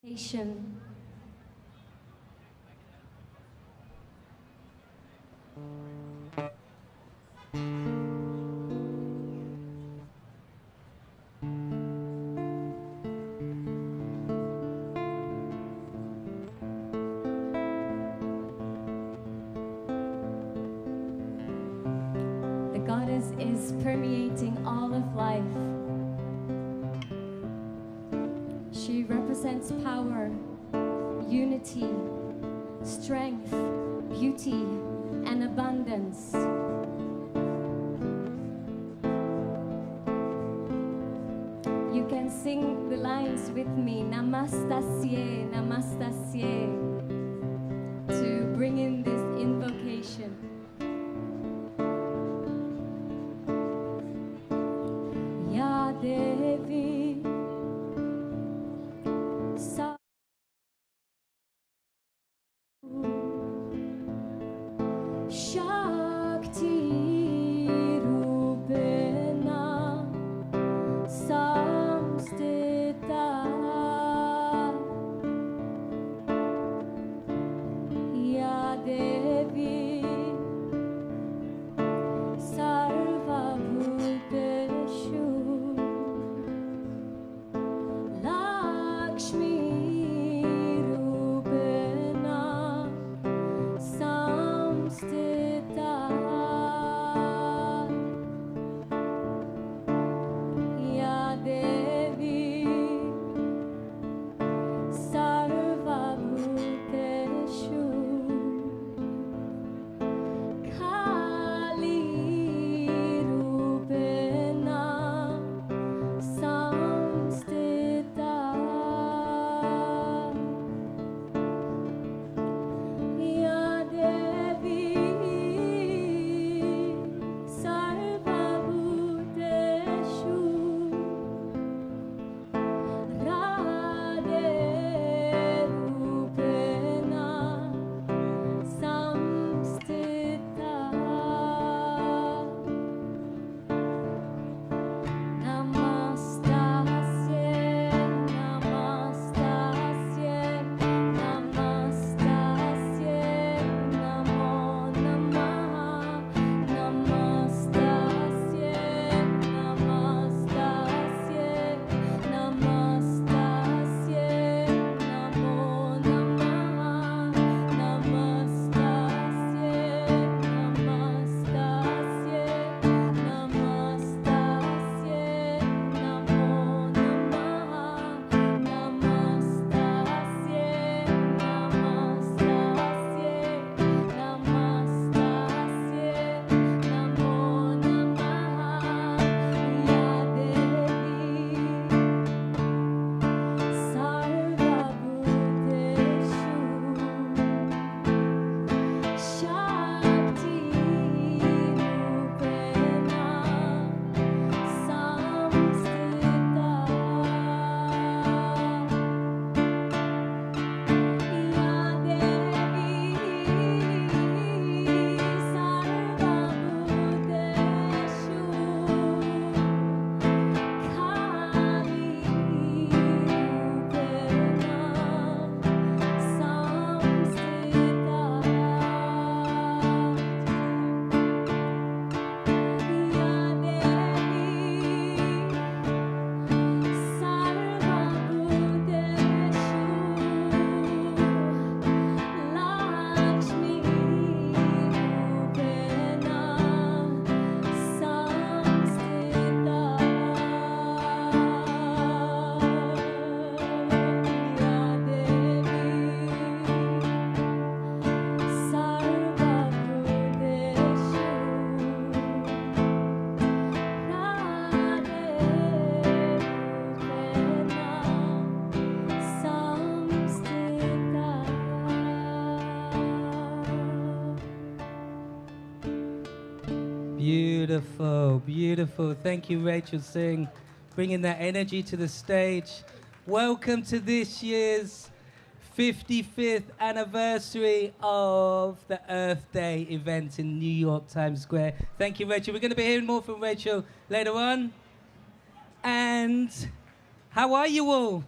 Patient. The goddess is permeating all of life. She represents power, unity, strength, beauty, and abundance. You can sing the lines with me, Namastasye, Namastasye, to bring in this invocation. Ya Devi, Sa Shakti Rupena Samstita Ya Devi Sarva Bhuteshu Lakshmi Rupena Samstita Ya Devi Sarva Bhuteshu Kali Rupena Samstita Ya Devi Sarva Bhuteshu Radhe Rupena Samstita Namastasye, Namastasye, Namastasye, Namo Namaha, Namastasye, Namastasye, Namastasye, Namo Namaha, Namastasye, Namastasye, Namastasye, Namo Namaha, Namastasye, Namastasye, Namastasye, Namo Namaha, Ya Devi Sarva Bhuteshu Shakti Rupena Samstita Ya Devi Sarva Bhuteshu Kali Rupena Samstita Ya Devi Sarva Bhuteshu Lakshmi Rupena Samstita Ya Devi Sarva Bhuteshu Radhe Rupena Samstita. Beautiful, beautiful. Thank you, Rachel Singh, bringing that energy to the stage. Welcome to this year's 55th anniversary of the Earth Day event in New York Times Square. Thank you, Rachel. We're going to be hearing more from Rachel later on. And how are you all?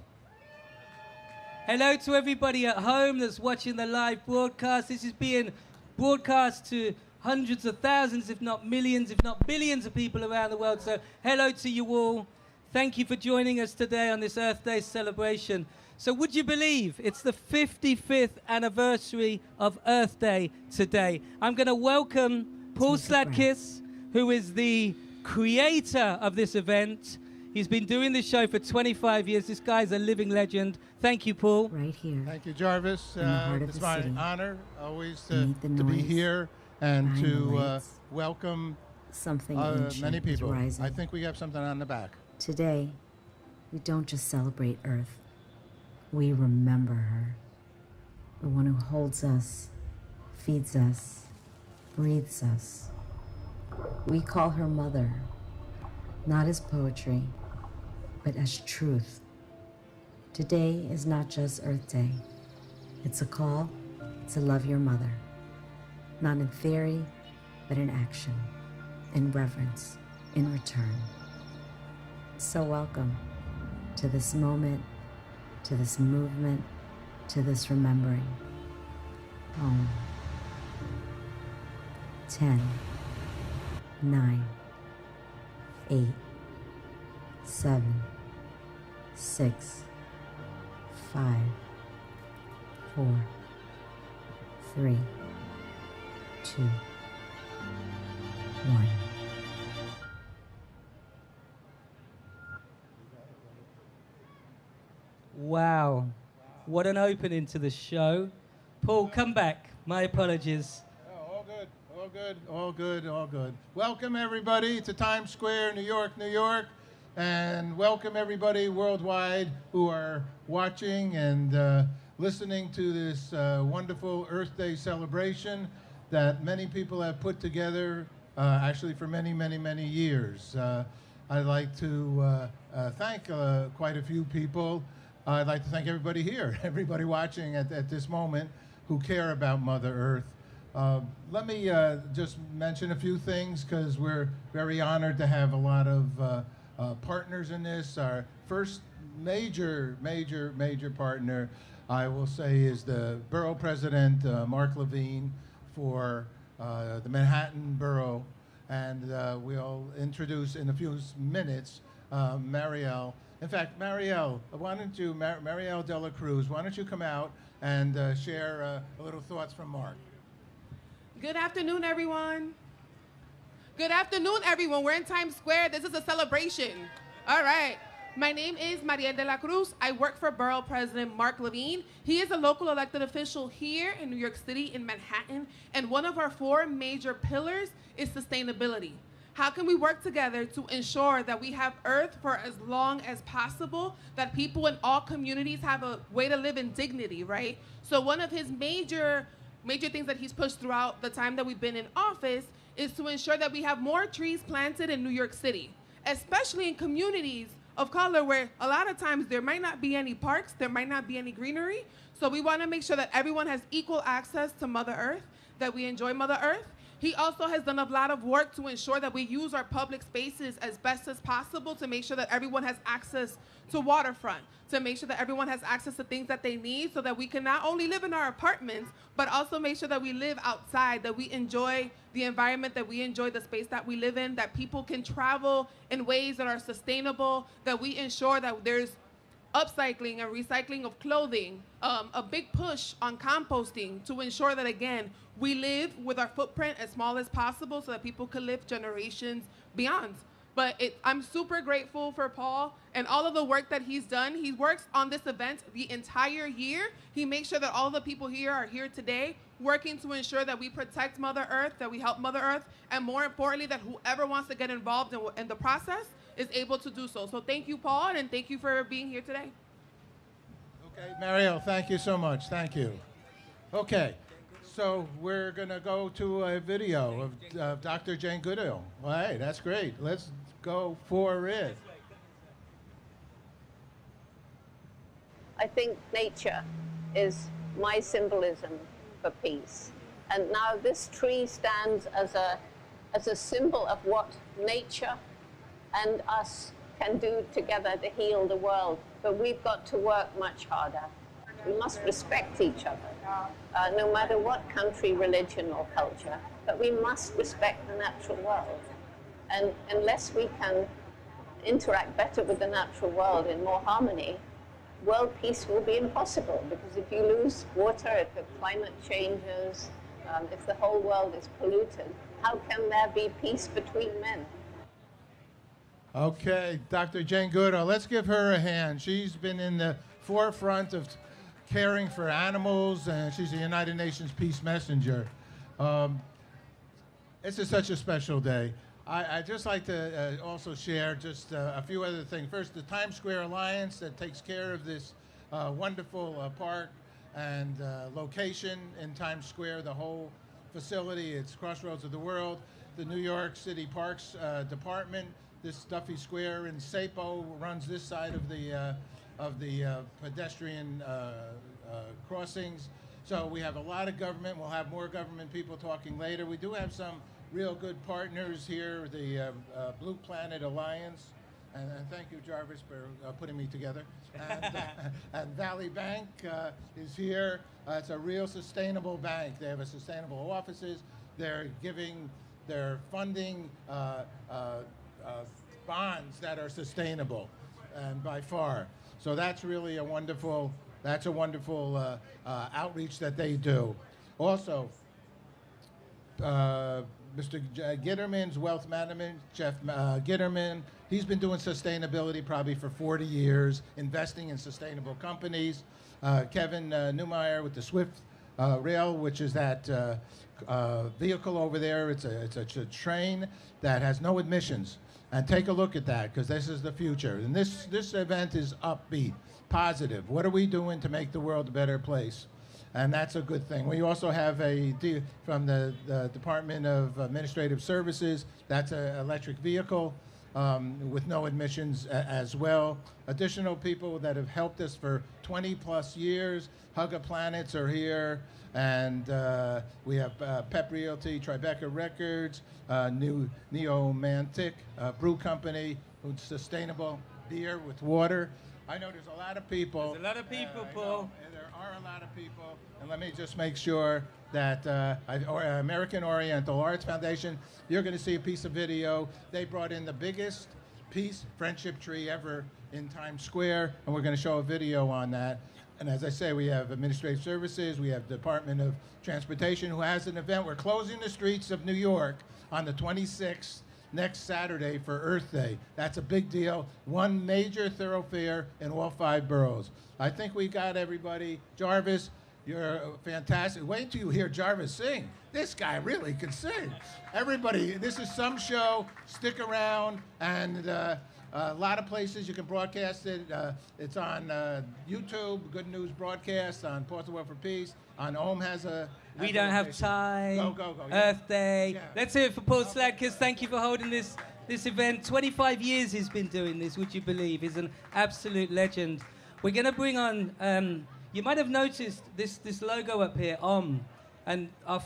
Hello to everybody at home that's watching the live broadcast. This is being broadcast to hundreds of thousands, if not millions, if not billions of people around the world. So hello to you all. Thank you for joining us today on this Earth Day celebration. So would you believe it's the 55th anniversary of Earth Day today? I'm going to welcome Paul Sladkis, who is the creator of this event. He's been doing this show for 25 years. This guy's a living legend. Thank you, Paul. Right here. Thank you, Jarvis. It's my honor always to be here and to welcome something many people. rising. I think we have something on the back. Today, we don't just celebrate Earth. We remember her. The one who holds us, feeds us, breathes us. We call her Mother, not as poetry, but as truth. Today is not just Earth Day. It's a call to love your mother, not in theory, but in action, in reverence, in return. So welcome to this moment, to this movement, to this remembering. 10, 9, 8, 7, 6, 5, 4, 3, 2, 1. Wow. What an opening to the show. Paul, come back. My apologies. Oh, all good. Welcome, everybody, to Times Square, New York, New York. And welcome, everybody worldwide who are watching and listening to this wonderful Earth Day celebration that many people have put together, actually for many, many, many years. I'd like to thank quite a few people. I'd like to thank everybody here, everybody watching at this moment who care about Mother Earth. Let me just mention a few things because we're very honored to have a lot of partners in this. Our first major partner, I will say, is the borough president, Mark Levine, for the Manhattan borough. And we'll introduce in a few minutes Marielle. In fact, Marielle, Marielle Dela Cruz, why don't you come out and share a little thoughts from Mark. Good afternoon, everyone. Good afternoon, everyone. We're in Times Square. This is a celebration. All right. My name is Marielle de la Cruz. I work for Borough President Mark Levine. He is a local elected official here in New York City, in Manhattan, and one of our 4 major pillars is sustainability. How can we work together to ensure that we have Earth for as long as possible, that people in all communities have a way to live in dignity, right? So one of his major things that he's pushed throughout the time that we've been in office is to ensure that we have more trees planted in New York City, especially in communities of color where a lot of times there might not be any parks, there might not be any greenery. So we want to make sure that everyone has equal access to Mother Earth, that we enjoy Mother Earth. He also has done a lot of work to ensure that we use our public spaces as best as possible to make sure that everyone has access to waterfront, to make sure that everyone has access to things that they need so that we can not only live in our apartments, but also make sure that we live outside, that we enjoy the environment, that we enjoy the space that we live in, that people can travel in ways that are sustainable, that we ensure that there's upcycling and recycling of clothing, a big push on composting to ensure that, again, we live with our footprint as small as possible so that people can live generations beyond. But I'm super grateful for Paul and all of the work that he's done. He works on this event the entire year. He makes sure that all the people here are here today working to ensure that we protect Mother Earth, that we help Mother Earth, and more importantly, that whoever wants to get involved in the process is able to do so. So thank you, Paul, and thank you for being here today. Okay, Marielle, thank you so much. Thank you. Okay, so we're going to go to a video of Dr. Jane Goodall. All right, that's great. Let's go for it. I think nature is my symbolism for peace. And now this tree stands as a symbol of what nature and us can do together to heal the world. But we've got to work much harder. We must respect each other, no matter what country, religion, or culture. But we must respect the natural world. And unless we can interact better with the natural world in more harmony, world peace will be impossible. Because if you lose water, if the climate changes, if the whole world is polluted, how can there be peace between men? Okay, Dr. Jane Goodall, let's give her a hand. She's been in the forefront of caring for animals, and she's a United Nations Peace Messenger. This is such a special day. I'd just like to also share just a few other things. First, the Times Square Alliance that takes care of this wonderful park and location in Times Square, the whole facility. It's crossroads of the world. The New York City Parks Department, this Duffy Square in Sapo runs this side of the pedestrian crossings. So we have a lot of government. We'll have more government people talking later. We do have some real good partners here, the Blue Planet Alliance, and thank you, Jarvis, for putting me together. And Valley Bank is here. It's a real sustainable bank. They have a sustainable offices. They're giving, they're funding bonds that are sustainable, and by far. So that's really a wonderful, outreach that they do. Also, Mr. Gitterman's Wealth Management, Jeff Gitterman, he's been doing sustainability probably for 40 years, investing in sustainable companies. Kevin Neumeyer with the Swift Rail, which is that vehicle over there. It's a train that has no emissions. And take a look at that, because this is the future. And this event is upbeat, positive. What are we doing to make the world a better place? And that's a good thing. We also have from the Department of Administrative Services, that's an electric vehicle with no emissions as well. Additional people that have helped us for 20 plus years. Hugga Planets are here. And we have Pep Realty, Tribeca Records, Neomantic Brew Company, who's sustainable beer with water. I know there's a lot of people. There's a lot of people, Paul. There are a lot of people. And let me just make sure that American Oriental Arts Foundation, you're going to see a piece of video. They brought in the biggest peace friendship tree ever in Times Square, and we're going to show a video on that. And as I say, we have Administrative Services, we have Department of Transportation, who has an event. We're closing the streets of New York on the 26th, next Saturday, for Earth Day. That's a big deal. One major thoroughfare in all 5 boroughs. I think we got everybody. Jarvis, you're fantastic. Wait till you hear Jarvis sing. This guy really can sing. Everybody, this is some show. Stick around, and a lot of places you can broadcast it. It's on YouTube, Good News Broadcast, on Pause the World for Peace. On OMMM has a... We Don't Have Time. Go. Yeah. Earth Day. Yeah. Let's hear it for Paul Sladkers. Thank you for holding this event. 25 years he's been doing this, would you believe? He's an absolute legend. We're going to bring on... you might have noticed this logo up here, OMMM. And our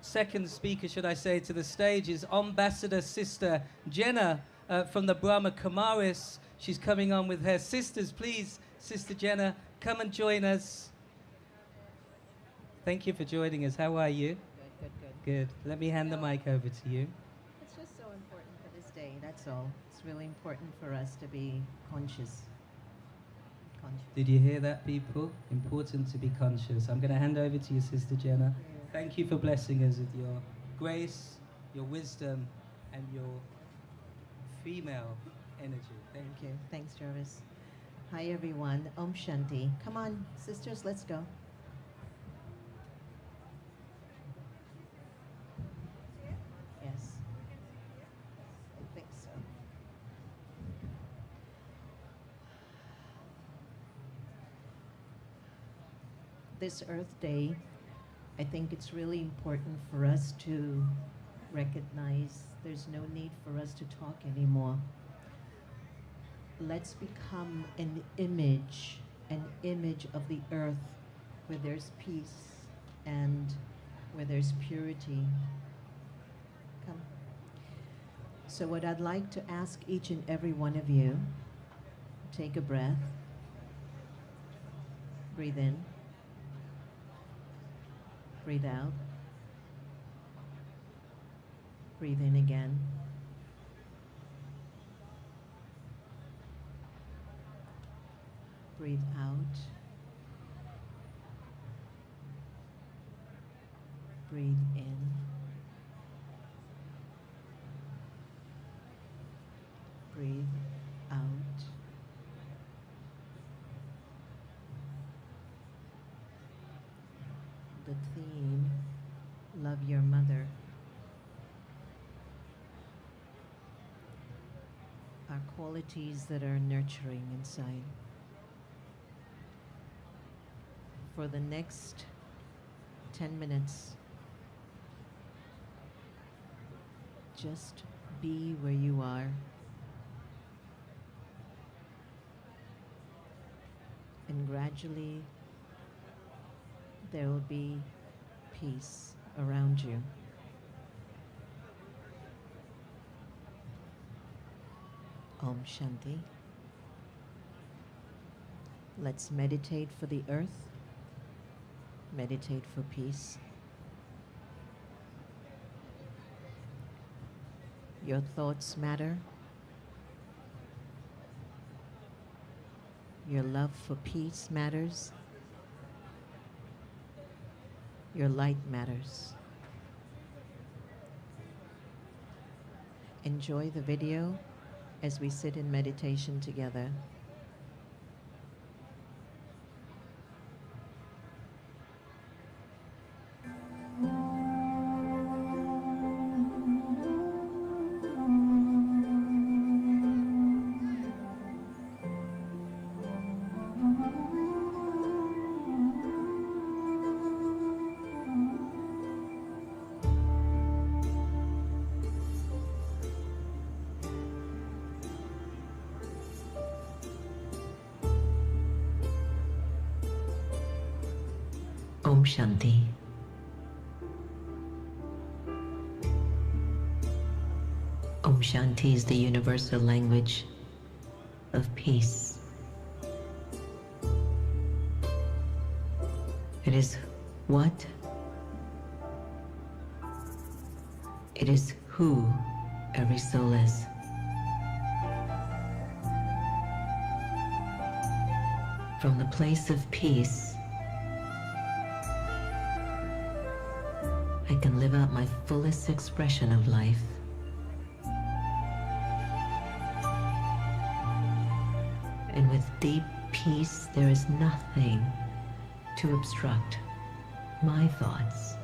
second speaker, should I say, to the stage is Ambassador Sister Jenna from the Brahma Kumaris. She's coming on with her sisters. Please, Sister Jenna, come and join us. Thank you for joining us. How are you? Good. Let me hand the mic over to you. It's just so important for this day, that's all. It's really important for us to be conscious. Did you hear that, people? Important to be conscious. I'm going to hand over to you, Sister Jenna. Thank you for blessing us with your grace, your wisdom, and your female energy. Thank you. Thanks, Jarvis. Hi, everyone. Om Shanti. Come on, sisters, let's go. Yes. I think so. This Earth Day, I think it's really important for us to recognize there's no need for us to talk anymore. Let's become an image of the earth where there's peace and where there's purity. Come. So what I'd like to ask each and every one of you, take a breath. Breathe in. Breathe out. Breathe in again. Breathe out. Breathe in. Breathe out. The theme, love your mother, are qualities that are nurturing inside. For the next 10 minutes, just be where you are. And gradually, there will be peace around you. Om Shanti. Let's meditate for the earth. Meditate for peace. Your thoughts matter. Your love for peace matters. Your light matters. Enjoy the video as we sit in meditation together. Om Shanti. Om Shanti is the universal language of peace. It is what? It is who every soul is. From the place of peace, I can live out my fullest expression of life. And with deep peace, there is nothing to obstruct my thoughts.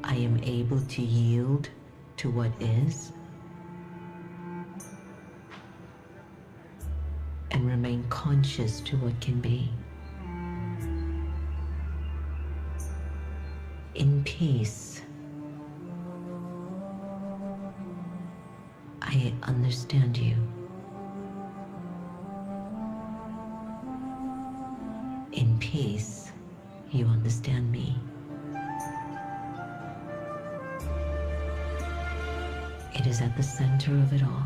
I am able to yield to what is and remain conscious to what can be. In peace, I understand you. In peace, you understand me. It is at the center of it all.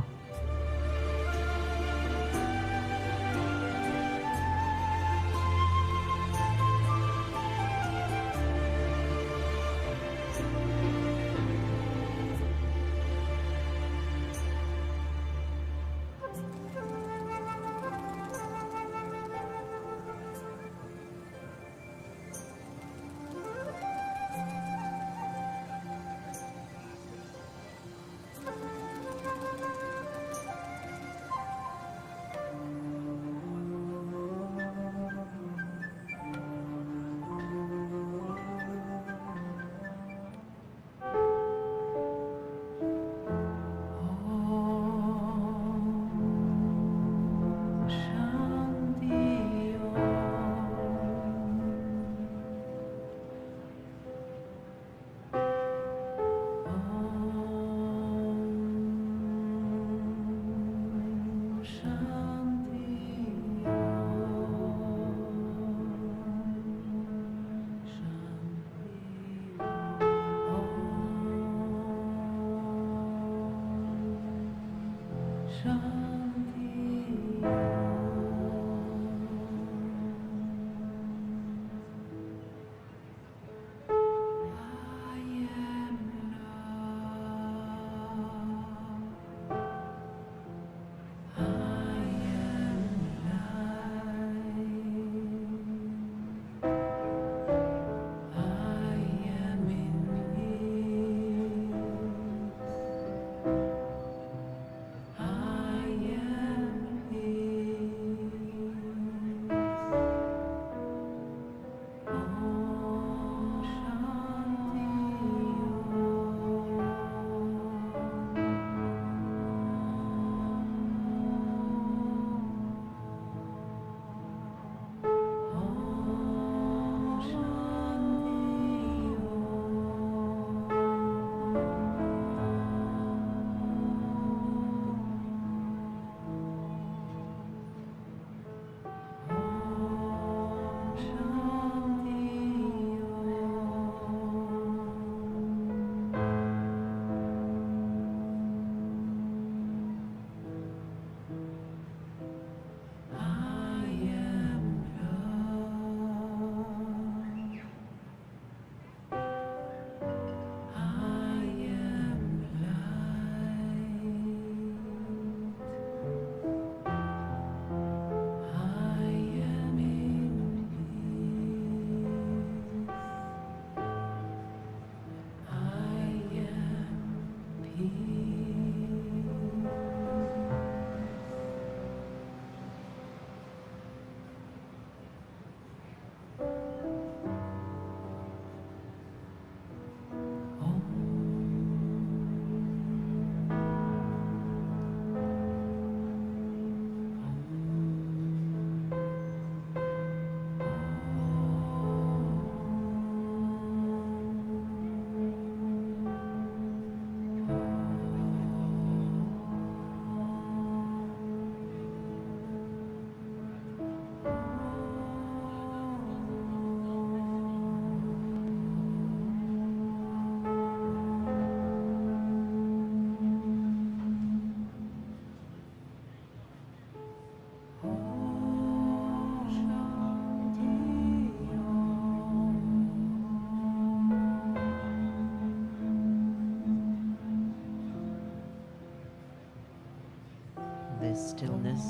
There's stillness.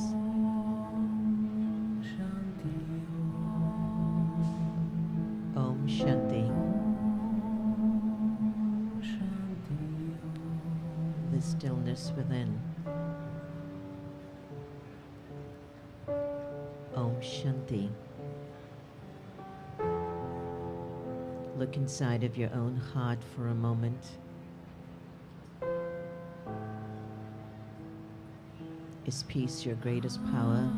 Om Shanti. The stillness within. Om Shanti. Look inside of your own heart for a moment. Is peace your greatest power?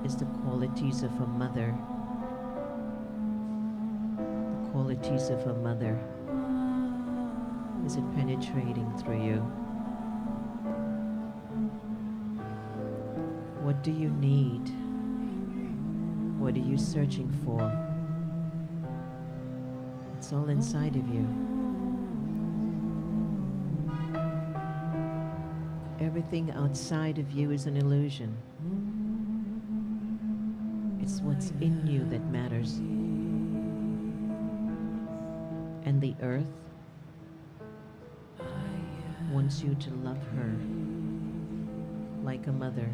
Is the qualities of a mother, the qualities of a mother, is it penetrating through you? What do you need? What are you searching for? It's all inside of you. Everything outside of you is an illusion. It's what's in you that matters. And the earth wants you to love her like a mother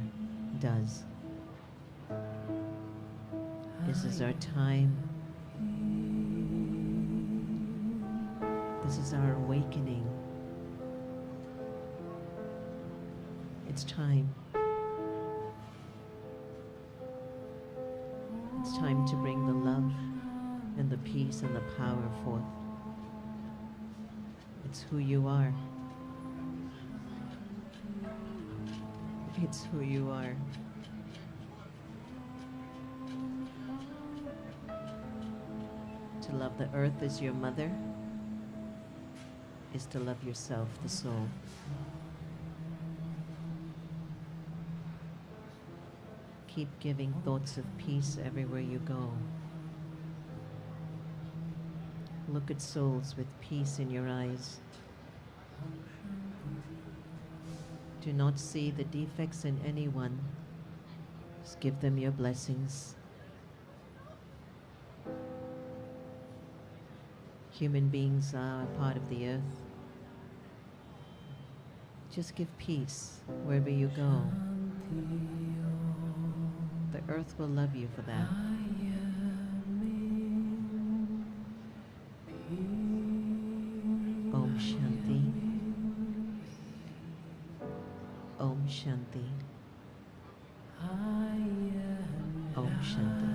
does. This is our time. This is our awakening. It's time. It's time to bring the love and the peace and the power forth. It's who you are. It's who you are. To love the earth as your mother is to love yourself, the soul. Keep giving thoughts of peace everywhere you go. Look at souls with peace in your eyes. Do not see the defects in anyone. Just give them your blessings. Human beings are a part of the earth. Just give peace wherever you go. The earth will love you for that. Om Shanti. Om Shanti. Om Shanti.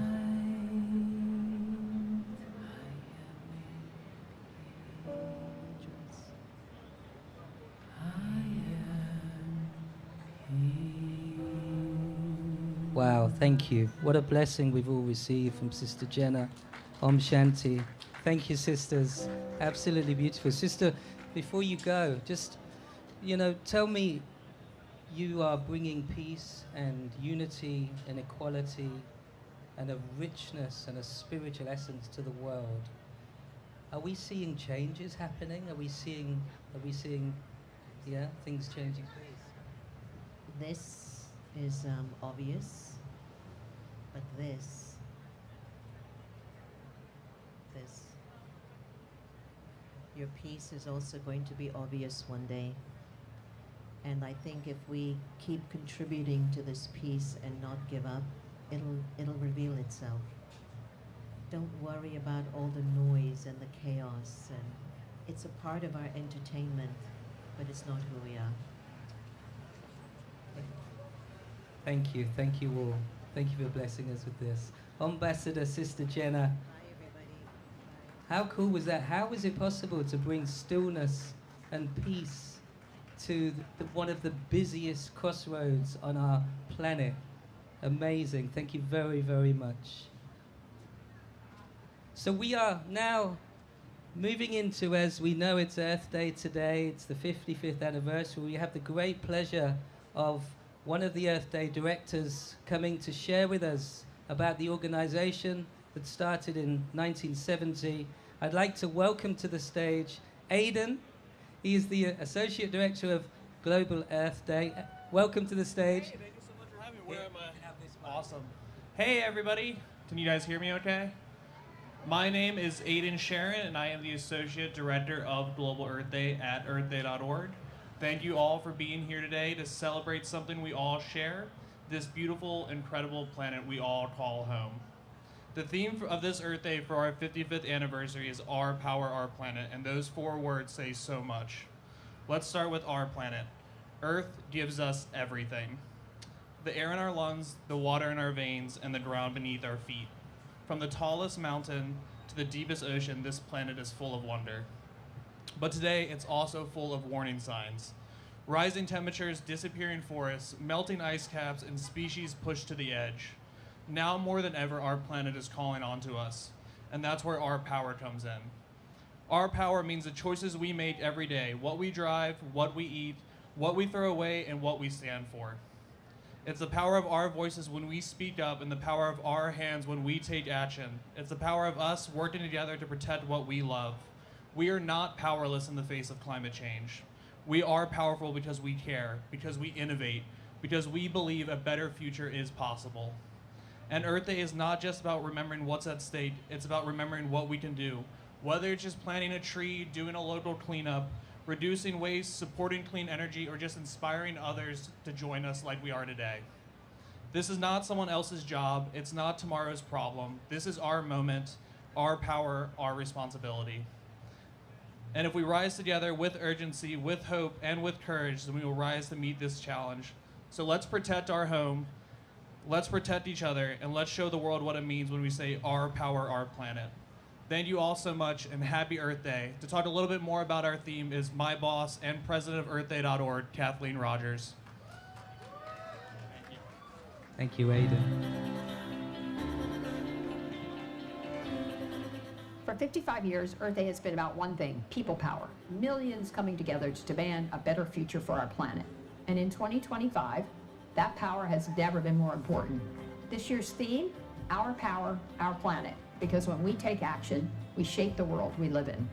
Wow, thank you. What a blessing we've all received from Sister Jenna. Om Shanti. Thank you, sisters. Absolutely beautiful. Sister, before you go, just, tell me, you are bringing peace and unity and equality and a richness and a spiritual essence to the world. Are we seeing changes happening? Are we seeing, things changing, please? This is obvious, but this, your peace is also going to be obvious one day. And I think if we keep contributing to this peace and not give up, it'll reveal itself. Don't worry about all the noise and the chaos, and it's a part of our entertainment, but it's not who we are. Thank you all. Thank you for blessing us with this. Ambassador Sister Jenna. Hi, everybody. How cool was that? How was it possible to bring stillness and peace to one of the busiest crossroads on our planet? Amazing. Thank you very, very much. So we are now moving into, as we know, it's Earth Day today. It's the 55th anniversary. We have the great pleasure of one of the Earth Day directors coming to share with us about the organization that started in 1970. I'd like to welcome to the stage Aidan. He is the Associate Director of Global Earth Day. Welcome to the stage. Hey, thank you so much for having me. Where am I? Awesome. Hey, everybody. Can you guys hear me okay? My name is Aidan Sharon, and I am the Associate Director of Global Earth Day at earthday.org. Thank you all for being here today to celebrate something we all share, this beautiful, incredible planet we all call home. The theme of this Earth Day for our 55th anniversary is Our Power, Our Planet, and those 4 words say so much. Let's start with our planet. Earth gives us everything. The air in our lungs, the water in our veins, and the ground beneath our feet. From the tallest mountain to the deepest ocean, this planet is full of wonder. But today, it's also full of warning signs. Rising temperatures, disappearing forests, melting ice caps, and species pushed to the edge. Now more than ever, our planet is calling onto us, and that's where our power comes in. Our power means the choices we make every day, what we drive, what we eat, what we throw away, and what we stand for. It's the power of our voices when we speak up, and the power of our hands when we take action. It's the power of us working together to protect what we love. We are not powerless in the face of climate change. We are powerful because we care, because we innovate, because we believe a better future is possible. And Earth Day is not just about remembering what's at stake, it's about remembering what we can do. Whether it's just planting a tree, doing a local cleanup, reducing waste, supporting clean energy, or just inspiring others to join us like we are today. This is not someone else's job, it's not tomorrow's problem. This is our moment, our power, our responsibility. And if we rise together with urgency, with hope, and with courage, then we will rise to meet this challenge. So let's protect our home, let's protect each other, and let's show the world what it means when we say our power, our planet. Thank you all so much, and happy Earth Day. To talk a little bit more about our theme is my boss and president of EarthDay.org, Kathleen Rogers. Thank you, Aidan. For 55 years, Earth Day has been about one thing, people power. Millions coming together to demand a better future for our planet. And in 2025, that power has never been more important. This year's theme, our power, our planet. Because when we take action, we shape the world we live in.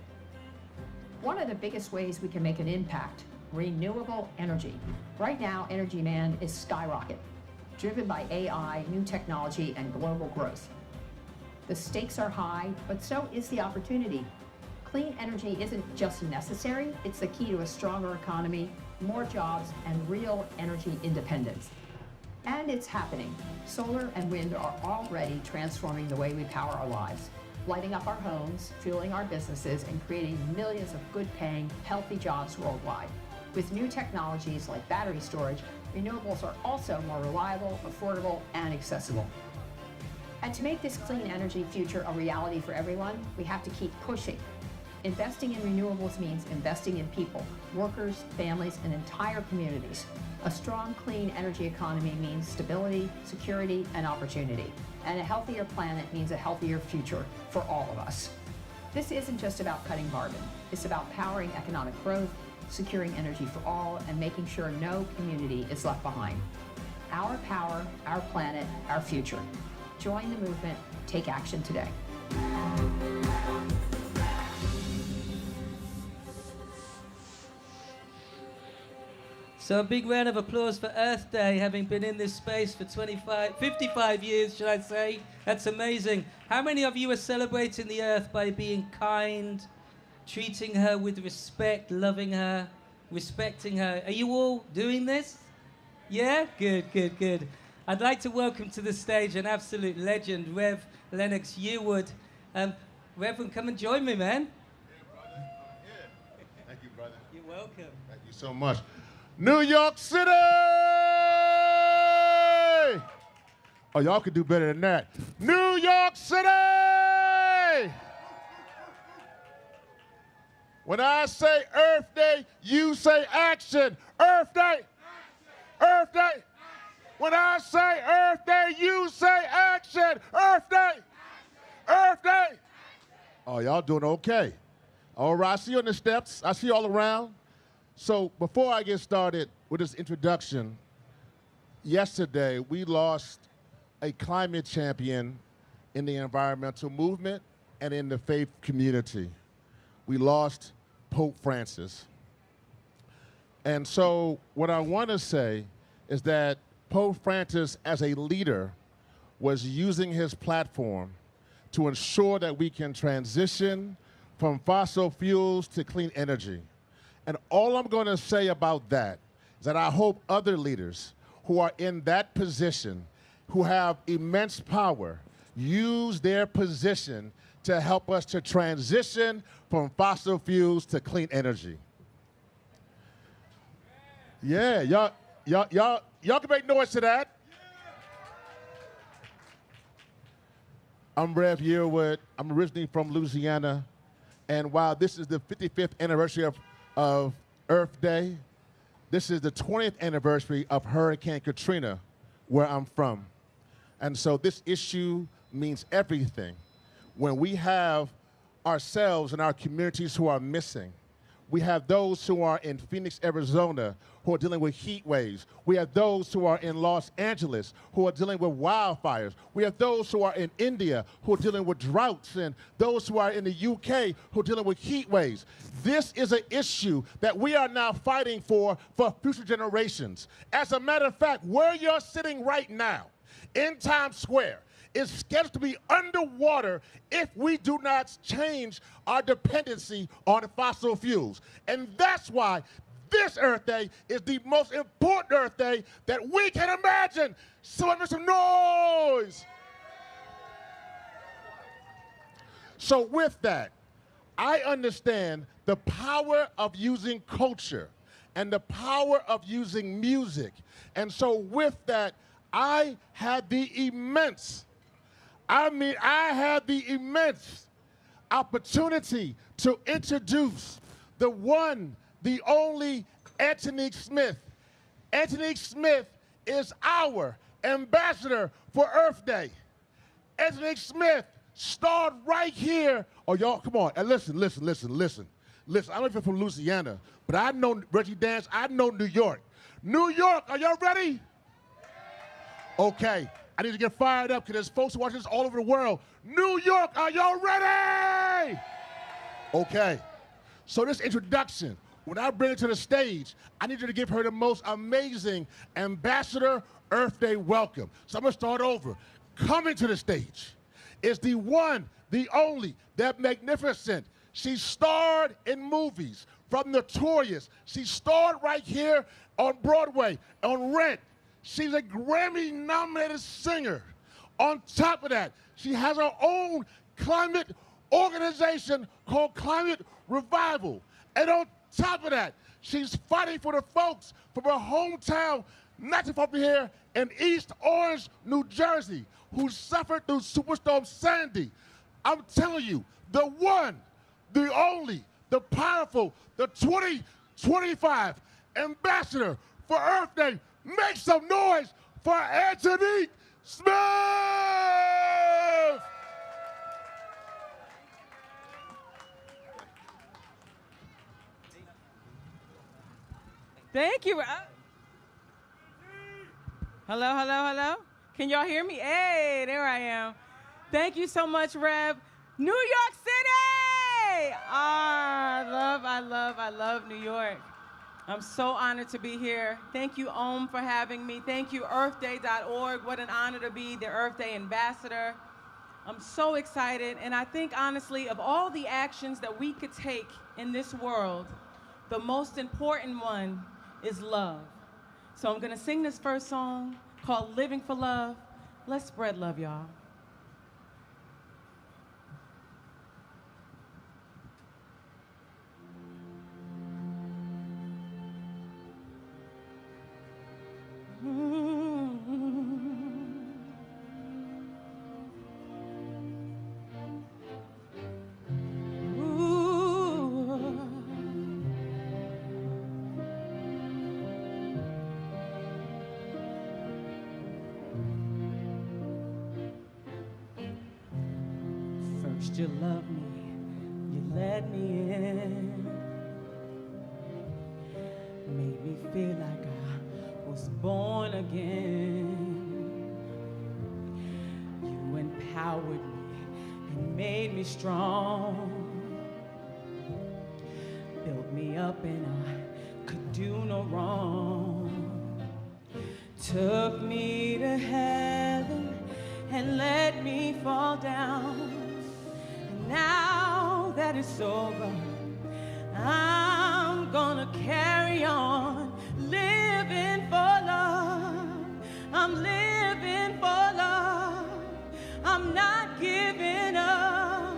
One of the biggest ways we can make an impact, renewable energy. Right now, energy demand is skyrocket, driven by AI, new technology, and global growth. The stakes are high, but so is the opportunity. Clean energy isn't just necessary, it's the key to a stronger economy, more jobs, and real energy independence. And it's happening. Solar and wind are already transforming the way we power our lives, lighting up our homes, fueling our businesses, and creating millions of good-paying, healthy jobs worldwide. With new technologies like battery storage, renewables are also more reliable, affordable, and accessible. And to make this clean energy future a reality for everyone, we have to keep pushing. Investing in renewables means investing in people, workers, families, and entire communities. A strong, clean energy economy means stability, security, and opportunity. And a healthier planet means a healthier future for all of us. This isn't just about cutting carbon. It's about powering economic growth, securing energy for all, and making sure no community is left behind. Our power, our planet, our future. Join the movement. Take action today. So a big round of applause for Earth Day, having been in this space for 55 years, should I say. That's amazing. How many of you are celebrating the Earth by being kind, treating her with respect, loving her, respecting her? Are you all doing this? Yeah? Good, good, good. I'd like to welcome to the stage an absolute legend, Rev Lennox Yearwood. Reverend, come and join me, man. Yeah, brother. Yeah. Thank you, brother. You're welcome. Thank you so much. New York City! Oh, y'all could do better than that. New York City! When I say Earth Day, you say action. Earth Day! Earth Day! When I say Earth Day, you say action. Earth Day! Earth Day! Oh, y'all doing okay. All right, I see you on the steps. I see you all around. So before I get started with this introduction, yesterday we lost a climate champion in the environmental movement and in the faith community. We lost Pope Francis. And so what I want to say is that Pope Francis, as a leader, was using his platform to ensure that we can transition from fossil fuels to clean energy. And all I'm going to say about that is that I hope other leaders who are in that position, who have immense power, use their position to help us to transition from fossil fuels to clean energy. Yeah, y'all can make noise to that. I'm Rev Yearwood. I'm originally from Louisiana. And while this is the 55th anniversary of Earth Day, this is the 20th anniversary of Hurricane Katrina, where I'm from. And so this issue means everything. When we have ourselves and our communities who are missing, we have those who are in Phoenix, Arizona, who are dealing with heat waves. We have those who are in Los Angeles, who are dealing with wildfires. We have those who are in India, who are dealing with droughts, and those who are in the UK, who are dealing with heat waves. This is an issue that we are now fighting for future generations. As a matter of fact, where you're sitting right now, in Times Square, is scheduled to be underwater if we do not change our dependency on fossil fuels. And that's why this Earth Day is the most important Earth Day that we can imagine. So make some noise. So with that, I understand the power of using culture and the power of using music. And so with that, I had the immense opportunity to introduce the one, the only Antonique Smith. Antonique Smith is our ambassador for Earth Day. Antonique Smith starred right here. Oh, y'all, come on. And listen. Listen, I don't know if you're from Louisiana, but I know Reggie Dance. I know New York. New York, are y'all ready? Okay. I need to get fired up because there's folks who watch this all over the world. New York, are y'all ready? Okay. So this introduction, when I bring it to the stage, I need you to give her the most amazing Ambassador Earth Day welcome. So I'm going to start over. Coming to the stage is the one, the only, that magnificent. She starred in movies from Notorious. She starred right here on Broadway, on Rent. She's a Grammy-nominated singer. On top of that, she has her own climate organization called Climate Revival. And on top of that, she's fighting for the folks from her hometown, not too far from here, in East Orange, New Jersey, who suffered through Superstorm Sandy. I'm telling you, the one, the only, the powerful, the 2025 ambassador for Earth Day. Make some noise for Antonique Smith! Thank you. Hello. Can y'all hear me? Hey, there I am. Thank you so much, Rev. New York City! I love New York. I'm so honored to be here. Thank you, OMMM, for having me. Thank you, earthday.org. What an honor to be the Earth Day ambassador. I'm so excited, and I think, honestly, of all the actions that we could take in this world, the most important one is love. So I'm gonna sing this first song called Living for Love. Let's spread love, y'all. First you loved me, you let me in, made me feel like I was born again. You empowered me and made me strong, built me up and I could do no wrong, took me to heaven and let me fall down. And now that it's over, I'm gonna carry on living for love. I'm living for love. I'm not giving up,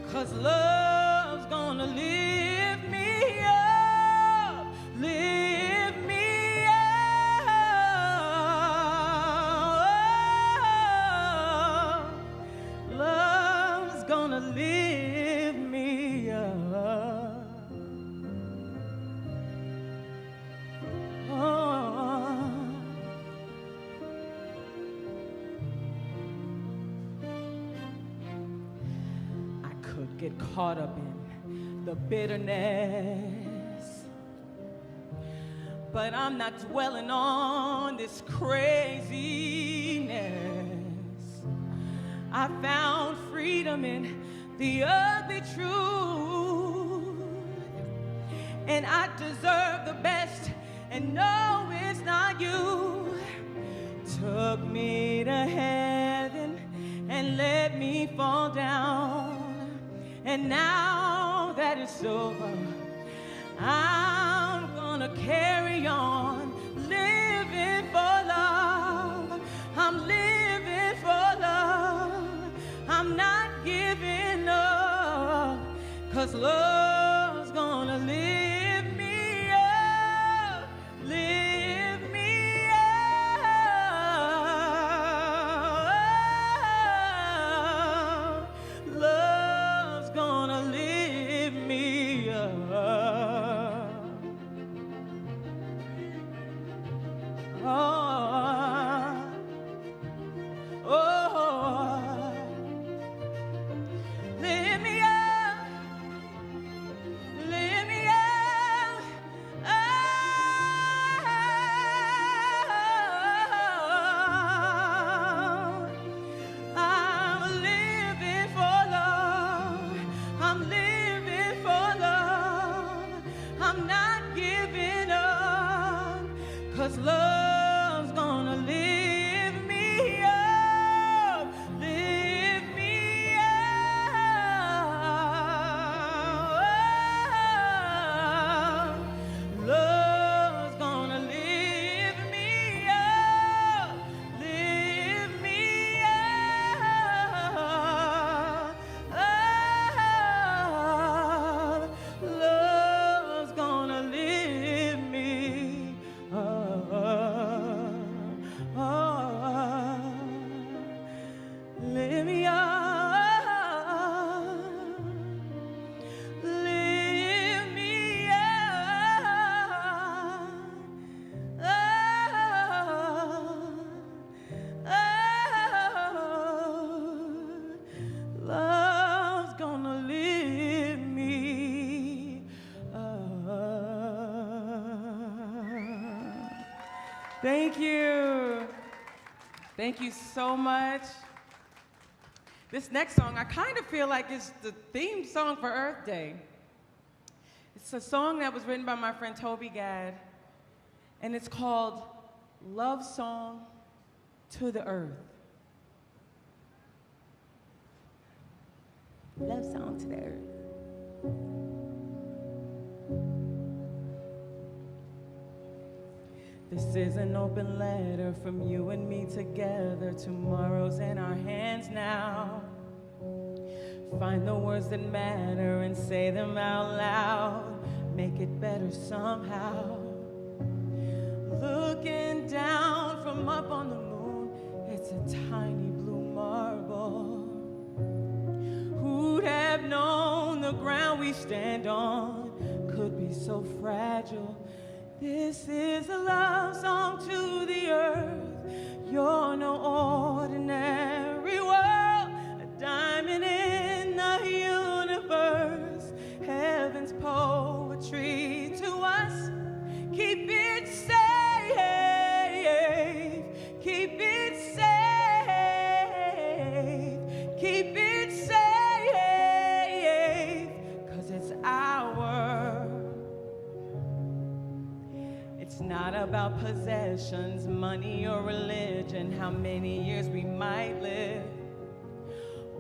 'cause love's gonna lift me up, lift me up. Love's gonna lift me up. I could get caught up in the bitterness, but I'm not dwelling on this craziness. I found freedom in the ugly truth, and I deserve the best, and no, it's not you. Took me to heaven and let me fall down, and now that it's over, I'm gonna carry on living for love. I'm living for love. I'm not giving up, 'cause love's gonna lift me up, lift me up. Love's gonna lift me up. Lift me up, lift me up. I'm living for love. I'm living for love. I'm not giving up, 'cause love's gonna lift me up, lift me up. Love's gonna lift me up, lift me up. Love's gonna lift me up. Lift me up. Lift me up. Love's gonna lift me up. Thank you. Thank you so much. This next song, I kind of feel like it's the theme song for Earth Day. It's a song that was written by my friend Toby Gadd, and it's called Love Song to the Earth. Love song to the earth. This is an open letter from you and me together. Tomorrow's in our hands now. Find the words that matter and say them out loud. Make it better somehow. Looking down from up on the moon, it's a tiny blue marble. Who'd have known the ground we stand on could be so fragile? This is a love song to the earth. You're no ordinary world, a diamond in the universe. Heaven's poetry to us. Keep it safe, keep it safe, keep it safe, 'cause it's ours. It's not about possessions, money, or religion, how many years we might live.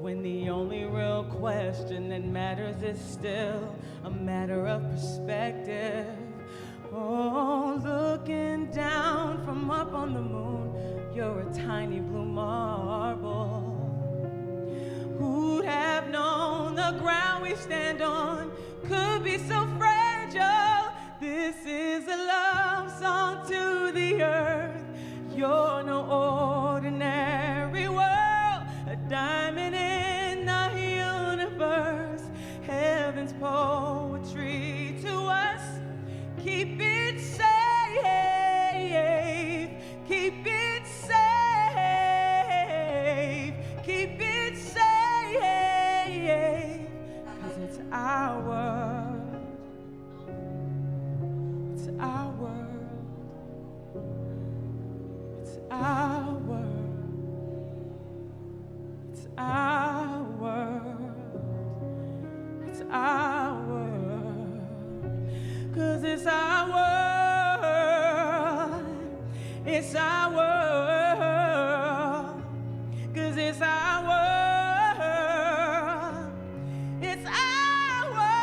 when the only real question that matters is still a matter of perspective. Oh, looking down from up on the moon, you're a tiny blue marble. Who'd have known the ground we stand on could be so fragile? This is a love song to the earth. You're no ordinary world, a diamond in the universe. Heaven's poetry to us. Keep it safe, keep it safe, keep it safe, 'cause it's our world, it's our world, it's our world, it's our world, it's our world, 'cause it's our world, it's our world, 'cause it's our world, it's our world.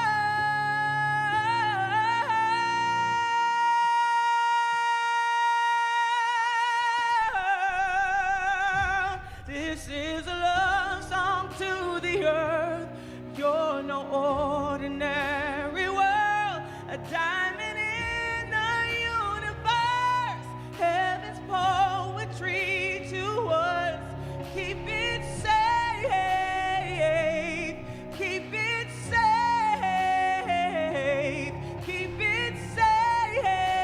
This is a love song to the earth. You're no ordinary world, a diamond in the universe. Heaven's poetry to us. Keep it safe, keep it safe, keep it safe,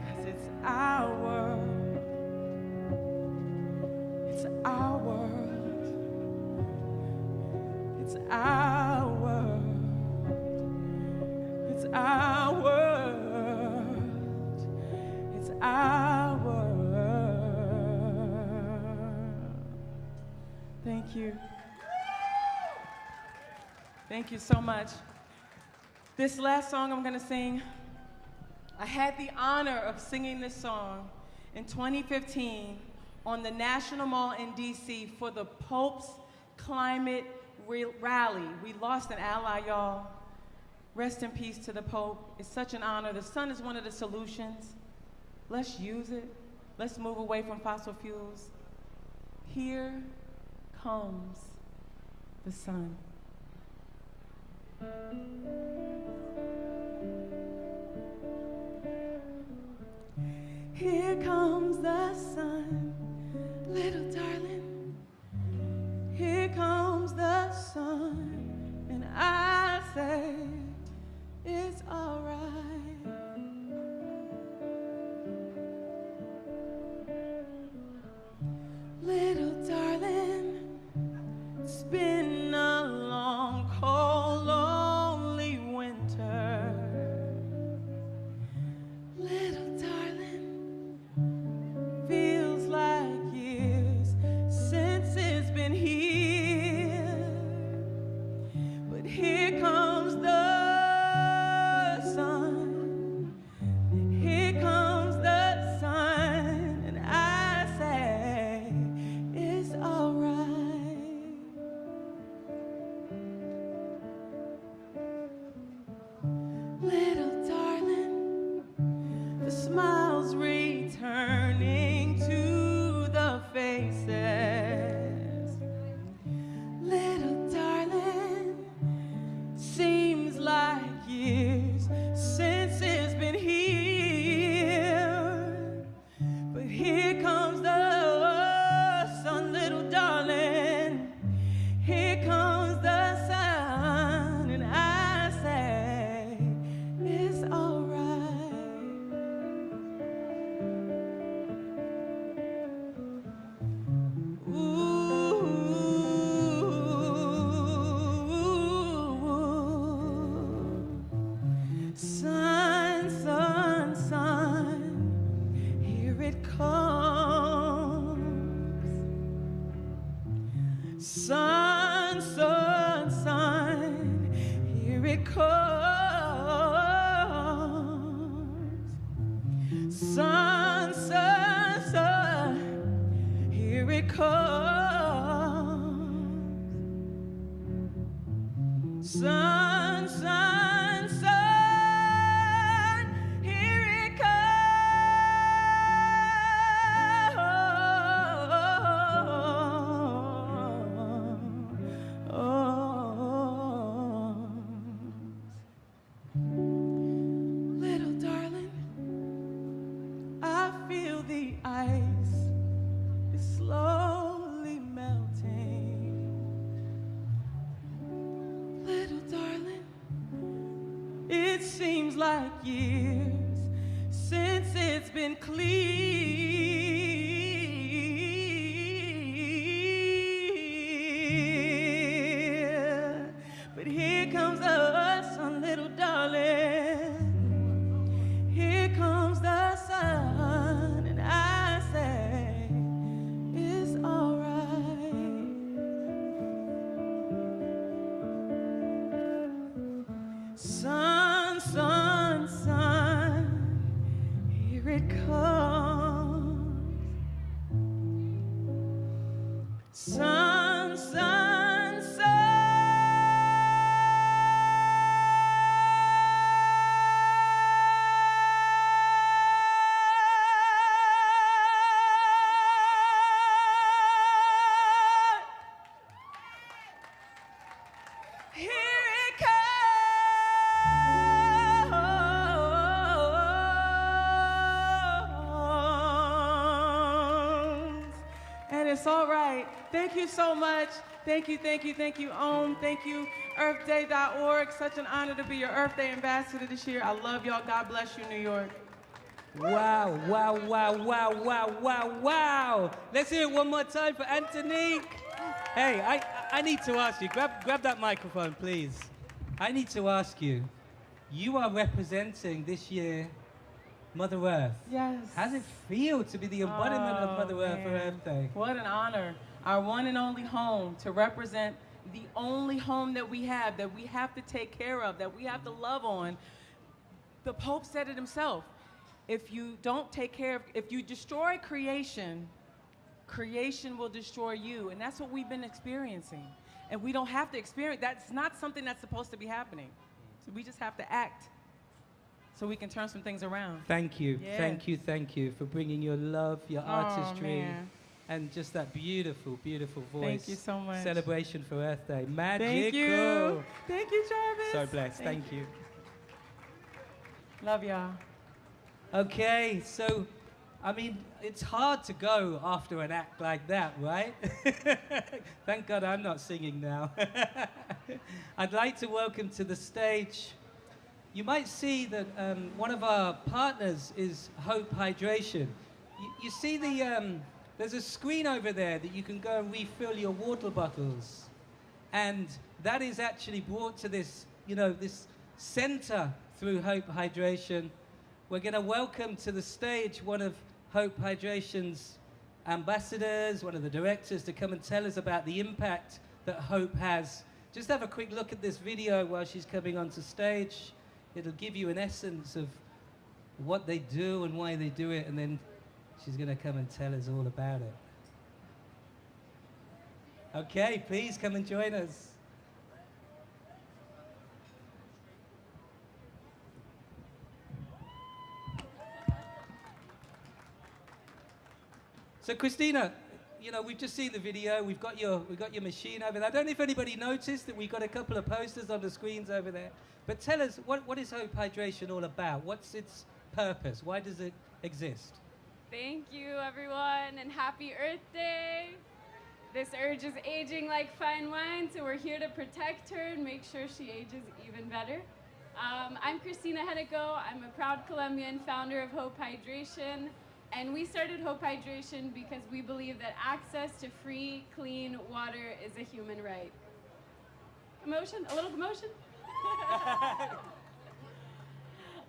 'cause it's our world, it's our world, it's our world, it's our world, it's our world. Thank you. Thank you so much. This last song I'm gonna sing, I had the honor of singing this song in 2015 on the National Mall in DC for the Pope's Climate Rally. We lost an ally, y'all. Rest in peace to the Pope. It's such an honor. The sun is one of the solutions. Let's use it. Let's move away from fossil fuels. Here comes the sun. Here comes the sun, little darling. Here comes the sun, and I say it's all right. Little darling, it's been a long, cold, lonely winter. Little darling, feels like years since it's been here. But here comes the sun. Here comes the sun, and I say it's all right. Little darling, the smiles returning to the faces. Little darling, seems like years since it's been here. But here comes the sun, little darling. Here comes the sun, and I say it's all right. Ooh, sun, sun, sun, here it comes. Sun, sun, Sun, sun, sun, here it comes. Little darling, I feel the ice is slowly melting. Little darling, it seems like years since it's been clear. But here comes the sun, little darling. Here comes the sun, and I say it's alright. Sun, sun, sun, here it comes. Sun, sun, sun. Here it comes. And it's all right. Thank you so much. Thank you, thank you, thank you, Thank you, earthday.org. Such an honor to be your Earth Day ambassador this year. I love y'all. God bless you, New York. Wow, wow, wow, wow, wow, wow, wow. Let's hear it one more time for Antonique. Hey, I need to ask you, grab that microphone, please. I need to ask you, you are representing this year Mother Earth. Yes. How does it feel to be the embodiment of Mother Earth for Earth Day? What an honor. Our one and only home, to represent the only home that we have to take care of, that we have to love on. The Pope said it himself. If you don't take care of, if you destroy creation, creation will destroy you. And that's what we've been experiencing. And we don't have to experience, that's not something that's supposed to be happening. So we just have to act so we can turn some things around. Thank you, Yeah. thank you for bringing your love, your artistry, man. and just that beautiful, beautiful voice. Thank you so much. Celebration for Earth Day. Magical. Thank you. Thank you, Jarvis. So blessed. Thank you. Love y'all. Okay, so, I mean, it's hard to go after an act like that, right? Thank God I'm not singing now. I'd like to welcome to the stage, you might see that one of our partners is Hope Hydration. You see there's a screen over there that you can go and refill your water bottles. And that is actually brought to this, this center through Hope Hydration. We're going to welcome to the stage one of Hope Hydration's ambassadors, one of the directors, to come and tell us about the impact that Hope has. Just have a quick look at this video while she's coming onto stage. It'll give you an essence of what they do and why they do it, and then she's going to come and tell us all about it. Okay, please come and join us. So Christina, we've just seen the video. We've got your machine over there. I don't know if anybody noticed that we've got a couple of posters on the screens over there. But tell us, what is Hope Hydration all about? What's its purpose? Why does it exist? Thank you, everyone, and happy Earth Day. This urge is aging like fine wine, so we're here to protect her and make sure she ages even better. I'm Christina Hedico. I'm a proud Colombian, founder of Hope Hydration. And we started Hope Hydration because we believe that access to free, clean water is a human right. Commotion? A little commotion?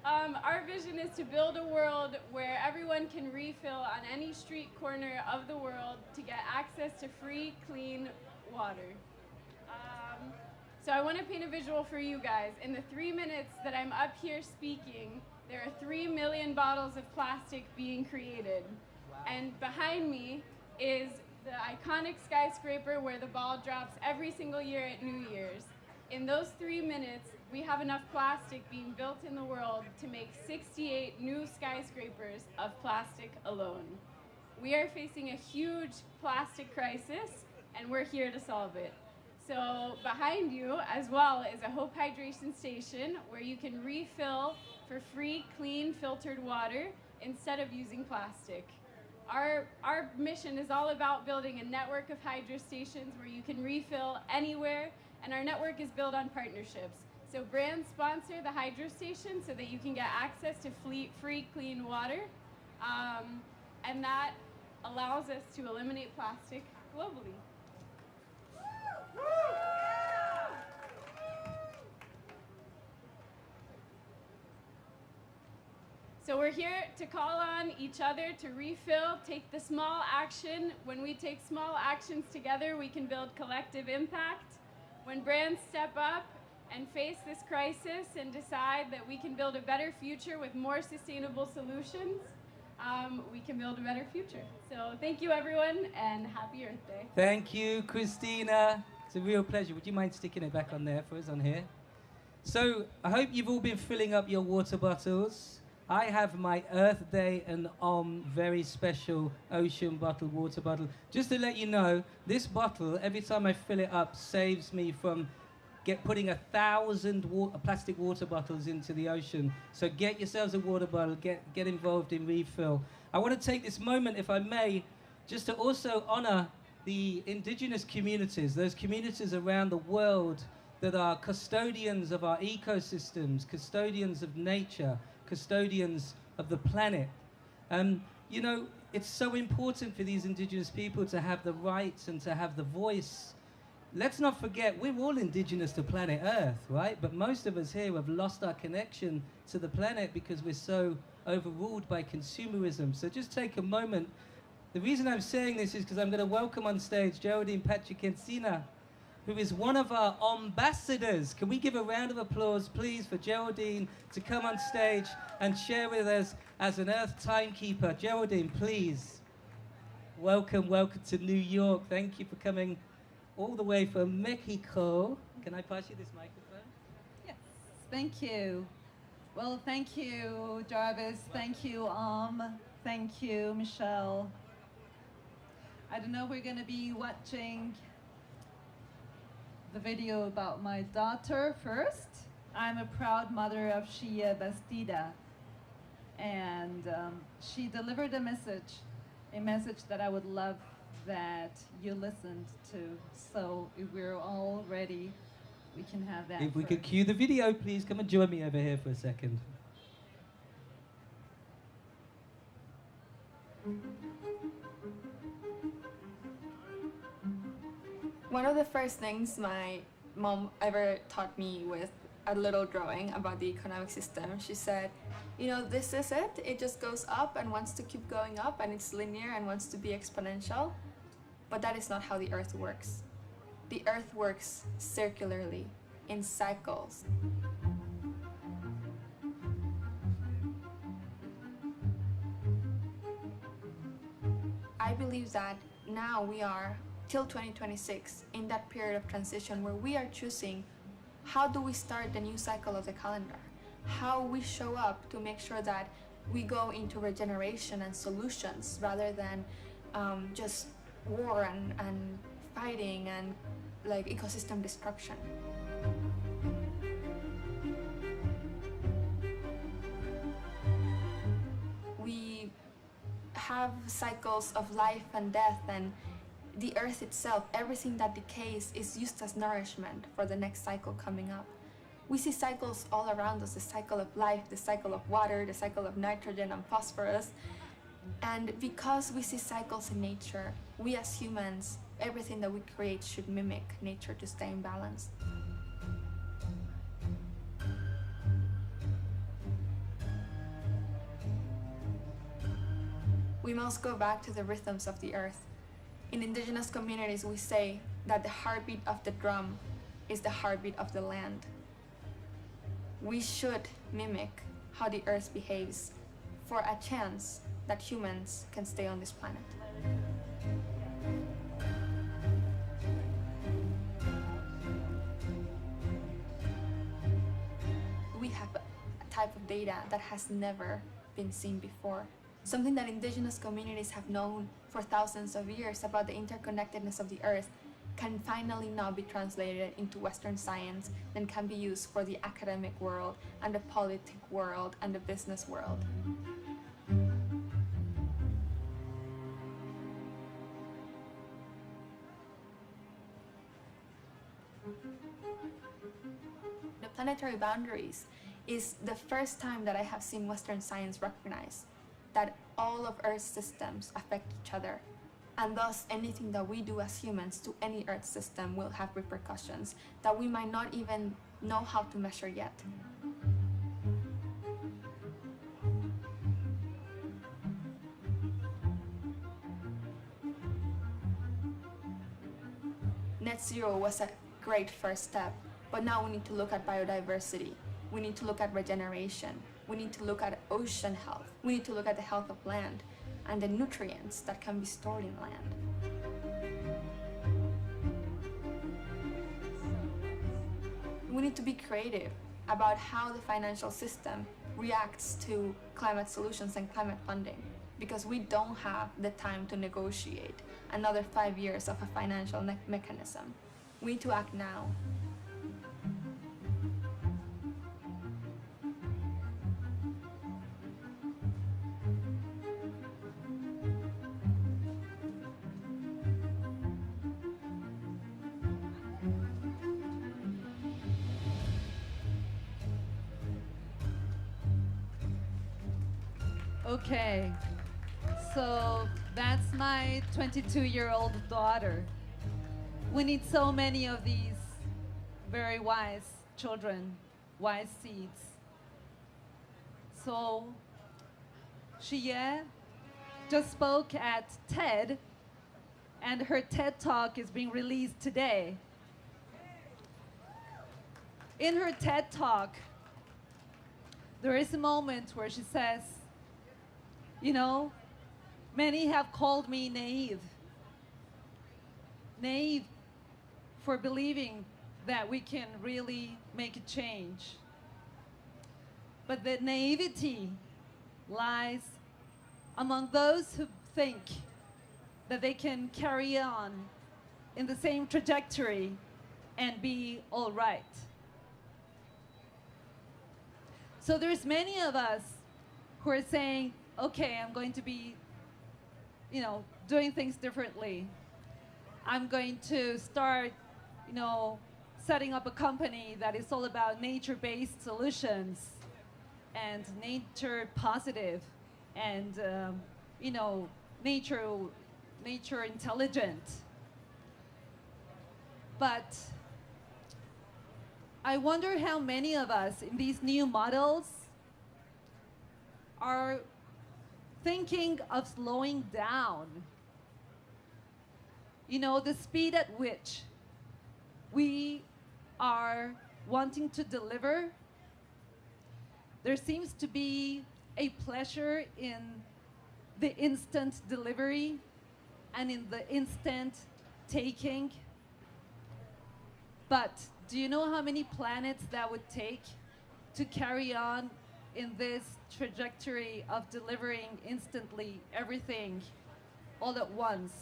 Our vision is to build a world where everyone can refill on any street corner of the world to get access to free, clean water. So I want to paint a visual for you guys. In the 3 minutes that I'm up here speaking, there are 3 million bottles of plastic being created. Wow. And behind me is the iconic skyscraper where the ball drops every single year at New Year's. In those 3 minutes, we have enough plastic being built in the world to make 68 new skyscrapers of plastic alone. We are facing a huge plastic crisis, and we're here to solve it. So behind you as well is a Hope Hydration Station where you can refill for free, clean, filtered water instead of using plastic. Our mission is all about building a network of hydro stations where you can refill anywhere, and our network is built on partnerships. So brands sponsor the hydro station so that you can get access to free, clean water, and that allows us to eliminate plastic globally. So we're here to call on each other to refill, take the small action. When we take small actions together, we can build collective impact. When brands step up and face this crisis and decide that we can build a better future with more sustainable solutions, we can build a better future. So thank you, everyone, and happy Earth Day. Thank you, Christina. It's a real pleasure. Would you mind sticking it back on there for us on here? So I hope you've all been filling up your water bottles. I have my Earth Day and OMMM very special ocean bottle, water bottle. Just to let you know, this bottle, every time I fill it up, saves me from putting 1,000 plastic water bottles into the ocean. So get yourselves a water bottle, get involved in refill. I want to take this moment, if I may, just to also honor the indigenous communities, those communities around the world that are custodians of our ecosystems, custodians of nature, custodians of the planet. You know, it's so important for these indigenous people to have the rights and to have the voice. Let's not forget, we're all indigenous to planet Earth, right? But most of us here have lost our connection to the planet because we're so overruled by consumerism. So just take a moment. The reason I'm saying this is because I'm going to welcome on stage Geraldine Patrick-Encina, who is one of our ambassadors. Can we give a round of applause, please, for Geraldine to come on stage and share with us as an Earth timekeeper. Geraldine, please. Welcome to New York. Thank you for coming all the way from Mexico. Can I pass you this microphone? Yes, thank you. Well, thank you, Jarvis. Thank you, Thank you, Michelle. I don't know if we're going to be watching the video about my daughter first. I'm a proud mother of Shia Bastida, and she delivered a message that I would love that you listened to. So if we're all ready, we can have that. If we could cue the video, please come and join me over here for a second. One of the first things my mom ever taught me with a little drawing about the economic system, she said, you know, this is it. It just goes up and wants to keep going up, and it's linear and wants to be exponential. But that is not how the Earth works. The Earth works circularly, in cycles. I believe that now we are, till 2026, in that period of transition where we are choosing how do we start the new cycle of the calendar, how we show up to make sure that we go into regeneration and solutions rather than just war and fighting and like ecosystem destruction. We have cycles of life and death, and the earth itself, everything that decays is used as nourishment for the next cycle coming up. We see cycles all around us, the cycle of life, the cycle of water, the cycle of nitrogen and phosphorus. And because we see cycles in nature, we as humans, everything that we create should mimic nature to stay in balance. We must go back to the rhythms of the earth. In indigenous communities, we say that the heartbeat of the drum is the heartbeat of the land. We should mimic how the earth behaves for a chance that humans can stay on this planet. type of data that has never been seen before. Something that indigenous communities have known for thousands of years about the interconnectedness of the earth can finally now be translated into Western science and can be used for the academic world and the politic world and the business world. The planetary boundaries is the first time that I have seen Western science recognize that all of Earth's systems affect each other, and thus anything that we do as humans to any Earth system will have repercussions that we might not even know how to measure yet. Net zero was a great first step, but now we need to look at biodiversity. We need to look at regeneration. We need to look at ocean health. We need to look at the health of land and the nutrients that can be stored in land. We need to be creative about how the financial system reacts to climate solutions and climate funding, because we don't have the time to negotiate another 5 years of a financial mechanism. We need to act now. Okay, so that's my 22-year-old daughter. We need so many of these very wise children, wise seeds. So, Xie just spoke at TED, and her TED Talk is being released today. In her TED Talk, there is a moment where she says, you know, many have called me naive. Naive for believing that we can really make a change. But the naivety lies among those who think that they can carry on in the same trajectory and be all right. So there's many of us who are saying, okay, I'm going to be, doing things differently. I'm going to start, setting up a company that is all about nature-based solutions and nature positive and, nature intelligent. But I wonder how many of us in these new models are thinking of slowing down. The speed at which we are wanting to deliver, there seems to be a pleasure in the instant delivery and in the instant taking. But do you know how many planets that would take to carry on in this trajectory of delivering instantly everything all at once?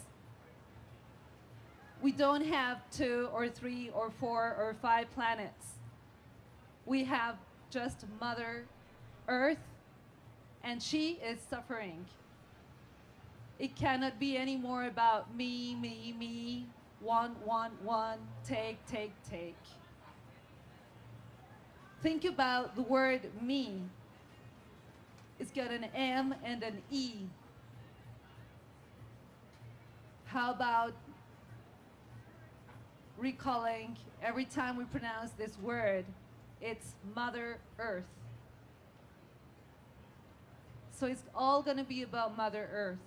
We don't have 2 or 3 or 4 or 5 planets. We have just Mother Earth, and she is suffering. It cannot be any more about me, me, me, want, take, take, take. Think about the word me. It's got an M and an E. How about recalling every time we pronounce this word, it's Mother Earth. So it's all going to be about Mother Earth.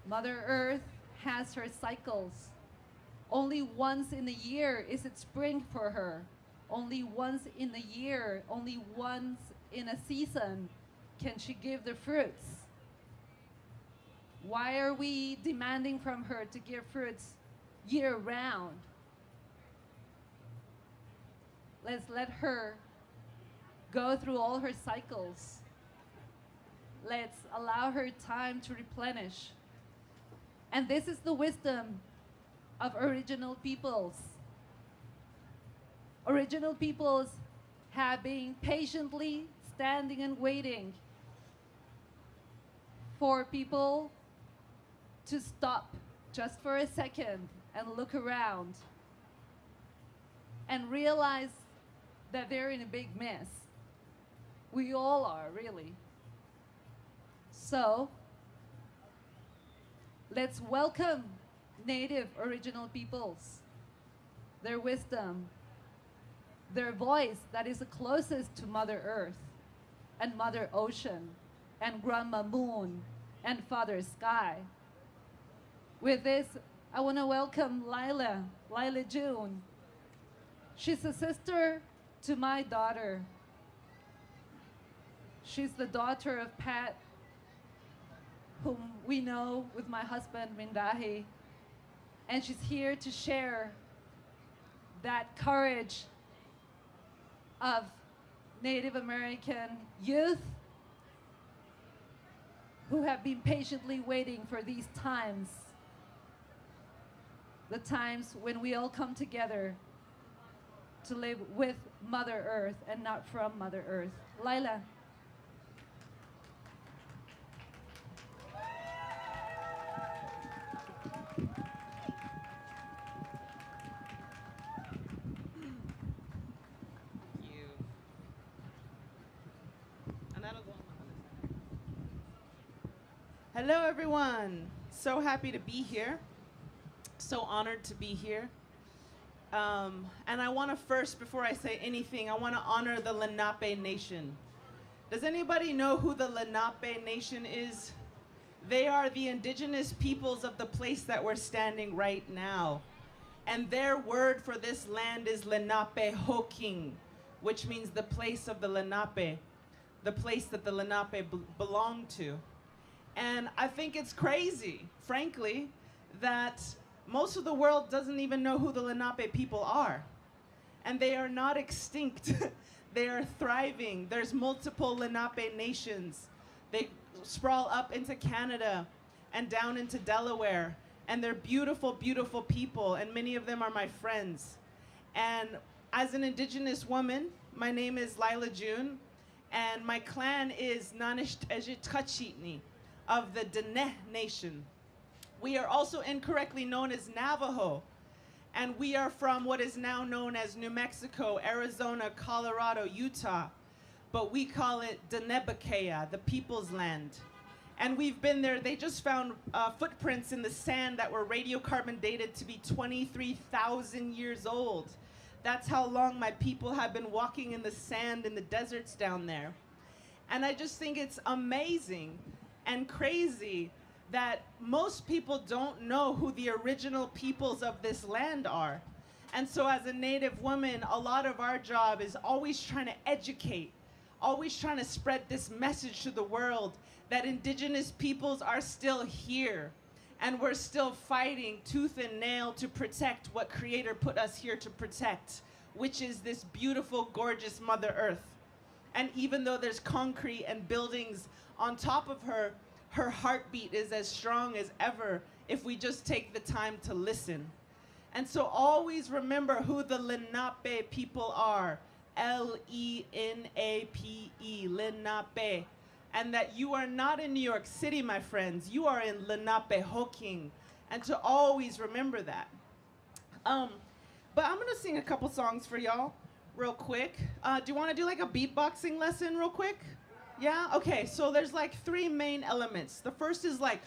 Mother Earth has her cycles. Only once in a year is it spring for her. Only once in a year, only once in a season can she give the fruits. Why are we demanding from her to give fruits year round? Let's let her go through all her cycles. Let's allow her time to replenish. And this is the wisdom of original peoples. Original peoples have been patiently standing and waiting for people to stop just for a second and look around and realize that they're in a big mess. We all are, really. So, let's welcome Native original peoples, their wisdom, their voice that is the closest to Mother Earth and Mother Ocean and Grandma Moon and Father Sky. With this, I want to welcome Lila June. She's a sister to my daughter. She's the daughter of Pat, whom we know with my husband, Mindahi. And she's here to share that courage of Native American youth who have been patiently waiting for these times. The times when we all come together to live with Mother Earth and not from Mother Earth. Lila. Hello, everyone. So happy to be here. So honored to be here. And I want to first, before I say anything, I want to honor the Lenape Nation. Does anybody know who the Lenape Nation is? They are the indigenous peoples of the place that we're standing right now. And their word for this land is Lenape Hoking, which means the place of the Lenape, the place that the Lenape belong to. And I think it's crazy, frankly, that most of the world doesn't even know who the Lenape people are. And they are not extinct. They are thriving. There's multiple Lenape nations. They sprawl up into Canada and down into Delaware. And they're beautiful, beautiful people. And many of them are my friends. And as an indigenous woman, my name is Lila June. And my clan is Nanishtajitachitni of the Dene Nation. We are also incorrectly known as Navajo, and we are from what is now known as New Mexico, Arizona, Colorado, Utah, but we call it Denebakea, the people's land. And we've been there. They just found footprints in the sand that were radiocarbon dated to be 23,000 years old. That's how long my people have been walking in the sand in the deserts down there. And I just think it's amazing and crazy that most people don't know who the original peoples of this land are. And so as a Native woman, a lot of our job is always trying to educate, always trying to spread this message to the world that indigenous peoples are still here and we're still fighting tooth and nail to protect what Creator put us here to protect, which is this beautiful, gorgeous Mother Earth. And even though there's concrete and buildings on top of her, her heartbeat is as strong as ever if we just take the time to listen. And so always remember who the Lenape people are. L-E-N-A-P-E, Lenape. And that you are not in New York City, my friends. You are in Lenape Hoking. And to always remember that. But I'm going to sing a couple songs for y'all real quick. Do you want to do like a beatboxing lesson real quick? Yeah? Okay, so there's like 3 main elements. The first is like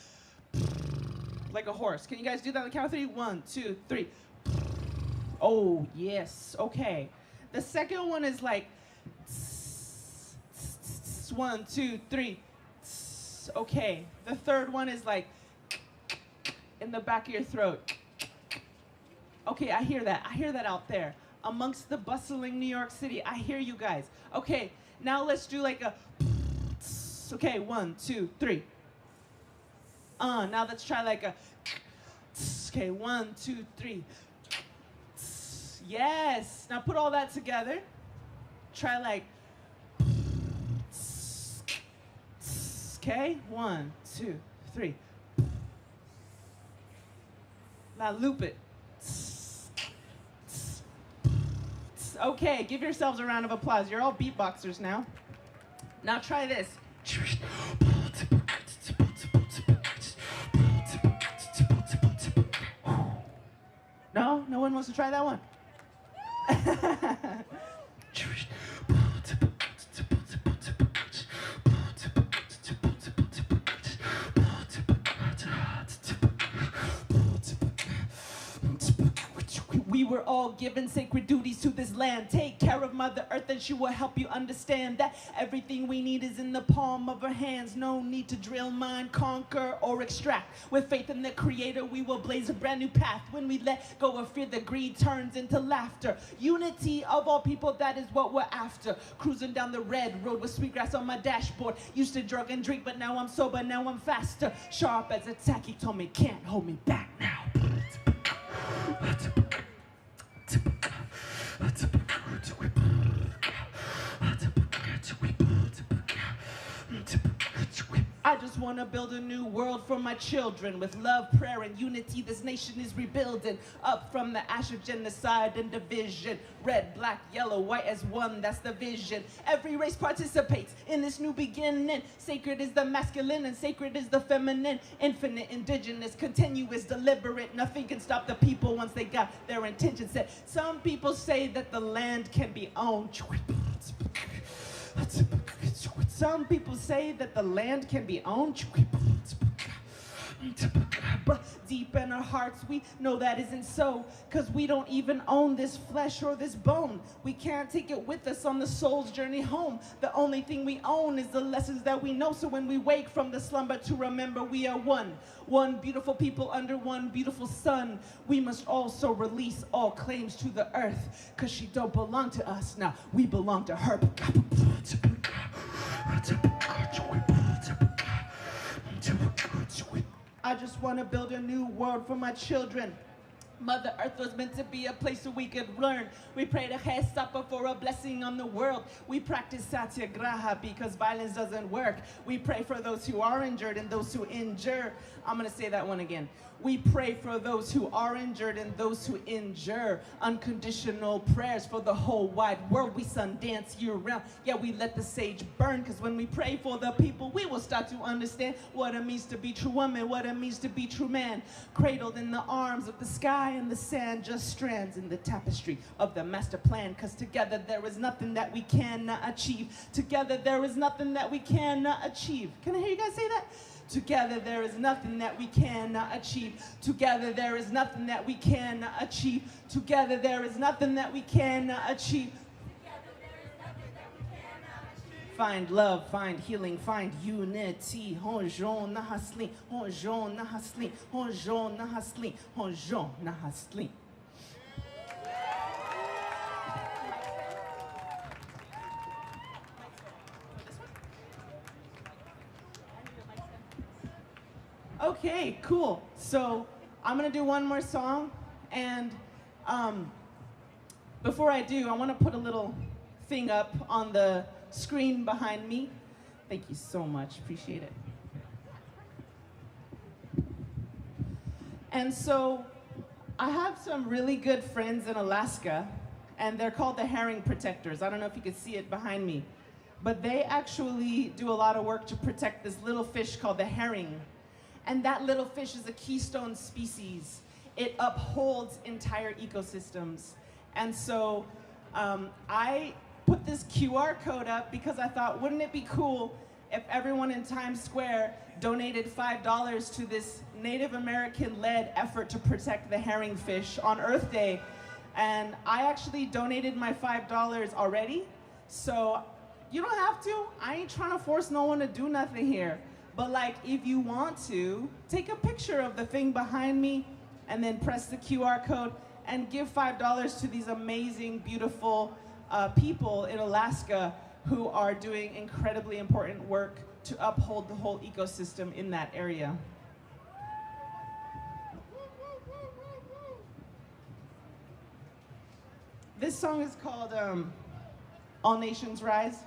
a horse. Can you guys do that on the count of 3? 1, 2, 3. Oh, yes. Okay. The second one is like 1, 2, 3. Okay. The third one is like in the back of your throat. Okay, I hear that. I hear that out there. Amongst the bustling New York City. I hear you guys. Okay, now let's do like a... Okay, 1, 2, 3. Now let's try like a... Okay, 1, 2, 3. Yes. Now put all that together. Try like... Okay, 1, 2, 3. Now loop it. Okay, give yourselves a round of applause. You're all beatboxers now. Now try this. No? No one wants to try that one? We were all given sacred duties to this land. Take care of Mother Earth and she will help you understand that everything we need is in the palm of her hands. No need to drill, mine, conquer, or extract. With faith in the Creator, we will blaze a brand new path. When we let go of fear, the greed turns into laughter. Unity of all people, that is what we're after. Cruising down the red road with sweetgrass on my dashboard. Used to drug and drink, but now I'm sober, now I'm faster. Sharp as a tack, he told me, can't hold me back now. I just want to build a new world for my children. With love, prayer, and unity, this nation is rebuilding. Up from the ash of genocide and division. Red, black, yellow, white as one, that's the vision. Every race participates in this new beginning. Sacred is the masculine and sacred is the feminine. Infinite, indigenous, continuous, deliberate. Nothing can stop the people once they got their intention set. Some people say that the land can be owned. Some people say that the land can be owned. But deep in our hearts, we know that isn't so. Cause we don't even own this flesh or this bone. We can't take it with us on the soul's journey home. The only thing we own is the lessons that we know. So when we wake from the slumber to remember we are one. One beautiful people under one beautiful sun. We must also release all claims to the earth. Cause she don't belong to us now. We belong to her. I just want to build a new world for my children. Mother Earth was meant to be a place where we could learn. We pray to He Sapa for a blessing on the world. We practice satyagraha because violence doesn't work. We pray for those who are injured and those who endure. I'm going to say that one again. We pray for those who are injured and those who endure. Unconditional prayers for the whole wide world. We sun dance year round. Yeah, we let the sage burn. Because when we pray for the people, we will start to understand what it means to be true woman, what it means to be true man. Cradled in the arms of the sky and the sand, just strands in the tapestry of the master plan. Because together there is nothing that we cannot achieve. Together there is nothing that we cannot achieve. Can I hear you guys say that? Together there is nothing that we cannot achieve. Together there is nothing that we cannot achieve. Together there is nothing that we cannot achieve. Find love, find healing, find unity. Honjon nahasli, honjon nahasli, honjon nahasli, honjon nahasli. Okay, cool. So I'm gonna do one more song, and before I do, I want to put a little thing up on the screen behind me. Thank you so much, appreciate it. And so I have some really good friends in Alaska, and they're called the Herring Protectors. I don't know if you can see it behind me, but they actually do a lot of work to protect this little fish called the herring. And that little fish is a keystone species. It upholds entire ecosystems. And so I put this QR code up because I thought, wouldn't it be cool if everyone in Times Square donated $5 to this Native American-led effort to protect the herring fish on Earth Day. And I actually donated my $5 already. So you don't have to. I ain't trying to force no one to do nothing here. But like, if you want to, take a picture of the thing behind me and then press the QR code and give $5 to these amazing, beautiful people in Alaska who are doing incredibly important work to uphold the whole ecosystem in that area. This song is called All Nations Rise.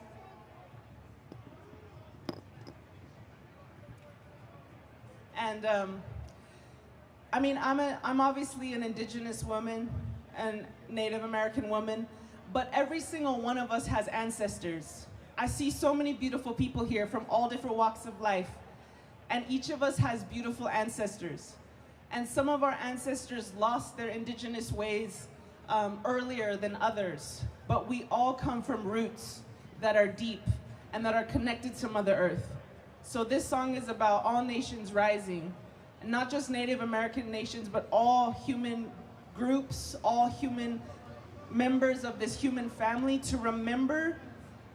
And I mean, I'm obviously an indigenous woman and Native American woman, but every single one of us has ancestors. I see so many beautiful people here from all different walks of life, and each of us has beautiful ancestors. And some of our ancestors lost their indigenous ways earlier than others, but we all come from roots that are deep and that are connected to Mother Earth. So this song is about all nations rising, and not just Native American nations, but all human groups, all human members of this human family, to remember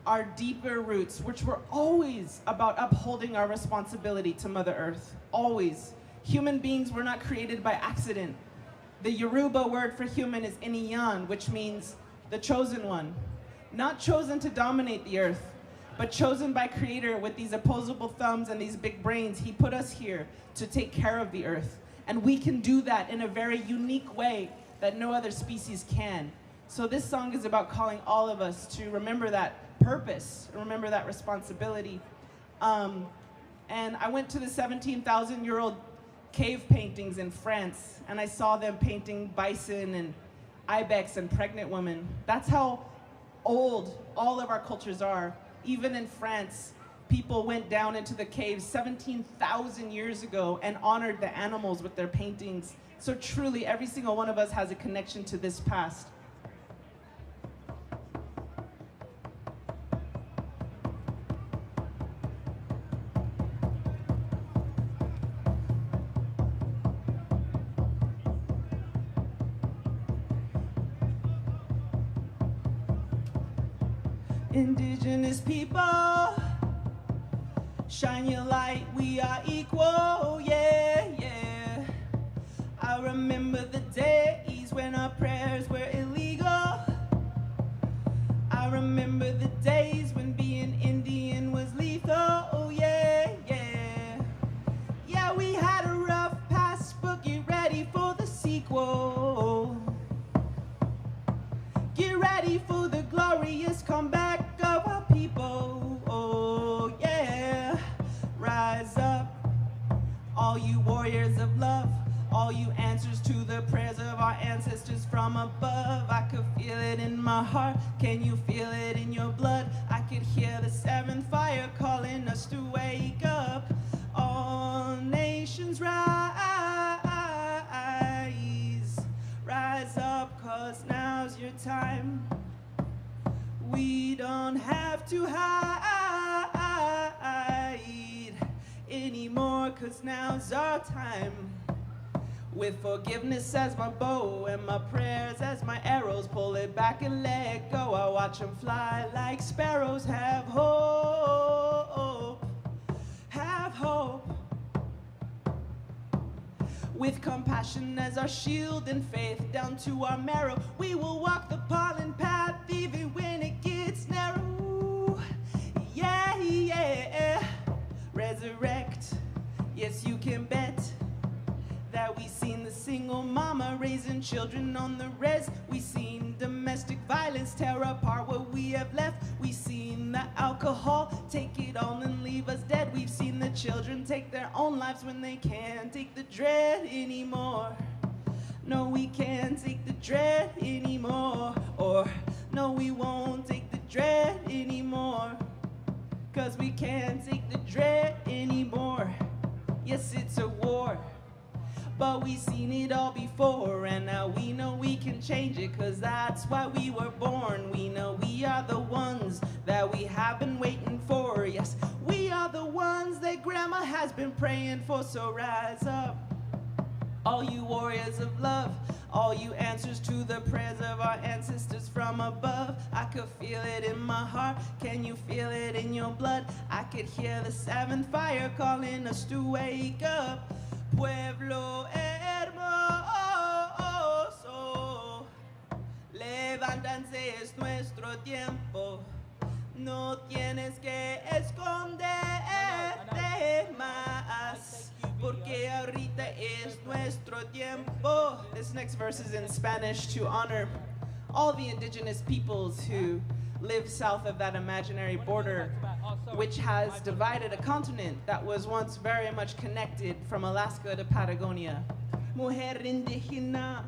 our deeper roots, which were always about upholding our responsibility to Mother Earth, always. Human beings were not created by accident. The Yoruba word for human is eniyan, which means the chosen one. Not chosen to dominate the earth, but chosen by Creator with these opposable thumbs and these big brains. He put us here to take care of the earth. And we can do that in a very unique way that no other species can. So this song is about calling all of us to remember that purpose, remember that responsibility. And I went to the 17,000-year-old cave paintings in France, and I saw them painting bison and ibex and pregnant women. That's how old all of our cultures are. Even in France, people went down into the caves 17,000 years ago and honored the animals with their paintings. So truly, every single one of us has a connection to this past. Indigenous people, shine your light, we are equal, yeah, yeah. I remember the days when our prayers were illegal. I remember the days when being Indian was lethal, oh yeah, yeah. Yeah, we had a rough past, but get ready for the sequel. Get ready for the glorious comeback of our people, oh yeah. Rise up, all you warriors of love, all you answers to the prayers of our ancestors from above. I could feel it in my heart, can you feel it in your blood? I could hear the seventh fire calling us to wake up. All nations rise, rise up, cause now's your time. We don't have to hide anymore, cause now's our time. With forgiveness as my bow and my prayers as my arrows, pull it back and let go. I watch them fly like sparrows. Have hope, have hope. With compassion as our shield and faith down to our marrow, we will walk the pollen path even when it gets narrow. Yeah, yeah. Resurrect, yes you can bet that we seen the single mama raising children on the res. We seen domestic violence tear apart what we have left. We seen the alcohol take it all and leave us dead. We've seen the children take their own lives when they can't take the dread anymore. No, we can't take the dread anymore. Or no, we won't take the dread anymore. Cause we can't take the dread anymore. Yes, it's a war, but we've seen it all before, and now we know we can change it, cause that's why we were born. We know we are the ones that we have been waiting for. Yes, we are the ones that grandma has been praying for. So rise up, all you warriors of love, all you answers to the prayers of our ancestors from above. I could feel it in my heart, can you feel it in your blood? I could hear the seventh fire calling us to wake up. Pueblo hermoso, levántanse, es nuestro tiempo. No tienes que esconderte más, porque ahorita es nuestro tiempo. This next verse is in Spanish to honor all the indigenous peoples who live south of that imaginary border, which has divided a continent that was once very much connected from Alaska to Patagonia. Mujer indígena,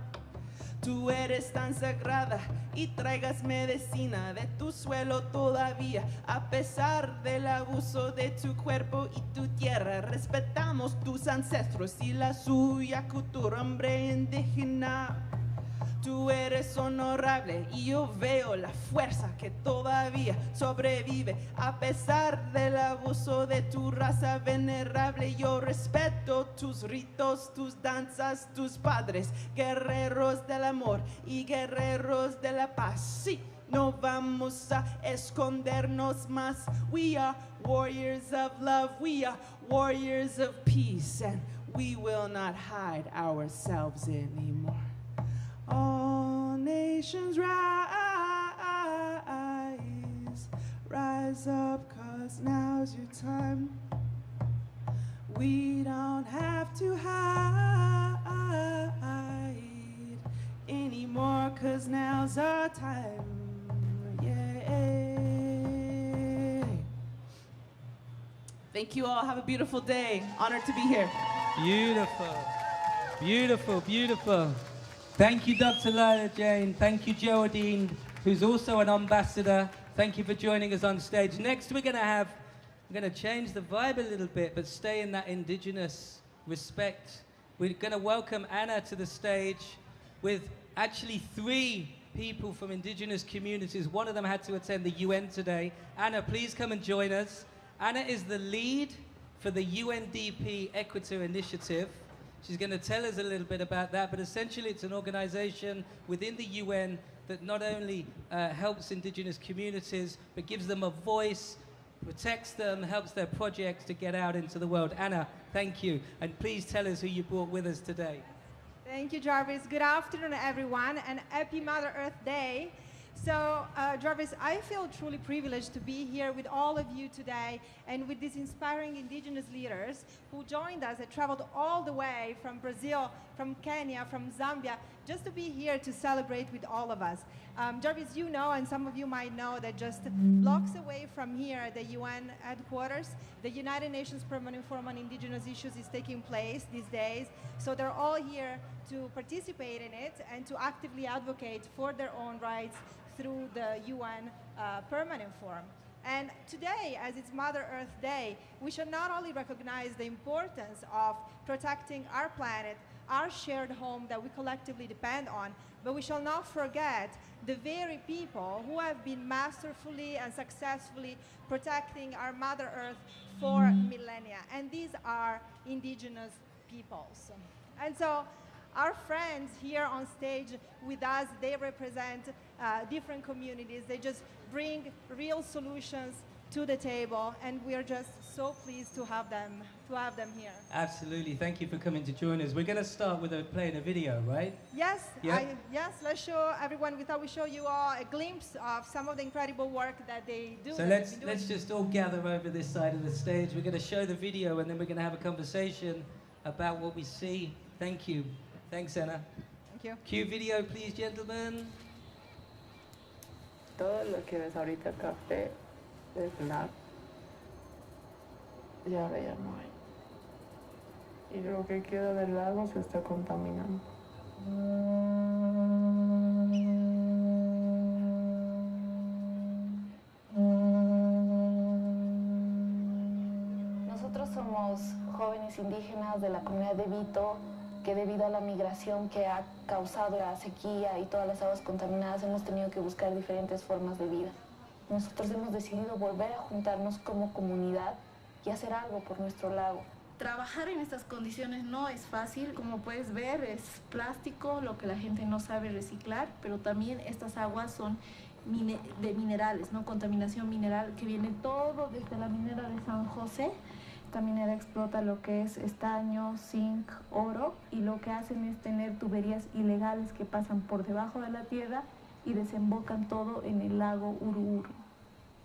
tú eres tan sagrada y traigas medicina de tu suelo todavía, a pesar del abuso de tu cuerpo y tu tierra. Respetamos tus ancestros y la suya cultura, hombre indígena. Tú eres honorable y yo veo la fuerza que todavía sobrevive a pesar del abuso de tu raza venerable. Yo respeto tus ritos, tus danzas, tus padres, guerreros del amor y guerreros de la paz. Sí, no vamos a escondernos más. We are warriors of love, we are warriors of peace, and we will not hide ourselves anymore. All nations rise, rise up, 'cause now's your time. We don't have to hide anymore, 'cause now's our time. Yeah. Thank you all. Have a beautiful day. Honored to be here. Beautiful, beautiful, beautiful. Thank you, Dr. Lila Jane. Thank you, Geraldine, who's also an ambassador. Thank you for joining us on stage. Next, we're going to change the vibe a little bit, but stay in that indigenous respect. We're going to welcome Anna to the stage with actually 3 people from indigenous communities. One of them had to attend the UN today. Anna, please come and join us. Anna is the lead for the UNDP Equator Initiative. She's going to tell us a little bit about that, but essentially it's an organization within the UN that not only helps indigenous communities, but gives them a voice, protects them, helps their projects to get out into the world. Anna, thank you. And please tell us who you brought with us today. Thank you, Jarvis. Good afternoon, everyone, and happy Mother Earth Day. So, Jarvis, I feel truly privileged to be here with all of you today and with these inspiring indigenous leaders who joined us and traveled all the way from Brazil, from Kenya, from Zambia, just to be here to celebrate with all of us. Jarvis, you know, and some of you might know that just blocks away from here at the UN headquarters, the United Nations Permanent Forum on Indigenous Issues is taking place these days. So they're all here to participate in it and to actively advocate for their own rights through the UN Permanent Forum. And today, as it's Mother Earth Day, we should not only recognize the importance of protecting our planet, our shared home that we collectively depend on, but we shall not forget the very people who have been masterfully and successfully protecting our Mother Earth for millennia. And these are indigenous peoples. And so our friends here on stage with us, they represent different communities. They just bring real solutions to the table, and we are just so pleased to have them here. Absolutely. Thank you for coming to join us. We're going to start with playing a video, right? Yes. Yeah? Yes. Let's show everyone. We thought we'd show you all a glimpse of some of the incredible work that they do. So let's just all gather over this side of the stage. We're going to show the video, and then we're going to have a conversation about what we see. Thank you. Thanks, Anna. Thank you. Cue video, please, gentlemen. Todo lo que ves ahorita café es black. Y ahora ya no hay. Y lo que queda del lago se está contaminando. Nosotros somos jóvenes indígenas de la comunidad de Vito, que debido a la migración que ha causado la sequía y todas las aguas contaminadas hemos tenido que buscar diferentes formas de vida. Nosotros hemos decidido volver a juntarnos como comunidad y hacer algo por nuestro lago. Trabajar en estas condiciones no es fácil, como puedes ver es plástico, lo que la gente no sabe reciclar, pero también estas aguas son de minerales, ¿no? Contaminación mineral que viene todo desde la minera de San José. Esta minera explota lo que es estaño, zinc, oro, y lo que hacen es tener tuberías ilegales que pasan por debajo de la tierra y desembocan todo en el lago Ururu.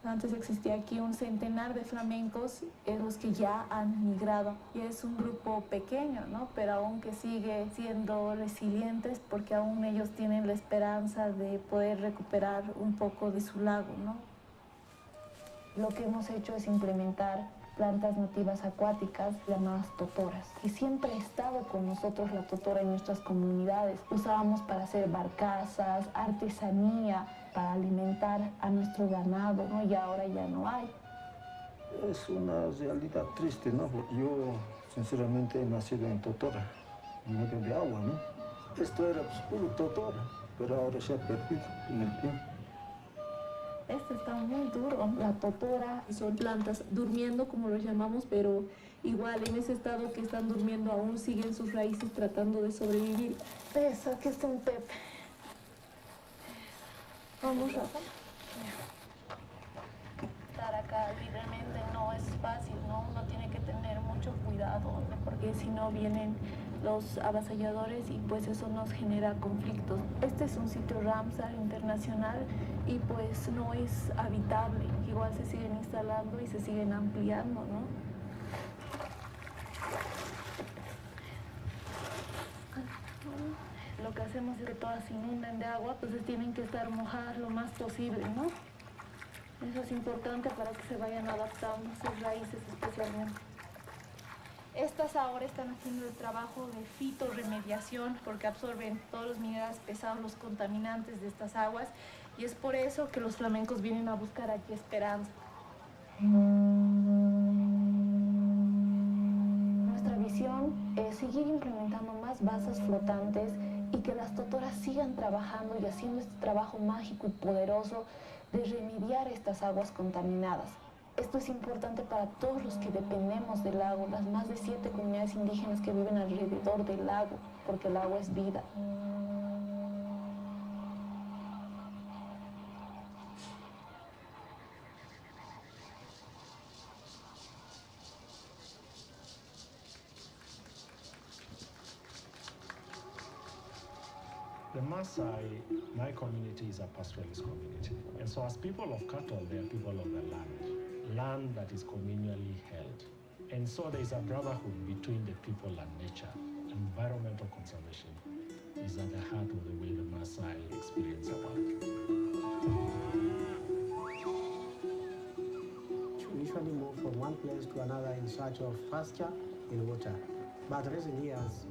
Antes existía aquí un centenar de flamencos, los que ya han migrado. Y es un grupo pequeño, ¿no? Pero aún que sigue siendo resilientes porque aún ellos tienen la esperanza de poder recuperar un poco de su lago, ¿no? Lo que hemos hecho es implementar plantas nativas acuáticas llamadas totoras. Y siempre ha estado con nosotros la totora en nuestras comunidades. Usábamos para hacer barcazas, artesanía, para alimentar a nuestro ganado, ¿no? Y ahora ya no hay. Es una realidad triste, ¿no? Porque yo, sinceramente, he nacido en totora, en medio de agua, ¿no? Esto era pues, puro totora, pero ahora se ha perdido en el tiempo. Este está muy duro. La totora son plantas durmiendo, como lo llamamos, pero igual en ese estado que están durmiendo aún siguen sus raíces tratando de sobrevivir. Eso, aquí está un Pepe. Vamos, Rafa. Estar acá libremente no es fácil, ¿no? Uno tiene que tener mucho cuidado, porque si no vienen los avasalladores y pues eso nos genera conflictos. Este es un sitio Ramsar internacional y pues no es habitable. Igual se siguen instalando y se siguen ampliando, ¿no? Lo que hacemos es que todas se inunden de agua, entonces tienen que estar mojadas lo más posible, ¿no? Eso es importante para que se vayan adaptando sus raíces especialmente. Estas ahora están haciendo el trabajo de fitorremediación porque absorben todos los minerales pesados, los contaminantes de estas aguas, y es por eso que los flamencos vienen a buscar aquí esperanza. Nuestra visión es seguir implementando más basas flotantes y que las totoras sigan trabajando y haciendo este trabajo mágico y poderoso de remediar estas aguas contaminadas. Esto es importante para todos los que dependemos del lago, las más de 7 comunidades indígenas que viven alrededor del lago, porque el agua es vida. The Maasai, my community is a pastoralist community. And so as people of cattle, they are people of the land that is communally held. And so there is a brotherhood between the people and nature. Environmental conservation is at the heart of the way the Maasai experience our world. We usually move from one place to another in search of pasture and water. But recent years,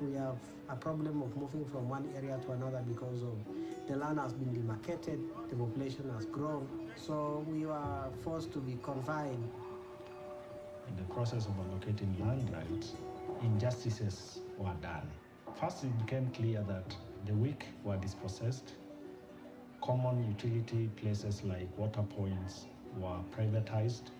we have a problem of moving from one area to another because of the land has been demarcated, the population has grown, so we were forced to be confined. In the process of allocating land rights, injustices were done. First, it became clear that the weak were dispossessed. Common utility places like water points were privatized.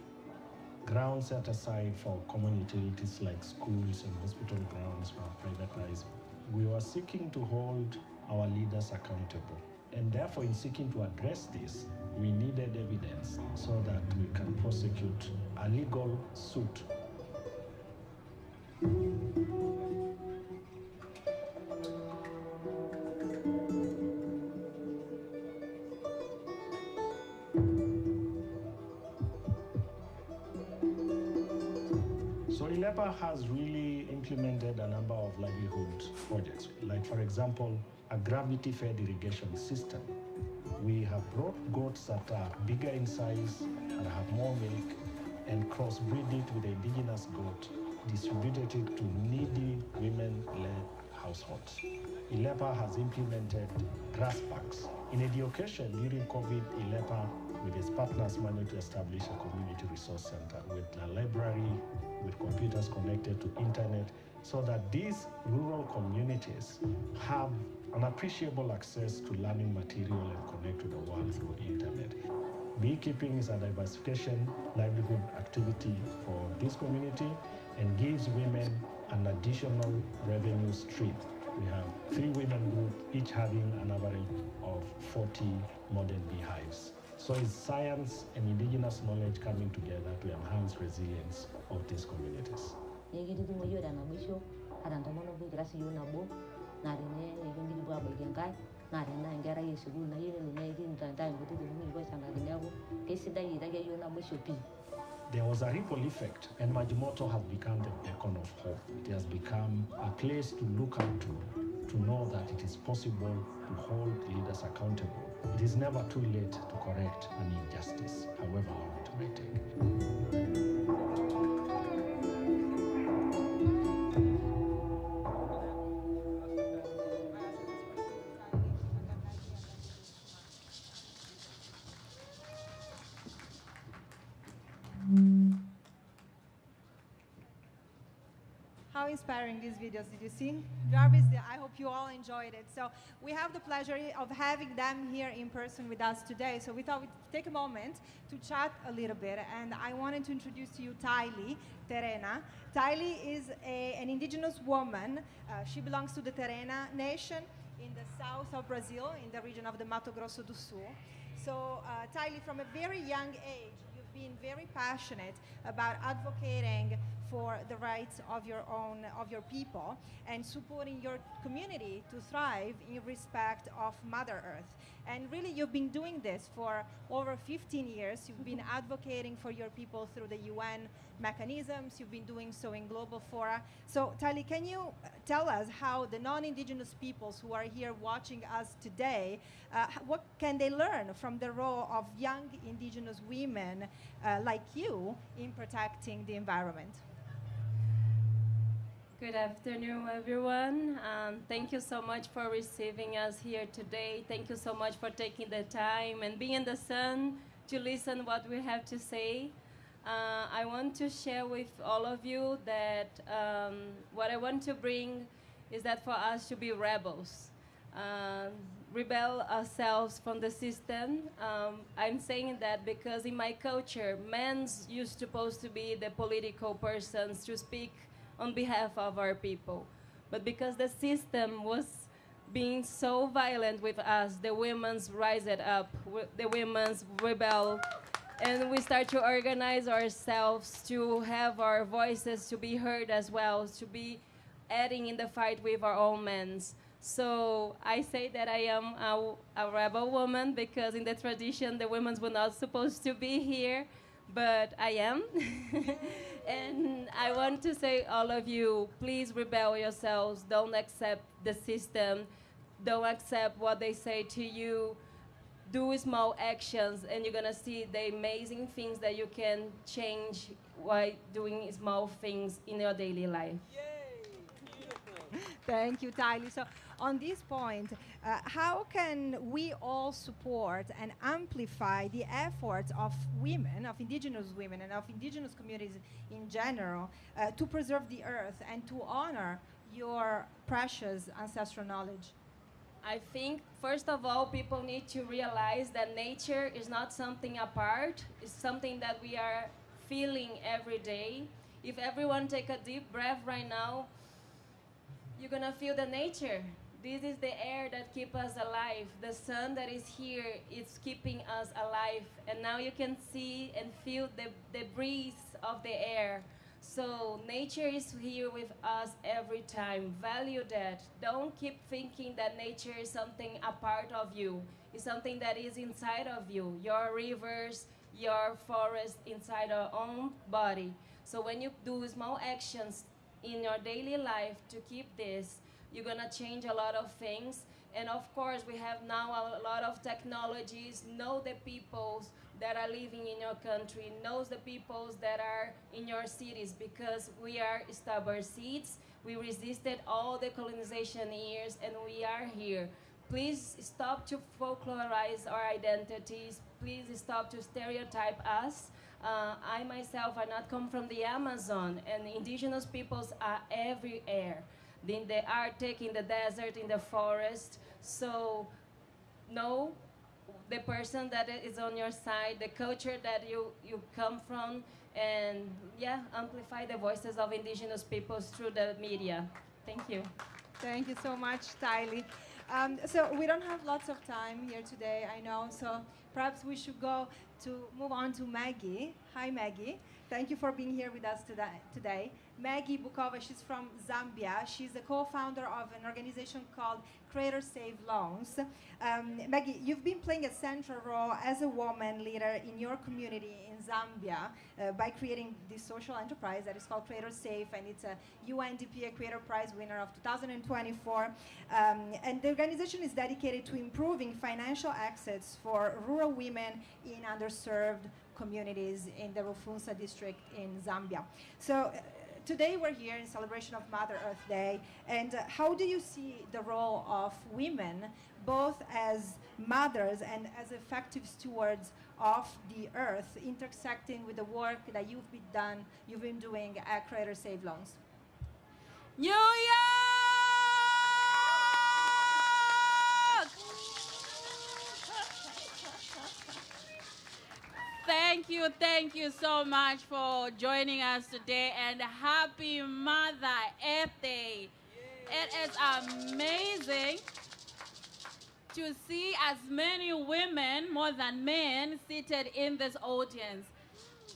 Grounds set aside for common utilities like schools and hospital grounds were privatized. We were seeking to hold our leaders accountable. And therefore, in seeking to address this, we needed evidence so that we can prosecute a legal suit. So ILEPA has really implemented a number of livelihood projects, like for example, a gravity-fed irrigation system. We have brought goats that are bigger in size and have more milk and crossbreed it with the indigenous goat, distributed it to needy women-led households. ILEPA has implemented grass banks. In education, during COVID, ILEPA with its partners managed to establish a community resource center with a library, with computers connected to internet, so that these rural communities have an appreciable access to learning material and connect to the world through internet. Beekeeping is a diversification livelihood activity for this community and gives women an additional revenue stream. We have 3 women groups, each having an average of 40 modern beehives. So it's science and indigenous knowledge coming together to enhance resilience of these communities. There was a ripple effect, and Majimoto has become the beacon of hope. It has become a place to look up to know that it is possible to hold leaders accountable. It is never too late to correct an injustice, however long it may take. How inspiring these videos, did you see? Jarvis, I hope you all enjoyed it. So we have the pleasure of having them here in person with us today. So we thought we'd take a moment to chat a little bit. And I wanted to introduce to you Tylee Terena. Tylee is an indigenous woman. She belongs to the Terena nation in the south of Brazil, in the region of the Mato Grosso do Sul. So Tylee, from a very young age, you've been very passionate about advocating for the rights of your people and supporting your community to thrive in respect of Mother Earth. And really, you've been doing this for over 15 years. You've been advocating for your people through the UN mechanisms. You've been doing so in global fora. So, Tylee, can you tell us how the non-Indigenous peoples who are here watching us today, what can they learn from the role of young Indigenous women like you in protecting the environment? Good afternoon, everyone. Thank you so much for receiving us here today. Thank you so much for taking the time and being in the sun to listen what we have to say. I want to share with all of you that what I want to bring is that for us to be rebels, rebel ourselves from the system. I'm saying that because in my culture, men's used supposed to be the political persons to speak on behalf of our people. But because the system was being so violent with us, the women's rise it up, the women's rebel, and we start to organize ourselves to have our voices to be heard as well, to be adding in the fight with our own men. So I say that I am a rebel woman because in the tradition, the women were not supposed to be here, but I am. And I want to say, all of you, please rebel yourselves. Don't accept the system. Don't accept what they say to you. Do small actions, and you're going to see the amazing things that you can change while doing small things in your daily life. Thank you, Tylee. So on this point, how can we all support and amplify the efforts of women, of indigenous women, and of indigenous communities in general to preserve the earth and to honor your precious ancestral knowledge? I think, first of all, people need to realize that nature is not something apart. It's something that we are feeling every day. If everyone take a deep breath right now, you're going to feel the nature. This is the air that keeps us alive. The sun that is here is keeping us alive. And now you can see and feel the breeze of the air. So nature is here with us every time. Value that. Don't keep thinking that nature is something a part of you. It's something that is inside of you. Your rivers, your forest inside our own body. So when you do small actions in your daily life to keep this, you're gonna change a lot of things. And of course, we have now a lot of technologies. Know the peoples that are living in your country. Know the peoples that are in your cities, because we are stubborn seeds. We resisted all the colonization years, and we are here. Please stop to folklorize our identities. Please stop to stereotype us. I myself are not come from the Amazon, and indigenous peoples are everywhere. Then they are taking the desert, in the forest. So know the person that is on your side, the culture that you come from, and yeah, amplify the voices of indigenous peoples through the media. Thank you. Thank you so much, Tylee. So we don't have lots of time here today, I know, so perhaps we should move on to Maggie. Hi, Maggie. Thank you for being here with us today. Maggie Bukova. She's from Zambia. She's the co-founder of an organization called Creator Save Loans. Maggie, you've been playing a central role as a woman leader in your community in Zambia by creating this social enterprise that is called Creator Save, and it's a UNDP Creator Prize winner of 2024. And the organization is dedicated to improving financial access for rural women in underserved communities in the Rufunsa district in Zambia. So today we're here in celebration of Mother Earth Day, and how do you see the role of women, both as mothers and as effective stewards of the earth, intersecting with the work that you've been doing at Creator Save Loans? New York! Thank you so much for joining us today, and happy Mother Earth Day. It is amazing to see as many women, more than men, seated in this audience.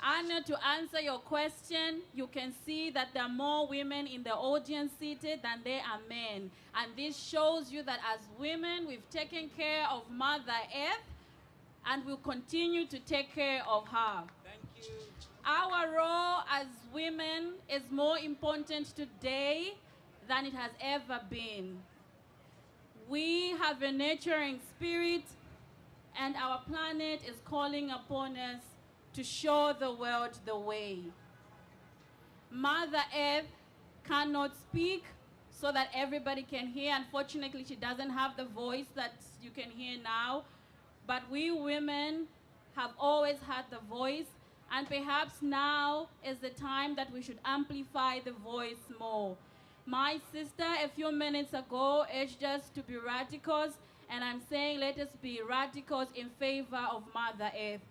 Anna, to answer your question, you can see that there are more women in the audience seated than there are men. And this shows you that as women, we've taken care of Mother Earth, and we'll continue to take care of her. Thank you. Our role as women is more important today than it has ever been. We have a nurturing spirit, and our planet is calling upon us to show the world the way. Mother Earth cannot speak so that everybody can hear. Unfortunately, she doesn't have the voice that you can hear now. But we women have always had the voice, and perhaps now is the time that we should amplify the voice more. My sister, a few minutes ago, urged us to be radicals, and I'm saying let us be radicals in favor of Mother Earth.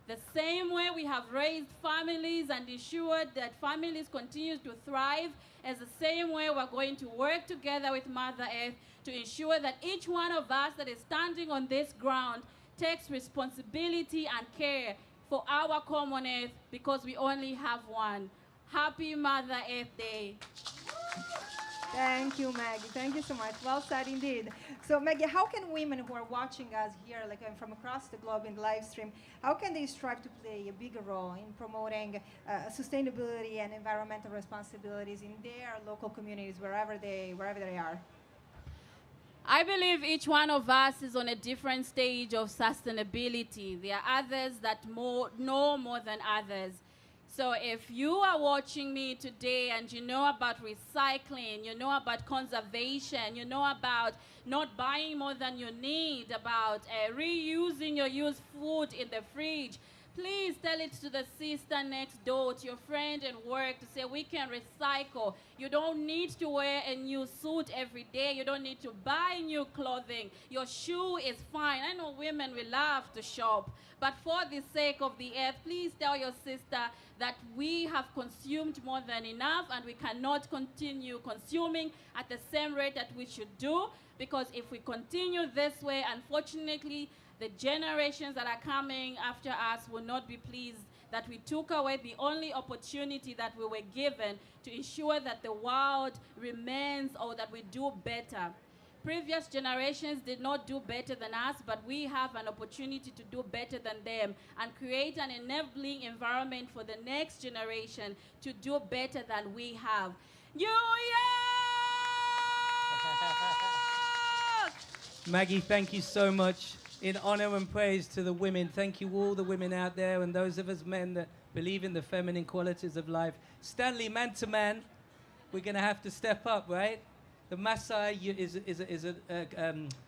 The same way we have raised families and ensured that families continue to thrive, is the same way we're going to work together with Mother Earth to ensure that each one of us that is standing on this ground takes responsibility and care for our common earth, because we only have one. Happy Mother Earth Day. Thank you, Maggie. Thank you so much. Well said indeed. So, Maggie, how can women who are watching us here, like from across the globe in the live stream, how can they strive to play a bigger role in promoting sustainability and environmental responsibilities in their local communities, wherever they are? I believe each one of us is on a different stage of sustainability. There are others that know more than others. So if you are watching me today and you know about recycling, you know about conservation, you know about not buying more than you need, about reusing your used food in the fridge, please tell it to the sister next door, to your friend at work, to say we can recycle. You don't need to wear a new suit every day. You don't need to buy new clothing. Your shoe is fine. I know women, we love to shop. But for the sake of the earth, please tell your sister that we have consumed more than enough, and we cannot continue consuming at the same rate that we should do, because if we continue this way, unfortunately, the generations that are coming after us will not be pleased that we took away the only opportunity that we were given to ensure that the world remains, or that we do better. Previous generations did not do better than us, but we have an opportunity to do better than them and create an enabling environment for the next generation to do better than we have. New York! Maggie, thank you so much. In honor and praise to the women, thank you all the women out there and those of us men that believe in the feminine qualities of life. Stanley, man to man, we're going to have to step up, right? The Maasai is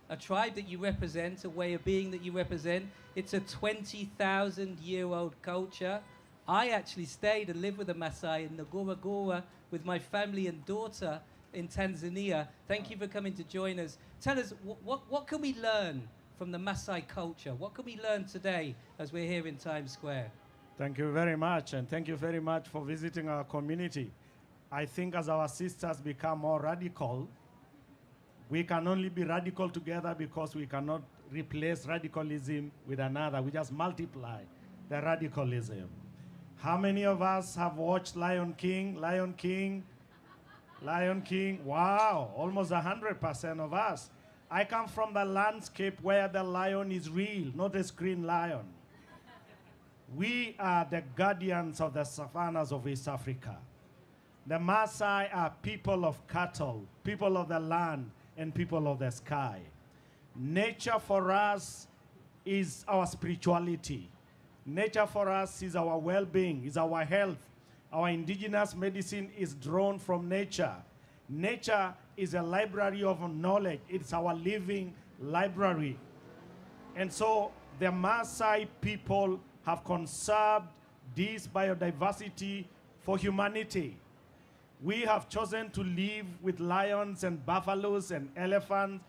a tribe that you represent, a way of being that you represent. It's a 20,000-year-old culture. I actually stayed and lived with the Maasai in Ngorongoro with my family and daughter in Tanzania. Thank you for coming to join us. Tell us, what can we learn from the Maasai culture? What can we learn today as we're here in Times Square? Thank you very much, and thank you very much for visiting our community. I think as our sisters become more radical, we can only be radical together, because we cannot replace radicalism with another. We just multiply the radicalism. How many of us have watched Lion King? Lion King? Lion King? Wow, almost 100% of us. I come from the landscape where the lion is real, not a screen lion. We are the guardians of the savannas of East Africa. The Maasai are people of cattle, people of the land, and people of the sky. Nature for us is our spirituality. Nature for us is our well-being, is our health. Our indigenous medicine is drawn from nature. Nature is a library of knowledge. It's our living library. And so the Maasai people have conserved this biodiversity for humanity. We have chosen to live with lions and buffaloes and elephants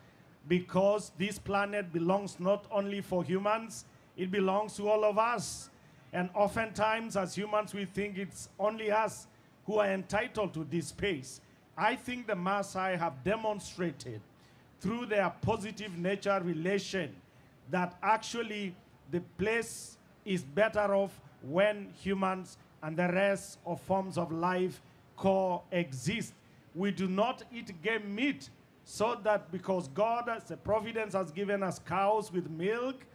because this planet belongs not only for humans, it belongs to all of us. And oftentimes, as humans, we think it's only us who are entitled to this space. I think the Maasai have demonstrated through their positive nature relation that actually the place is better off when humans and the rest of forms of life coexist. We do not eat game meat so that because God as a providence has given us cows with milk,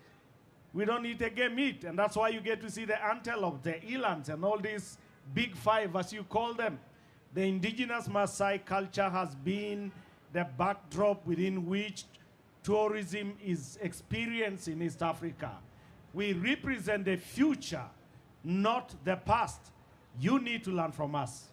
we don't eat a game meat. And that's why you get to see the antelope, the elands, and all these big five, as you call them. The indigenous Maasai culture has been the backdrop within which tourism is experienced in East Africa. We represent the future, not the past. You need to learn from us.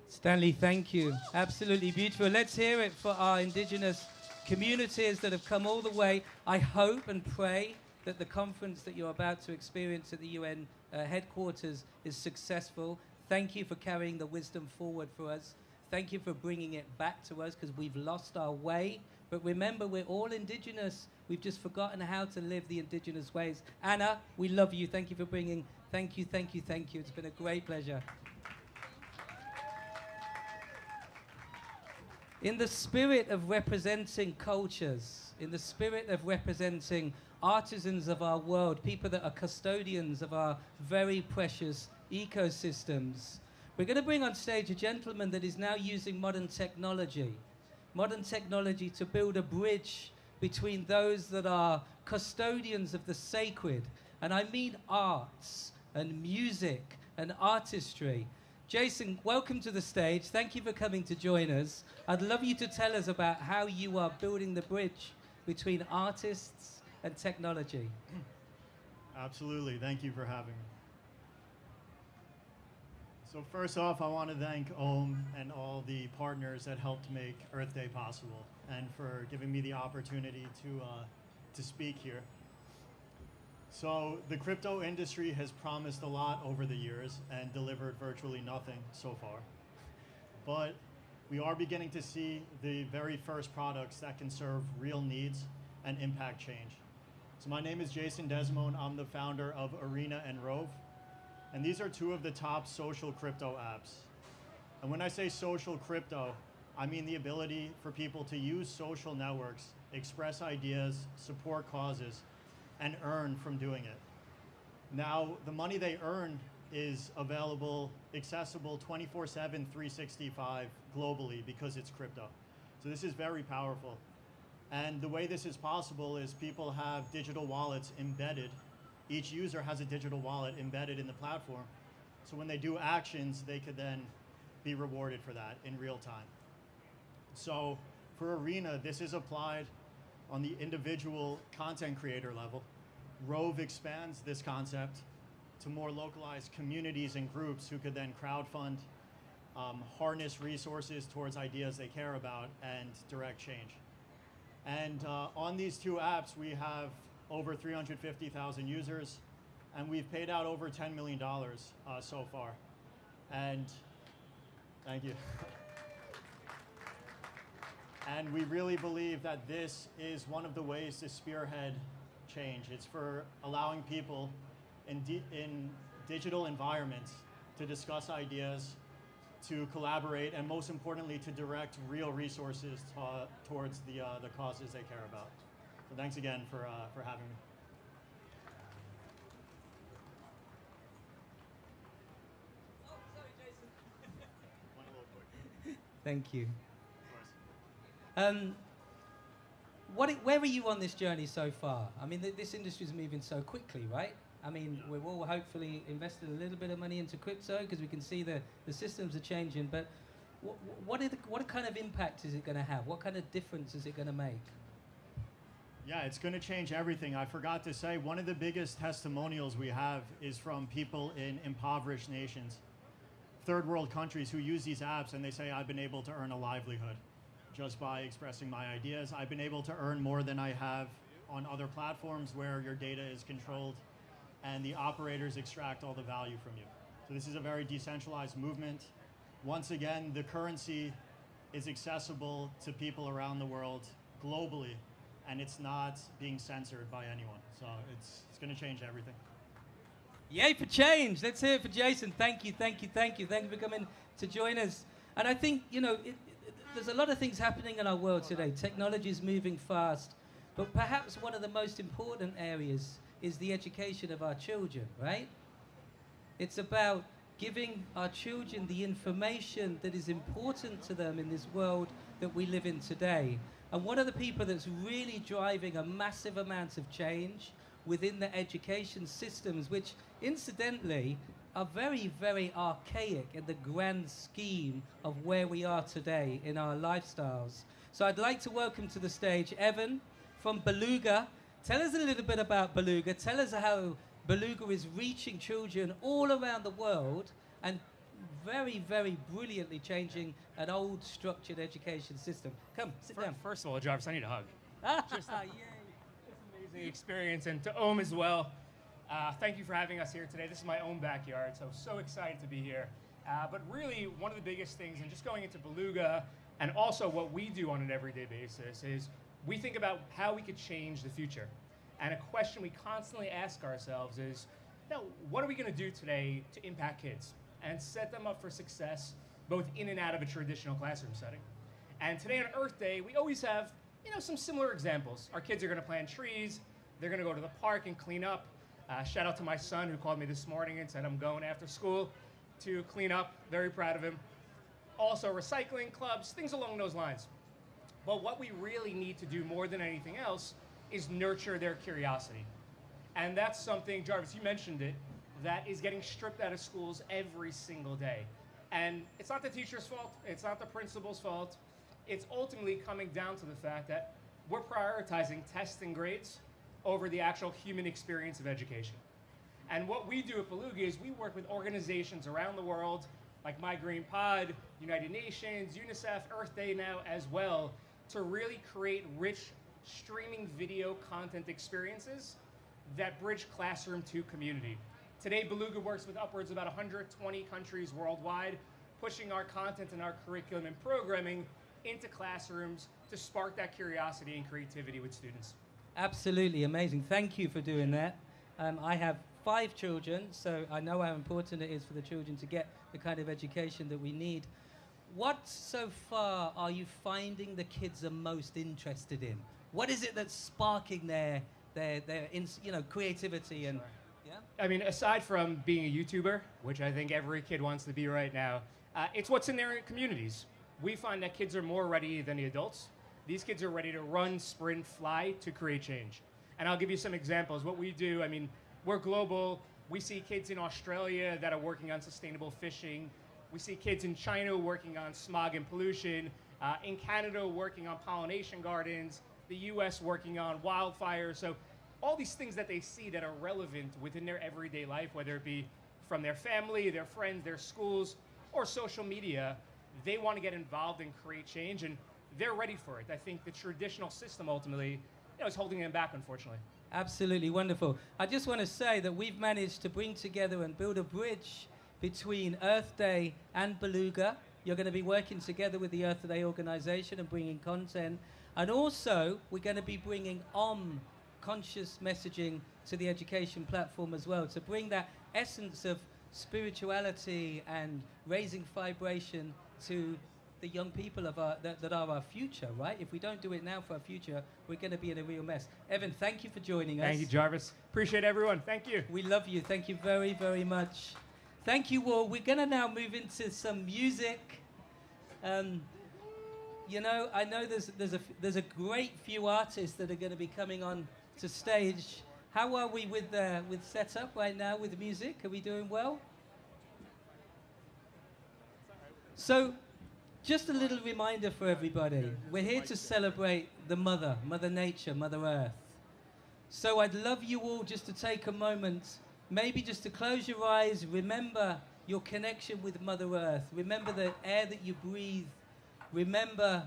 Stanley, thank you. Absolutely beautiful. Let's hear it for our indigenous communities that have come all the way. I hope and pray that the conference that you're about to experience at the UN headquarters is successful. Thank you for carrying the wisdom forward for us. Thank you for bringing it back to us because we've lost our way. But remember, we're all indigenous. We've just forgotten how to live the indigenous ways. Anna, we love you. Thank you for bringing. Thank you, thank you, thank you. It's been a great pleasure. In the spirit of representing cultures, in the spirit of representing artisans of our world, people that are custodians of our very precious ecosystems, we're going to bring on stage a gentleman that is now using modern technology to build a bridge between those that are custodians of the sacred, and I mean arts and music and artistry. Jason, welcome to the stage. Thank you for coming to join us. I'd love you to tell us about how you are building the bridge between artists and technology. Absolutely. Thank you for having me. So first off, I want to thank OMMM and all the partners that helped make Earth Day possible and for giving me the opportunity to speak here. So the crypto industry has promised a lot over the years and delivered virtually nothing so far. But we are beginning to see the very first products that can serve real needs and impact change. So my name is Jason Desmond. I'm the founder of Arena and Rove. And these are two of the top social crypto apps. And when I say social crypto, I mean the ability for people to use social networks, express ideas, support causes, and earn from doing it. Now, the money they earn is available, accessible 24/7, 365 globally because it's crypto. So this is very powerful. And the way this is possible is people have digital wallets embedded. Each user has a digital wallet embedded in the platform. So when they do actions, they could then be rewarded for that in real time. So for Arena, this is applied on the individual content creator level. Rove expands this concept to more localized communities and groups who could then crowdfund, harness resources towards ideas they care about, and direct change. And on these two apps, we have over 350,000 users, and we've paid out over $10 million so far. And thank you. And we really believe that this is one of the ways to spearhead change. It's for allowing people in digital environments to discuss ideas, to collaborate, and most importantly, to direct real resources towards the causes they care about. So thanks again for having me. Thank you. Where are you on this journey so far? I mean, this industry is moving so quickly, right? I mean, we've all hopefully invested a little bit of money into crypto because we can see the systems are changing. But what kind of impact is it going to have? What kind of difference is it going to make? Yeah, it's going to change everything. I forgot to say, one of the biggest testimonials we have is from people in impoverished nations, third world countries who use these apps, and they say, I've been able to earn a livelihood just by expressing my ideas. I've been able to earn more than I have on other platforms where your data is controlled and the operators extract all the value from you. So this is a very decentralized movement. Once again, the currency is accessible to people around the world globally, and it's not being censored by anyone. So it's going to change everything. Yay for change. Let's hear it for Jason. Thank you, thank you, thank you. Thank you for coming to join us. And I think, you know, there's a lot of things happening in our world today. Technology is moving fast. But perhaps one of the most important areas is the education of our children, right? It's about giving our children the information that is important to them in this world that we live in today. And one of the people that's really driving a massive amount of change within the education systems, which incidentally are very, very archaic in the grand scheme of where we are today in our lifestyles. So I'd like to welcome to the stage Evan from Beluga. Tell us a little bit about Beluga. Tell us how Beluga is reaching children all around the world and very, very brilliantly changing an old structured education system. Come, sit down. First of all, Jarvis, I need a hug. Just Yay. It's an amazing experience, and to Om as well. Thank you for having us here today. This is my own backyard, so excited to be here. But really, one of the biggest things, and just going into Beluga, and also what we do on an everyday basis, is we think about how we could change the future. And a question we constantly ask ourselves is, what are we going to do today to impact kids and set them up for success both in and out of a traditional classroom setting? And today on Earth Day, we always have, some similar examples. Our kids are going to plant trees. They're going to go to the park and clean up. Shout out to my son who called me this morning and said I'm going after school to clean up. Very proud of him. Also recycling clubs, things along those lines. But what we really need to do more than anything else is nurture their curiosity. And that's something, Jarvis, you mentioned it, that is getting stripped out of schools every single day. And it's not the teacher's fault, it's not the principal's fault. It's ultimately coming down to the fact that we're prioritizing tests and grades over the actual human experience of education. And what we do at Beluga is we work with organizations around the world, like My Green Pod, United Nations, UNICEF, Earth Day now as well, to really create rich streaming video content experiences that bridge classroom to community. Today, Beluga works with upwards of about 120 countries worldwide, pushing our content and our curriculum and programming into classrooms to spark that curiosity and creativity with students. Absolutely amazing. Thank you for doing that. I have 5 children, so I know how important it is for the children to get the kind of education that we need. What so far are you finding the kids are most interested in? What is it that's sparking their creativity and? Yeah. I mean, aside from being a YouTuber, which I think every kid wants to be right now, it's what's in their communities. We find that kids are more ready than the adults. These kids are ready to run, sprint, fly to create change. And I'll give you some examples. What we do, I mean, we're global. We see kids in Australia that are working on sustainable fishing. We see kids in China working on smog and pollution. In Canada working on pollination gardens. The US working on wildfires. So all these things that they see that are relevant within their everyday life, whether it be from their family, their friends, their schools, or social media, they want to get involved and create change, and they're ready for it. I think the traditional system ultimately is holding them back, unfortunately. Absolutely wonderful. I just want to say that we've managed to bring together and build a bridge between Earth Day and Beluga. You're going to be working together with the Earth Day organization and bringing content. And also, we're going to be bringing conscious messaging to the education platform as well, to bring that essence of spirituality and raising vibration to the young people of that are our future, right? If we don't do it now for our future, we're going to be in a real mess. Evan, thank you for joining us. Thank you, Jarvis. Appreciate everyone. Thank you. We love you. Thank you very, very much. Thank you all. We're going to now move into some music. you know, I know there's a great few artists that are going to be coming on to stage. How are we with setup right now with the music? Are we doing well? So, just a little reminder for everybody. We're here to celebrate the Mother Nature, Mother Earth. So I'd love you all just to take a moment, maybe just to close your eyes, remember your connection with Mother Earth. Remember the air that you breathe. Remember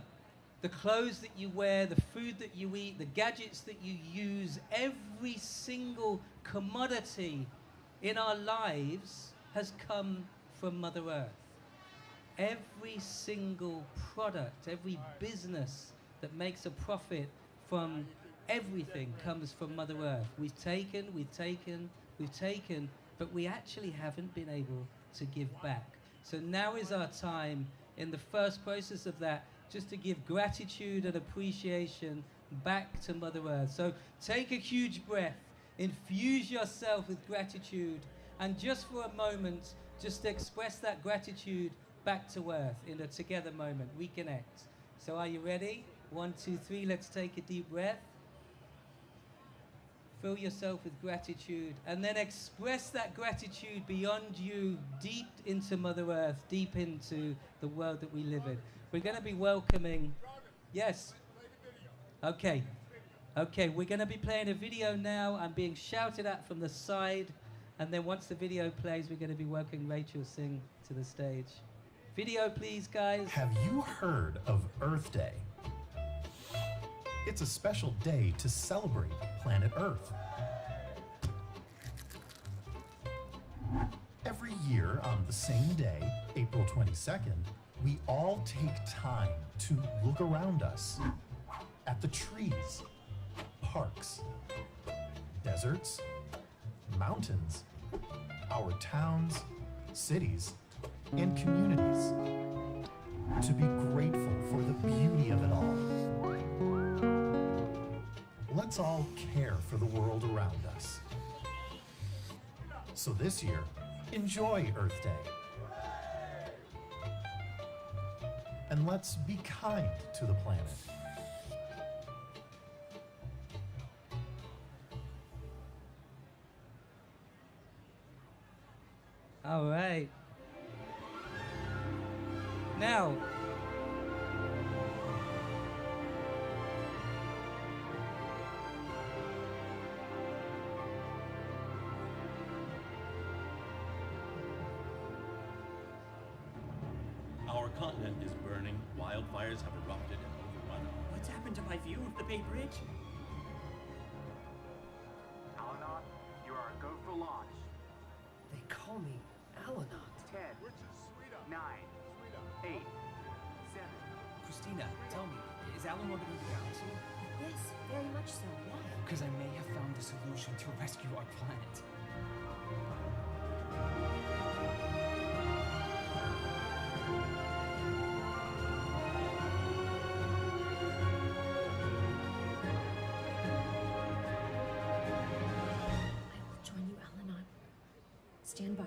the clothes that you wear, the food that you eat, the gadgets that you use. Every single commodity in our lives has come from Mother Earth. Every single product, every business that makes a profit from everything comes from Mother Earth. We've taken, but we actually haven't been able to give back. So now is our time, in the first process of that, just to give gratitude and appreciation back to Mother Earth. So take a huge breath, infuse yourself with gratitude, and just for a moment, just express that gratitude back to Earth in a together moment. Reconnect. So are you ready? 1, 2, 3, let's take a deep breath. Fill yourself with gratitude, and then express that gratitude beyond you, deep into Mother Earth, deep into the world that we live in. We're going to be welcoming... Yes? Okay. Okay, we're going to be playing a video now. I'm being shouted at from the side, and then once the video plays, we're going to be welcoming Rachel Singh to the stage. Video, please, guys. Have you heard of Earth Day? It's a special day to celebrate planet Earth. Every year on the same day, April 22nd, we all take time to look around us at the trees, parks, deserts, mountains, our towns, cities, and communities, to be grateful for the beauty of it all. Let's all care for the world around us. So this year, enjoy Earth Day. And let's be kind to the planet. All right. Now, our continent is burning, wildfires have erupted and overrun. What's happened to my view of the Bay Bridge? Alanon, you are a go for launch. They call me Alanon. 10, 9, 8, 7. Christina, tell me, is Alan orbiting the galaxy? Yes, very much so. Why? Because I may have found a solution to rescue our planet. I will join you, Alanon. Stand by.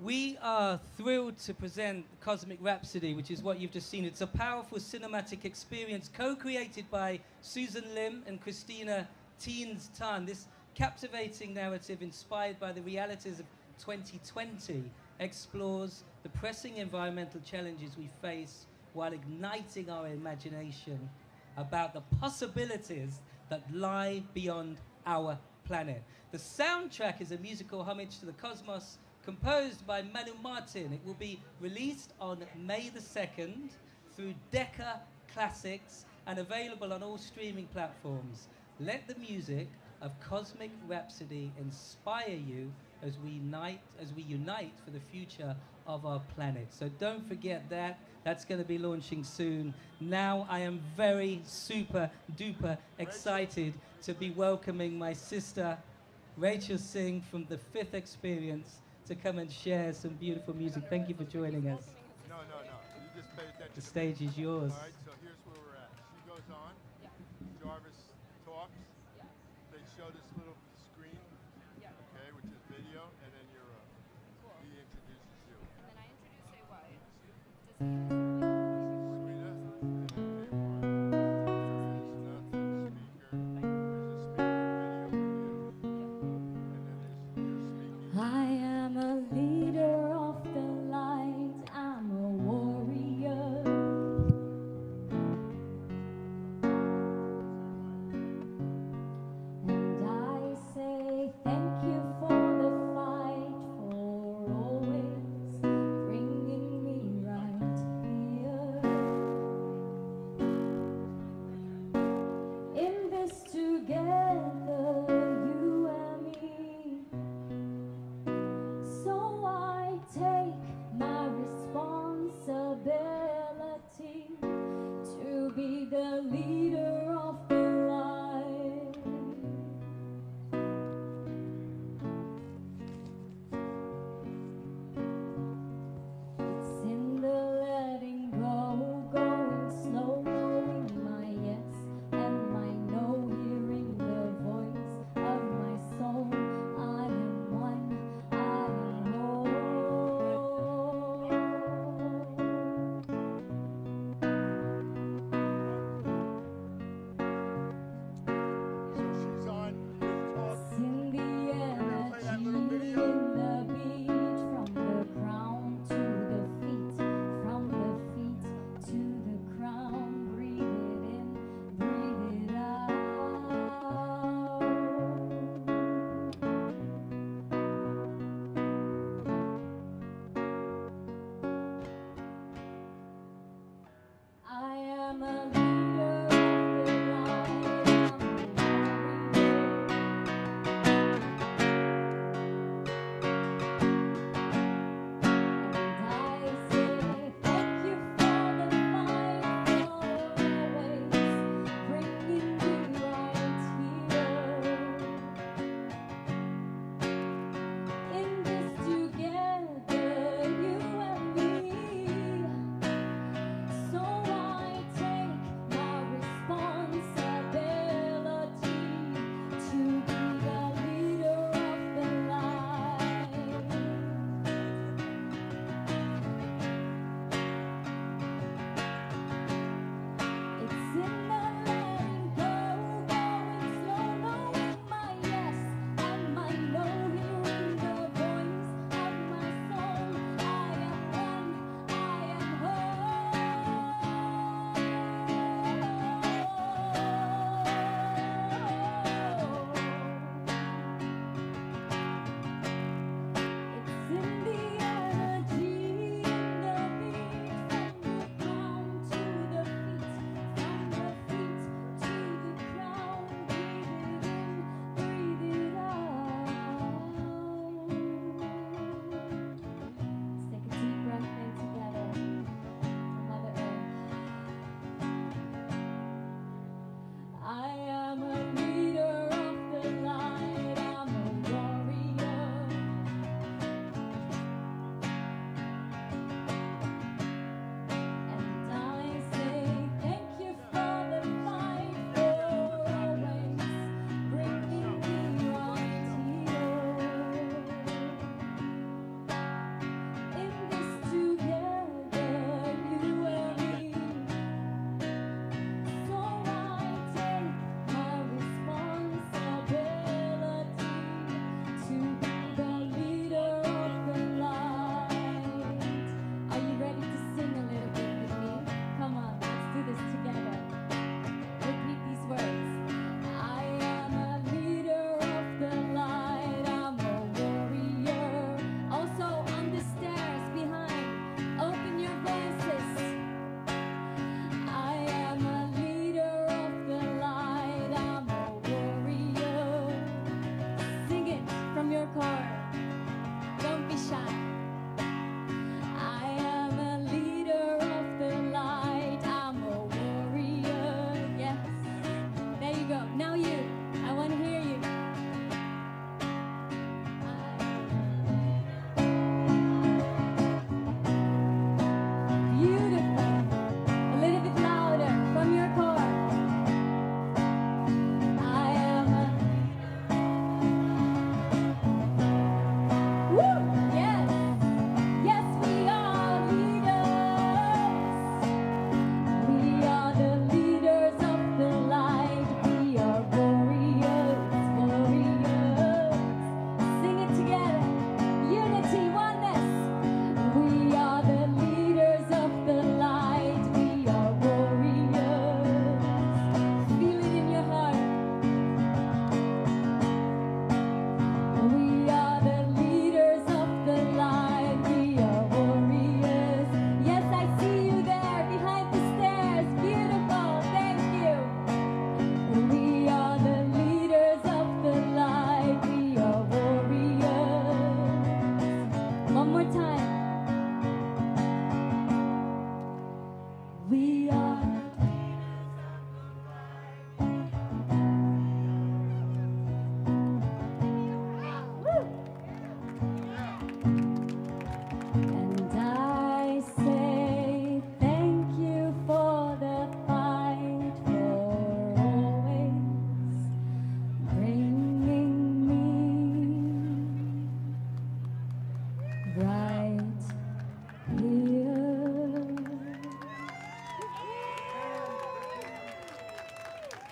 we are thrilled to present Cosmic Rhapsody, which is what you've just seen. It's a powerful cinematic experience co-created by Susan Lim and Christina Teens Tan. This captivating narrative, inspired by the realities of 2020, explores the pressing environmental challenges we face while igniting our imagination about the possibilities that lie beyond our planet. The soundtrack is a musical homage to the cosmos, composed by Manu Martin. It will be released on May the 2nd through Decca Classics and available on all streaming platforms. Let the music of Cosmic Rhapsody inspire you as we unite for the future of our planet. So don't forget that. That's going to be launching soon. Now I am very super duper excited to be welcoming my sister Rachel Singh from the Fifth Experience to come and share some beautiful music. Thank you for joining us. No. You just pay attention. The stage is yours. All right, so here's where we're at. She goes on. Yeah. Jarvis talks. Yeah. They show this little screen. Yeah. Okay, which is video, and then you're he introduces you. And then I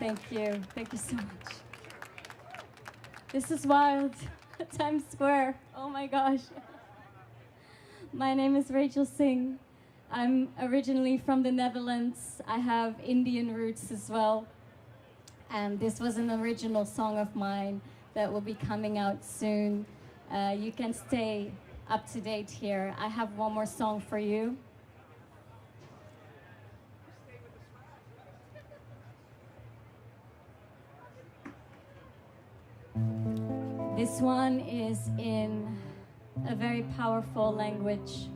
Thank you. Thank you so much. This is wild. Times Square. Oh my gosh. My name is Rachel Singh. I'm originally from the Netherlands. I have Indian roots as well. And this was an original song of mine that will be coming out soon. You can stay up to date here. I have one more song for you. This one is in a very powerful language.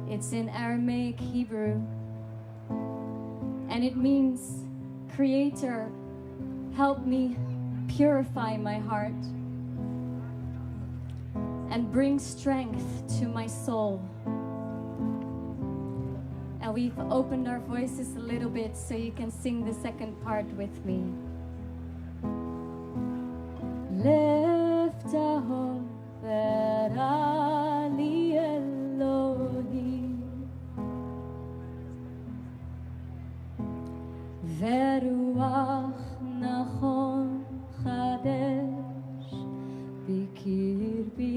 It's in Aramaic Hebrew, and it means, Creator, help me purify my heart and bring strength to my soul. And we've opened our voices a little bit so you can sing the second part with me. Leftaho verali Elohim veruach nachon chadesh bikirbi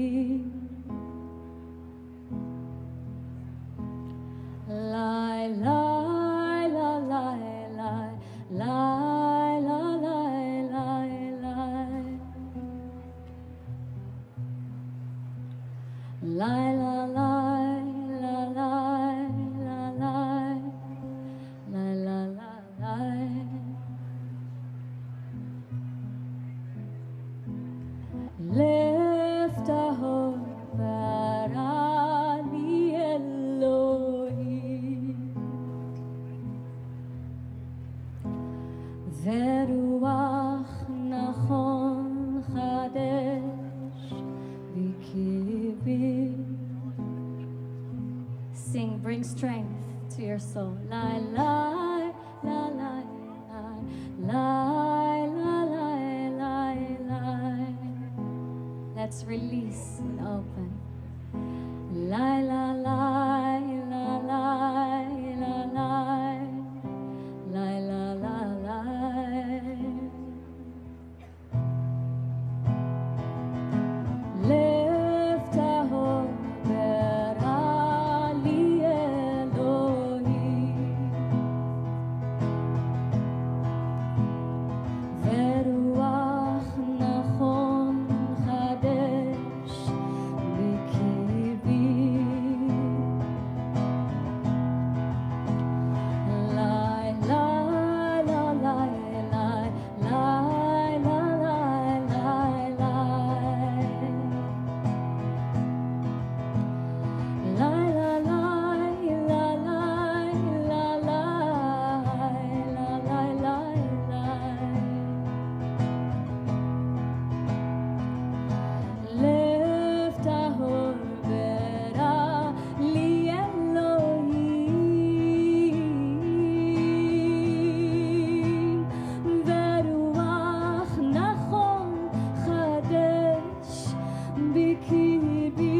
lai lai la lai lai lai la lai lai lai lai la lai la lai la lai lai la la lai lift a hope barani Elohim veruach nachon chadesh bikirbi. Sing, bring strength to your soul. Lai lai la lai lai lai la lai lai. Let's release and open. Lai la lai la lai la lai lai la la lai. Lift a hope berali Elohim veruach nachon chadesh bikirbi lai lai la lai lai lai la lai lai lai lai la lai la lai la lai la lai lai lai lift a hope berali Elohim veruach nachon chadesh bikirbi.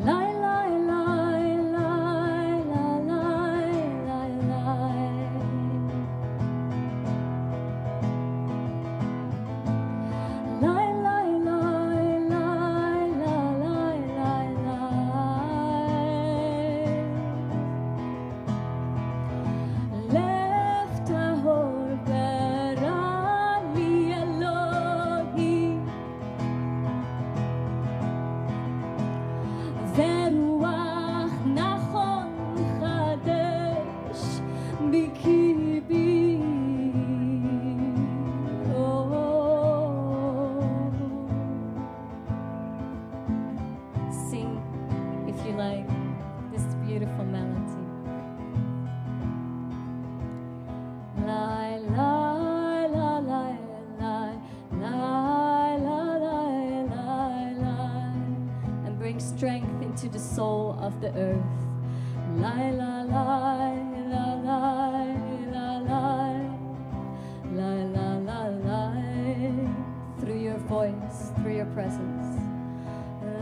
Lai lai lai lai la lai lai lai lai lai lai lai la lai lai lai left a hole berali Elohim veruach nachon chadesh bikirbi. Sing, if you like, this beautiful melody. Lai lai la lai lai lai la lai lai lai, and bring strength into the soul of the earth. Lai la through your voice, through your presence.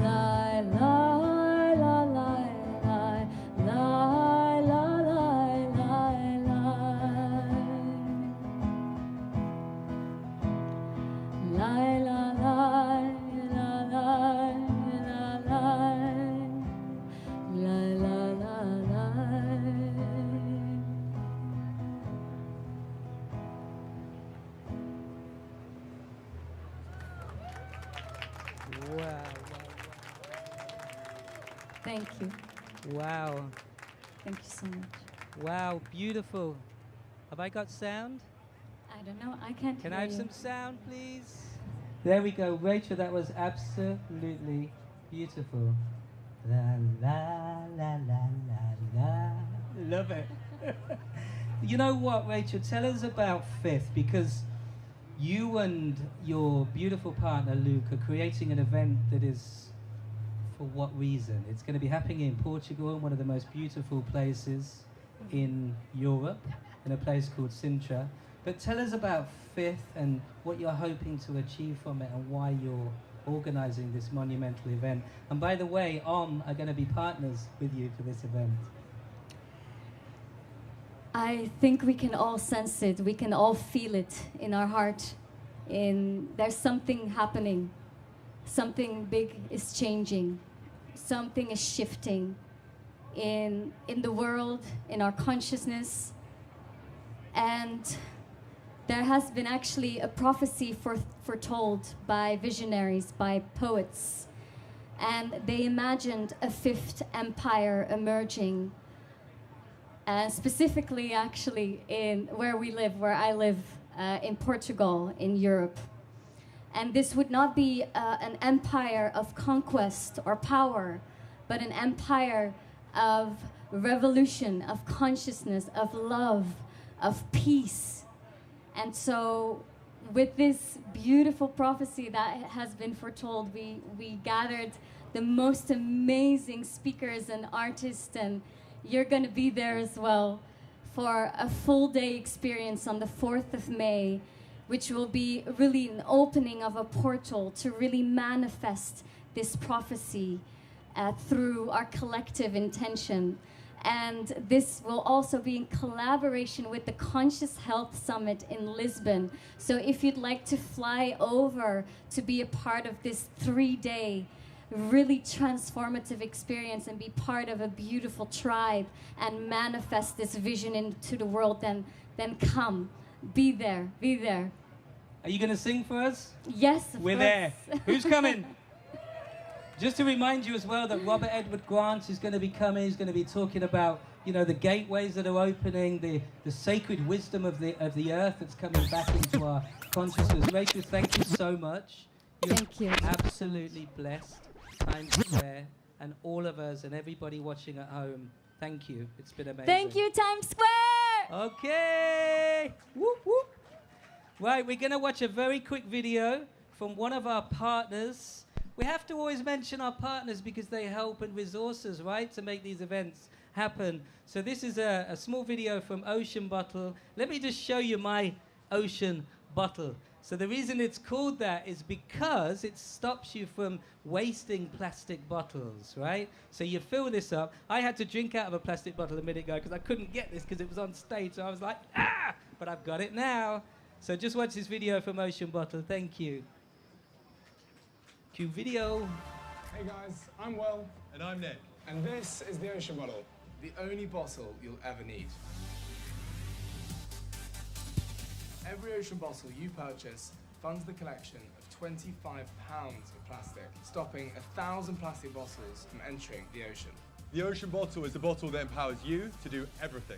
Lie, lie, lie, lie, lie, lie, lie, lie, lie, lie. Lie, lie, lie, lie, lie, lie, lie. Lie, lie, lie, lie. Wow. Thank you. Wow. Thank you so much. Wow, beautiful. Have I got sound? I don't know. I can't Can hear I have you. some sound, please? There we go. Rachel, that was absolutely beautiful. La la la la la la. Love it. You know what, Rachel? Tell us about Fifth, because you and your beautiful partner Luke are creating an event that is, for what reason? It's going to be happening in Portugal, one of the most beautiful places in Europe, in a place called Sintra. But tell us about Fifth and what you're hoping to achieve from it and why you're organizing this monumental event. And by the way, OMMM are going to be partners with you for this event. I think we can all sense it. We can all feel it in our heart. There's something happening. Something big is changing. Something is shifting in the world, in our consciousness. And there has been actually a prophecy foretold by visionaries, by poets. And they imagined a fifth empire emerging. Specifically, actually, in where we live, where I live, in Portugal, in Europe. And this would not be an empire of conquest or power, but an empire of revolution, of consciousness, of love, of peace. And so, with this beautiful prophecy that has been foretold, we gathered the most amazing speakers and artists, and you're going to be there as well for a full day experience on the 4th of May, which will be really an opening of a portal to really manifest this prophecy through our collective intention. And this will also be in collaboration with the Conscious Health Summit in Lisbon. So if you'd like to fly over to be a part of this 3-day really transformative experience and be part of a beautiful tribe and manifest this vision into the world, then come. Be there. Be there. Are you going to sing for us? Yes, of We're course. there. Who's coming? Just to remind you as well that Robert Edward Grant is going to be coming. He's going to be talking about, you know, the gateways that are opening, the sacred wisdom of the earth that's coming back into our consciousness. Rachel, thank you so much. Thank you. Absolutely blessed. Times Square and all of us and everybody watching at home. Thank you. It's been amazing. Thank you, Times Square. Okay. Whoop, whoop. Right, we're going to watch a very quick video from one of our partners. We have to always mention our partners because they help and resource us, right, to make these events happen. So this is a small video from Ocean Bottle. Let me just show you my Ocean Bottle. So the reason it's called that is because it stops you from wasting plastic bottles, right? So you fill this up. I had to drink out of a plastic bottle a minute ago because I couldn't get this because it was on stage. So I was like, ah! But I've got it now. So just watch this video from Ocean Bottle. Thank you. Cue video. Hey guys, I'm Will. And I'm Nick. And this is the Ocean Bottle. The only bottle you'll ever need. Every Ocean Bottle you purchase funds the collection of 25 pounds of plastic, stopping 1,000 plastic bottles from entering the ocean. The Ocean Bottle is the bottle that empowers you to do everything,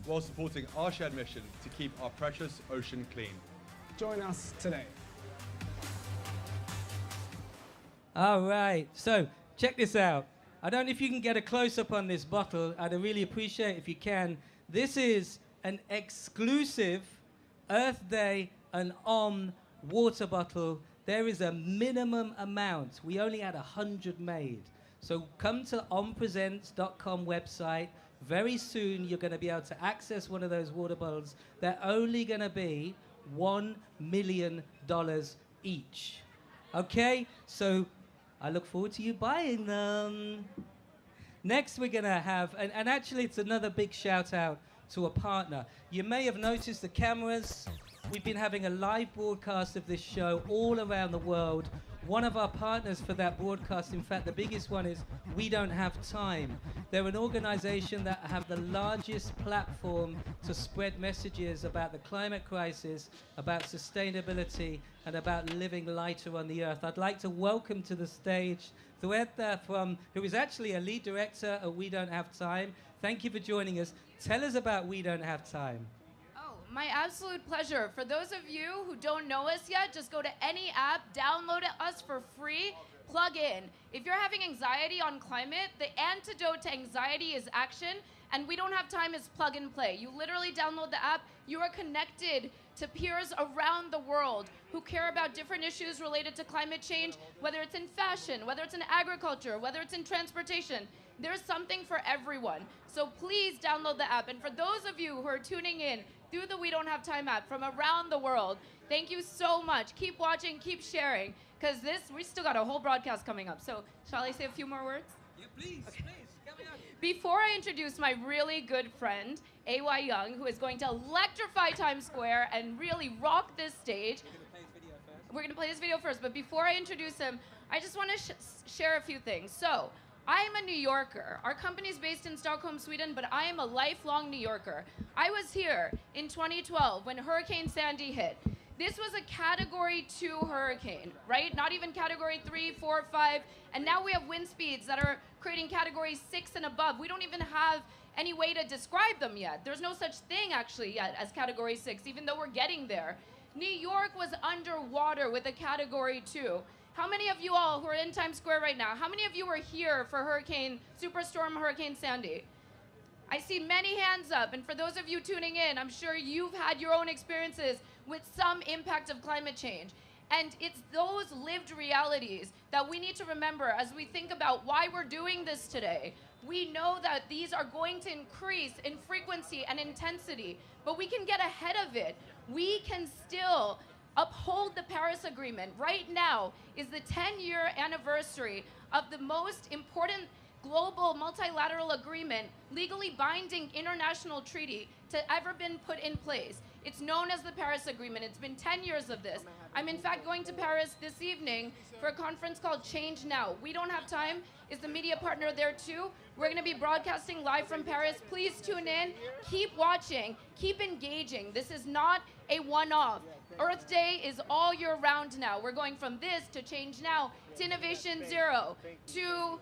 while supporting our shared mission to keep our precious ocean clean. Join us today. All right, so check this out. I don't know if you can get a close-up on this bottle. I'd really appreciate it if you can. This is an exclusive Earth Day and OMMM water bottle. There is a minimum amount. We only had 100 made. So come to ommpresents.com website, Very soon, you're going to be able to access one of those water bottles. They're only going to be $1 million each. Okay? So I look forward to you buying them. Next, we're going to have, and actually, it's another big shout out to a partner. You may have noticed the cameras. We've been having a live broadcast of this show all around the world. One of our partners for that broadcast, in fact, the biggest one, is We Don't Have Time. They're an organization that have the largest platform to spread messages about the climate crisis, about sustainability, and about living lighter on the earth. I'd like to welcome to the stage Thueta, who is actually a lead director at We Don't Have Time. Thank you for joining us. Tell us about We Don't Have Time. My absolute pleasure. For those of you who don't know us yet, just go to any app, download us for free, plug in. If you're having anxiety on climate, the antidote to anxiety is action, and We Don't Have Time is plug and play. You literally download the app, you are connected to peers around the world who care about different issues related to climate change, whether it's in fashion, whether it's in agriculture, whether it's in transportation. There's something for everyone. So please download the app. And for those of you who are tuning in through the We Don't Have Time app from around the world, thank you so much. Keep watching, keep sharing, because we still got a whole broadcast coming up. So shall I say a few more words? Yeah, please, please. Coming up. Before I introduce my really good friend, A.Y. Young, who is going to electrify Times Square and really rock this stage. We're going to play this video first, but before I introduce him, I just want to share a few things. So, I'm a New Yorker. Our company is based in Stockholm, Sweden, but I am a lifelong New Yorker. I was here in 2012 when Hurricane Sandy hit. This was a Category 2 hurricane, right? Not even Category 3, 4, 5. And now we have wind speeds that are creating Category 6 and above. We don't even have any way to describe them yet. There's no such thing, actually, yet as Category 6, even though we're getting there. New York was underwater with a Category 2. How many of you all who are in Times Square right now, how many of you were here for Superstorm Hurricane Sandy? I see many hands up, and for those of you tuning in, I'm sure you've had your own experiences with some impact of climate change. And it's those lived realities that we need to remember as we think about why we're doing this today. We know that these are going to increase in frequency and intensity, but we can get ahead of it. We can still uphold the Paris Agreement. Right now is the 10-year anniversary of the most important global multilateral agreement, legally binding international treaty to ever been put in place. It's known as the Paris Agreement. It's been 10 years of this. I'm in fact going to Paris this evening for a conference called Change Now. We Don't Have Time is the media partner there too. We're going to be broadcasting live from Paris. Please tune in, keep watching, keep engaging. This is not a one-off. Earth Day is all year round now. We're going from this to Change Now to Innovation Zero to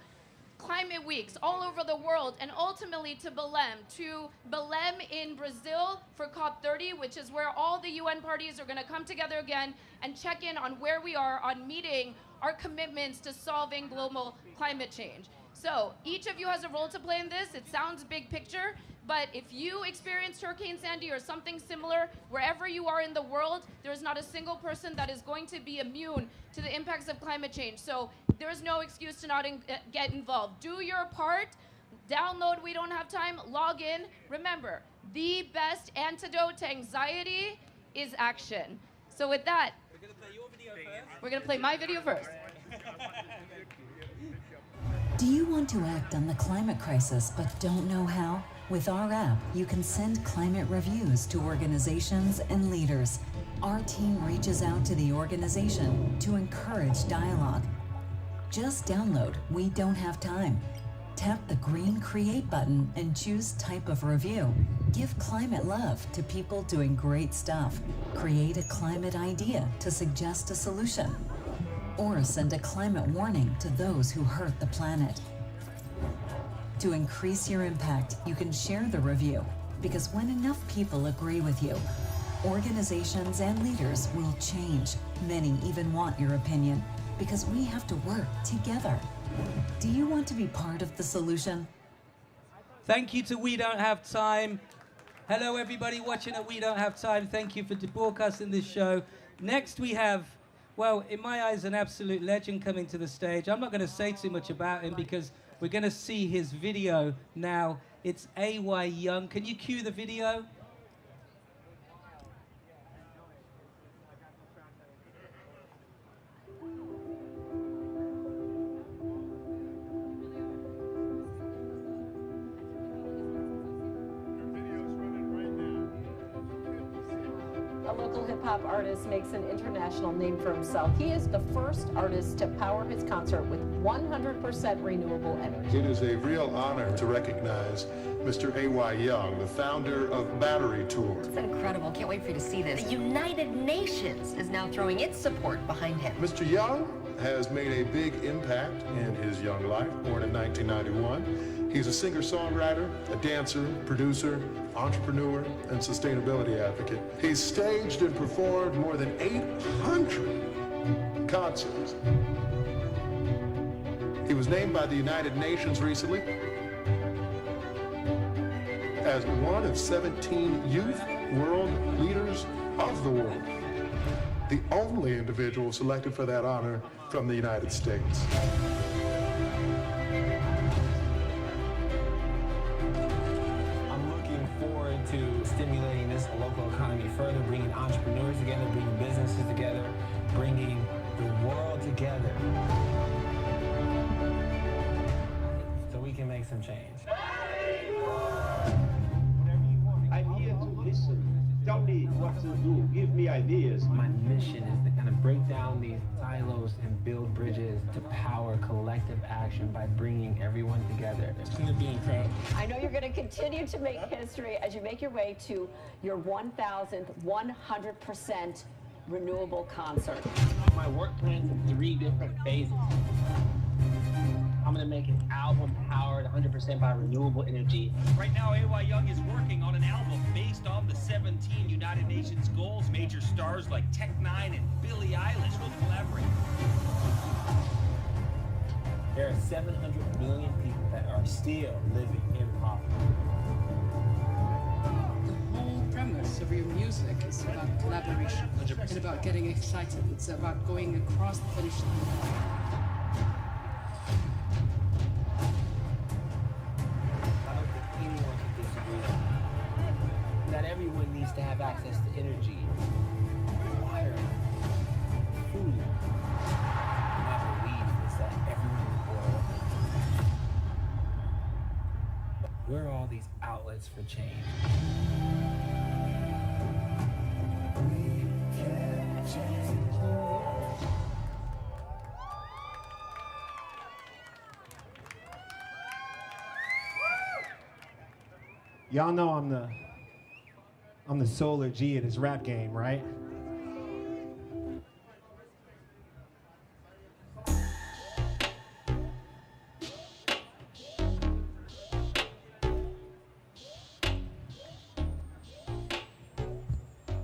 Climate Weeks all over the world, and ultimately to Belém in Brazil for COP30, which is where all the UN parties are going to come together again and check in on where we are on meeting our commitments to solving global climate change. So each of you has a role to play in this. It sounds big picture, but if you experienced Hurricane Sandy or something similar, wherever you are in the world, there is not a single person that is going to be immune to the impacts of climate change. So there is no excuse to not get involved. Do your part. Download We Don't Have Time. Log in. Remember, the best antidote to anxiety is action. So with that, We're going to play your video first. we're going to play my video first. Do you want to act on the climate crisis but don't know how? With our app, you can send climate reviews to organizations and leaders. Our team reaches out to the organization to encourage dialogue. Just download We Don't Have Time. Tap the green Create button and choose Type of Review. Give climate love to people doing great stuff. Create a climate idea to suggest a solution. Or send a climate warning to those who hurt the planet. To increase your impact, you can share the review, because when enough people agree with you, organizations and leaders will change. Many even want your opinion, because we have to work together. Do you want to be part of the solution? Thank you to We Don't Have Time. Hello, everybody watching at We Don't Have Time. Thank you for broadcasting this show. Next, we have, well, in my eyes, an absolute legend coming to the stage. I'm not going to say too much about him because we're going to see his video now. It's AY Young. Can you cue the video? A local hip-hop artist makes an international name for himself. He is the first artist to power his concert with 100% renewable energy. It is a real honor to recognize Mr. A.Y. Young, the founder of Battery Tour. It's incredible. Can't wait for you to see this. The United Nations is now throwing its support behind him. Mr. Young has made a big impact in his young life, born in 1991. He's a singer-songwriter, a dancer, producer, entrepreneur, and sustainability advocate. He's staged and performed more than 800 concerts. He was named by the United Nations recently as one of 17 youth world leaders of the world. The only individual selected for that honor from the United States. To stimulating this local economy further, bringing entrepreneurs together, bringing businesses together, bringing the world together so we can make some change. I'm here to listen. Tell me what to do. Give me ideas. My mission is to kind of break down these silos and build bridges to power collective action by bringing everyone together. It's going to be incredible. I know you're going to continue to make history as you make your way to your 1,100% renewable concert. My work plan's in 3 different phases. I'm going to make an album powered 100% by renewable energy. Right now, AY Young is working on an album based on the 17 United Nations goals. Major stars like Tech9 and Billie Eilish will collaborate. There are 700 million people that are still living in poverty. The whole premise of your music is about collaboration. 100%. It's about getting excited. It's about going across the finish line. That everyone needs to have access to energy, water, food. My belief is that everyone in the world, where are all these outlets for change? Y'all know I'm the Solar G in this rap game, right?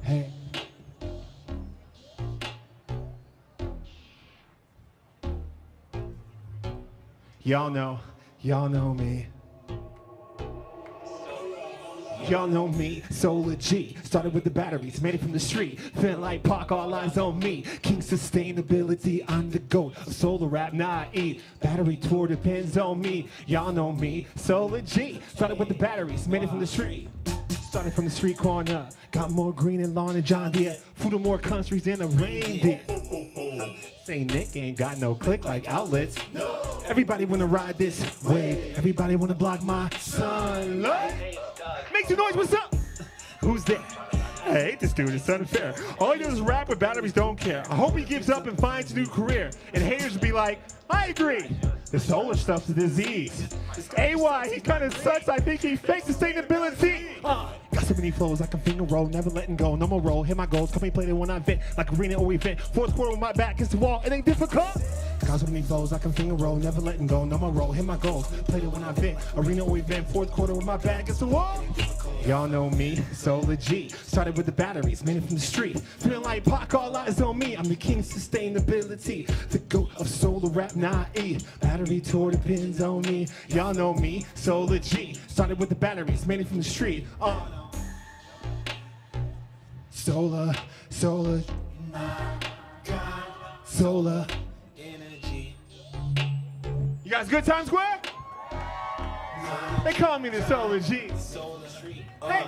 Hey. Y'all know me. Y'all know me, Solar G. Started with the batteries, made it from the street. Feeling like Pac, all eyes on me. King sustainability, I'm the GOAT of solar rap, now I eat. Battery tour depends on me. Y'all know me, Solar G. Started with the batteries, made it from the street. Started from the street corner. Got more green and lawn than John Deere. Food in more countries than a reindeer. Say Nick ain't got no click like outlets. Everybody wanna ride this wave. Everybody wanna block my sunlight. Make some noise, what's up? Who's there? I hate this dude, it's unfair. All he does is rap with batteries, don't care. I hope he gives up and finds a new career. And haters will be like, I agree. The solar stuff's a disease. AY, he kinda sucks, I think he fakes sustainability. Got so many flows, I can finger roll, never letting go, no more roll. Hit my goals, come and play it when I vent, like arena or event. Fourth quarter with my back against the wall, it ain't difficult. Got so many flows, I can finger roll, never letting go, no more roll. Hit my goals, play it when I vent, arena or event. Fourth quarter with my back against the wall. Y'all know me, Solar G. Started with the batteries, made it from the street. Feeling like Pac, all eyes on me. I'm the king of sustainability, the GOAT of solar rap, now I eat. Battery tour depends on me. Y'all know me, Solar G. Started with the batteries, made it from the street. Solar, solar, solar energy. You guys good, Times Square? They call me the Solar G. Hey,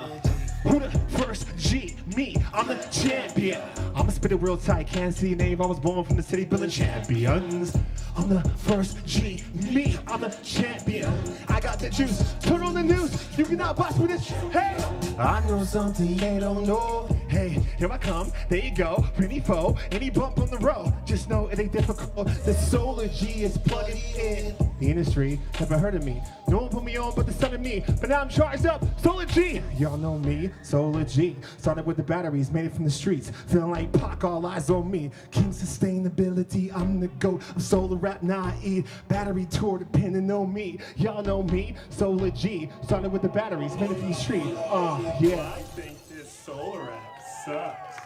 who the first G? Me, I'm the champion. I'ma spit it real tight, can't see name. I was born from the city building champions. I'm the first G, me, I'm the champion. I got the juice, turn on the news, you cannot box with this. Hey, I know something they don't know. Hey, here I come, there you go, pretty foe. Any bump on the road, just know it ain't difficult. The Solar G is plugging in. The industry never heard of me. No one put me on but the son of me. But now I'm charged up, Solar G. Y'all know me, Solar G. Started with the batteries, made it from the streets. Feeling like Pac, all eyes on me. King sustainability, I'm the GOAT of solar rap, now I eat. Battery tour depending on me. Y'all know me, Solar G. Started with the batteries, made it from the street. Yeah. I think this solar rap sucks.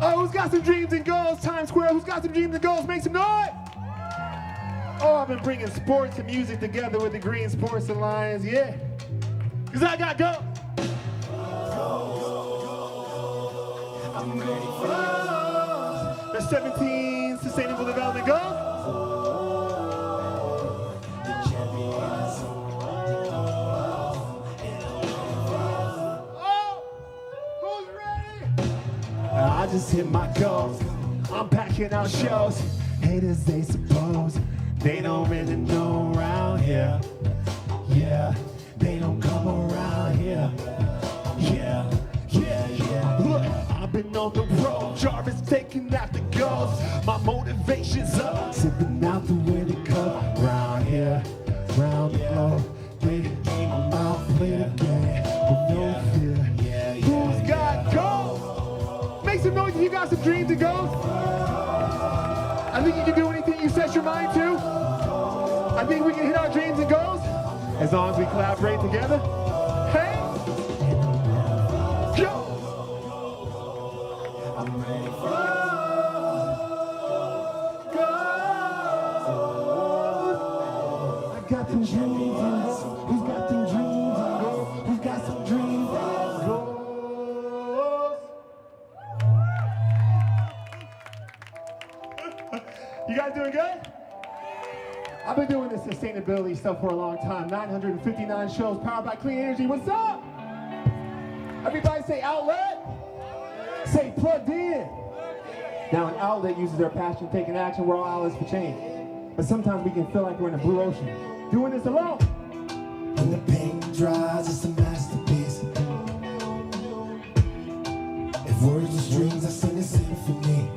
Oh, who's got some dreams and goals? Times Square, who's got some dreams and goals? Make some noise! Oh, I've been bringing sports and music together with the Green Sports Alliance, yeah. Cause I got go. I'm ready for the 17 Sustainable Development Goals. I just hit my goals. I'm packing out shows. Haters, they suppose they don't really know around here. Yeah, they don't come around here. Yeah, yeah, yeah. Look, I've been on the road. Jarvis taking out the goals. My motivation's up. Sipping out the way to come. Round here, round the globe. Play the game, I'm out, play the game with no fear. Who's got goals? Make some noise if you got some dreams and goals. I think you can do anything you set your mind to. I think we can hit our dreams and goals as long as we collaborate together. Hey, go! I'm ready for goals. I got some dreams and goals. Who's got some dreams and goals? Who's got some dreams and goals? You guys doing good? I've been doing this sustainability stuff for a long time. 959 shows powered by clean energy. What's up? Everybody say outlet. Say plugged in. Now an outlet uses their passion to take an action. We're all outlets for change. But sometimes we can feel like we're in a blue ocean. Doing this alone. When the paint dries, it's a masterpiece. If words are strings, I sing a symphony.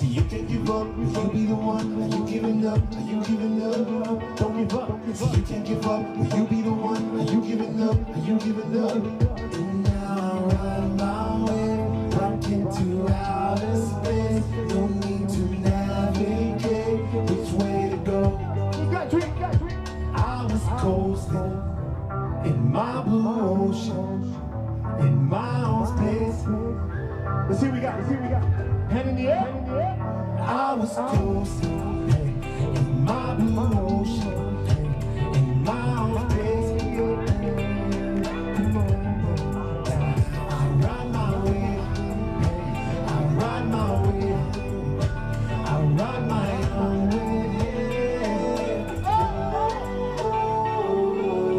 You can give up, will you be the one? Are you giving up? Are you giving up? Don't give up. So you can give up, will you be the one? Are you giving up? Are you giving up? And now I ride my way, rocking to outer space. No need to navigate which way to go. You got drink, I was coasting in my blue ocean, in my own space. Let's see what we got, Hand in the air. I was coasting in my blue ocean, in my own space. I ride my way, I ride my way, I ride my own way.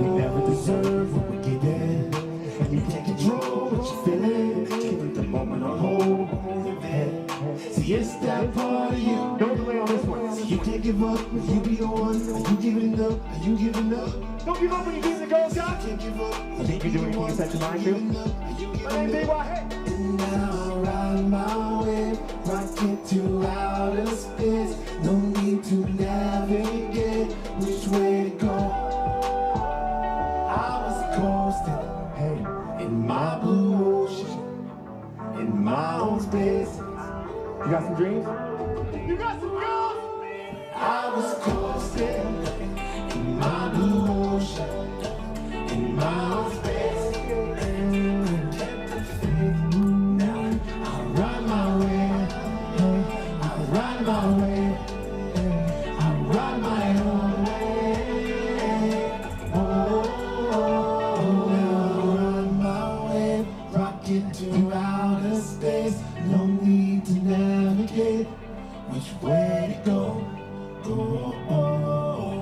We never deserve what we get in, and you can't control what you're feeling. Keep the moment on hold. See, it's that part of you. Don't play on this one. See, you can't give up. Will you be the one? Are you giving up? Are you giving up? Don't give up when you give the goals, guys. You can't give up. I think you're doing anything you set your mind to. My name's A.Y. And now I ride my way, rocking to outer space. No need to navigate which way to go. I was coasting, hey, in my blue ocean, in my own space. You got some dreams? You got some goals? I was coasting in my blue ocean, in my own space. Now I ride my way, I ride my way, I ride my own way. Oh, now I ride my way, rocking to outer space. No need to navigate which way to go. Oh, oh, oh.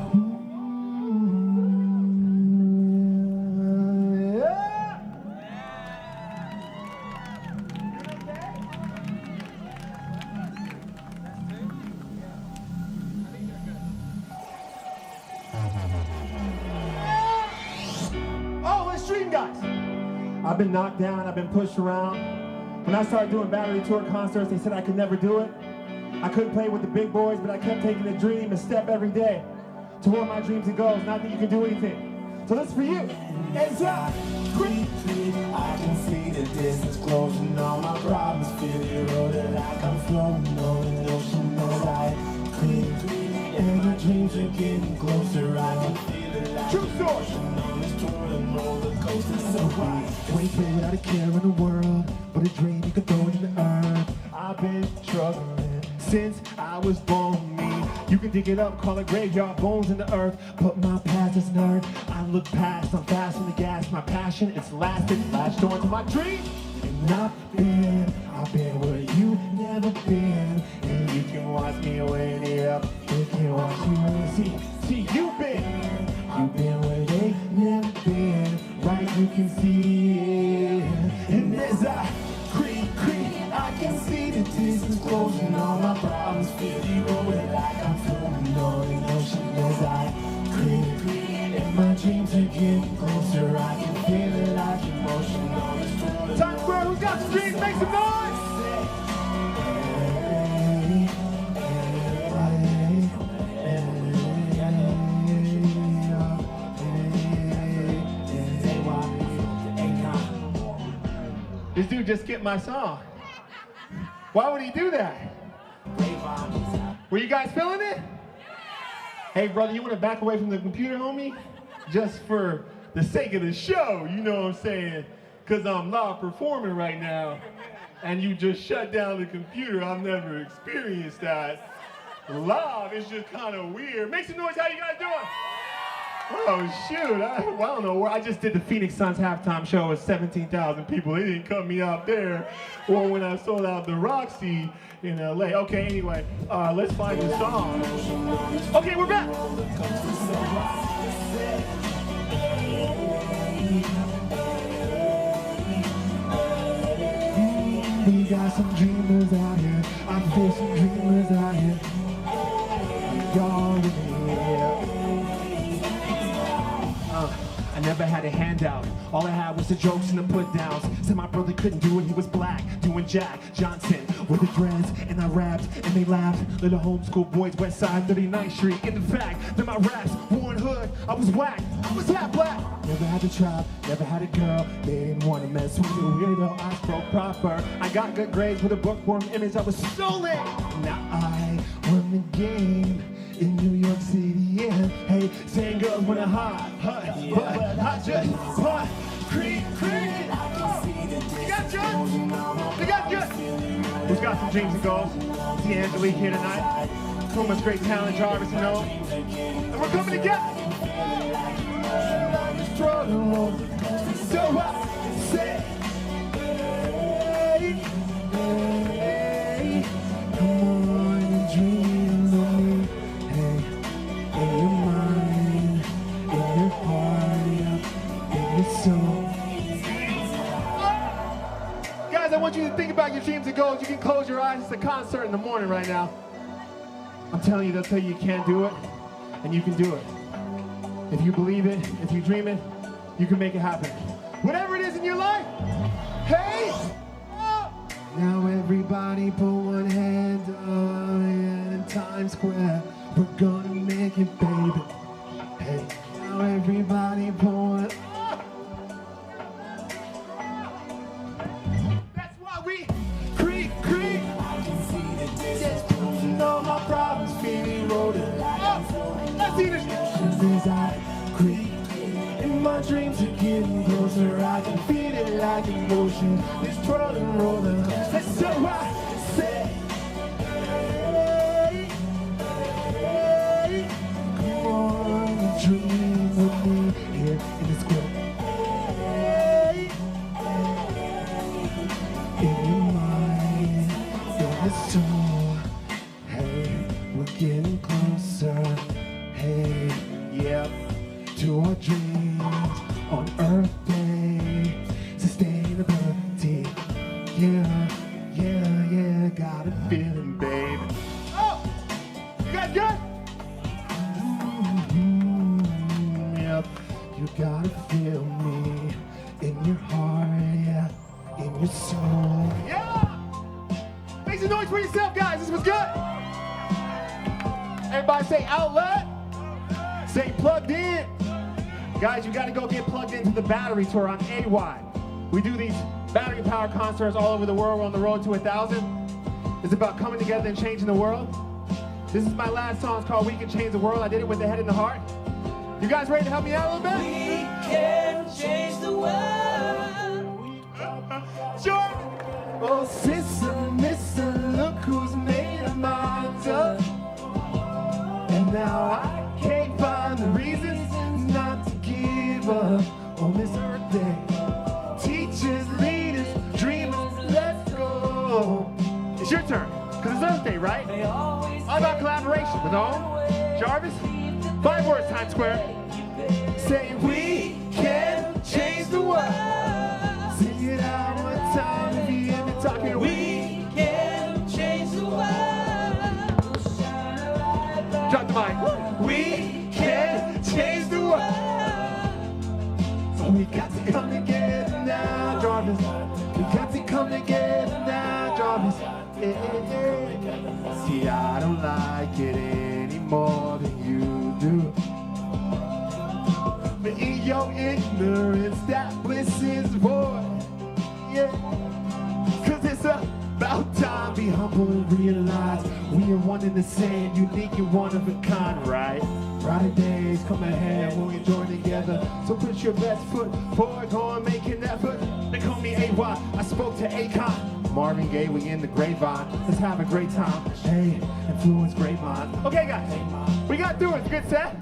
dream, guys. I've been knocked down, I've been pushed around. When I started doing Battery Tour concerts, they said I could never do it. I couldn't play with the big boys, but I kept taking a dream, a step every day toward my dreams and goals, and I think you can do anything. So this is for you. And I can see the distance closing, all my problems feel eroded like I'm floating on an ocean as I creep. And my dreams are getting closer, I can feel it like true story. On this tour and roller coaster so high. 20K without a care in the world, but a dream you can throw in the earth. I've been struggling since I was born. Me, you can dig it up, call it graveyard, bones in the earth, but my past is nerd. I look past, I'm fast on the gas. My passion, it's lasted, latched on to my dream. And I've been where you never been. And you can watch me when it up. You can watch me see, you've been where they never been. Right, you can see it. And as I creep, I can see the distance closing, all my problems feel eroded like I'm floating on an ocean as I creep. And my dreams are getting closer, I can feel it like emotion on the floor. Times Square, who's got some dreams, make some noise! This dude just skipped my song. Why would he do that? Were you guys feeling it? Hey, brother, you want to back away from the computer, homie? Just for the sake of the show, you know what I'm saying? Because I'm live performing right now, and you just shut down the computer. I've never experienced that. Live is just kind of weird. Make some noise, how you guys doing? Oh, shoot, I don't know where. I just did the Phoenix Suns halftime show with 17,000 people. They didn't cut me out there. Or when I sold out the Roxy in LA. Okay, anyway, let's find the song. Okay, we're back. We got some dreamers out here. I feel some dreamers out here. Y'all with me, yeah. I never had a handout. All I had was the jokes and the put downs. Said my brother couldn't do it, he was black. Doing Jack Johnson with the dreads, and I rapped and they laughed. Little homeschool boys, West Side 39th Street. In the fact that my raps worn hood, I was whack, I was half black. Never had a trap, never had a girl. They didn't want to mess with the weirdo. I spoke proper. I got good grades with a bookworm image. I was so lit. Now I won the game in New York City, yeah. Hey, saying girls want to hot, but I just hot, creep. You got good? You got good? Who's got some dreams and goals? See Angelique here tonight. So much great talent, Jarvis and Noel. And we're coming together. So I say, hey, come on and dream of me. In your mind, in your heart, in your soul. Guys, I want you to think about your dreams and goals. You can close your eyes. It's a concert in the morning right now. I'm telling you, they'll tell you you can't do it, and you can do it. If you believe it, if you dream it, you can make it happen. Whatever it is in your life, hey! Now everybody put one hand up in Times Square. We're gonna make it, baby. Hey, now everybody put one up. That's why we creep. I can see the distance. You know my problems feel eroded like I'm floating. Let's see this. As I creep, and my dreams are getting closer. I can feel it like emotion. This twirling roller. And so I say, hey, come on and dream with me here in the square. In your mind, in your soul. Hey, we're getting closer. Hey, yep, to our dreams on Earth Day. Sustainability, yeah, got a feeling, baby. Oh, you guys good? Yep, you gotta feel me. in your heart, yeah, in your soul. Yeah! Make some noise for yourself, guys. This was good. Everybody say outlet. Say plugged in. Guys, you got to go get plugged into the Battery Tour on AY. We do these battery power concerts all over the world. We're on the road to 1,000. It's about coming together and changing the world. This is my last song. It's called We Can Change the World. I did it with the head and the heart. You guys ready to help me out a little bit? We can change the world. Sure. Oh, sister, mister, look who's made our minds up. And now I can't find the reasons not to give up on this earth day. Teachers, leaders, dreamers, let's go. It's your turn, because it's Earth Day, right? All about collaboration with Ohm, Jarvis. 5 words, Times Square. Say we can change the world. Sing it out one time if you hear me talking. We can change the world. Drop the mic. We can change the world. So we got to come together now, Jarvis. We got to come together now, Jarvis. See, I don't like it any more than you do. But in your ignorance, that bliss is void. Yeah. Cause it's about time, be humble and realize we are one and the same, unique and one of a kind, right? Brighter days come ahead when we join together. So put your best foot forward, go and make an effort. They call me AY, I spoke to Akon. Marvin Gaye, we in the grapevine. Let's have a great time. Hey, influence great mind. Okay, guys, we got through it. It's a good set.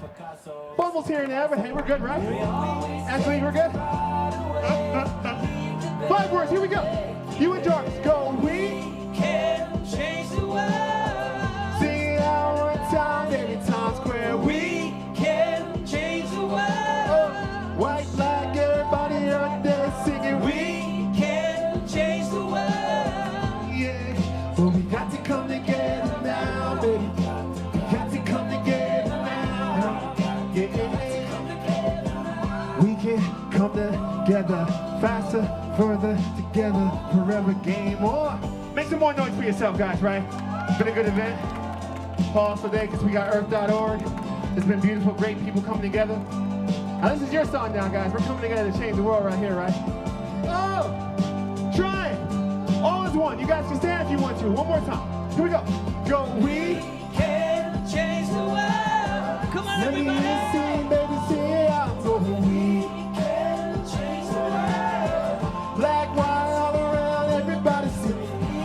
Bumbles here and there, but hey, we're good, right? Ashley, we're good? 5 words, here we go. You and Jarvis, go. We can change the world. Sing it out one time, baby, Times Square. We can change the world. White, black, everybody out there singing. We can change the world. Yeah, but we got to come together now, baby. We got to come together now. Yeah, we can come together faster, further together, forever, game on. Make some more noise for yourself, guys, right? It's been a good event. Pause for today because we got earth.org. It's been beautiful, great people coming together. Now this is your song now, guys. We're coming together to change the world right here, right? Oh, try it. All is one. You guys can stand if you want to. One more time. Here we go. Go, we can change the world. Come on, everybody. Let me hear you sing, baby, sing it out. Go, we can change the world. Black, white, all around, everybody sing. We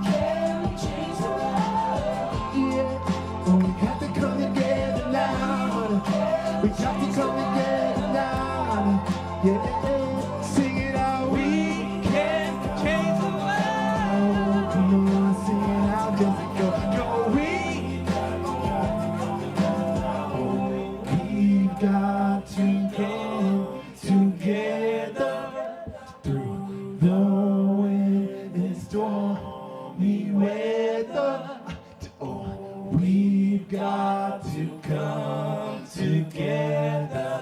can change the world. Yeah. Well, we got to come together now. We got to come together now. Yeah. Sing it out. We can change the world. Come on, sing it out. Just go, go. We've got to come together through the wind and stormy weather. Oh, we've got to come together.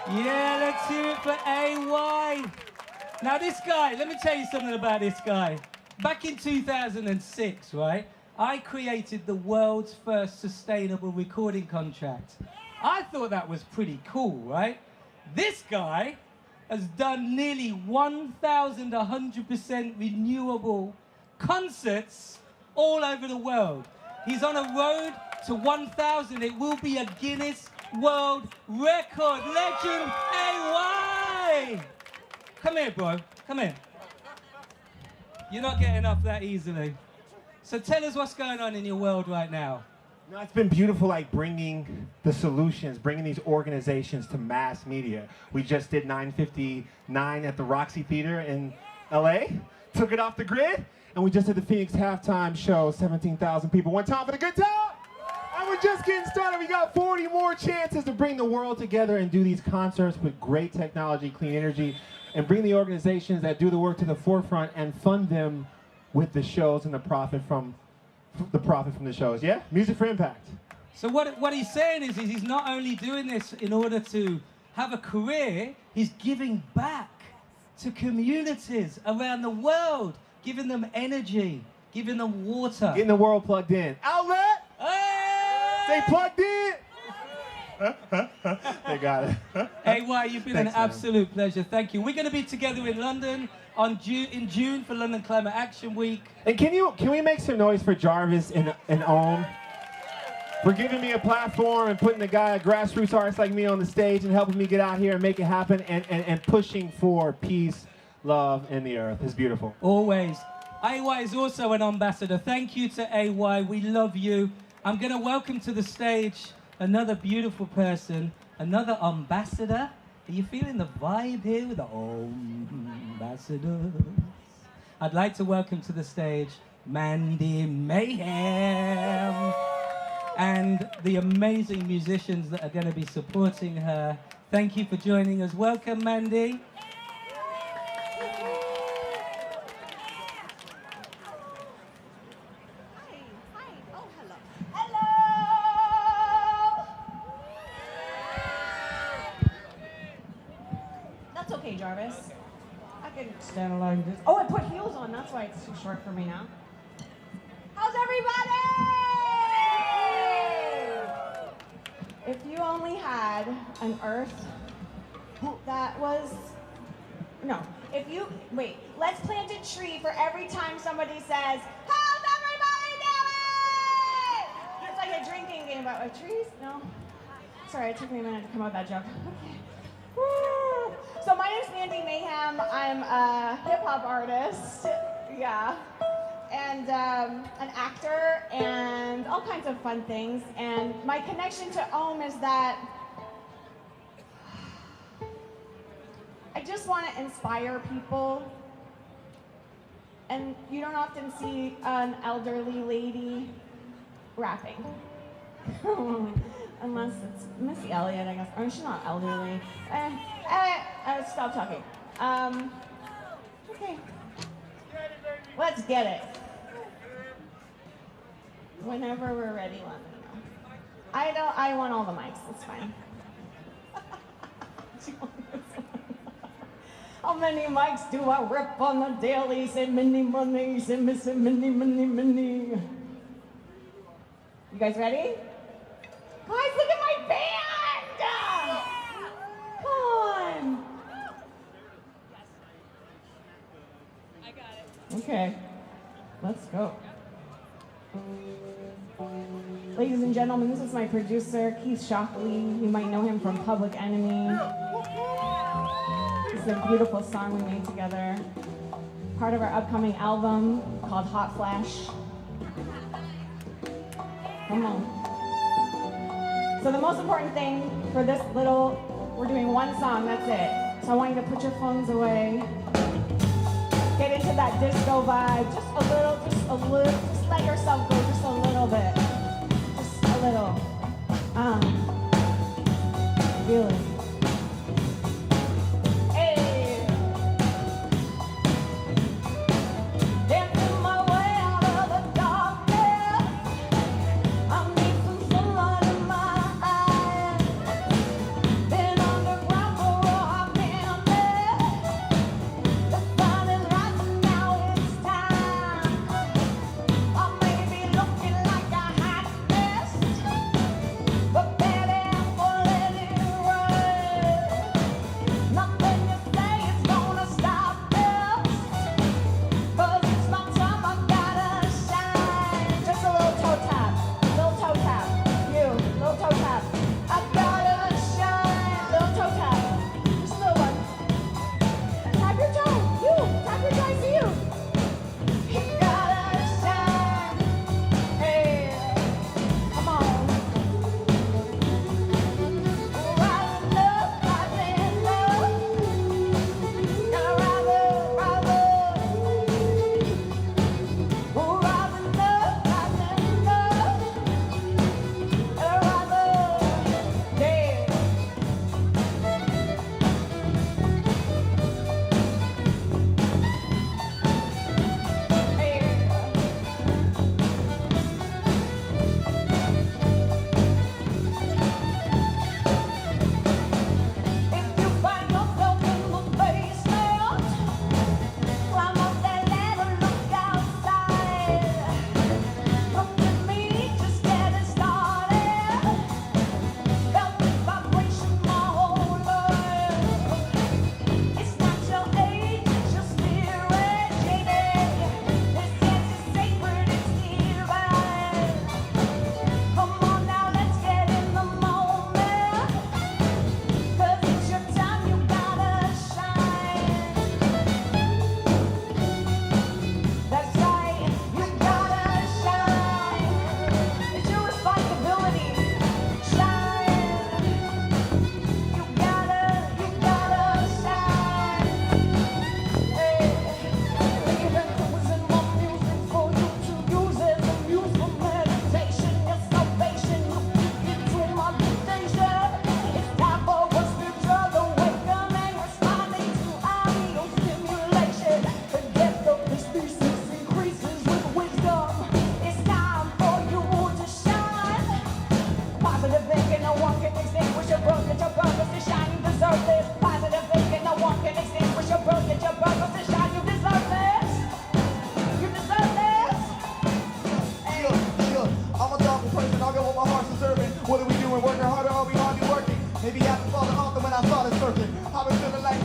Yeah, let's hear it for AY. Now this guy, let me tell you something about this guy. Back in 2006, right, I created the world's first sustainable recording contract. I thought that was pretty cool, right? This guy has done nearly 1,100% renewable concerts all over the world. He's on a road to 1,000. It will be a Guinness World Record. Legend AY! Come here, bro. Come here. You're not getting up that easily. So tell us what's going on in your world right now. No, it's been beautiful, like bringing the solutions, bringing these organizations to mass media. We just did 959 at the Roxy Theater in LA, took it off the grid, and we just did the Phoenix halftime show, 17,000 people. One time for the good time! And we're just getting started. We got 40 more chances to bring the world together and do these concerts with great technology, clean energy, and bring the organizations that do the work to the forefront and fund them with the shows and the profit from the shows. Yeah? Music for impact. So what he's saying is he's not only doing this in order to have a career, he's giving back to communities around the world, giving them energy, giving them water. Getting the world plugged in. Outlet! Hey! Stay plugged in! They got it. AY, you've been Thanks, an absolute pleasure. Thank you. We're going to be together in London in June for London Climate Action Week. And can we make some noise for Jarvis and Ohm for giving me a platform and putting a grassroots artist like me on the stage and helping me get out here and make it happen and pushing for peace, love, and the earth. It's beautiful. Always. AY is also an ambassador. Thank you to AY. We love you. I'm going to welcome to the stage another beautiful person, another ambassador. Are you feeling the vibe here with the ambassadors? I'd like to welcome to the stage Mandy Mayhem and the amazing musicians that are going to be supporting her. Thank you for joining us. Welcome, Mandy. That's okay, Jarvis. I can stand alone. Oh, I put heels on. That's why it's too short for me now. How's everybody? If you only had an Earth that was... No. If you... Wait. Let's plant a tree for every time somebody says, how's everybody doing? It's like a drinking game about trees. No? Sorry, it took me a minute to come up with that joke. Okay. Woo. So my name's Mandy Mayhem. I'm a hip-hop artist, yeah, and an actor, and all kinds of fun things. And my connection to OMMM is that I just want to inspire people. And you don't often see an elderly lady rapping. Unless it's Missy Elliott, I guess. I mean, she's not elderly. Stop talking. Okay. Let's get it. Whenever we're ready, let me know. I want all the mics. It's fine. How many mics do I rip on the daily? Say many money, say missing many. You guys ready? Guys, look at my band! Come on! I got it. Okay, let's go. Ladies and gentlemen, this is my producer, Keith Shockley. You might know him from Public Enemy. This is a beautiful song we made together. Part of our upcoming album called Hot Flash. Come on. So the most important thing for this we're doing one song, that's it. So I want you to put your phones away. Get into that disco vibe, just a little, just let yourself go just a little bit. Just a little. Feel it. But better for let it run.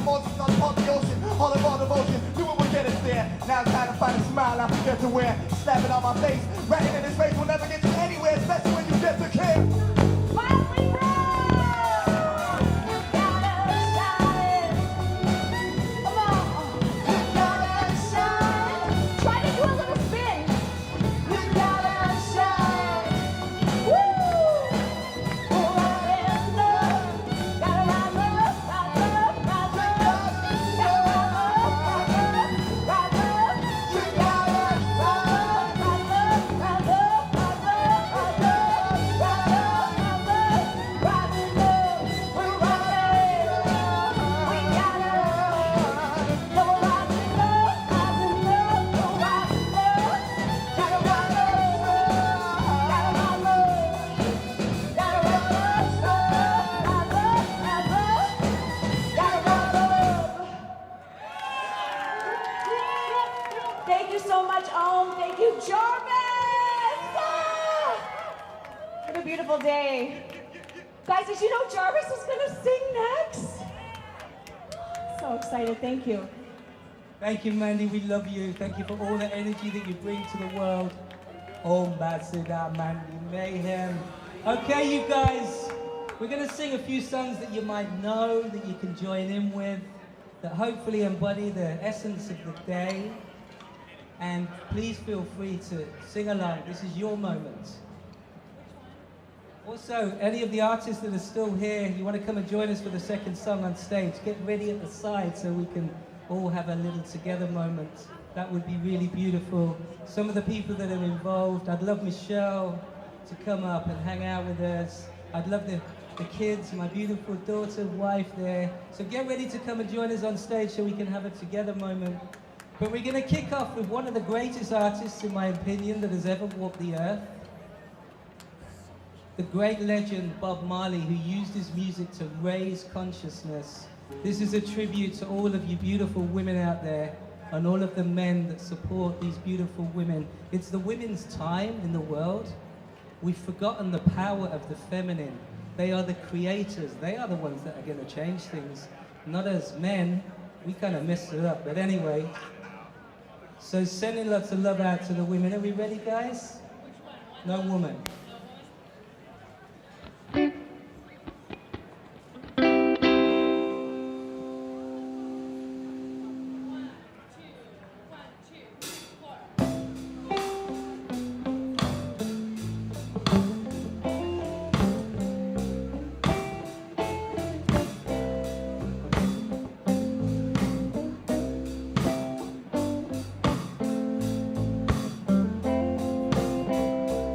emotions on top of the ocean. All of our devotion, do what will get us there. Now it's time to find a smile I forget to wear. Slapping on my face, writing in his face will never get you anywhere, especially when you get the king. Thank you so much, Om. Thank you, Jarvis! Ah! What a beautiful day. Guys, did you know Jarvis was gonna sing next? So excited, thank you. Thank you, Mandy. We love you. Thank you for all the energy that you bring to the world. Ambassador Mandy Mayhem. Okay, you guys, we're going to sing a few songs that you might know, that you can join in with, that hopefully embody the essence of the day. And please feel free to sing along. This is your moment. Also, any of the artists that are still here, you want to come and join us for the second song on stage, get ready at the side so we can all have a little together moment. That would be really beautiful. Some of the people that are involved, I'd love Michelle to come up and hang out with us. I'd love the kids, my beautiful daughter, wife there. So get ready to come and join us on stage so we can have a together moment. But we're going to kick off with one of the greatest artists, in my opinion, that has ever walked the earth. The great legend Bob Marley, who used his music to raise consciousness. This is a tribute to all of you beautiful women out there and all of the men that support these beautiful women. It's the women's time in the world. We've forgotten the power of the feminine. They are the creators. They are the ones that are going to change things. Not as men. We kind of messed it up. But anyway, so sending lots of love out to the women. Are we ready, guys? No woman.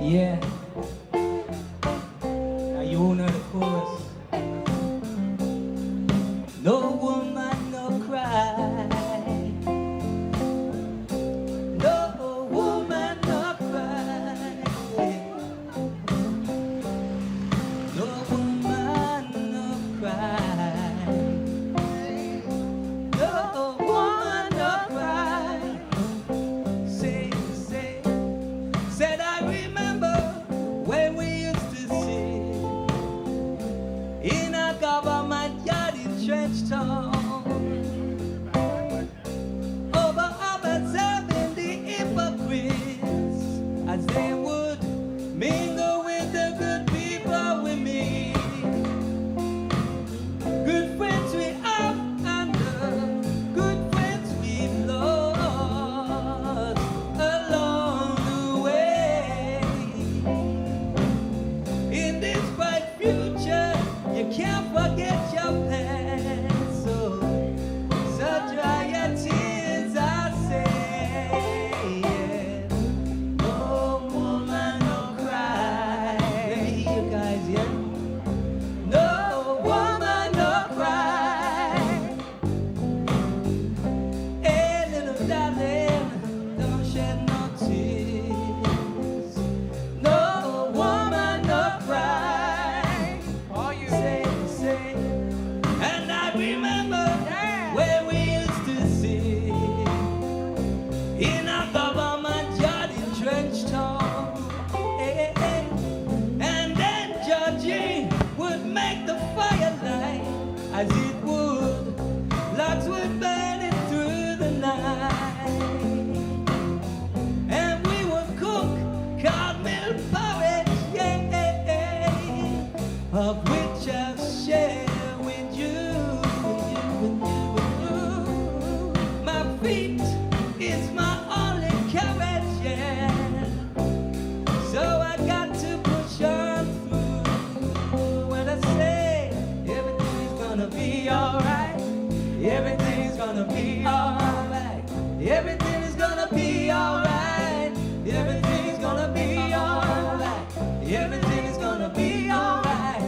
Yeah. Now you all know the chorus. No woman, no cry. No woman, no cry. No woman, no cry. No woman, no cry. Say, said I remember when we used to sit in a government yard in Trenchtown, observing the hypocrites as they would mingle with the good people we meet. Good friends we have and the good friends we've lost along the way. In this bright future, you can't forget your past. So Everything's gonna be alright. Everything is gonna be alright. Everything's gonna be alright. Everything is gonna be alright.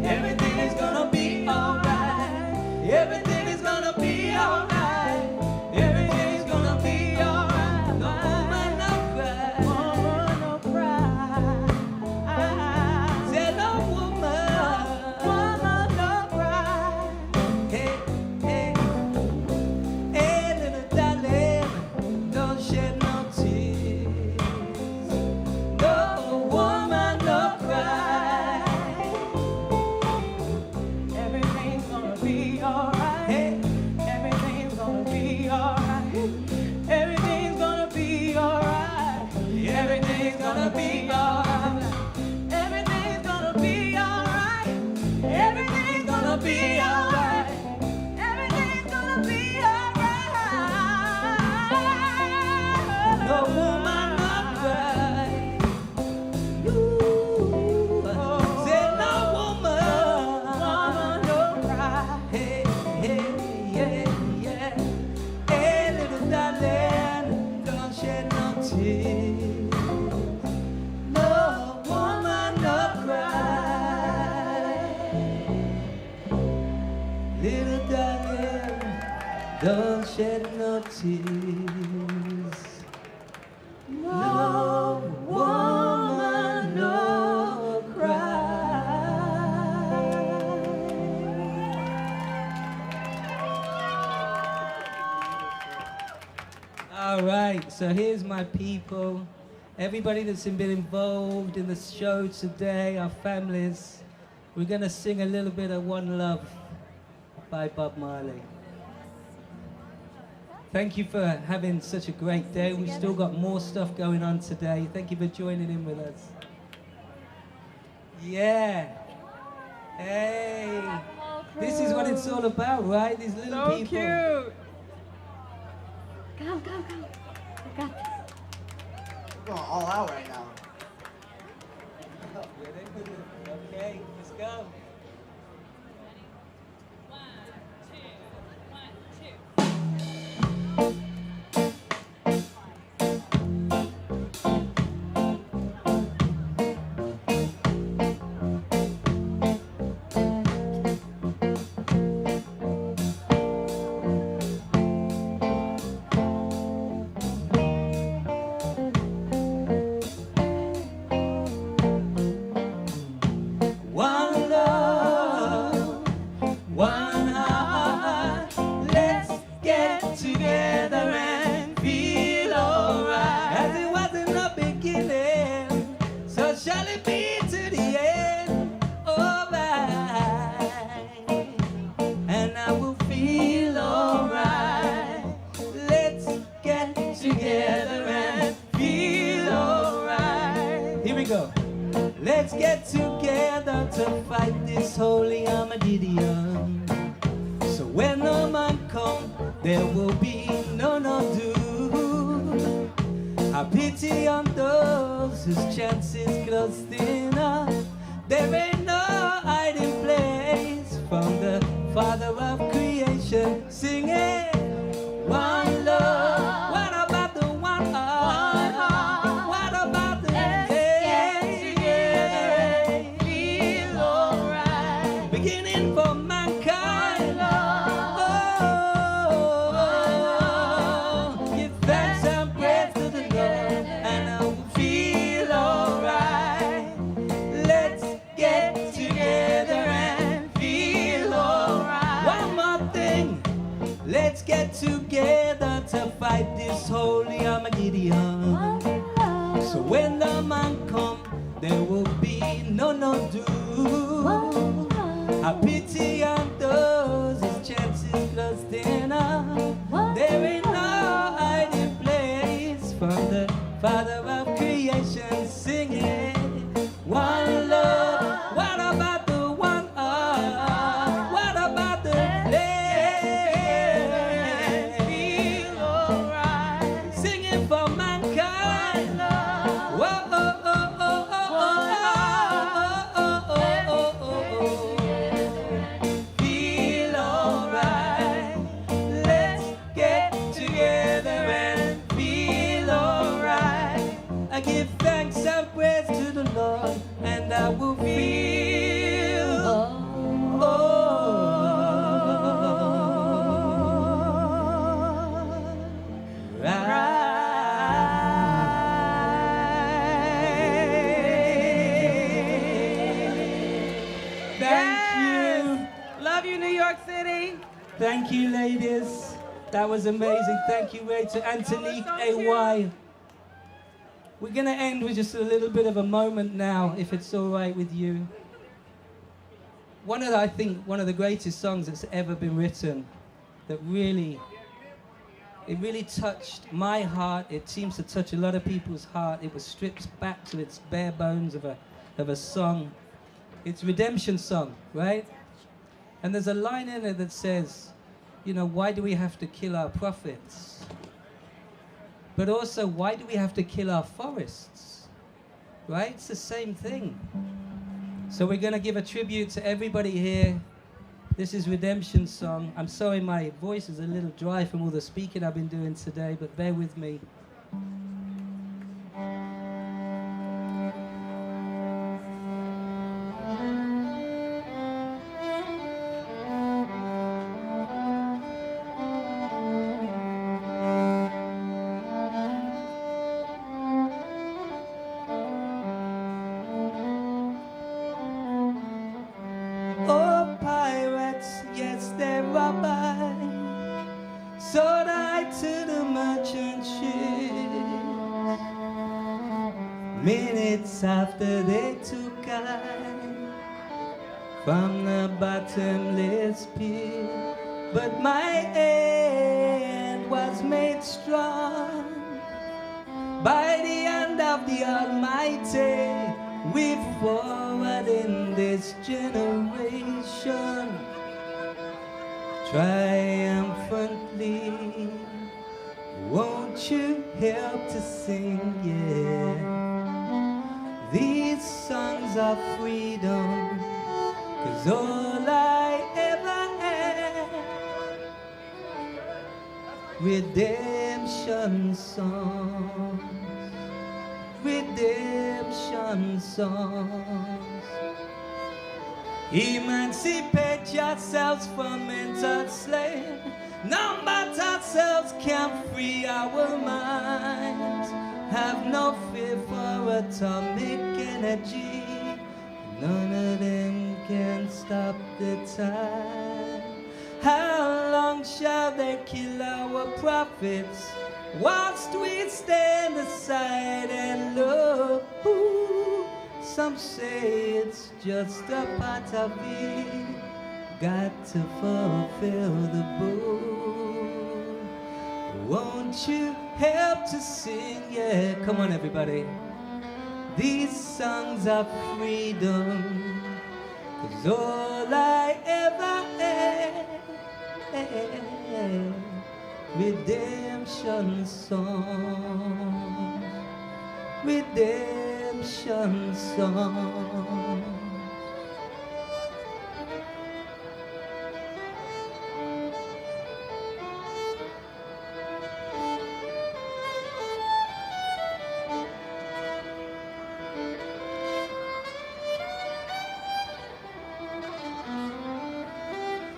Everything is gonna be alright. Everything is gonna be alright. Everything's gonna be alright. No woman, no cry. Woman, no cry. Say no woman. Woman, no cry. Hey, hey, hey, little darling, don't shed no tears. No woman, no cry. Everything's gonna be alright. Hey, everything's gonna be alright. Everything's gonna be alright. Everything's gonna be alright. Everything's gonna be alright. Everything's gonna be alright. Everything's gonna be alright. No woman, no cry. Say no woman, woman, no cry. Hey, hey, yeah, yeah. Hey, little darling, don't shed no tears. No woman, no cry. Little darling, don't shed no tears. No woman, no cry. All right, so here's my people. Everybody that's been involved in the show today, our families. We're gonna sing a little bit of One Love by Bob Marley. Thank you for having such a great day. We've still got more stuff going on today. Thank you for joining in with us. Yeah. Hey. This is what it's all about, right? These little So people. cute. Go, go, go. I got this. We're going all out right now. Okay, let's go. One love, one heart. Let's get together and feel alright. As it was in the beginning, so shall it be to the end. Alright, and I will feel alright. Let's get together and feel alright. Here we go. Let's get together to fight this holy Armageddon. So when the man comes, there will be none ado. I pity on those whose chances closed enough. There ain't no hiding place from the Father of creation. Singing one love. What about the one heart? What about the beginning for mankind? Oh, give thanks and praise to the Lord, and I will feel alright. Let's get together and feel alright. One more thing. Let's get together to fight this holy Armageddon. So when the man come, there will be none ado. I pity on those whose chances closed enough. There ain't no hiding place from the Father of creation. Singing one love. What about the one heart? What about the land? Feel alright. Singing for mankind. Whoa, oh, oh, oh, oh, oh, oh, oh, oh, oh, oh, oh. Feel Thank you, ladies. That was amazing. Thank you, Rachel. Antonique AY. We're going to end with just a little bit of a moment now, if it's all right with you. I think one of the greatest songs that's ever been written, that really touched my heart. It seems to touch a lot of people's heart. It was stripped back to its bare bones of a song. It's Redemption Song, right? And there's a line in it that says, you know, why do we have to kill our prophets? But also, why do we have to kill our forests? Right? It's the same thing. So we're going to give a tribute to everybody here. This is Redemption Song. I'm sorry my voice is a little dry from all the speaking I've been doing today, but bear with me. Oh, pirates, yes, they robbed by, sold I to the merchant ships. Minutes after they took I from the bottomless pit, but my hand was made strong by the hand of the Almighty. We forward in this generation triumphantly. Won't you help to sing, yeah? These songs of freedom, 'cause all I ever had, redemption songs. Redemption songs. Emancipate yourselves from mental slave. None but ourselves can free our minds. Have no fear for atomic energy. None of them can stop the time. How long shall they kill our prophets, whilst we stand aside and look? Ooh, some say it's just a part of it. Got to fulfill the book. Won't you help to sing? Yeah, come on, everybody. These songs of freedom, 'cause all I ever had. Redemption songs, redemption songs.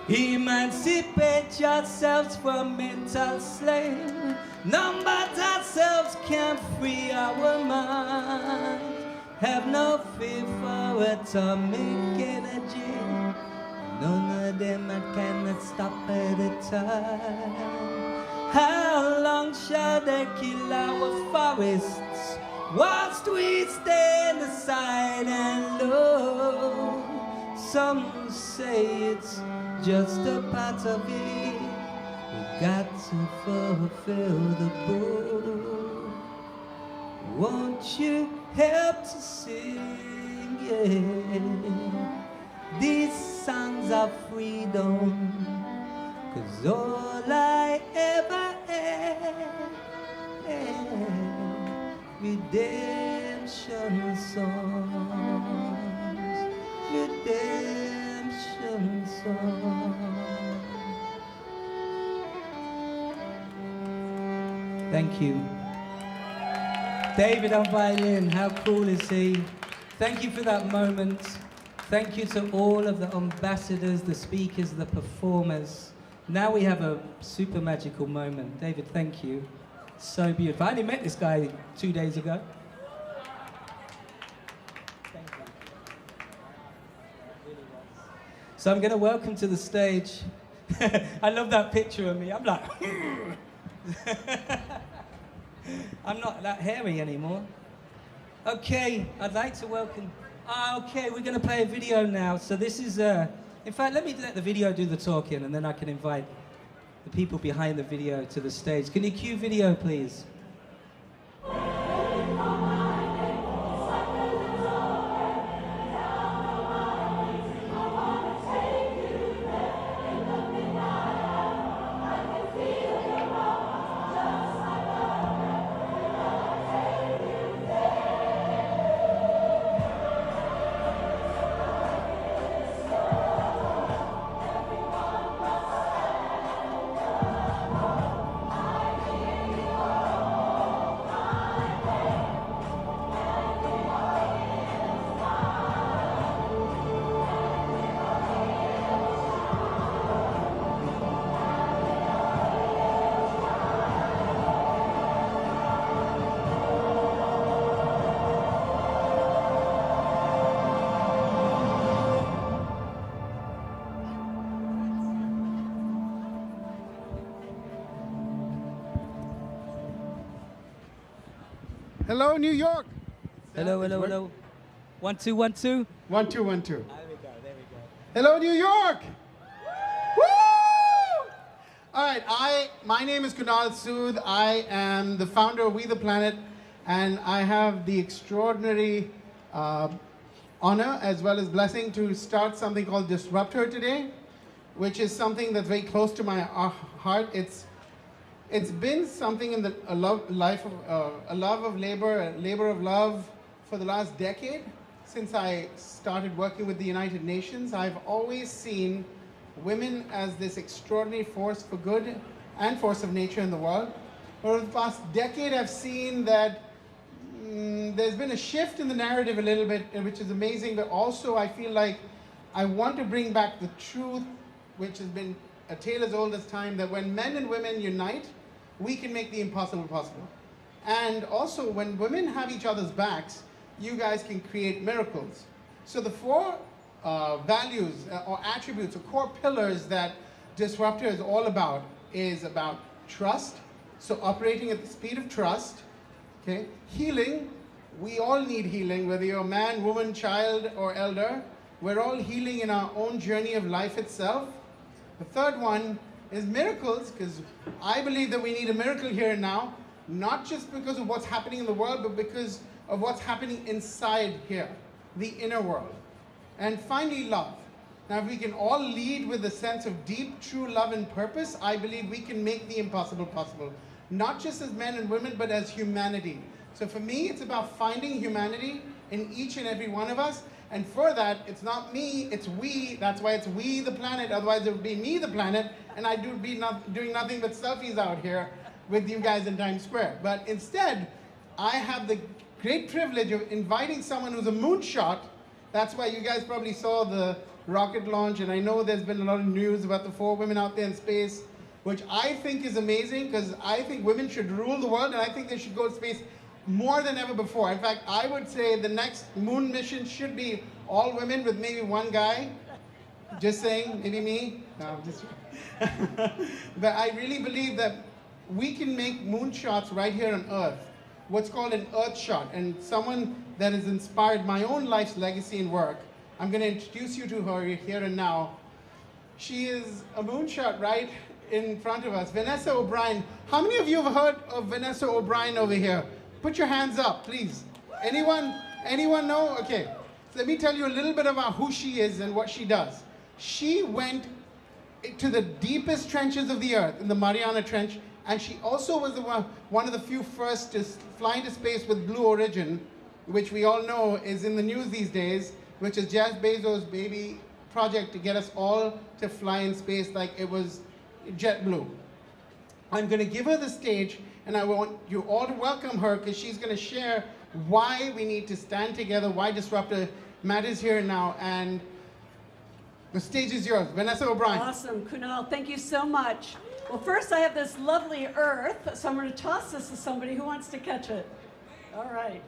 Emancipate yourselves from mental slavery. None but ourselves can free our minds. Have no fear for atomic energy. None of them cannot stop at a time. How long shall they kill our forests, whilst we stand aside and look? Some say it's just a part of it. We got to fulfill the book. Won't you help to sing, yeah, these songs of freedom? 'Cause all I ever had, redemption songs, redemption songs. Thank you. David on violin, how cool is he? Thank you for that moment. Thank you to all of the ambassadors, the speakers, the performers. Now we have a super magical moment. David, thank you. So beautiful. I only met this guy 2 days ago. Thank you. So I'm going to welcome to the stage I love that picture of me. I'm like, I'm not that hairy anymore. Okay, I'd like to welcome. Okay, we're going to play a video now. So this is, in fact, let me let the video do the talking, and then I can invite the people behind the video to the stage. Can you cue video, please? Hello, New York. Hello, hello, hello. 1 2 1 2. 1 2 1 2. There we go. There we go. Hello, New York. Woo! All right, my name is Kunal Sood. I am the founder of We the Planet, and I have the extraordinary honor as well as blessing to start something called Disruptor today, which is something that's very close to my heart. It's been something in a love of labor, a labor of love for the last decade. Since I started working with the United Nations, I've always seen women as this extraordinary force for good and force of nature in the world. Over the past decade, I've seen that there's been a shift in the narrative a little bit, which is amazing, but also I feel like I want to bring back the truth, which has been a tale as old as time, that when men and women unite, we can make the impossible possible. And also, when women have each other's backs, you guys can create miracles. So the four values or attributes or core pillars that Disruptor is all about is about trust, so operating at the speed of trust, okay? Healing, we all need healing, whether you're a man, woman, child, or elder. We're all healing in our own journey of life itself. The third one is miracles, because I believe that we need a miracle here and now, not just because of what's happening in the world, but because of what's happening inside here, the inner world. And finally, love. Now, if we can all lead with a sense of deep, true love and purpose, I believe we can make the impossible possible, not just as men and women, but as humanity. So for me, it's about finding humanity in each and every one of us. And for that, it's not me, it's we. That's why it's We the Planet. Otherwise, it would be Me the Planet, and I'd be doing nothing but selfies out here with you guys in Times Square. But instead, I have the great privilege of inviting someone who's a moonshot. That's why you guys probably saw the rocket launch, and I know there's been a lot of news about the 4 women out there in space, which I think is amazing, because I think women should rule the world, and I think they should go to space more than ever before. In fact, I would say the next moon mission should be all women with maybe one guy. Just saying, maybe me. No, just. But I really believe that we can make moonshots right here on Earth, what's called an Earth shot. And someone that has inspired my own life's legacy and work, I'm going to introduce you to her here and now. She is a moonshot right in front of us. Vanessa O'Brien. How many of you have heard of Vanessa O'Brien over here? Put your hands up, please. Anyone know? Okay. So let me tell you a little bit about who she is and what she does. She went to the deepest trenches of the Earth, in the Mariana Trench, and she also was one of the few first to fly into space with Blue Origin, which we all know is in the news these days, which is Jeff Bezos' baby project to get us all to fly in space like it was JetBlue. I'm going to give her the stage, and I want you all to welcome her, because she's going to share why we need to stand together, why Disruptor matters here and now, and the stage is yours. Vanessa O'Brien. Awesome, Kunal, thank you so much. Well, first I have this lovely earth, so I'm going to toss this to somebody who wants to catch it. All right.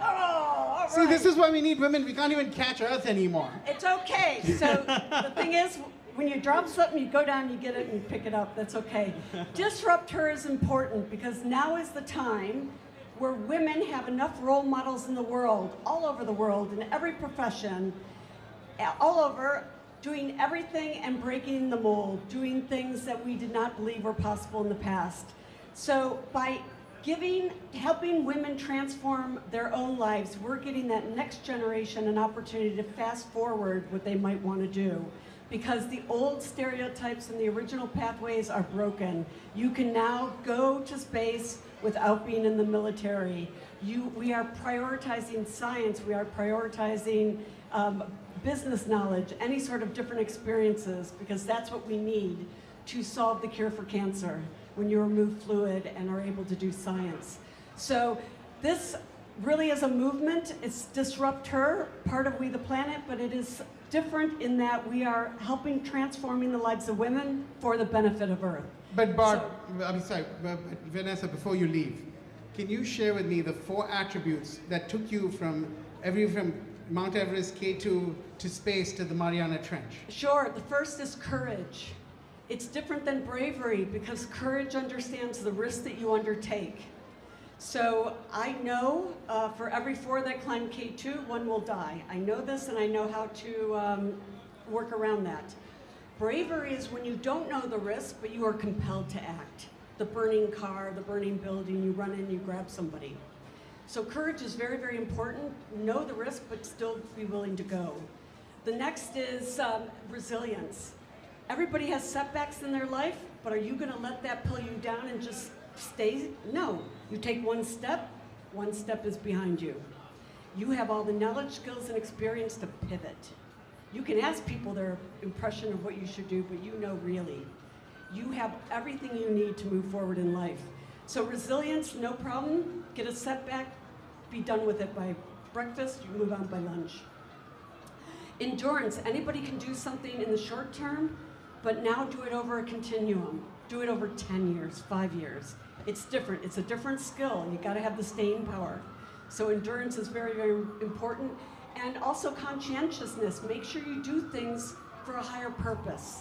All See, this is why we need women. We can't even catch Earth anymore. It's okay. So the thing is, when you drop something, you go down, you get it, and you pick it up. That's okay. Disrupt her is important because now is the time where women have enough role models in the world, all over the world, in every profession, all over, doing everything and breaking the mold, doing things that we did not believe were possible in the past. So by helping women transform their own lives, we're getting that next generation an opportunity to fast forward what they might want to do. Because the old stereotypes and the original pathways are broken. You can now go to space without being in the military. We are prioritizing science, we are prioritizing business knowledge, any sort of different experiences, because that's what we need to solve the cure for cancer, when you remove fluid and are able to do science. So this really is a movement. It's Disrupt Her, part of We the Planet, but it is different in that we are helping transforming the lives of women for the benefit of Earth. But Barb, I'm sorry, but Vanessa, before you leave, can you share with me the 4 attributes that took you from Mount Everest, K2, to space, to the Mariana Trench? Sure, the first is courage. It's different than bravery because courage understands the risk that you undertake. So I know for every 4 that climb K2, 1 will die. I know this and I know how to work around that. Bravery is when you don't know the risk, but you are compelled to act. The burning car, the burning building, you run in, you grab somebody. So courage is very, very important. Know the risk, but still be willing to go. The next is resilience. Everybody has setbacks in their life, but are you gonna let that pull you down and just stay? No, you take 1 step is behind you. You have all the knowledge, skills, and experience to pivot. You can ask people their impression of what you should do, but you know really. You have everything you need to move forward in life. So resilience, no problem. Get a setback, be done with it by breakfast, you move on by lunch. Endurance, anybody can do something in the short term, but now do it over a continuum. Do it over 10 years, 5 years. It's different, it's a different skill. You gotta have the staying power. So endurance is very, very important. And also conscientiousness, make sure you do things for a higher purpose.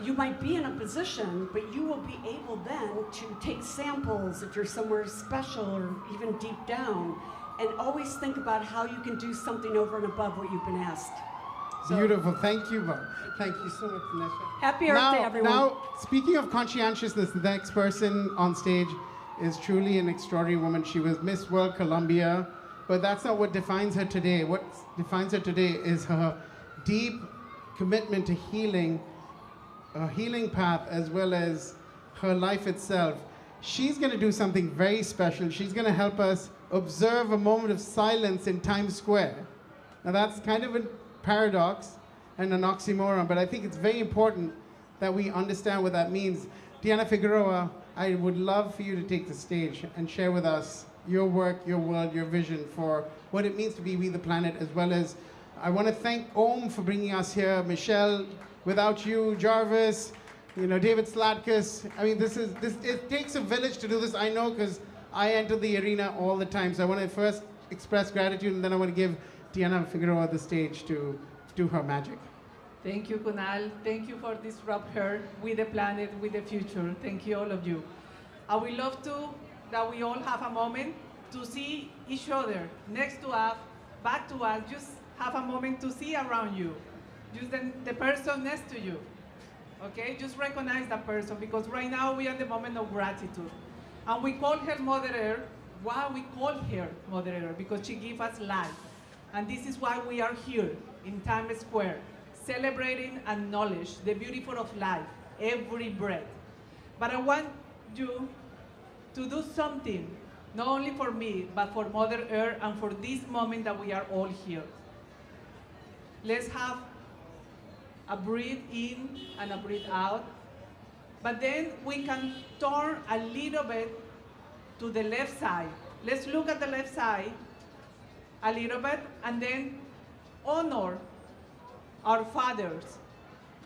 You might be in a position, but you will be able then to take samples if you're somewhere special or even deep down, and always think about how you can do something over and above what you've been asked. So, beautiful, thank you, Barb. Thank you so much, Vanessa. Happy Earth Day, everyone. Now, speaking of conscientiousness, the next person on stage is truly an extraordinary woman. She was Miss World Columbia, but that's not what defines her today. What defines her today is her deep commitment to healing, a healing path, as well as her life itself. She's going to do something very special. She's going to help us observe a moment of silence in Times Square. Now that's kind of a paradox and an oxymoron, but I think it's very important that we understand what that means. Diana Figueroa, I would love for you to take the stage and share with us your work, your world, your vision for what it means to be We the Planet, as well as I want to thank OMMM for bringing us here. Michelle, without you, Jarvis, David Slatkus. I mean, it takes a village to do this, I know, because I enter the arena all the time. So I want to first express gratitude, and then I want to give Diana Figueroa the stage to do her magic. Thank you, Kunal. Thank you for Disrupt Her, with the planet, with the future. Thank you, all of you. I would love that we all have a moment to see each other next to us, back to us. Just have a moment to see around you. Just the person next to you. Okay? Just recognize that person, because right now we are in the moment of gratitude. And we call her Mother Earth. Why we call her Mother Earth? Because she gives us life. And this is why we are here in Times Square, celebrating and acknowledge the beauty of life, every breath. But I want you to do something, not only for me, but for Mother Earth and for this moment that we are all here. Let's have a breathe in and a breathe out. But then we can turn a little bit to the left side. Let's look at the left side a little bit, and then honor our fathers.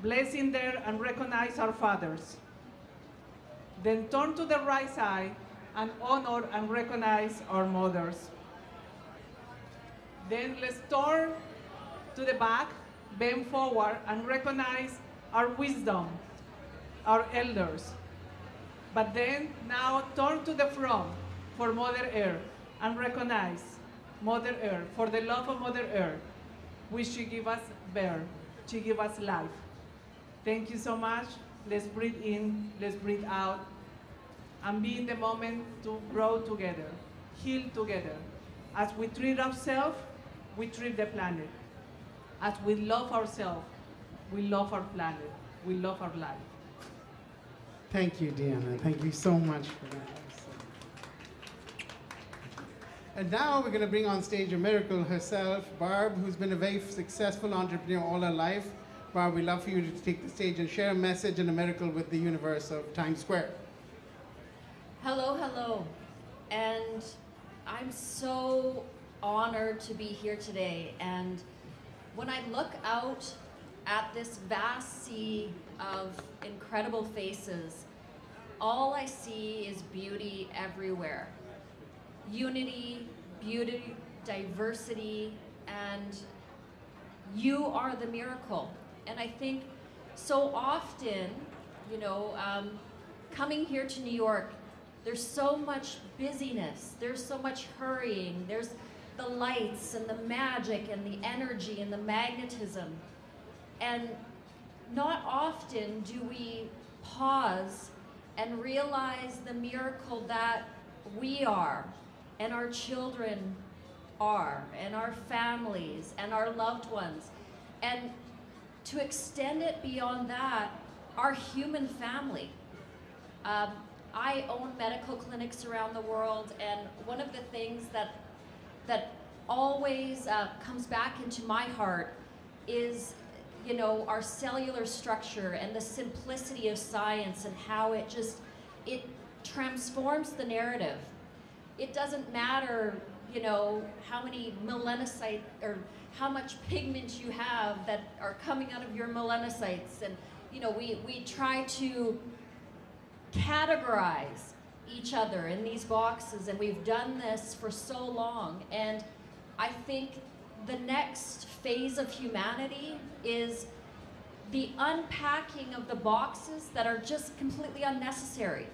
Blessing there and recognize our fathers. Then turn to the right side and honor and recognize our mothers. Then let's turn to the back. bend forward and recognize our wisdom, our elders. But then now turn to the front for Mother Earth and recognize Mother Earth, for the love of Mother Earth, which she give us birth, she give us life. Thank you so much. Let's breathe in, let's breathe out, and be in the moment to grow together, heal together. As we treat ourselves, we treat the planet. As we love ourselves, we love our planet, we love our life. Thank you, Deanna. Thank you so much for that. And now we're going to bring on stage a miracle herself, Barb, who's been a very successful entrepreneur all her life. Barb, we'd love for you to take the stage and share a message and a miracle with the universe of Times Square. Hello, hello. And I'm so honored to be here today. And when I look out at this vast sea of incredible faces, all I see is beauty everywhere. Unity, beauty, diversity, and you are the miracle. And I think so often, you know, coming here to New York, there's so much busyness, there's so much hurrying, there's the lights and the magic and the energy and the magnetism. And not often do we pause and realize the miracle that we are, and our children are, and our families, and our loved ones. And to extend it beyond that, our human family. I own medical clinics around the world, and one of the things that always comes back into my heart is, you know, our cellular structure and the simplicity of science and how it transforms the narrative. It doesn't matter, you know, how many melanocytes or how much pigment you have that are coming out of your melanocytes. And, you know, we try to categorize each other in these boxes, and we've done this for so long. And I think the next phase of humanity is the unpacking of the boxes that are just completely unnecessary.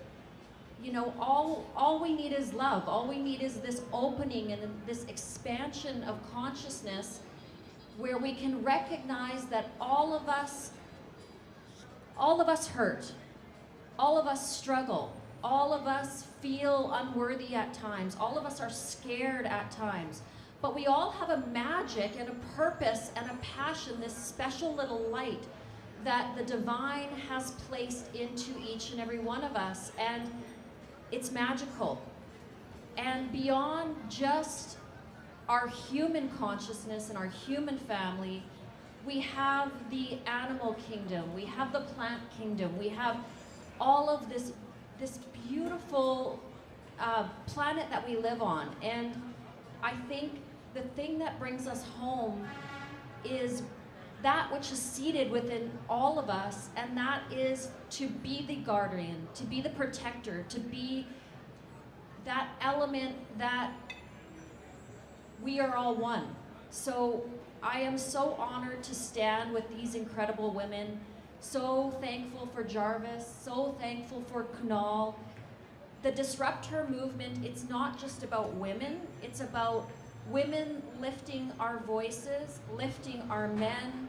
You know, all we need is love. All we need is this opening and this expansion of consciousness where we can recognize that all of us hurt, all of us struggle, all of us feel unworthy at times, all of us are scared at times, but we all have a magic and a purpose and a passion, this special little light that the divine has placed into each and every one of us, and it's magical. And beyond just our human consciousness and our human family, we have the animal kingdom, we have the plant kingdom, we have all of this beautiful planet that we live on. And I think the thing that brings us home is that which is seated within all of us, and that is to be the guardian, to be the protector, to be that element that we are all one. So I am so honored to stand with these incredible women, so thankful for Jarvis, so thankful for Kunal. The Disruptor movement, it's not just about women, it's about women lifting our voices, lifting our men,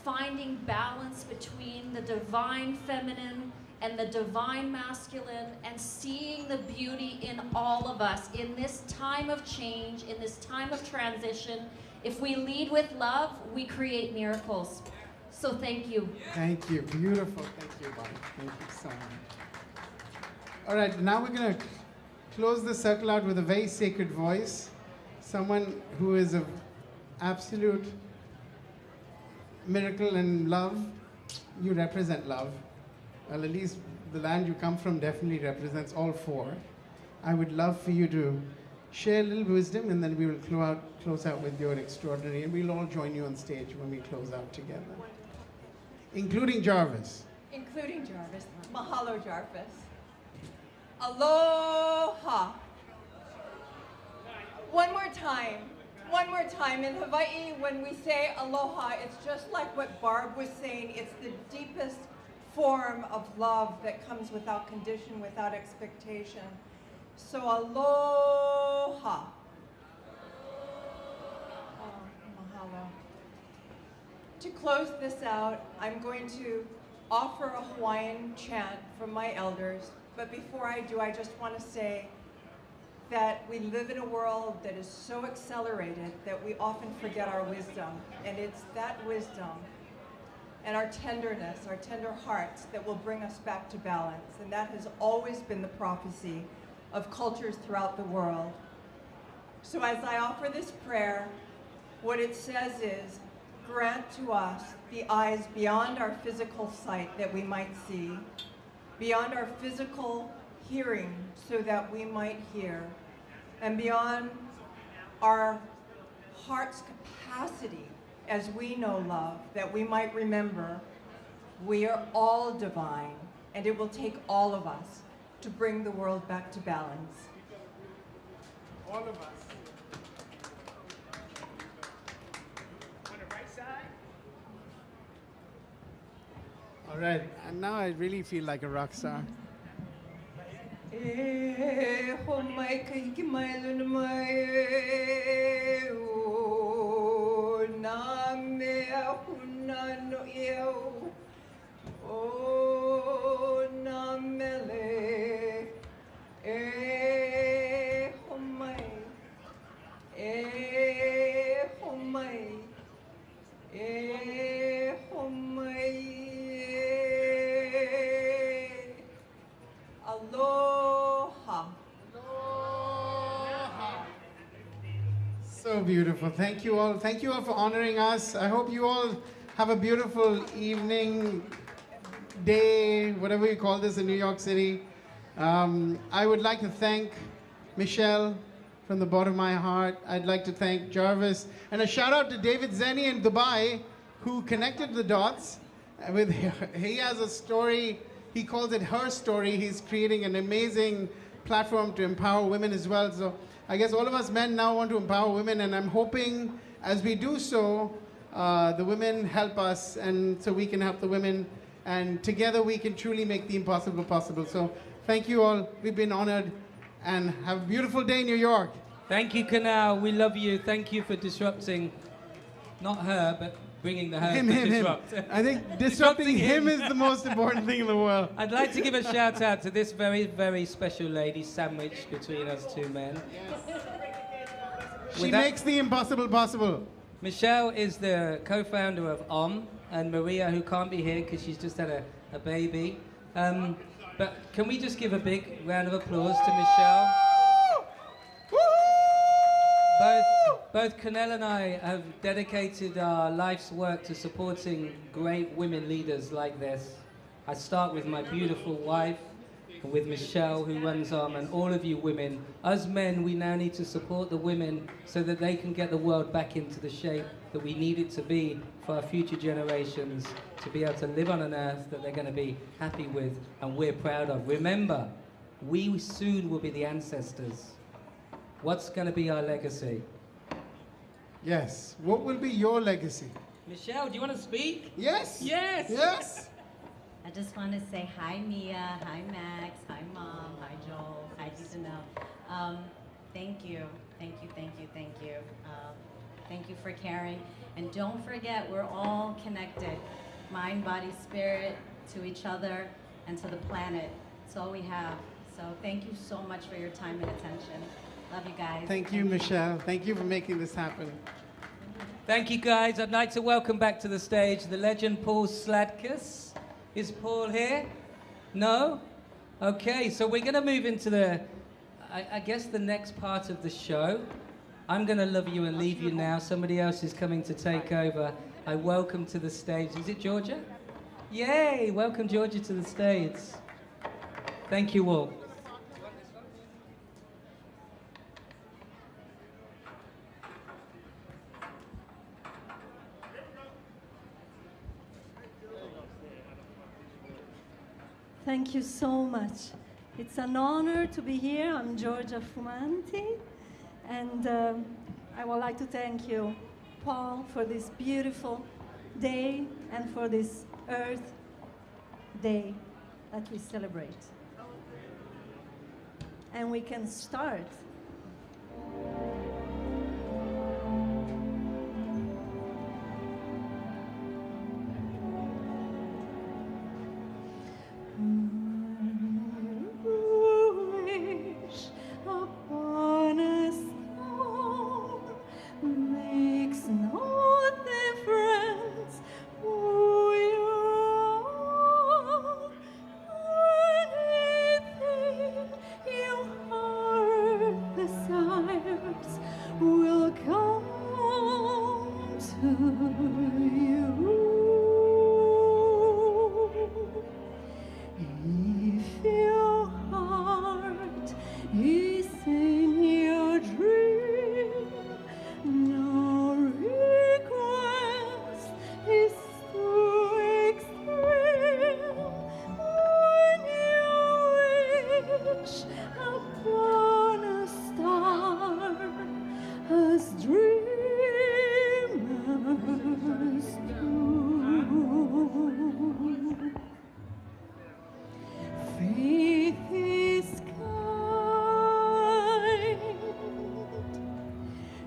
finding balance between the divine feminine and the divine masculine, and seeing the beauty in all of us in this time of change, in this time of transition. If we lead with love, we create miracles. So thank you. Thank you. Beautiful. Thank you, Barb. Thank you so much. All right, now we're going to close the circle out with a very sacred voice. Someone who is an absolute miracle and love. You represent love. Well, at least the land you come from definitely represents all four. I would love for you to share a little wisdom, and then we will close out with your extraordinary, and we'll all join you on stage when we close out together. Including Jarvis. Including Jarvis. Mahalo, Jarvis. Aloha. One more time. One more time. In Hawaii, when we say aloha, it's just like what Barb was saying. It's the deepest form of love that comes without condition, without expectation. So aloha. Oh, mahalo. To close this out, I'm going to offer a Hawaiian chant from my elders. But before I do, I just want to say that we live in a world that is so accelerated that we often forget our wisdom. And it's that wisdom and our tenderness, our tender hearts, that will bring us back to balance. And that has always been the prophecy of cultures throughout the world. So as I offer this prayer, what it says is, grant to us the eyes beyond our physical sight that we might see, beyond our physical hearing so that we might hear, and beyond our heart's capacity as we know love, that we might remember we are all divine, and it will take all of us to bring the world back to balance. All of us. On the right side. All right, and now I really feel like a rock star. Aloha. So beautiful. Thank you all. Thank you all for honoring us. I hope you all have a beautiful evening, day, whatever you call this in New York City. I would like to thank Michelle from the bottom of my heart. I'd like to thank Jarvis. And a shout out to David Zenny in Dubai, who connected the dots. He has a story, he calls it Her Story. He's creating an amazing platform to empower women as well. So I guess all of us men now want to empower women, and I'm hoping as we do so, the women help us, and so we can help the women, and together we can truly make the impossible possible. So thank you all. We've been honored, and have a beautiful day in New York. Thank you, Kanal. We love you. Thank you for disrupting, not her, but bringing the her to disrupt. I think disrupting him is the most important thing in the world. I'd like to give a shout out to this very, very special lady sandwiched between us two men. She makes the impossible possible. Michelle is the co-founder of OMMM, and Maria, who can't be here because she's just had a baby. But can we just give a big round of applause to Michelle? Both Kanel and I have dedicated our life's work to supporting great women leaders like this. I start with my beautiful wife, and with Michelle, who runs OMMM, and all of you women. Us men, we now need to support the women so that they can get the world back into the shape that we need it to be for our future generations, to be able to live on an earth that they're going to be happy with and we're proud of. Remember, we soon will be the ancestors. What's going to be our legacy? Yes. What will be your legacy? Michelle, do you want to speak? Yes. Yes. Yes. I just want to say hi, Mia. Hi, Max. Hi, Mom. Hi, Joel. Hi, Giselle. Thank you. Thank you. Thank you. Thank you. Thank you for caring. And don't forget, we're all connected. Mind, body, spirit, to each other, and to the planet. It's all we have. So thank you so much for your time and attention. Love you guys. Thank you, Michelle. Thank you for making this happen. Thank you, guys. I'd like to welcome back to the stage the legend Paul Sladkus. Is Paul here? No? Okay, so we're going to move into I guess the next part of the show. I'm going to love you and leave you now. Somebody else is coming to take over. I welcome to the stage. Is it Georgia? Yay! Welcome Georgia to the stage. Thank you all. Thank you so much. It's an honor to be here. I'm Giorgia Fumanti, and I would like to thank you, Paul, for this beautiful day and for this Earth Day that we celebrate. And we can start. Wish upon a star makes no difference who you are. Anything your heart desires will come to you. If your heart is in your dream, no request is too extreme. When you wish upon a star, as dreamers do. Faith is kind.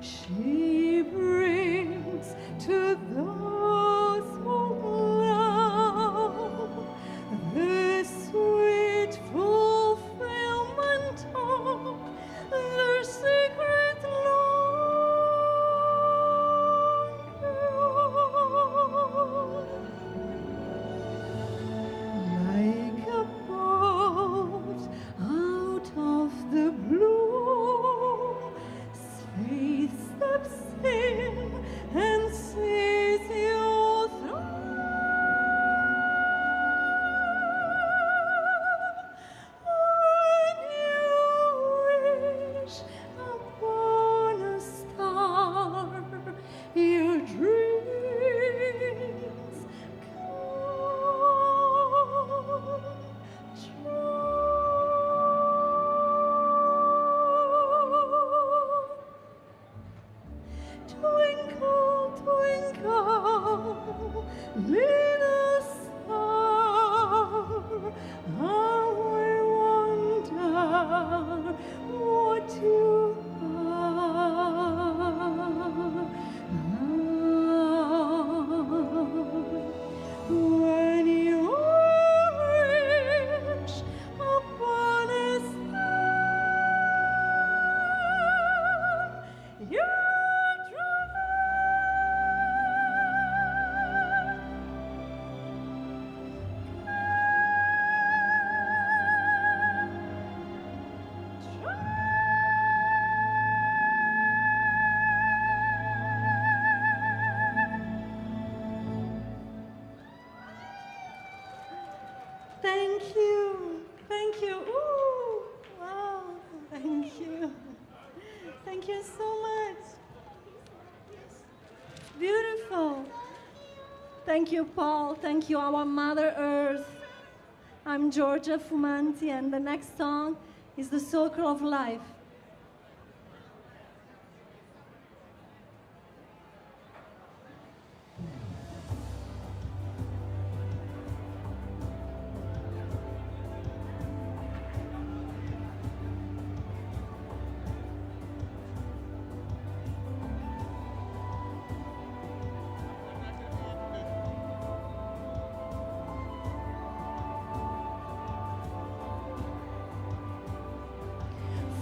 She brings to those who love the sweet fulfillment of their secret longing. Like a bolt out of the blue, faith steps in and sees you through. When you wish upon a star, your dreams come true. Twinkle, twinkle, little star, how I wonder what you are. When you wish upon a star, your Thank you. Thank you. Ooh, wow. Thank you. Thank you so much. Beautiful. Thank you, Paul. Thank you, our Mother Earth. I'm Georgia Fumanti, and the next song is The Circle of Life.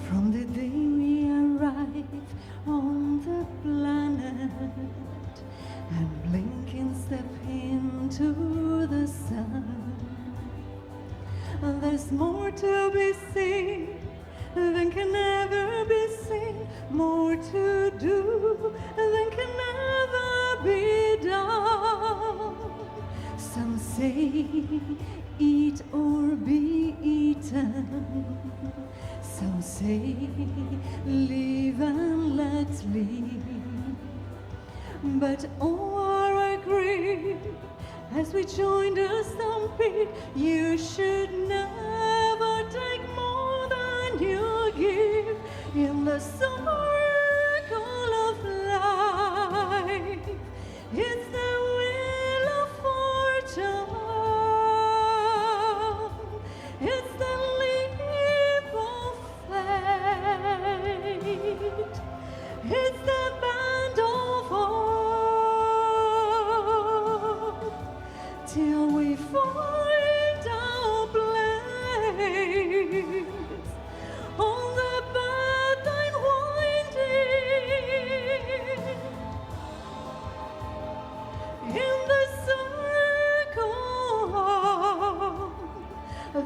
From the day we arrive on the planet and blink and step into the sun, there's more to be seen than can ever be seen, more to do than can ever be done. Some say eat or be eaten. Some say live and let live. But all agree as we join the stampede, you should never take more than you give in the circle of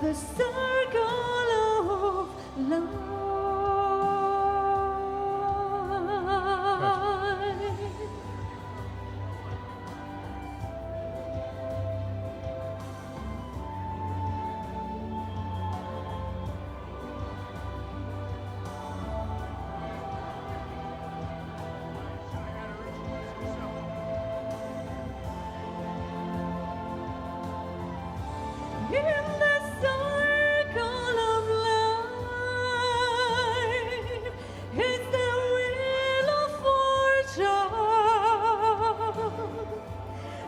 the circle of life. In the circle of life, it's the wheel of fortune.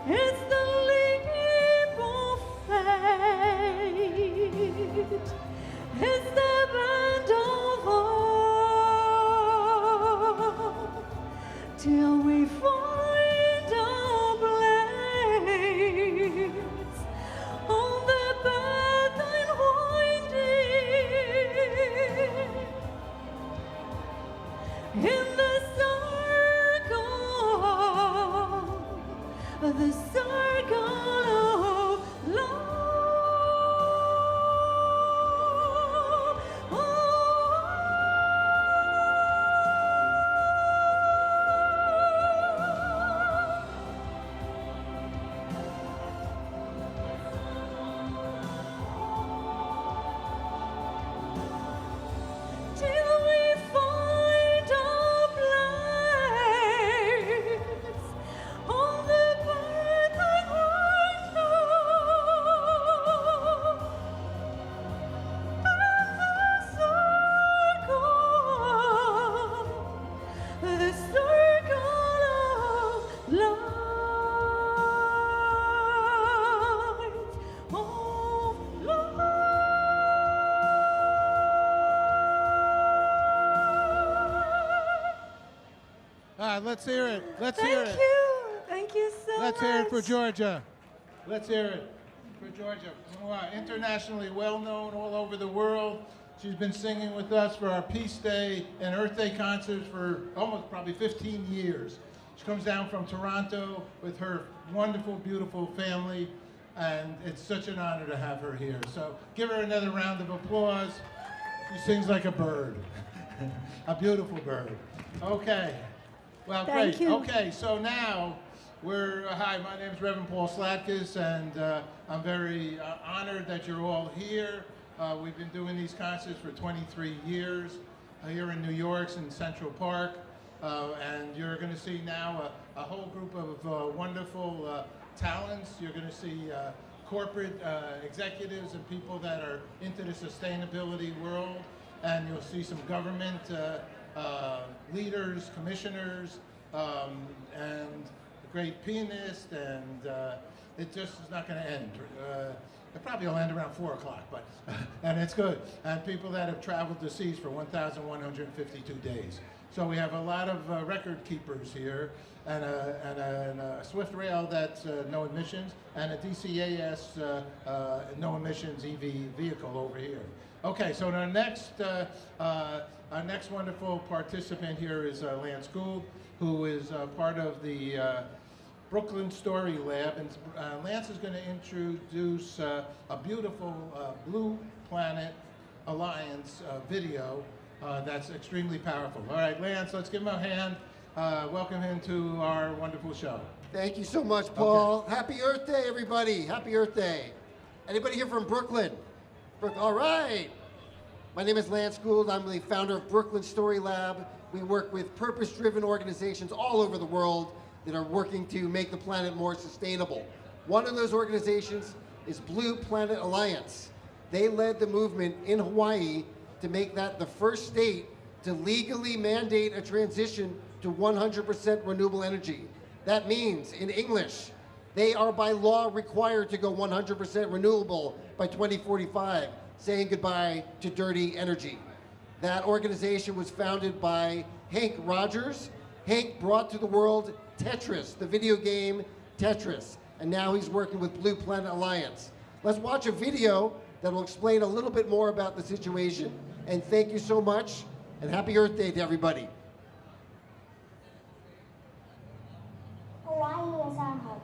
It's the leap of fate. It's the bend of hope till we find our place on the path unwinding. In the circle of till we find our place on the path the circle of life, of All right, let's hear it. Let's hear it. Thank you. Thank you so much. Let's hear it for Georgia. Let's hear it for Georgia. Internationally well known all over the world. She's been singing with us for our Peace Day and Earth Day concerts for almost probably 15 years. She comes down from Toronto with her wonderful, beautiful family, and it's such an honor to have her here. So give her another round of applause. She sings like a bird, a beautiful bird. Okay. Well, Thank great. you. Okay, so now hi, my name is Reverend Paul Slatkus, and I'm very honored that you're all here. We've been doing these concerts for 23 years here in New York, in Central Park, and you're going to see now a whole group of wonderful talents. You're going to see corporate executives and people that are into the sustainability world, and you'll see some government leaders, commissioners, and a great pianist, and it just is not going to end. It probably will end around 4 o'clock, but and it's good. And people that have traveled the seas for 1,152 days. So we have a lot of record keepers here, and a Swift Rail that's no emissions, and a DCAS no emissions EV vehicle over here. Okay, so our next wonderful participant here is Lance Gould, who is part of the Brooklyn Story Lab, and Lance is going to introduce a beautiful Blue Planet Alliance video that's extremely powerful. All right, Lance, let's give him a hand. Welcome him to our wonderful show. Thank you so much, Paul. Okay. Happy Earth Day, everybody. Happy Earth Day. Anybody here from Brooklyn? All right. My name is Lance Gould. I'm the founder of Brooklyn Story Lab. We work with purpose-driven organizations all over the world that are working to make the planet more sustainable. One of those organizations is Blue Planet Alliance. They led the movement in Hawaii to make that the first state to legally mandate a transition to 100% renewable energy. That means, in English, they are by law required to go 100% renewable by 2045, saying goodbye to dirty energy. That organization was founded by Hank Rogers. Hank brought to the world Tetris, the video game Tetris, and now he's working with Blue Planet Alliance. Let's watch a video that will explain a little bit more about the situation, and thank you so much, and happy Earth Day to everybody. Hawaii is our home.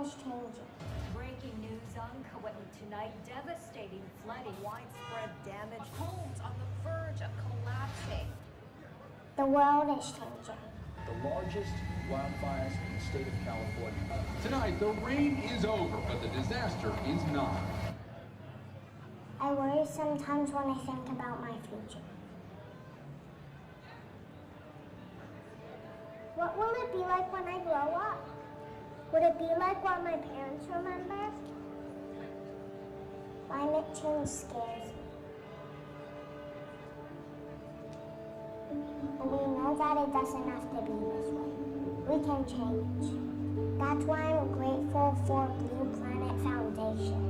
is changing. Breaking news on Kauai tonight. Devastating flooding, widespread damage. Homes on the verge of collapsing. The world is changing. The largest wildfires in the state of California. Tonight, the rain is over, but the disaster is not. I worry sometimes when I think about my future. What will it be like when I grow up? Would it be like what my parents remember? Climate change scares me. But we know that it doesn't have to be this way. We can change. That's why I'm grateful for Blue Planet Foundation.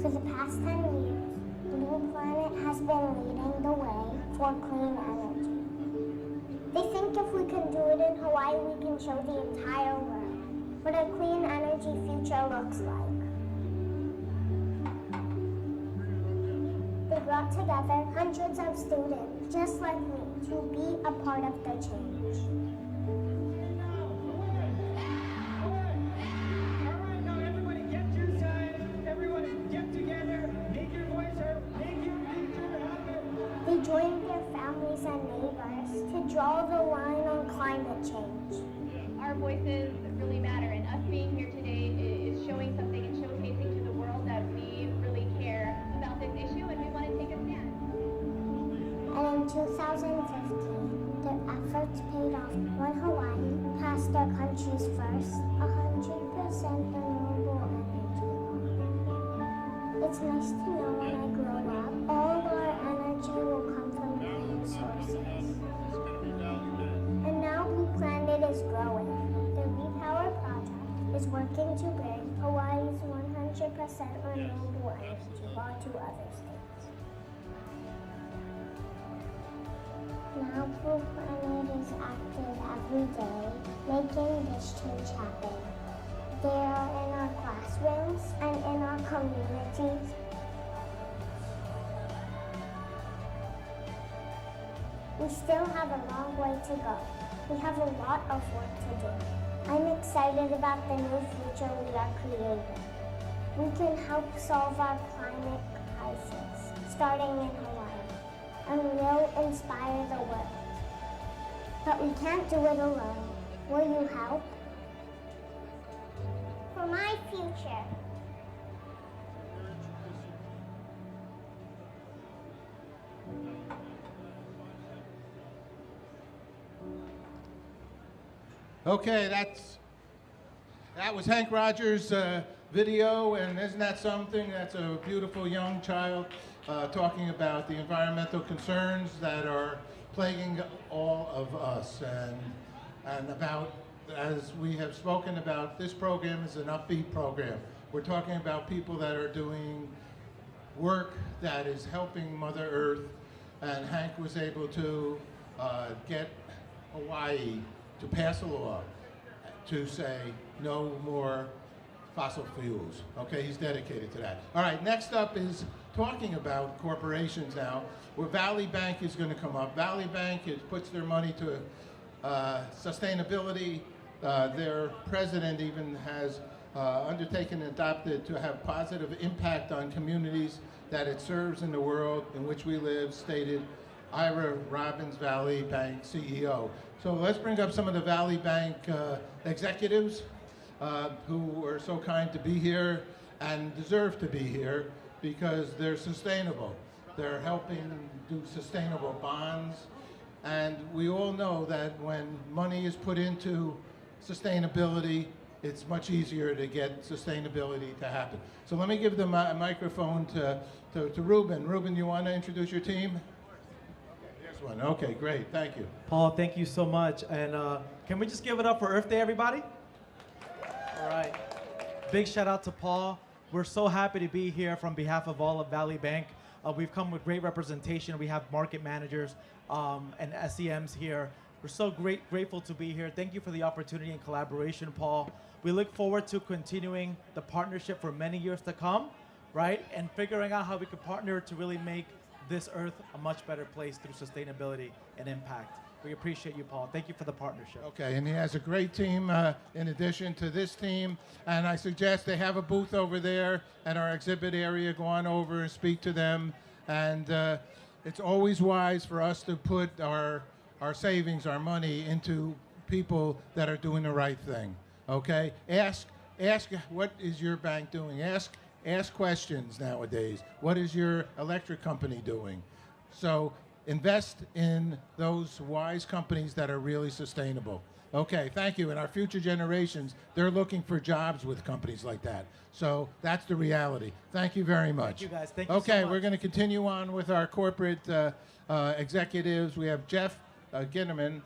For the past 10 years, Blue Planet has been leading the way for clean energy. They think if we can do it in Hawaii, we can show the entire world what a clean energy future looks like. They brought together hundreds of students, just like me, to be a part of the change. They joined their families and neighbors to draw the line on climate change. Our voices really matter, and us being here today is showing something and showcasing to the world that we really care about this issue and we want to take a stand. And in 2015, their efforts paid off when Hawaii passed their country's first 100% renewable energy law. It's nice to know when I grow up, all our energy will come from clean sources. And now Blue Planet is growing. The Repower Project is working to bring Hawaii's 100% renewable energy law to other states. Now Blue Planet is active every day, making this change happen. They are in our classrooms and in our communities. We still have a long way to go. We have a lot of work to do. I'm excited about the new future we are creating. We can help solve our climate crisis, starting in Hawaii, and we'll inspire the world. But we can't do it alone. Will you help? For my future. Okay, that was Hank Rogers' video, and isn't that something? That's a beautiful young child talking about the environmental concerns that are plaguing all of us, and about, as we have spoken about, this program is an upbeat program. We're talking about people that are doing work that is helping Mother Earth, and Hank was able to get Hawaii to pass a law to say no more fossil fuels. Okay, he's dedicated to that. All right, next up is talking about corporations now, where Valley Bank is going to come up. Valley Bank puts their money to sustainability. Their president even has undertaken and adopted to have positive impact on communities that it serves in the world in which we live, stated Ira Robbins, Valley Bank CEO. So let's bring up some of the Valley Bank executives who are so kind to be here and deserve to be here because they're sustainable. They're helping do sustainable bonds. And we all know that when money is put into sustainability, it's much easier to get sustainability to happen. So let me give the microphone to Ruben. Ruben, you want to introduce your team? One. Okay, great. Thank you. Paul, thank you so much. And can we just give it up for Earth Day, everybody? All right. Big shout out to Paul. We're so happy to be here from behalf of all of Valley Bank. We've come with great representation. We have market managers and SEMs here. We're so grateful to be here. Thank you for the opportunity and collaboration, Paul. We look forward to continuing the partnership for many years to come, right? And figuring out how we can partner to really make this earth a much better place through sustainability and impact. We appreciate you, Paul. Thank you for the partnership. Okay, and he has a great team in addition to this team. And I suggest they have a booth over there at our exhibit area. Go on over and speak to them. And it's always wise for us to put our savings, our money, into people that are doing the right thing. Okay? Ask what is your bank doing? Ask questions nowadays. What is your electric company doing? So invest in those wise companies that are really sustainable. Okay, thank you. And our future generations, they're looking for jobs with companies like that. So that's the reality. Thank you very much. Thank you, guys. Thank you so Okay, much. we're going to continue on with our corporate executives. We have Jeff Ginneman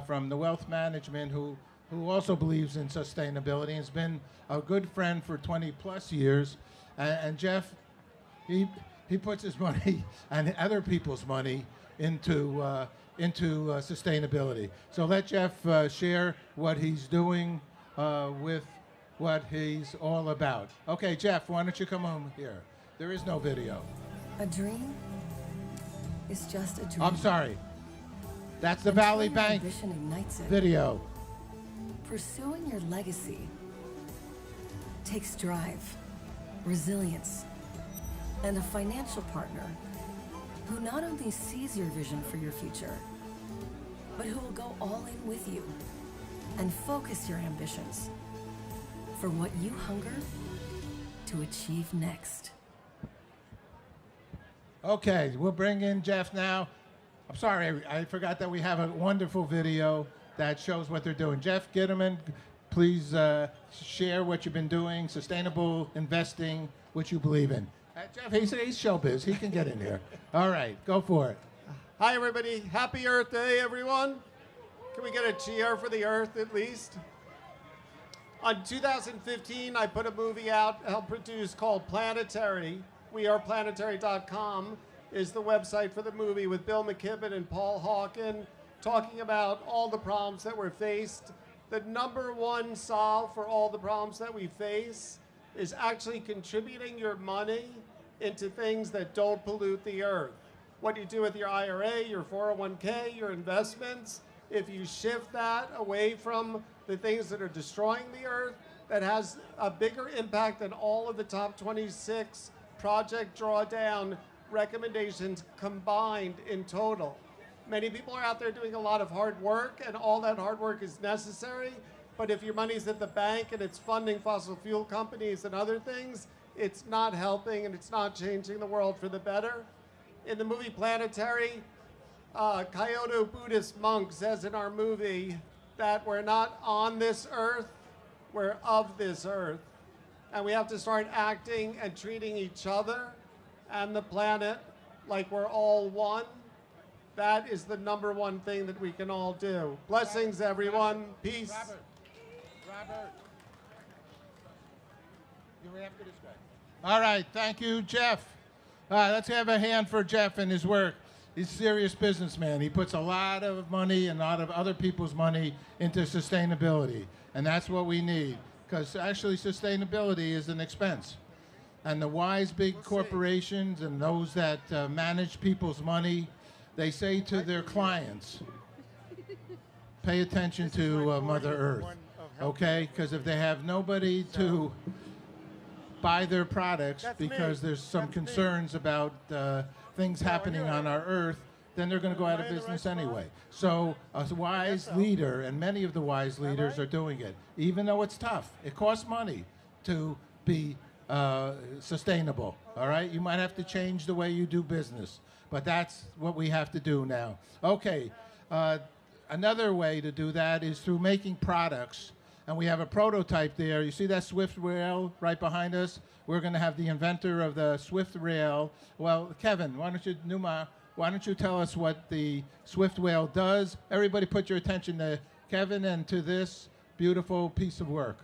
from the Wealth Management, who also believes in sustainability and has been a good friend for 20 plus years. And Jeff, he puts his money and other people's money into sustainability. So let Jeff share what he's doing with what he's all about. Okay, Jeff, why don't you come on here? There is no video. A dream is just a dream. I'm sorry. That's the Valley Bank Ambition ignites it. video. Pursuing your legacy takes drive, resilience, and a financial partner who not only sees your vision for your future, but who will go all in with you and focus your ambitions for what you hunger to achieve next. Okay, we'll bring in Jeff now. I'm sorry, I forgot that we have a wonderful video that shows what they're doing. Jeff Ginneman, please share what you've been doing, sustainable investing, what you believe in. Jeff, he's showbiz. He can get in here. All right, go for it. Hi, everybody. Happy Earth Day, everyone. Can we get a cheer for the Earth, at least? On 2015, I put a movie out, helped produce, called Planetary. WeArePlanetary.com is the website for the movie, with Bill McKibben and Paul Hawken, talking about all the problems that we're faced. The number one solve for all the problems that we face is actually contributing your money into things that don't pollute the earth. What you do with your IRA, your 401k, your investments, if you shift that away from the things that are destroying the earth, that has a bigger impact than all of the top 26 Project Drawdown recommendations combined in total. Many people are out there doing a lot of hard work, and all that hard work is necessary. But if your money's at the bank and it's funding fossil fuel companies and other things, it's not helping and it's not changing the world for the better. In the movie Planetary, Kyoto Buddhist monk says in our movie that we're not on this earth, we're of this earth. And we have to start acting and treating each other and the planet like we're all one. That is the number one thing that we can all do. Blessings, everyone. Peace. Robert. You're after this guy. All right, thank you, Jeff. Let's have a hand for Jeff and his work. He's a serious businessman. He puts a lot of money and a lot of other people's money into sustainability. And that's what we need, because actually sustainability is an expense. And the wise big corporations and those that manage people's money, they say to their clients, pay attention to Mother Earth, okay? Because if they have nobody to buy their products because there's some concerns about things happening on our Earth, then they're going to go out of business anyway. So a wise leader, and many of the wise leaders are doing it, even though it's tough. It costs money to be sustainable, all right? You might have to change the way you do business. But that's what we have to do now. Okay, another way to do that is through making products. And we have a prototype there. You see that Swift rail right behind us? We're going to have the inventor of the Swift rail. Well, Kevin, why don't you tell us what the Swift rail does? Everybody put your attention to Kevin and to this beautiful piece of work.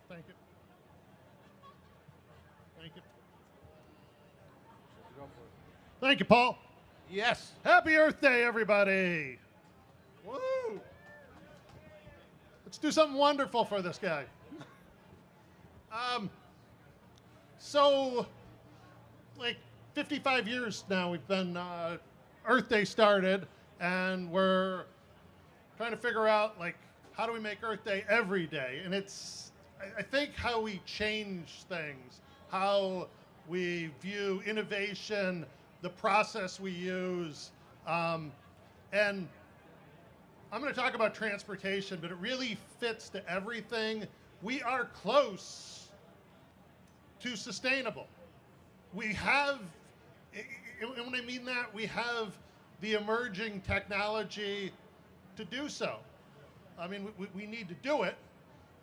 Thank you. Thank you. Thank you, Paul. Yes. Happy Earth Day, everybody. Woo! Let's do something wonderful for this guy. So, like 55 years now we've been Earth Day started, and we're trying to figure out, like, how do we make Earth Day every day? And it's, I think, how we change things, how we view innovation, the process we use. And I'm going to talk about transportation, but it really fits to everything. We are close to sustainable. We have, and when I mean that, we have the emerging technology to do so. I mean, we need to do it,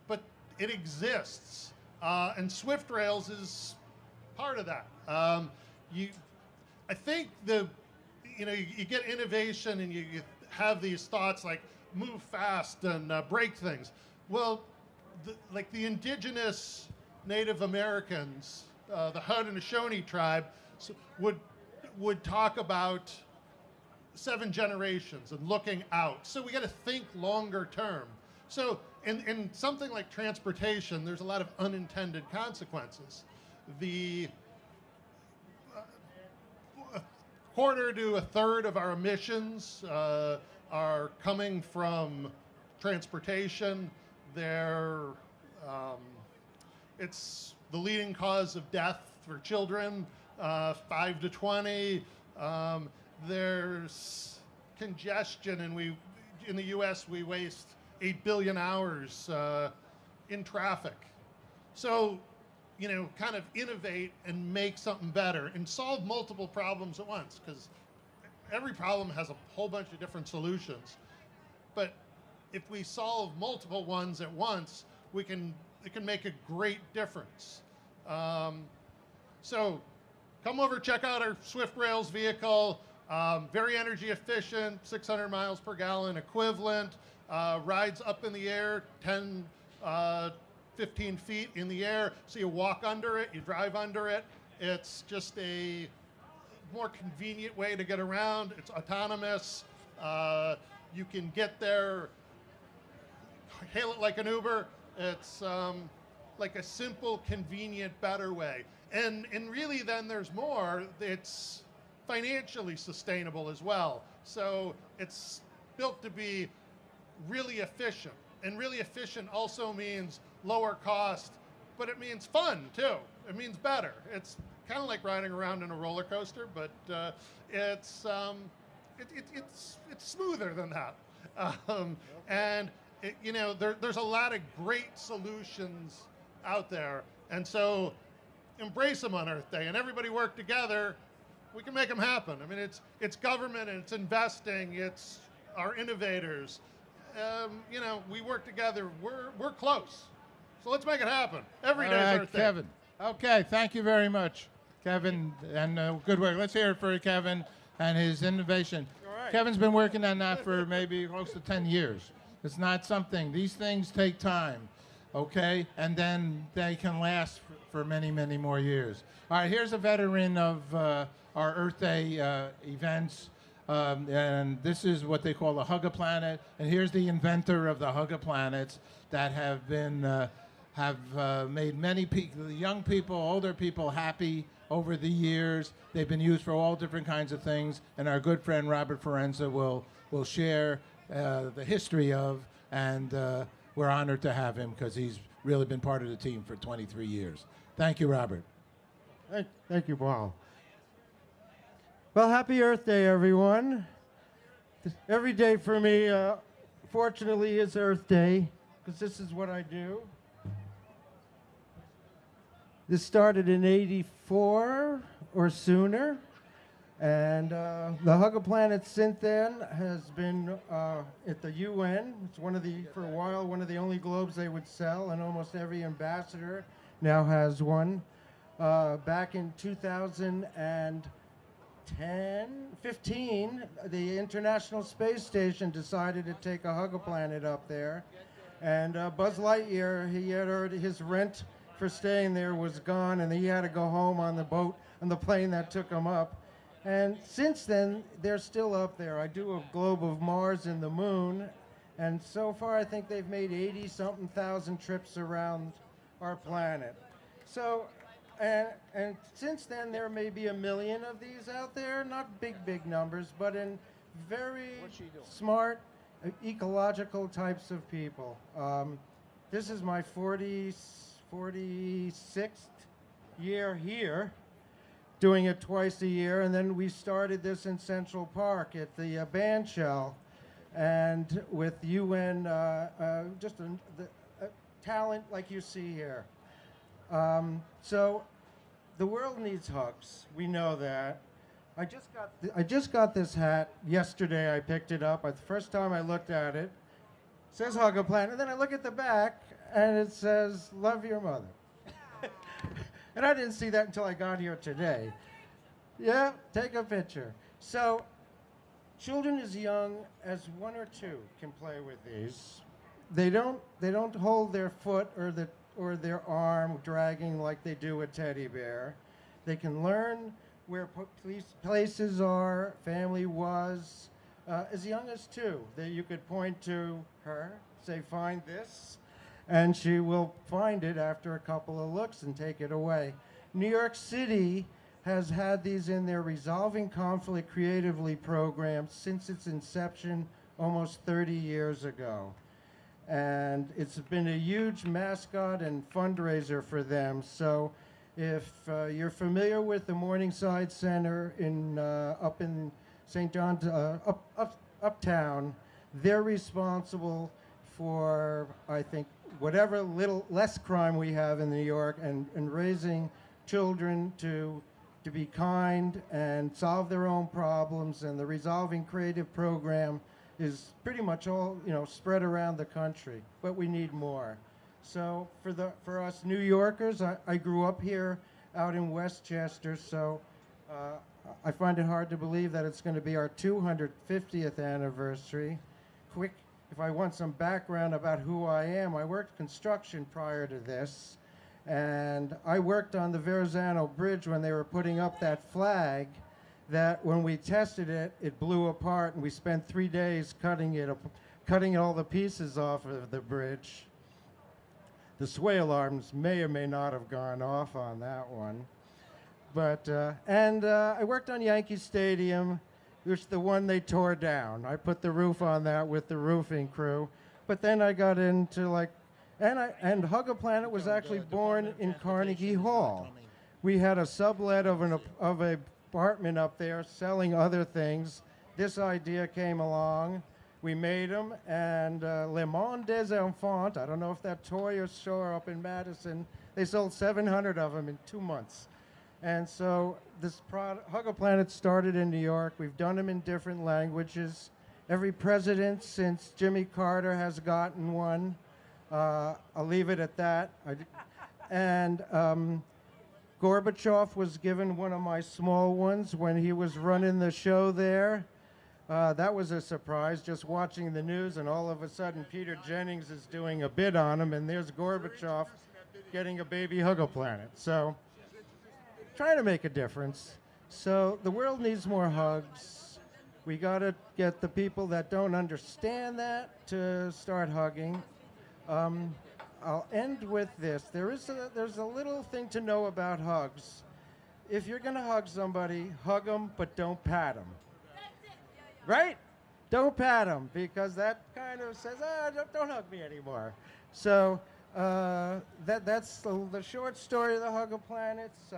but it exists. And Swift Rails is part of that. I think you get innovation and you have these thoughts like move fast and break things. Well, like the indigenous Native Americans, the Haudenosaunee tribe, would talk about 7 generations and looking out. So we got to think longer term. So in something like transportation, there's a lot of unintended consequences. A quarter to a third of our emissions are coming from transportation. It's the leading cause of death for children, 5 to 20. There's congestion, and in the U.S. we waste 8 billion hours in traffic. So, kind of innovate and make something better and solve multiple problems at once, because every problem has a whole bunch of different solutions. But if we solve multiple ones at once, it can make a great difference. So come over, check out our Swift Rails vehicle. Very energy efficient, 600 miles per gallon equivalent, rides up in the air, 10, 15 feet in the air. So you walk under it, you drive under it. It's just a more convenient way to get around. It's autonomous. You can get there, hail it like an Uber. It's like a simple, convenient, better way. And really then there's more. It's financially sustainable as well. So it's built to be really efficient. And really efficient also means lower cost, but it means fun too. It means better. It's kind of like riding around in a roller coaster, but it's smoother than that. And there's a lot of great solutions out there. And so embrace them on Earth Day, and everybody work together. We can make them happen. I mean, it's government, and it's investing, it's our innovators. We work together. We're close. So let's make it happen. Every day is Earth Day. Kevin. Okay, thank you very much, Kevin, and good work. Let's hear it for Kevin and his innovation. All right. Kevin's been working on that for maybe close to 10 years. It's not something. These things take time, okay? And then they can last for many, many more years. All right, here's a veteran of our Earth Day events. And this is what they call the Hug-a-Planet. And here's the inventor of the Hug-a-Planets that have been made many people, young people, older people happy over the years. They've been used for all different kinds of things. And our good friend Robert Forenza will share the history of, and we're honored to have him because he's really been part of the team for 23 years. Thank you, Robert. Thank you, Paul. Well, happy Earth Day, everyone. Every day for me, fortunately, is Earth Day, because this is what I do. This started in '84 or sooner, and the Hug-a-Planet since then has been at the UN. It's for a while, one of the only globes they would sell, and almost every ambassador now has one. Back in 2015, the International Space Station decided to take a Hug-a-Planet up there. And Buzz Lightyear, he had already, his rent for staying there was gone, and he had to go home on the plane that took him up. And since then, they're still up there. I do a globe of Mars and the moon, and so far I think they've made 80-something thousand trips around our planet. So, and since then, there may be 1 million of these out there, not big numbers, but in very smart, ecological types of people. This is my 46th year here, doing it twice a year, and then we started this in Central Park at the band shell, and with UN, just talent like you see here. So the world needs hugs. We know that. I just got this hat yesterday. I picked it up. The first time I looked at it, it says Hug a Planet, and then I look at the back, and it says, love your mother. And I didn't see that until I got here today. Yeah, take a picture. So, children as young as 1 or 2 can play with these. They don't hold their foot or their arm dragging like they do a teddy bear. They can learn where places are, family was, as young as 2. That you could point to her, say, find this, and she will find it after a couple of looks and take it away. New York City has had these in their Resolving Conflict Creatively program since its inception almost 30 years ago. And it's been a huge mascot and fundraiser for them. So if you're familiar with the Morningside Center up in St. John's, uptown, they're responsible for, I think, whatever little less crime we have in New York, and raising children to be kind and solve their own problems. And the Resolving Creative program is pretty much all, spread around the country, but we need more. So for us New Yorkers, I grew up here out in Westchester, so I find it hard to believe that it's going to be our 250th anniversary. If I want some background about who I am, I worked construction prior to this, and I worked on the Verrazano Bridge when they were putting up that flag that when we tested it, it blew apart, and we spent 3 days cutting all the pieces off of the bridge. The sway alarms may or may not have gone off on that one. But, I worked on Yankee Stadium, which the one they tore down. I put the roof on that with the roofing crew. But then I got into and Hug a Planet was actually born in Carnegie Hall. We had a sublet of an apartment up there selling other things. This idea came along. We made them, and Le Monde des Enfants, I don't know if that toy store up in Madison, they sold 700 of them in 2 months. And so this Hug a Planet started in New York. We've done them in different languages. Every president since Jimmy Carter has gotten one. I'll leave it at that. And Gorbachev was given one of my small ones when he was running the show there. That was a surprise, just watching the news, and all of a sudden Peter Jennings is doing a bid on him, and there's Gorbachev getting a baby Hug a Planet. So, trying to make a difference. So, the world needs more hugs. We got to get the people that don't understand that to start hugging. I'll end with this. There's a little thing to know about hugs. If you're going to hug somebody, hug them, but don't pat them. Right? Don't pat them, because that kind of says, don't hug me anymore. So that's the short story of the Hug a Planets.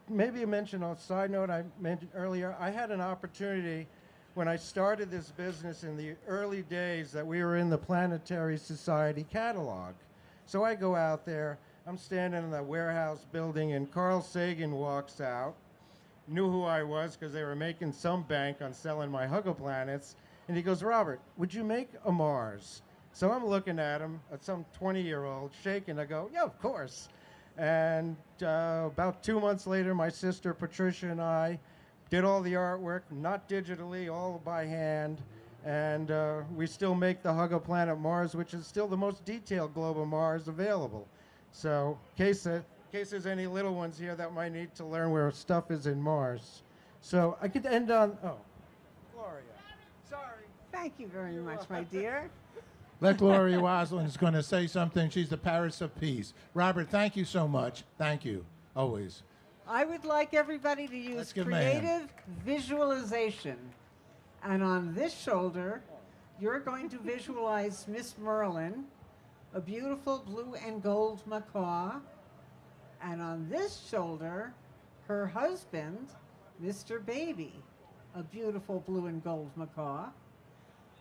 Maybe mention a side note I mentioned earlier. I had an opportunity when I started this business in the early days that we were in the Planetary Society catalog. So I go out there, I'm standing in the warehouse building, and Carl Sagan walks out, knew who I was because they were making some bank on selling my Hug a Planets, and he goes, Robert, would you make a Mars? So I'm looking at him, at some 20-year-old, shaking. I go, yeah, of course. And about 2 months later, my sister Patricia and I did all the artwork, not digitally, all by hand. And we still make the Hug a Planet Mars, which is still the most detailed globe of Mars available. So in case there's any little ones here that might need to learn where stuff is in Mars. So I could end on, Gloria. Sorry. Thank you very much, my dear. Let Gloria Waslin is going to say something. She's the Paris of Peace. Robert, thank you so much. Thank you, always. I would like everybody to use give him a hand. creative visualization And on this shoulder, you're going to visualize Miss Merlin, a beautiful blue and gold macaw. And on this shoulder, her husband, Mr. Baby, a beautiful blue and gold macaw.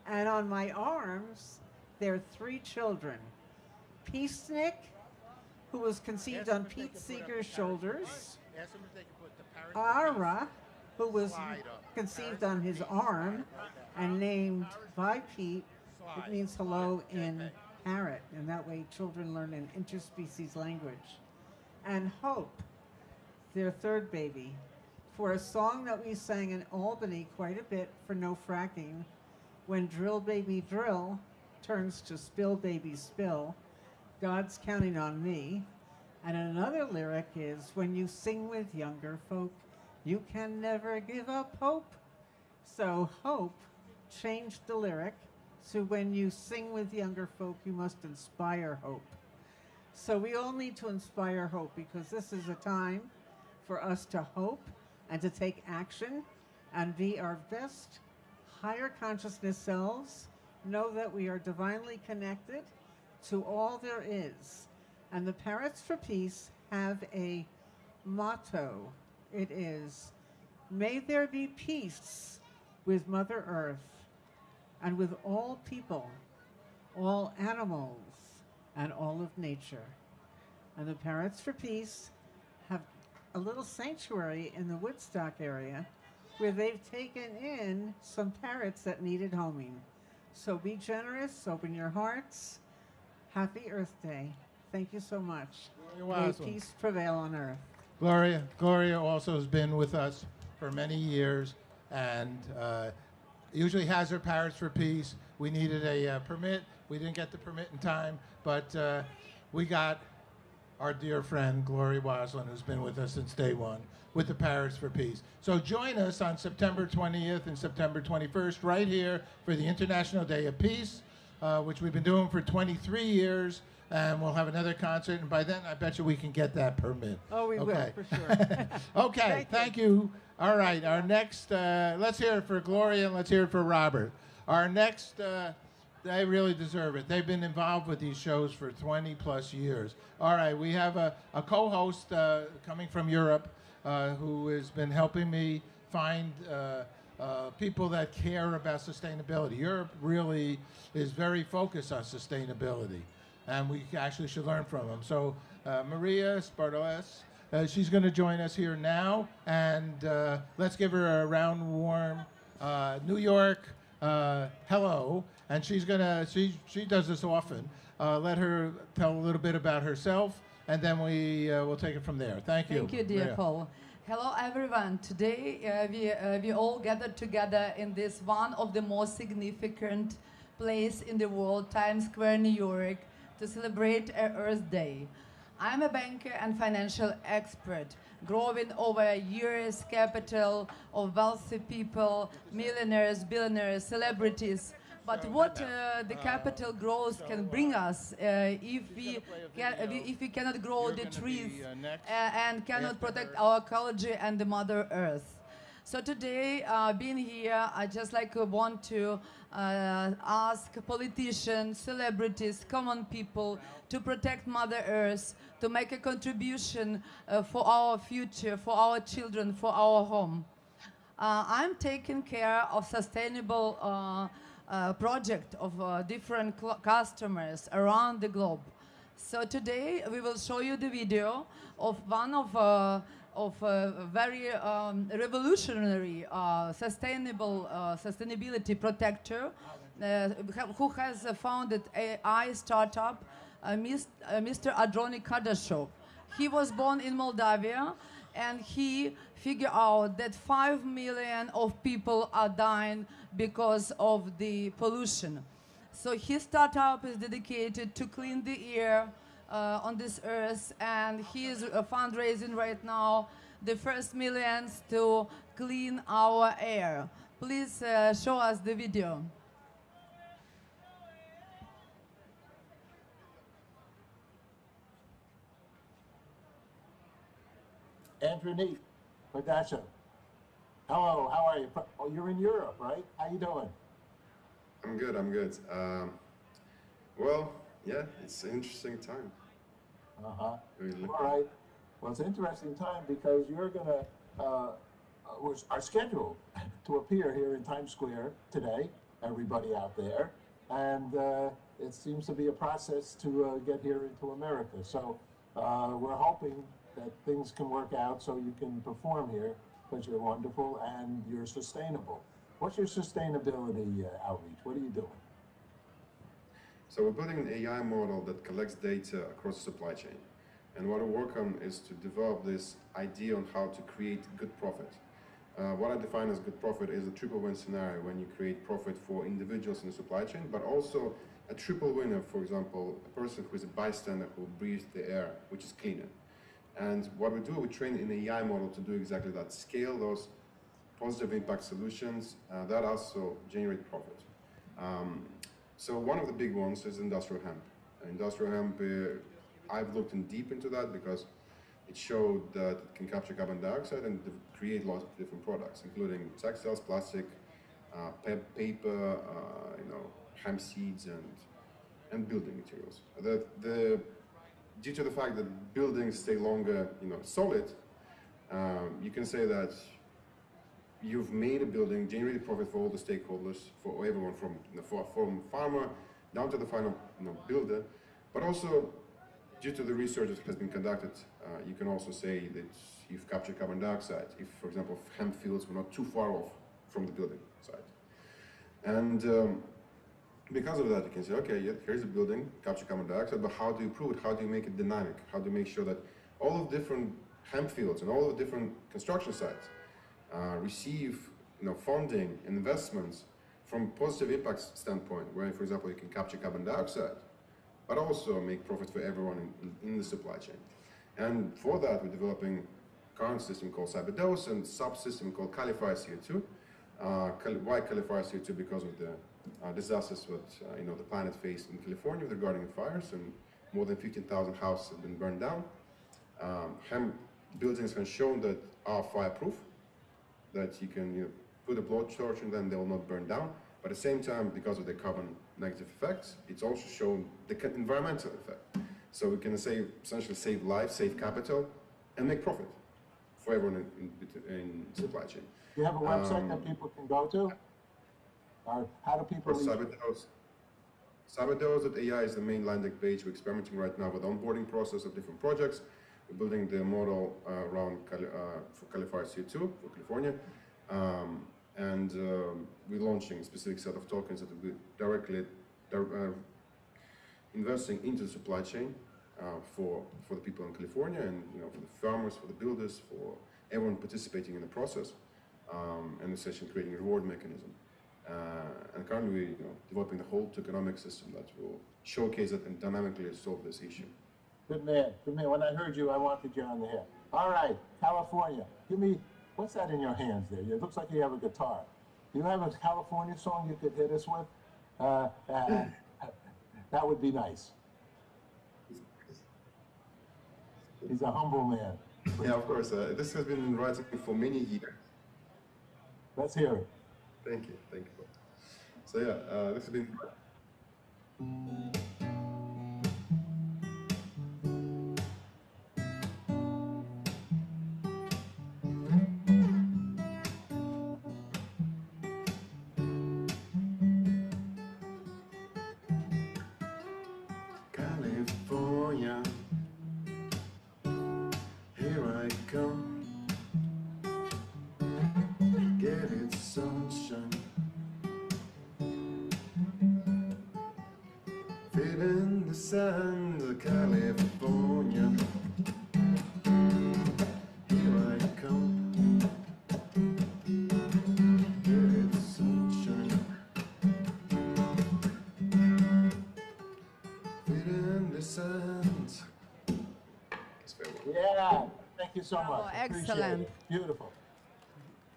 And on my arms, there are 3 children. Peacenik, who was conceived on Pete Seeger's shoulders. Ara, who was conceived on his arm and named by Pete. It means hello in parrot, and that way children learn an interspecies language. And Hope, their 3rd baby, for a song that we sang in Albany quite a bit for No Fracking, when Drill Baby Drill turns to Spill Baby Spill, God's counting on me. And another lyric is, when you sing with younger folk, you can never give up hope. So Hope changed the lyric to, when you sing with younger folk, you must inspire hope. So we all need to inspire hope, because this is a time for us to hope and to take action and be our best higher consciousness selves. Know that we are divinely connected to all there is. And the Parrots for Peace have a motto. It is, may there be peace with Mother Earth and with all people, all animals, and all of nature. And the Parrots for Peace have a little sanctuary in the Woodstock area where they've taken in some parrots that needed homing. So be generous, open your hearts. Happy Earth Day. Thank you so much. May peace prevail on earth. Gloria also has been with us for many years, and usually has her Parrots for Peace. We needed a permit. We didn't get the permit in time, but we got our dear friend Gloria Waslin, who's been with us since day one, with the Parrots for Peace. So join us on September 20th and September 21st right here for the International Day of Peace, which we've been doing for 23 years. And we'll have another concert, and by then I bet you we can get that permit. Oh, we will, for sure. Okay, thank you. All right, our next, let's hear it for Gloria and let's hear it for Robert. Our next, they really deserve it. They've been involved with these shows for 20 plus years. All right, we have a co-host coming from Europe who has been helping me find people that care about sustainability. Europe really is very focused on sustainability, and we actually should learn from them. So Maria Spartoles, she's going to join us here now, and let's give her a round, warm New York hello. And she's gonna, she does this often. Let her tell a little bit about herself, and then we'll take it from there. Thank you. Thank you, dear Maria. Paul. Hello, everyone. Today we all gathered together in this one of the most significant place in the world, Times Square, New York, to celebrate Earth Day. I'm a banker and financial expert, growing over years capital of wealthy people, millionaires, billionaires, celebrities. But what the capital growth can bring us if we cannot grow the trees and cannot protect our ecology and the Mother Earth. So today, being here, I just want to ask politicians, celebrities, common people to protect Mother Earth, to make a contribution for our future, for our children, for our home. I'm taking care of sustainable project of different customers around the globe. So today we will show you the video of one of a very revolutionary sustainability protector who has founded AI startup, Mr. Adroni Kardashov. He was born in Moldavia, and he figured out that 5 million of people are dying because of the pollution. So his startup is dedicated to clean the air on this earth, and he is fundraising right now the first millions to clean our air. Please show us the video. Andrew Neat, Production. Hello, how are you? Oh, you're in Europe, right? How you doing? I'm good, I'm good. Well, yeah, it's an interesting time. Uh-huh. Really. All right. Well, it's an interesting time because you're going to, are scheduled to appear here in Times Square today, everybody out there. And it seems to be a process to get here into America. So we're hoping that things can work out so you can perform here because you're wonderful and you're sustainable. What's your sustainability outreach? What are you doing? So we're building an AI model that collects data across the supply chain. And what I work on is to develop this idea on how to create good profit. What I define as good profit is a triple win scenario when you create profit for individuals in the supply chain, but also a triple winner, for example, a person who is a bystander who breathes the air, which is cleaner. And what we do, we train an AI model to do exactly that, scale those positive impact solutions that also generate profit. So one of the big ones is industrial hemp. Industrial hemp, I've looked in deep into that because it showed that it can capture carbon dioxide and create lots of different products, including textiles, plastic, paper, hemp seeds, and building materials. Due to the fact that buildings stay longer, solid, you can say that you've made a building, generated profit for all the stakeholders, for everyone from farmer down to the final builder, but also due to the research that has been conducted, you can also say that you've captured carbon dioxide if, for example, hemp fields were not too far off from the building site. And because of that, you can say, okay, yeah, here's a building, capture carbon dioxide, but how do you prove it? How do you make it dynamic? How do you make sure that all of the different hemp fields and all of the different construction sites receive funding and investments from positive impact standpoint, where, for example, you can capture carbon dioxide, but also make profit for everyone in the supply chain. And for that, we're developing a current system called Cyberdose and subsystem called Califier CO2. Why Califier CO2? Because of the disasters that the planet faced in California regarding fires, and more than 15,000 houses have been burned down. Hemp buildings have shown that are fireproof, that you can put a blowtorch in them, they will not burn down. But at the same time, because of the carbon negative effects, it's also shown the environmental effect. So we can essentially save lives, save capital, and make profit for everyone in supply chain. Do you have a website that people can go to? Or how do people reach Cyberdose. Cyberdose.ai is the main landing page. We're experimenting right now with the onboarding process of different projects. We're building the model around for Califier CO2 for California. And we're launching a specific set of tokens that will be directly investing into the supply chain for the people in California, and for the farmers, for the builders, for everyone participating in the process, and essentially creating a reward mechanism. And currently we're developing the whole tokenomic system that will showcase it and dynamically solve this issue. Good man, good man. When I heard you, I wanted you on the hair. All right, California. Give me, what's that in your hands there? It looks like you have a guitar. Do you have a California song you could hit us with? That would be nice. He's a humble man. Yeah, of course. This has been writing for many years. Let's hear it. Thank you. So yeah, this has been. California, here I come. Get it, sunshine. Feeling the sand of California. Here I come. Get it, sunshine. Feeling the sand. Yeah, thank you so much. Bravo, Appreciate excellent. it. Beautiful.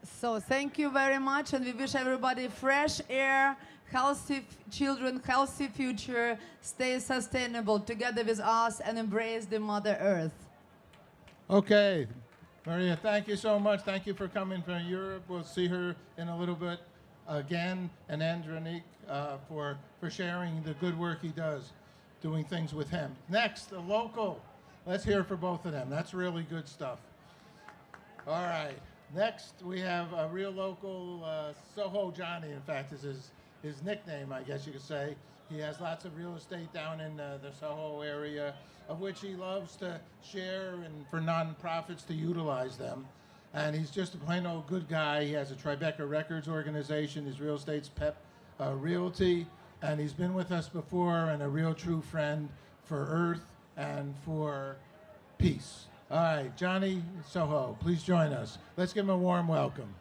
So thank you very much, and we wish everybody fresh air, healthy children, healthy future, stay sustainable together with us, and embrace the Mother Earth. Okay, Maria, thank you so much. Thank you for coming from Europe. We'll see her in a little bit again. And Andranik for sharing the good work he does, doing things with him. Next, a local. Let's hear for both of them. That's really good stuff. All right. Next, we have a real local, Soho Johnny, in fact, is his nickname, I guess you could say. He has lots of real estate down in the Soho area, of which he loves to share and for nonprofits to utilize them. And he's just a plain old good guy. He has a Tribeca Records organization. His real estate's Pep Realty. And he's been with us before and a real true friend for Earth and for peace. All right, Johnny Soho, please join us. Let's give him a warm welcome.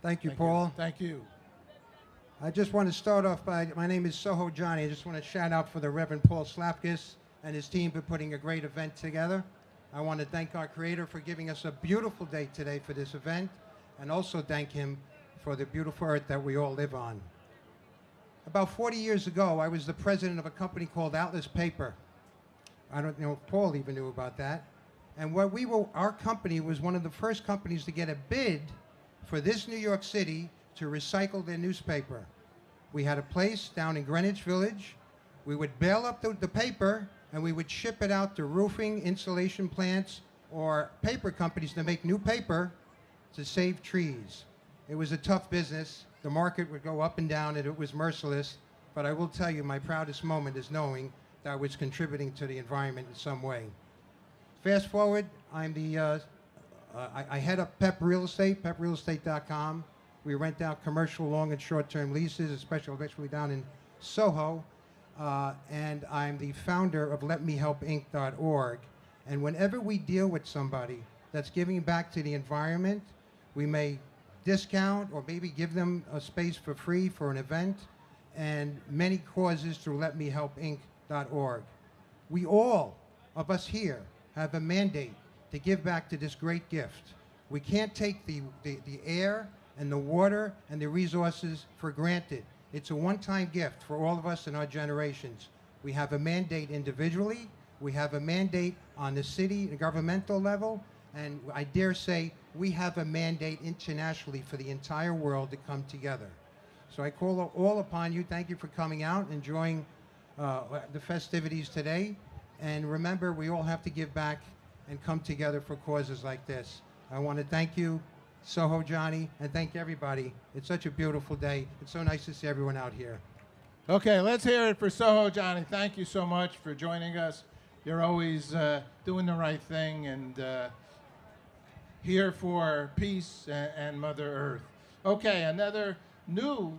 Thank you, Paul. Thank you. I just want to start off by, my name is Soho Johnny. I just want to shout out for the Reverend Paul Slapkis and his team for putting a great event together. I want to thank our creator for giving us a beautiful day today for this event, and also thank him for the beautiful earth that we all live on. About 40 years ago, I was the president of a company called Atlas Paper. I don't know if Paul even knew about that. And our company was one of the first companies to get a bid for this New York City to recycle their newspaper. We had a place down in Greenwich Village. We would bale up the paper and we would ship it out to roofing, insulation plants, or paper companies to make new paper to save trees. It was a tough business. The market would go up and down and it was merciless. But I will tell you, my proudest moment is knowing that I was contributing to the environment in some way. Fast forward, I'm I head up Pep Real Estate, peprealestate.com. We rent out commercial long and short-term leases, especially down in Soho. And I'm the founder of LetMeHelpInc.org. And whenever we deal with somebody that's giving back to the environment, we may discount or maybe give them a space for free for an event, and many causes through LetMeHelpInc.org. We all of us here have a mandate to give back to this great gift. We can't take the air and the water and the resources for granted. It's a one-time gift for all of us in our generations. We have a mandate individually, we have a mandate on the city and governmental level, and I dare say we have a mandate internationally for the entire world to come together. So I call all upon you. Thank you for coming out, enjoying the festivities today. And remember, we all have to give back and come together for causes like this. I want to thank you, Soho Johnny, and thank everybody. It's such a beautiful day. It's so nice to see everyone out here. Okay, let's hear it for Soho Johnny. Thank you so much for joining us. You're always doing the right thing and here for peace and Mother Earth. Okay, another new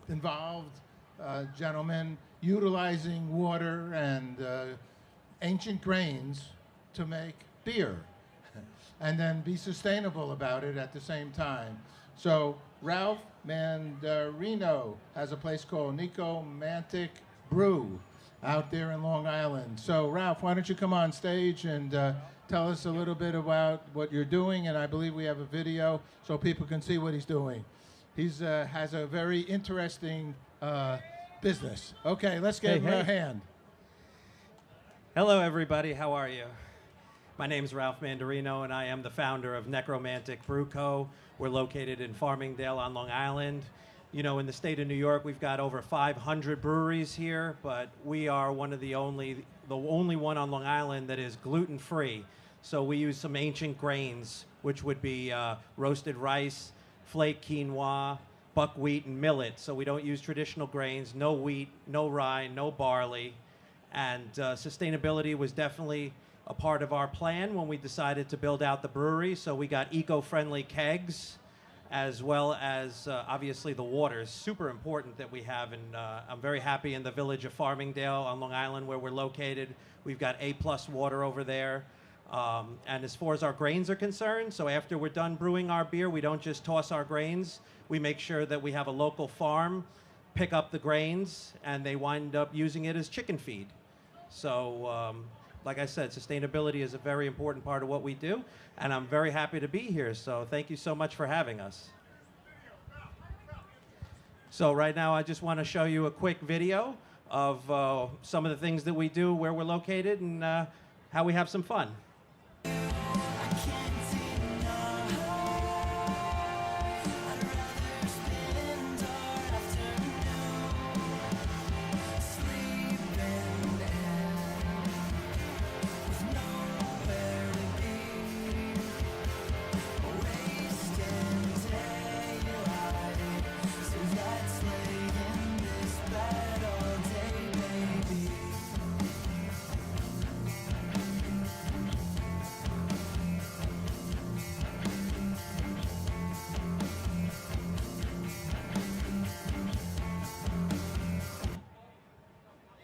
involved gentleman utilizing water and ancient grains to make beer and then be sustainable about it at the same time. So Ralph Mandarino has a place called Necromantic Brew out there in Long Island. So Ralph, why don't you come on stage and tell us a little bit about what you're doing, and I believe we have a video so people can see what he's doing. He's has a very interesting business. Okay, let's give him a hand. Hello, everybody. How are you? My name's Ralph Mandarino, and I am the founder of Necromantic Brew Co. We're located in Farmingdale on Long Island. You know, in the state of New York, we've got over 500 breweries here, but we are one of the only one on Long Island that is gluten-free. So we use some ancient grains, which would be roasted rice, flake quinoa, buckwheat, and millet. So we don't use traditional grains, no wheat, no rye, no barley. And sustainability was definitely a part of our plan when we decided to build out the brewery. So we got eco-friendly kegs, as well as obviously the water is super important that we have. And I'm very happy in the village of Farmingdale on Long Island where we're located. We've got A+ water over there. And as far as our grains are concerned, so after we're done brewing our beer, we don't just toss our grains. We make sure that we have a local farm pick up the grains, and they wind up using it as chicken feed. So like I said, sustainability is a very important part of what we do, and I'm very happy to be here. So thank you so much for having us. So right now, I just want to show you a quick video of some of the things that we do, where we're located, and how we have some fun.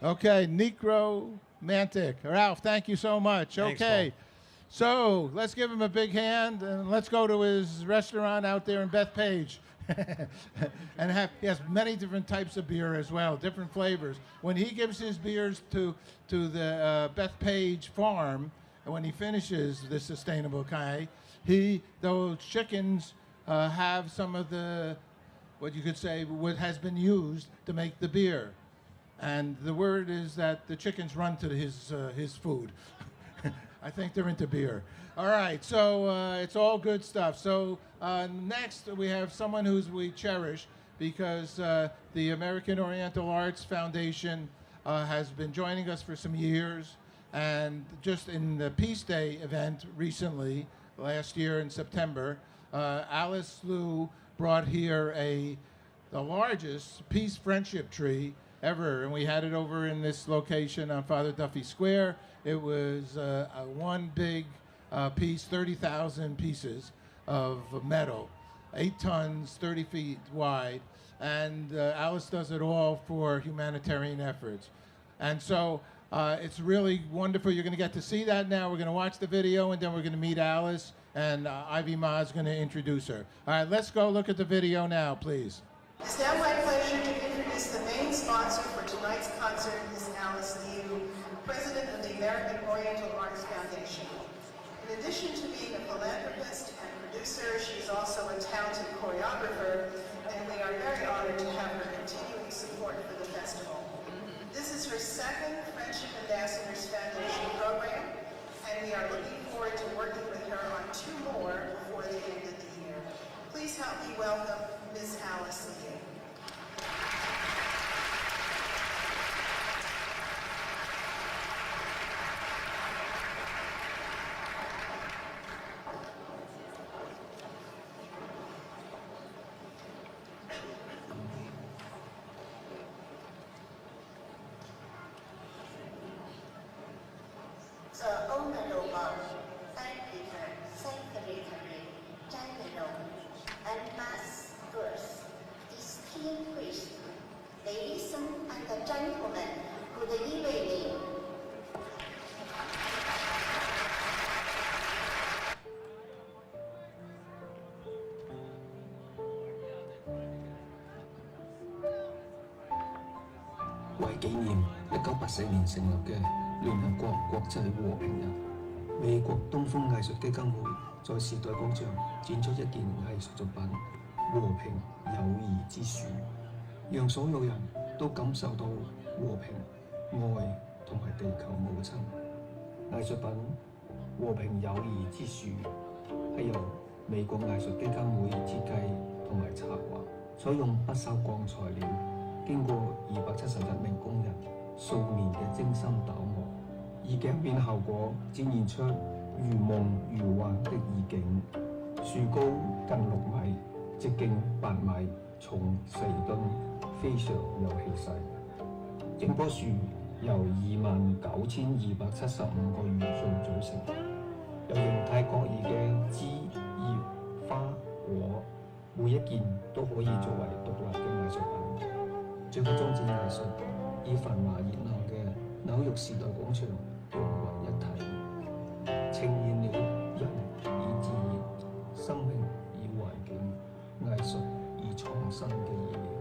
Okay, necromantic. Ralph, thank you so much. Thanks, Okay, so let's give him a big hand and let's go to his restaurant out there in Bethpage. And he has many different types of beer as well, different flavors. When he gives his beers to the Bethpage farm, and when he finishes the sustainable kai, those chickens have some of the, what you could say, what has been used to make the beer. And the word is that the chickens run to his food. I think they're into beer. All right, so it's all good stuff. So next we have someone we cherish because the American Oriental Arts Foundation has been joining us for some years. And just in the Peace Day event recently, last year in September, Alice Liu brought here the largest peace friendship tree ever, and we had it over in this location on Father Duffy Square. It was one big piece, 30,000 pieces of metal, 8 tons, 30 feet wide, and Alice does it all for humanitarian efforts. And so it's really wonderful. You're going to get to see that now. We're going to watch the video, and then we're going to meet Alice, and Ivy Ma is going to introduce her. All right, let's go look at the video now, please. It's now my pleasure to introduce the main sponsor for tonight's concert, Ms. Alice Liu, President of the American Oriental Arts Foundation. In addition to being a philanthropist and producer, she is also a talented choreographer, and we are very honored to have her continuing support for the festival. This is her second Friendship Ambassadors Foundation program, and we are looking forward to working with her on 2 more before the end of the year. Please help me welcome Ms. Alice Liu. The OMMM, Saint Peter, Saint Gregory, Janelong, and Mass Girls, distinguished priests, ladies and gentlemen, good evening.為紀念1984年成立嘅聯合國國際和平日，美國東方藝術基金會在時代廣場展出一件藝術作品《和平友誼之樹》，讓所有人都感受到和平、愛同埋地球母親。藝術品《和平友誼之樹》係由美國藝術基金會設計同埋策劃，採用不鏽鋼材料。經過271名工人數年嘅精心打磨，以鏡面效果展現出如夢如幻的意境。樹高近6米，直徑8米，重4噸，非常有氣勢。整棵樹由29,275個元素組成，有形態各異嘅枝葉花果，每一件都可以作為獨立嘅藝術品。這個裝置藝術以繁華熱鬧嘅紐約時代廣場融為一體，呈現了人以自然、生命以環境、藝術以創新嘅意念。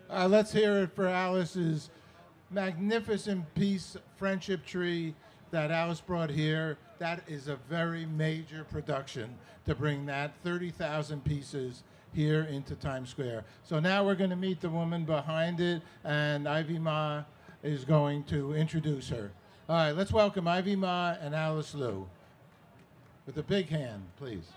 Let's hear it for Alice's magnificent peace friendship tree that Alice brought here. That is a very major production to bring that 30,000 pieces here into Times Square. So now we're going to meet the woman behind it, and Ivy Ma is going to introduce her. All right, let's welcome Ivy Ma and Alice Liu. With a big hand, please.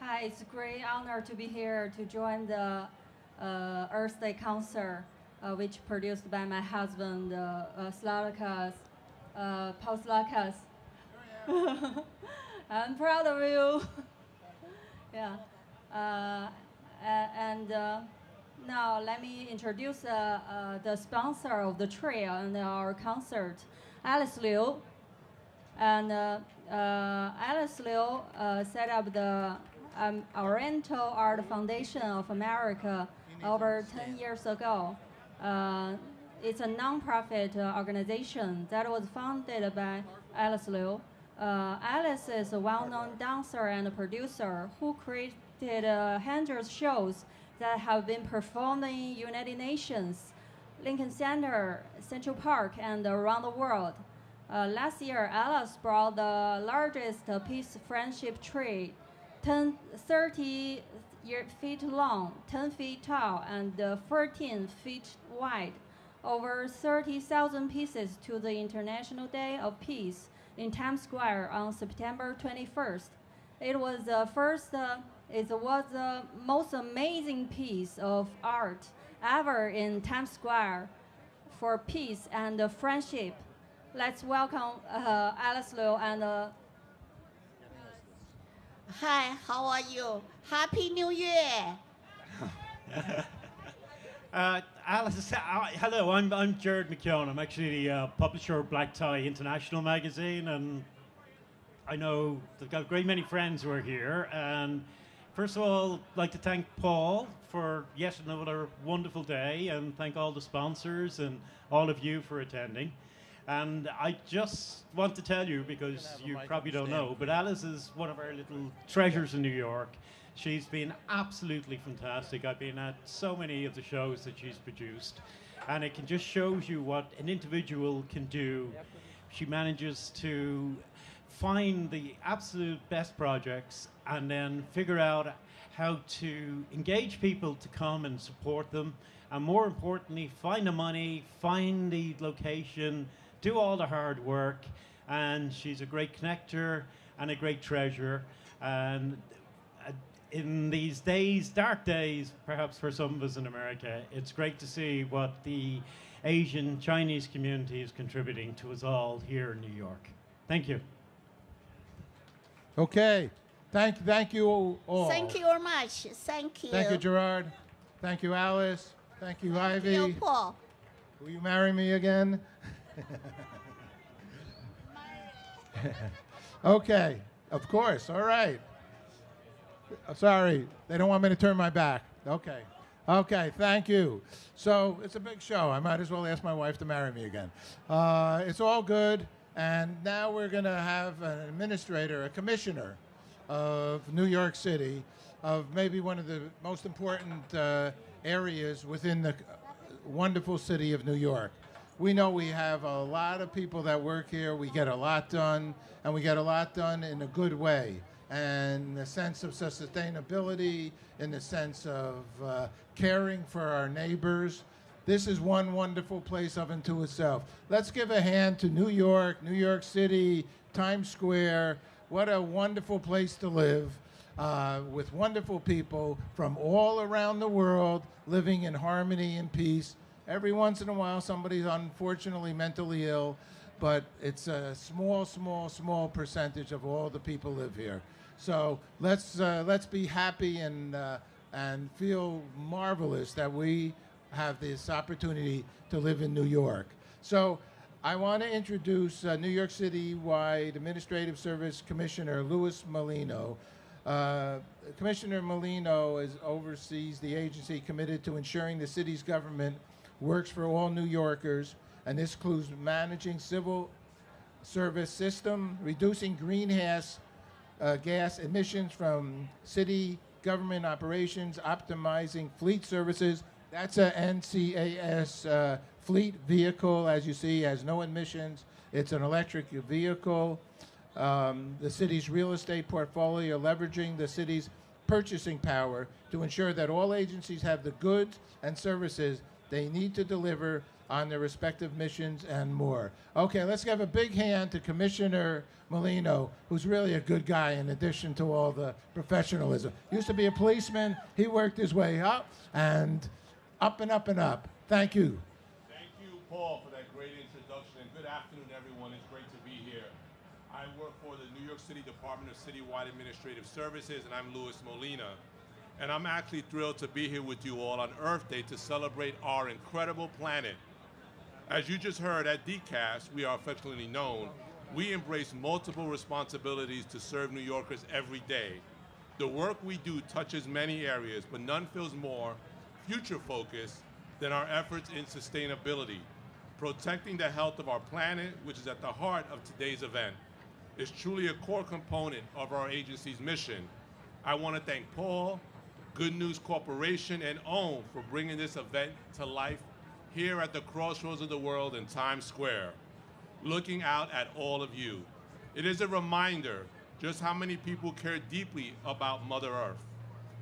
Hi, it's a great honor to be here to join the Earth Day concert, which produced by my husband, Slavikas, Paul Slavikas. I'm proud of you. Yeah. Now let me introduce the sponsor of the tree and our concert, Alice Liu. And Alice Liu set up the Oriental Art Foundation of America over 10 years ago. It's a non-profit organization that was founded by Alice Liu. Alice is a well-known dancer and producer who created hundreds of shows that have been performed in United Nations, Lincoln Center, Central Park, and around the world. Last year, Alice brought the largest peace friendship tree, 30 feet long, 10 feet tall, and 14 feet wide, over 30,000 pieces to the International Day of Peace in Times Square on September 21st. It was the most amazing piece of art ever in Times Square for peace and friendship. Let's welcome Alice Liu and Hi, how are you? Happy New Year! Alice, hello, I'm Jared McKeown. I'm actually the publisher of Black Tie International magazine, and I know they've got a great many friends who are here. And first of all, I'd like to thank Paul for yet another wonderful day, and thank all the sponsors and all of you for attending. And I just want to tell you, because you probably don't know, but Alice is one of our little treasures in New York. She's been absolutely fantastic. I've been at so many of the shows that she's produced, and it can just shows you what an individual can do. She manages to find the absolute best projects and then figure out how to engage people to come and support them, and more importantly, find the money, find the location, do all the hard work. And she's a great connector and a great treasure. And in these days, dark days, perhaps for some of us in America, it's great to see what the Asian Chinese community is contributing to us all here in New York. Thank you. Okay. Thank you all. Thank you very much. Thank you. Thank you, Gerard. Thank you, Alice. Thank you, Ivy. Thank you, Paul. Will you marry me again? Okay, of course. All right. Sorry, they don't want me to turn my back. Okay. Okay, thank you. So it's a big show. I might as well ask my wife to marry me again. It's all good. And now we're going to have an administrator, a commissioner of New York City, of maybe one of the most important areas within the wonderful city of New York. We know we have a lot of people that work here. We get a lot done, and we get a lot done in a good way. And the sense of sustainability, in the sense of caring for our neighbors. This is one wonderful place of unto itself. Let's give a hand to New York, New York City, Times Square. What a wonderful place to live with wonderful people from all around the world living in harmony and peace. Every once in a while, somebody's unfortunately mentally ill, but it's a small percentage of all the people live here. So let's be happy and feel marvelous that we have this opportunity to live in New York. So I want to introduce New York City-wide Administrative Service Commissioner Louis Molino. Commissioner Molino oversees the agency committed to ensuring the city's government works for all New Yorkers, and this includes managing civil service system, reducing greenhouse gas emissions from city government operations, optimizing fleet services. That's a NCAS fleet vehicle, as you see, has no emissions. It's an electric vehicle. The city's real estate portfolio, leveraging the city's purchasing power to ensure that all agencies have the goods and services they need to deliver on their respective missions and more. Okay, let's give a big hand to Commissioner Molino, who's really a good guy in addition to all the professionalism. Used to be a policeman, he worked his way up and up and up and up. Thank you. Thank you, Paul, for that great introduction, and good afternoon, everyone. It's great to be here. I work for the New York City Department of Citywide Administrative Services, and I'm Louis Molina. And I'm actually thrilled to be here with you all on Earth Day to celebrate our incredible planet. As you just heard, at DCAS, we are affectionately known, we embrace multiple responsibilities to serve New Yorkers every day. The work we do touches many areas, but none feels more future-focused than our efforts in sustainability. Protecting the health of our planet, which is at the heart of today's event, is truly a core component of our agency's mission. I want to thank Paul, Good News Corporation, and OMMM for bringing this event to life here at the crossroads of the world in Times Square, looking out at all of you. It is a reminder just how many people care deeply about Mother Earth.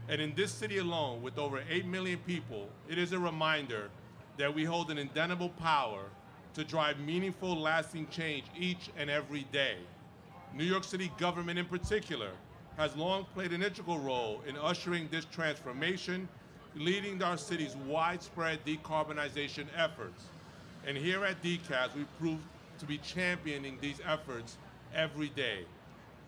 And in this city alone, with over 8 million people, it is a reminder that we hold an indelible power to drive meaningful, lasting change each and every day. New York City government in particular has long played an integral role in ushering this transformation, leading our city's widespread decarbonization efforts. And here at DCAS, we prove to be championing these efforts every day.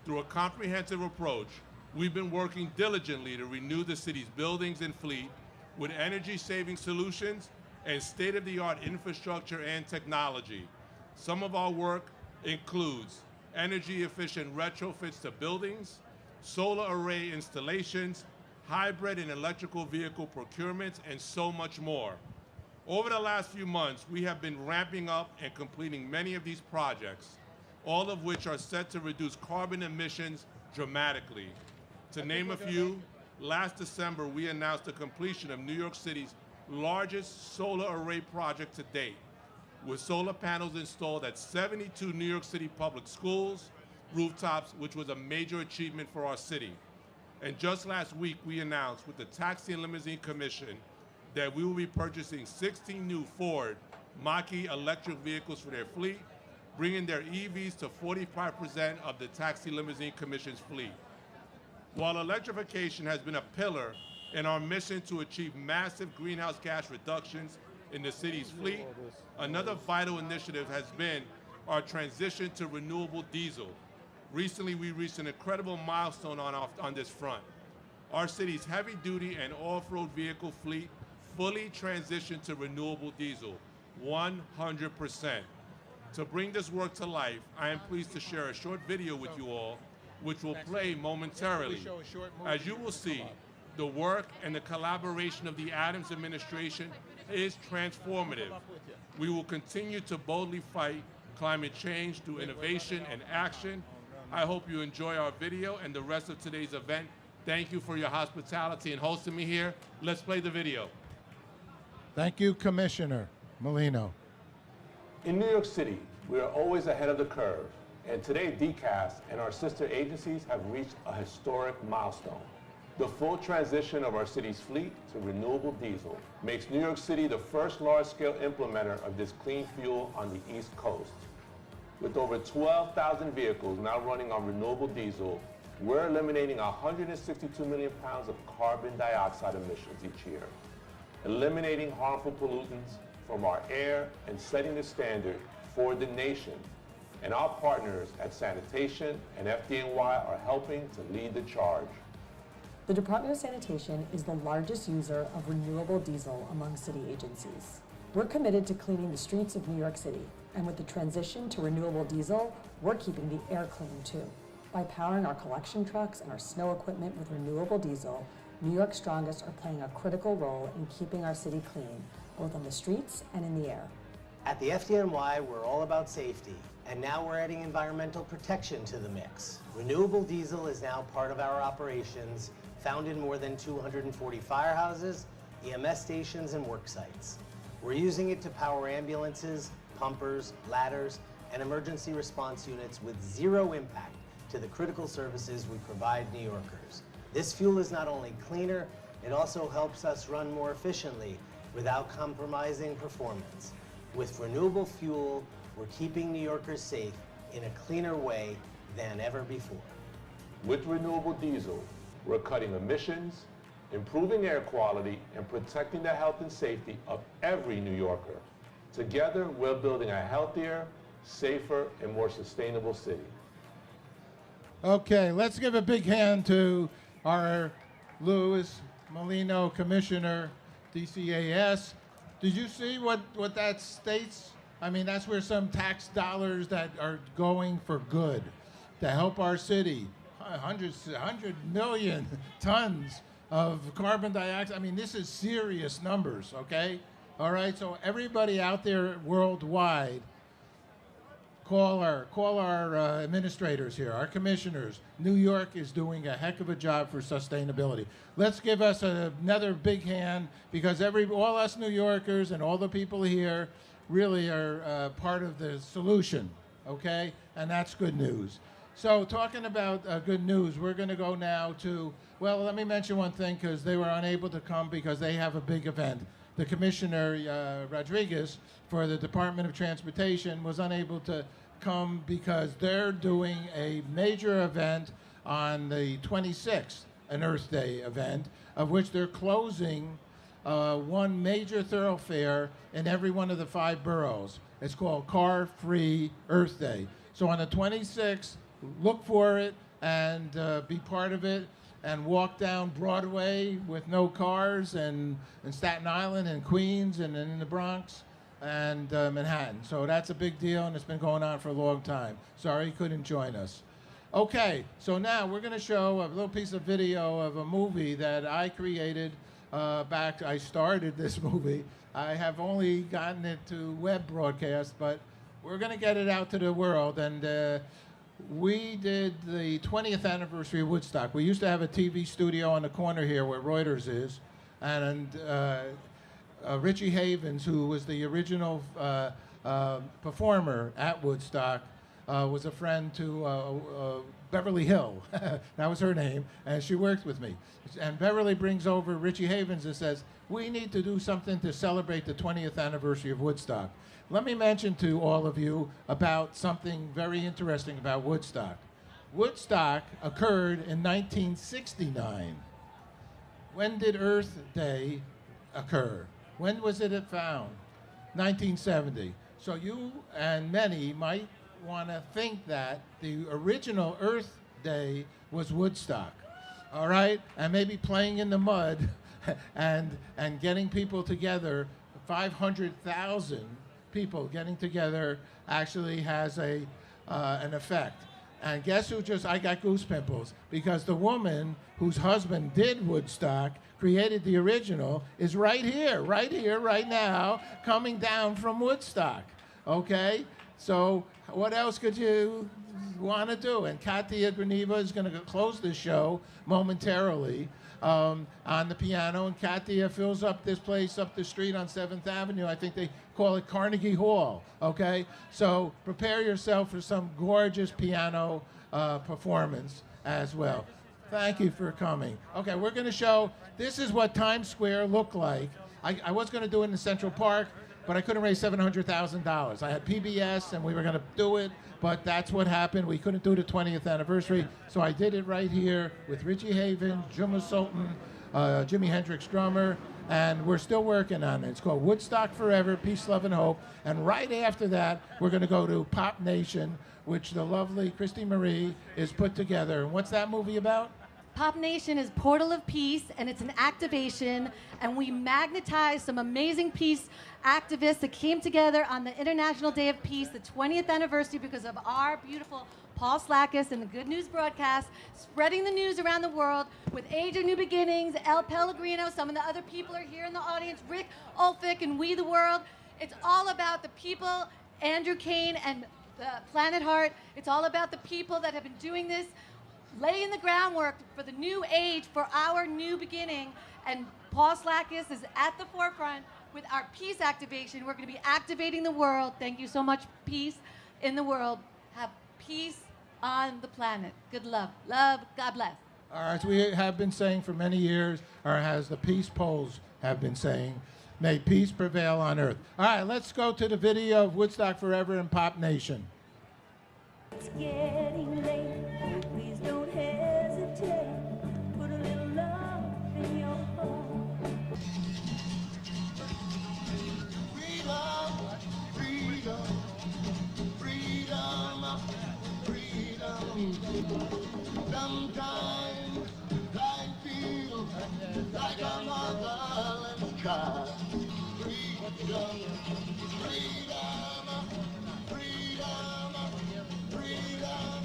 Through a comprehensive approach, we've been working diligently to renew the city's buildings and fleet with energy-saving solutions and state-of-the-art infrastructure and technology. Some of our work includes energy-efficient retrofits to buildings, solar array installations, hybrid and electrical vehicle procurements, and so much more. Over the last few months, we have been ramping up and completing many of these projects, all of which are set to reduce carbon emissions dramatically. To name a few, last December, we announced the completion of New York City's largest solar array project to date, with solar panels installed at 72 New York City public schools, rooftops, which was a major achievement for our city. And just last week, we announced with the Taxi and Limousine Commission that we will be purchasing 16 new Ford Mach-E electric vehicles for their fleet, bringing their EVs to 45% of the Taxi Limousine Commission's fleet. While electrification has been a pillar in our mission to achieve massive greenhouse gas reductions in the city's fleet, another vital initiative has been our transition to renewable diesel. Recently, we reached an incredible milestone on this front. Our city's heavy-duty and off-road vehicle fleet fully transitioned to renewable diesel, 100%. To bring this work to life, I am pleased to share a short video with you all, which will play momentarily. As you will see, the work and the collaboration of the Adams administration is transformative. We will continue to boldly fight climate change through innovation and action. I hope you enjoy our video and the rest of today's event. Thank you for your hospitality and hosting me here. Let's play the video. Thank you, Commissioner Molino. In New York City, we are always ahead of the curve, and today DCAS and our sister agencies have reached a historic milestone. The full transition of our city's fleet to renewable diesel makes New York City the first large-scale implementer of this clean fuel on the East Coast. With over 12,000 vehicles now running on renewable diesel, we're eliminating 162 million pounds of carbon dioxide emissions each year, eliminating harmful pollutants from our air and setting the standard for the nation. And our partners at Sanitation and FDNY are helping to lead the charge. The Department of Sanitation is the largest user of renewable diesel among city agencies. We're committed to cleaning the streets of New York City, and with the transition to renewable diesel, we're keeping the air clean too. By powering our collection trucks and our snow equipment with renewable diesel, New York's strongest are playing a critical role in keeping our city clean, both on the streets and in the air. At the FDNY, we're all about safety, and now we're adding environmental protection to the mix. Renewable diesel is now part of our operations, found in more than 240 firehouses, EMS stations, and work sites. We're using it to power ambulances, pumpers, ladders, and emergency response units with zero impact to the critical services we provide New Yorkers. This fuel is not only cleaner, it also helps us run more efficiently without compromising performance. With renewable fuel, we're keeping New Yorkers safe in a cleaner way than ever before. With renewable diesel, we're cutting emissions, improving air quality, and protecting the health and safety of every New Yorker. Together, we're building a healthier, safer, and more sustainable city. Okay, let's give a big hand to our Luis Molino, Commissioner, DCAS. Did you see what that states? I mean, that's where some tax dollars that are going for good to help our city. 100 million tons of carbon dioxide. I mean, this is serious numbers, okay? All right, so everybody out there worldwide, call our administrators here, our commissioners. New York is doing a heck of a job for sustainability. Let's give us another big hand, because all us New Yorkers and all the people here really are part of the solution, okay? And that's good news. So talking about good news, we're going to go now to, well, let me mention one thing, because they were unable to come because they have a big event. The Commissioner Rodriguez for the Department of Transportation was unable to come because they're doing a major event on the 26th, an Earth Day event, of which they're closing one major thoroughfare in every one of the 5 boroughs. It's called Car Free Earth Day. So on the 26th, look for it and be part of it, and walk down Broadway with no cars, and in Staten Island and Queens and in the Bronx and Manhattan. So that's a big deal, and it's been going on for a long time. Sorry you couldn't join us. Okay, so now we're going to show a little piece of video of a movie that I created I started this movie. I have only gotten it to web broadcast, but we're going to get it out to the world. And we did the 20th anniversary of Woodstock. We used to have a TV studio on the corner here where Reuters is, and Richie Havens, who was the original performer at Woodstock, was a friend to Beverly Hill. That was her name, and she worked with me. And Beverly brings over Richie Havens and says, we need to do something to celebrate the 20th anniversary of Woodstock. Let me mention to all of you about something very interesting about Woodstock. Woodstock occurred in 1969. When did Earth Day occur? When was it found? 1970. So you and many might want to think that the original Earth Day was Woodstock, all right? And maybe playing in the mud and getting people together, 500,000 people getting together actually has an effect. And guess who I got goose pimples, because the woman whose husband did Woodstock, created the original, is right here, right now, coming down from Woodstock, okay? So what else could you want to do? And Katia Graniva is going to close the show momentarily on the piano, and Katia fills up this place up the street on 7th Avenue. I think they call it Carnegie Hall, okay? So prepare yourself for some gorgeous piano performance as well. Thank you for coming. Okay, we're going to show, this is what Times Square looked like. I was going to do it in Central Park, but I couldn't raise $700,000. I had PBS, and we were going to do it, but that's what happened. We couldn't do the 20th anniversary, so I did it right here with Richie Haven, Juma Sultan, Jimi Hendrix drummer, and we're still working on it. It's called Woodstock Forever, Peace, Love, and Hope. And right after that, we're going to go to Pop Nation, which the lovely Christy Marie is put together. And what's that movie about? Pop Nation is Portal of Peace, and it's an activation, and we magnetize some amazing peace activists that came together on the International Day of Peace, the 20th anniversary, because of our beautiful Paul Slackus and the Good News broadcast, spreading the news around the world with Age of New Beginnings, El Pellegrino, some of the other people are here in the audience, Rick Ulfick and We the World. It's all about the people, Andrew Kane and Planet Heart. It's all about the people that have been doing this, laying the groundwork for the new age, for our new beginning. And Paul Slakis is at the forefront with our peace activation. We're going to be activating the world. Thank you so much. Peace in the world. Have peace on the planet. Good love. Love. God bless. As we have been saying for many years, or as the peace polls have been saying, may peace prevail on earth. All right, let's go to the video of Woodstock Forever and Pop Nation. It's getting late. Please don't hesitate. Put a little love in your heart. Freedom, freedom, freedom, freedom. Sometimes I feel like a motherless child. Freedom, freedom, freedom, freedom,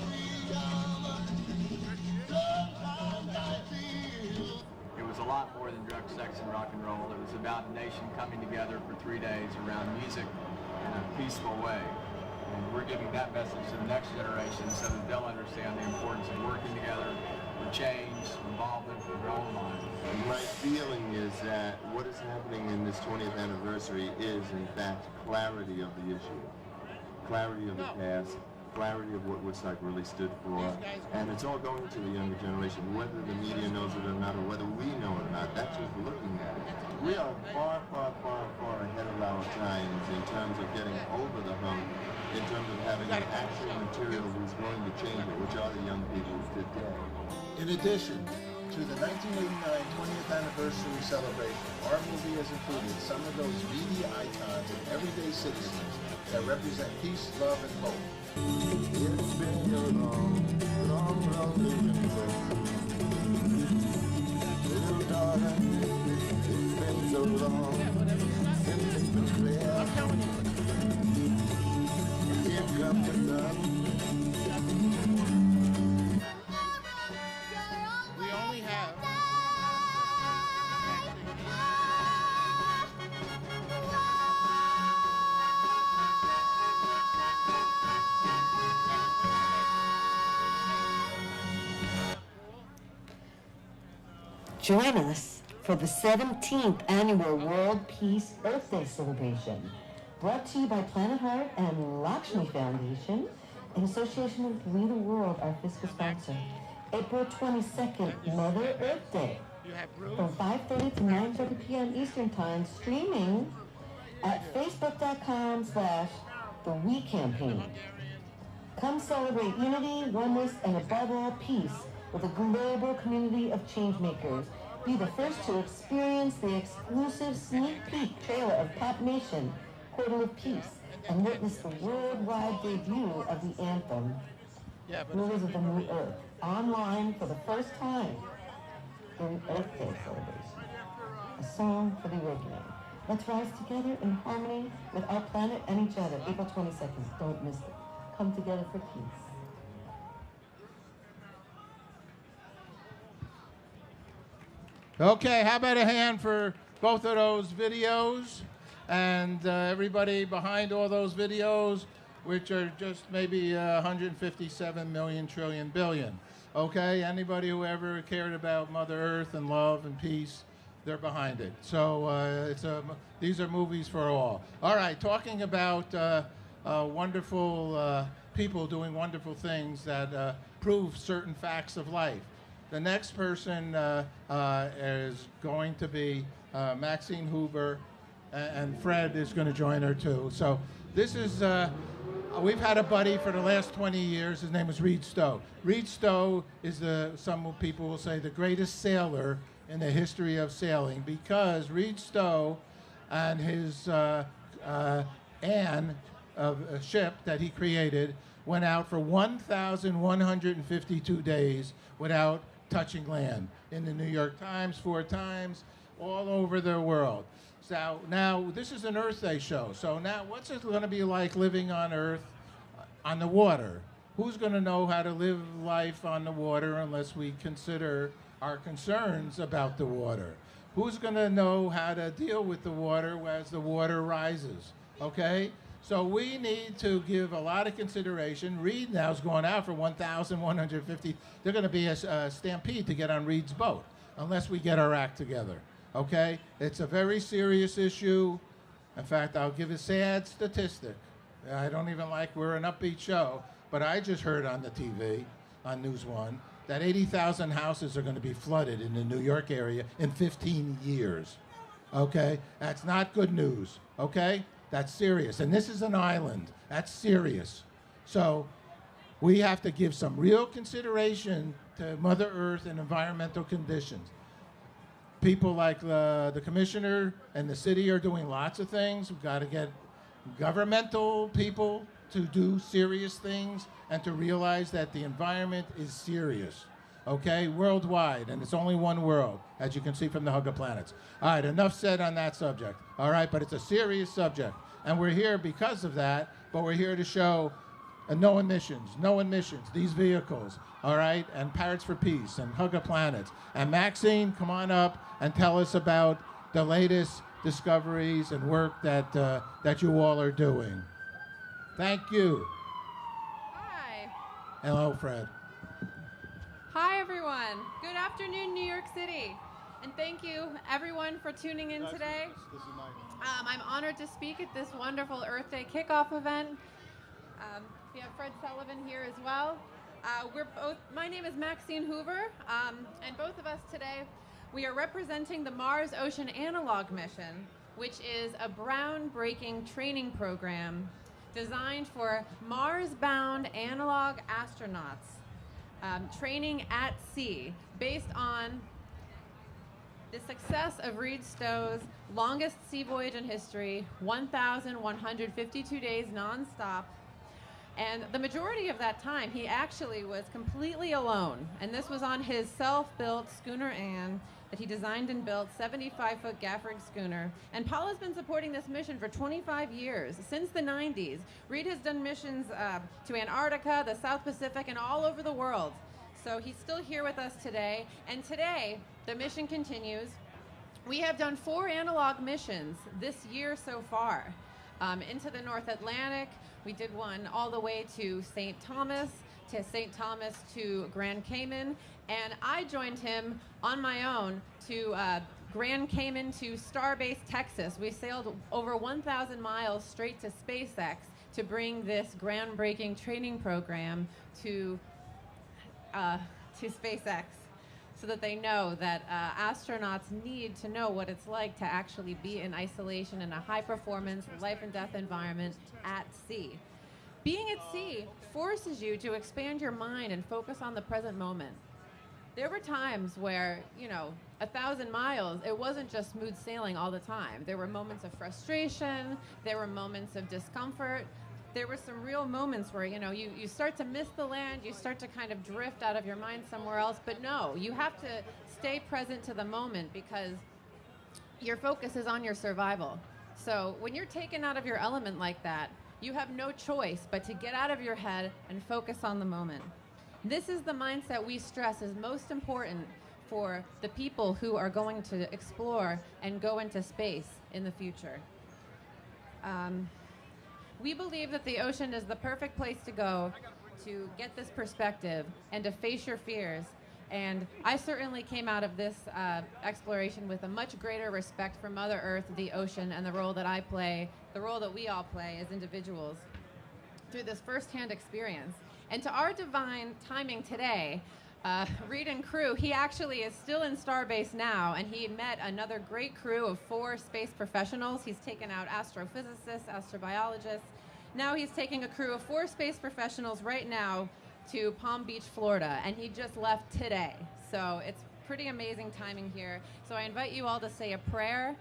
freedom. Sometimes I feel. It was a lot more than drugs, sex, and rock and roll. It was about a nation coming together for 3 days around music in a peaceful way. And we're giving that message to the next generation so that they'll understand the importance of working together for change, involvement for their own lives. My feeling is that what is happening in this 20th anniversary is, in fact, clarity of the issue, clarity of the past, clarity of what Woodstock really stood for, and it's all going to the younger generation, whether the media knows it or not, or whether we know it or not. That's just looking at it. We are far, far, far, far ahead of our times in terms of getting over the hump, in terms of having an actual material who's going to change it, which are the young people today. In addition to the 1989 20th anniversary celebration, our movie has included some of those media icons and everyday citizens that represent peace, love, and hope. It's been a long, long, lonely winter. Little darling, it's been so long since it's been clear. Here comes the sun. We only have... Join us for the 17th Annual World Peace Earth Day celebration, brought to you by Planet Heart and Lakshmi Foundation, in association with We the World, our fiscal sponsor. April 22nd, Mother Earth Day, from 5:30 to 9:30 p.m. Eastern Time, streaming at facebook.com/The We Campaign. Come celebrate unity, oneness, and above all, peace with a global community of changemakers. Be the first to experience the exclusive sneak peek trailer of Pop Nation, Portal of Peace, and witness the worldwide debut of the anthem, Rulers of the New Earth, online for the first time during Earth Day celebration. A song for the awakening. Let's rise together in harmony with our planet and each other. April 22nd, don't miss it. Come together for peace. Okay, how about a hand for both of those videos and everybody behind all those videos, which are just maybe 157 million trillion billion. Okay, anybody who ever cared about Mother Earth and love and peace, they're behind it. So these are movies for all. All right, talking about wonderful people doing wonderful things that prove certain facts of life. The next person is going to be Maxine Hoover, and Fred is going to join her too. So this is, we've had a buddy for the last 20 years. His name is Reed Stowe. Reed Stowe is some people will say, the greatest sailor in the history of sailing, because Reed Stowe and his Anne, a ship that he created, went out for 1,152 days without touching land. In the New York Times 4 times, all over the world. So now this is an Earth Day show. So now what's it going to be like living on Earth on the water? Who's going to know how to live life on the water unless we consider our concerns about the water? Who's going to know how to deal with the water as the water rises? Okay? So we need to give a lot of consideration. Reed now is going out for 1,150. They're going to be a stampede to get on Reed's boat unless we get our act together. Okay? It's a very serious issue. In fact, I'll give a sad statistic. I don't even like, we're an upbeat show, but I just heard on the TV, on News One, that 80,000 houses are going to be flooded in the New York area in 15 years. Okay? That's not good news. Okay? That's serious. And this is an island. That's serious. So we have to give some real consideration to Mother Earth and environmental conditions. People like the commissioner and the city are doing lots of things. We've got to get governmental people to do serious things and to realize that the environment is serious, okay, worldwide, and it's only one world, as you can see from the Hug of Planets. All right, enough said on that subject, all right, but it's a serious subject, and we're here because of that, but we're here to show no emissions, these vehicles, all right, and Parrots for Peace and Hug of Planets. And Maxine, come on up and tell us about the latest discoveries and work that you all are doing. Thank you. Hi. Hello, Fred. Hi, everyone. Good afternoon, New York City. And thank you, everyone, for tuning in today. I'm honored to speak at this wonderful Earth Day kickoff event. We have Fred Sullivan here as well. My name is Maxine Hoover, and both of us today, we are representing the Mars Ocean Analog Mission, which is a groundbreaking training program designed for Mars-bound analog astronauts, training at sea, based on the success of Reed Stowe's longest sea voyage in history, 1,152 days nonstop. And the majority of that time, he actually was completely alone. And this was on his self-built Schooner Ann that he designed and built, 75-foot gaff-rig schooner. And Paul has been supporting this mission for 25 years, since the 90s. Reed has done missions to Antarctica, the South Pacific, and all over the world. So he's still here with us today. And today, the mission continues. We have done 4 analog missions this year so far. Into the North Atlantic. We did one all the way to St. Thomas to Grand Cayman, and I joined him on my own to Grand Cayman to Starbase, Texas. We sailed over 1,000 miles straight to SpaceX to bring this groundbreaking training program to SpaceX, so that they know that astronauts need to know what it's like to actually be in isolation in a high-performance, life-and-death environment at sea. Being at sea forces you to expand your mind and focus on the present moment. There were times where, 1,000 miles, it wasn't just smooth sailing all the time. There were moments of frustration, there were moments of discomfort, there were some real moments where, you start to miss the land, you start to kind of drift out of your mind somewhere else, but no, you have to stay present to the moment because your focus is on your survival. So when you're taken out of your element like that, you have no choice but to get out of your head and focus on the moment. This is the mindset we stress is most important for the people who are going to explore and go into space in the future. We believe that the ocean is the perfect place to go to get this perspective and to face your fears. And I certainly came out of this exploration with a much greater respect for Mother Earth, the ocean, and the role that I play, the role that we all play as individuals through this firsthand experience. And to our divine timing today, Reed and crew, he actually is still in Starbase now, and he met another great crew of 4 space professionals. He's taken out astrophysicists, astrobiologists. Now he's taking a crew of 4 space professionals right now to Palm Beach, Florida, and he just left today. So it's pretty amazing timing here. So I invite you all to say a prayer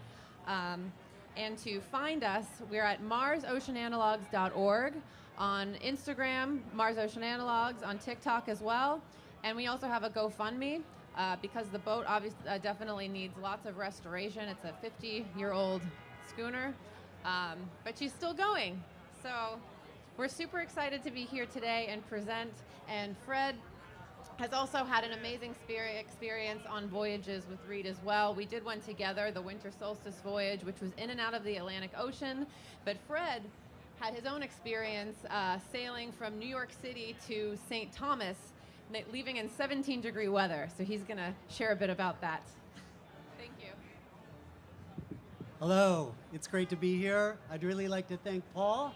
and to find us. We're at marsoceananalogs.org, on Instagram, Mars Ocean Analogs, on TikTok as well. And we also have a GoFundMe because the boat obviously definitely needs lots of restoration. It's a 50-year-old schooner, but she's still going. So we're super excited to be here today and present. And Fred has also had an amazing experience on voyages with Reed as well. We did one together, the winter solstice voyage, which was in and out of the Atlantic Ocean. But Fred had his own experience sailing from New York City to St. Thomas, leaving in 17-degree weather. So he's going to share a bit about that. Thank you. Hello, it's great to be here. I'd really like to thank Paul.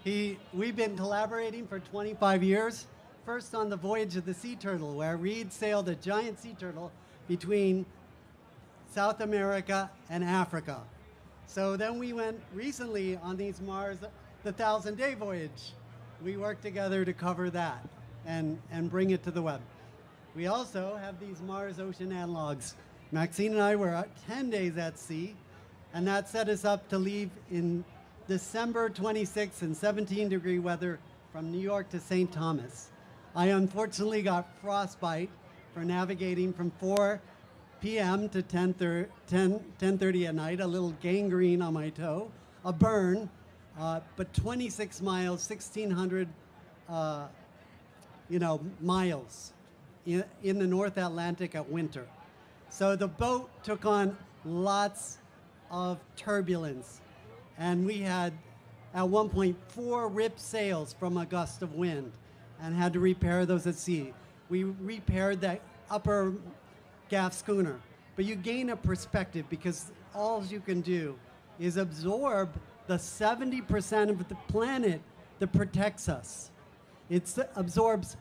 We've been collaborating for 25 years. First on the voyage of the sea turtle, where Reed sailed a giant sea turtle between South America and Africa. So then we went recently on these Mars, the 1,000-day voyage. We worked together to cover that and bring it to the web. We also have these Mars ocean analogs. Maxine and I were 10 days at sea, and that set us up to leave in December 26th in 17-degree weather from New York to St. Thomas. I unfortunately got frostbite for navigating from 4 p.m. to 10:30 at night, a little gangrene on my toe, a burn, but 26 miles, 1,600 miles in the North Atlantic at winter. So the boat took on lots of turbulence, and we had at one point 4 ripped sails from a gust of wind and had to repair those at sea. We repaired that upper gaff schooner. But you gain a perspective because all you can do is absorb the 70% of the planet that protects us. It absorbs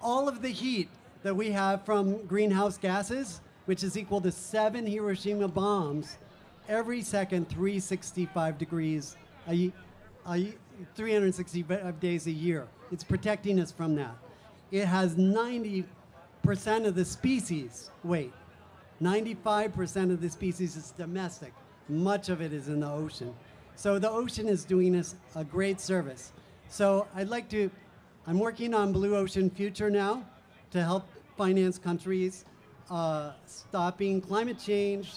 all of the heat that we have from greenhouse gases, which is equal to 7 Hiroshima bombs every second, 365 degrees, 365 days a year. It's protecting us from that. It has 90% of the species weight. 95% of the species is domestic. Much of it is in the ocean. So the ocean is doing us a great service. So I'm working on Blue Ocean Future now to help finance countries stopping climate change,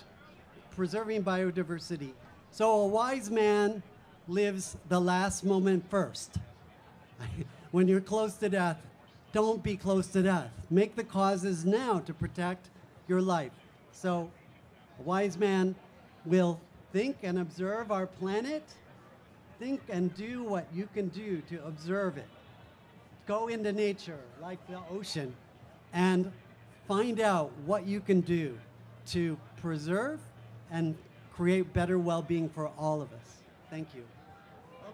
preserving biodiversity. So a wise man lives the last moment first. When you're close to death, don't be close to death. Make the causes now to protect your life. So a wise man will think and observe our planet. Think and do what you can do to observe it. Go into nature, like the ocean, and find out what you can do to preserve and create better well-being for all of us. Thank you.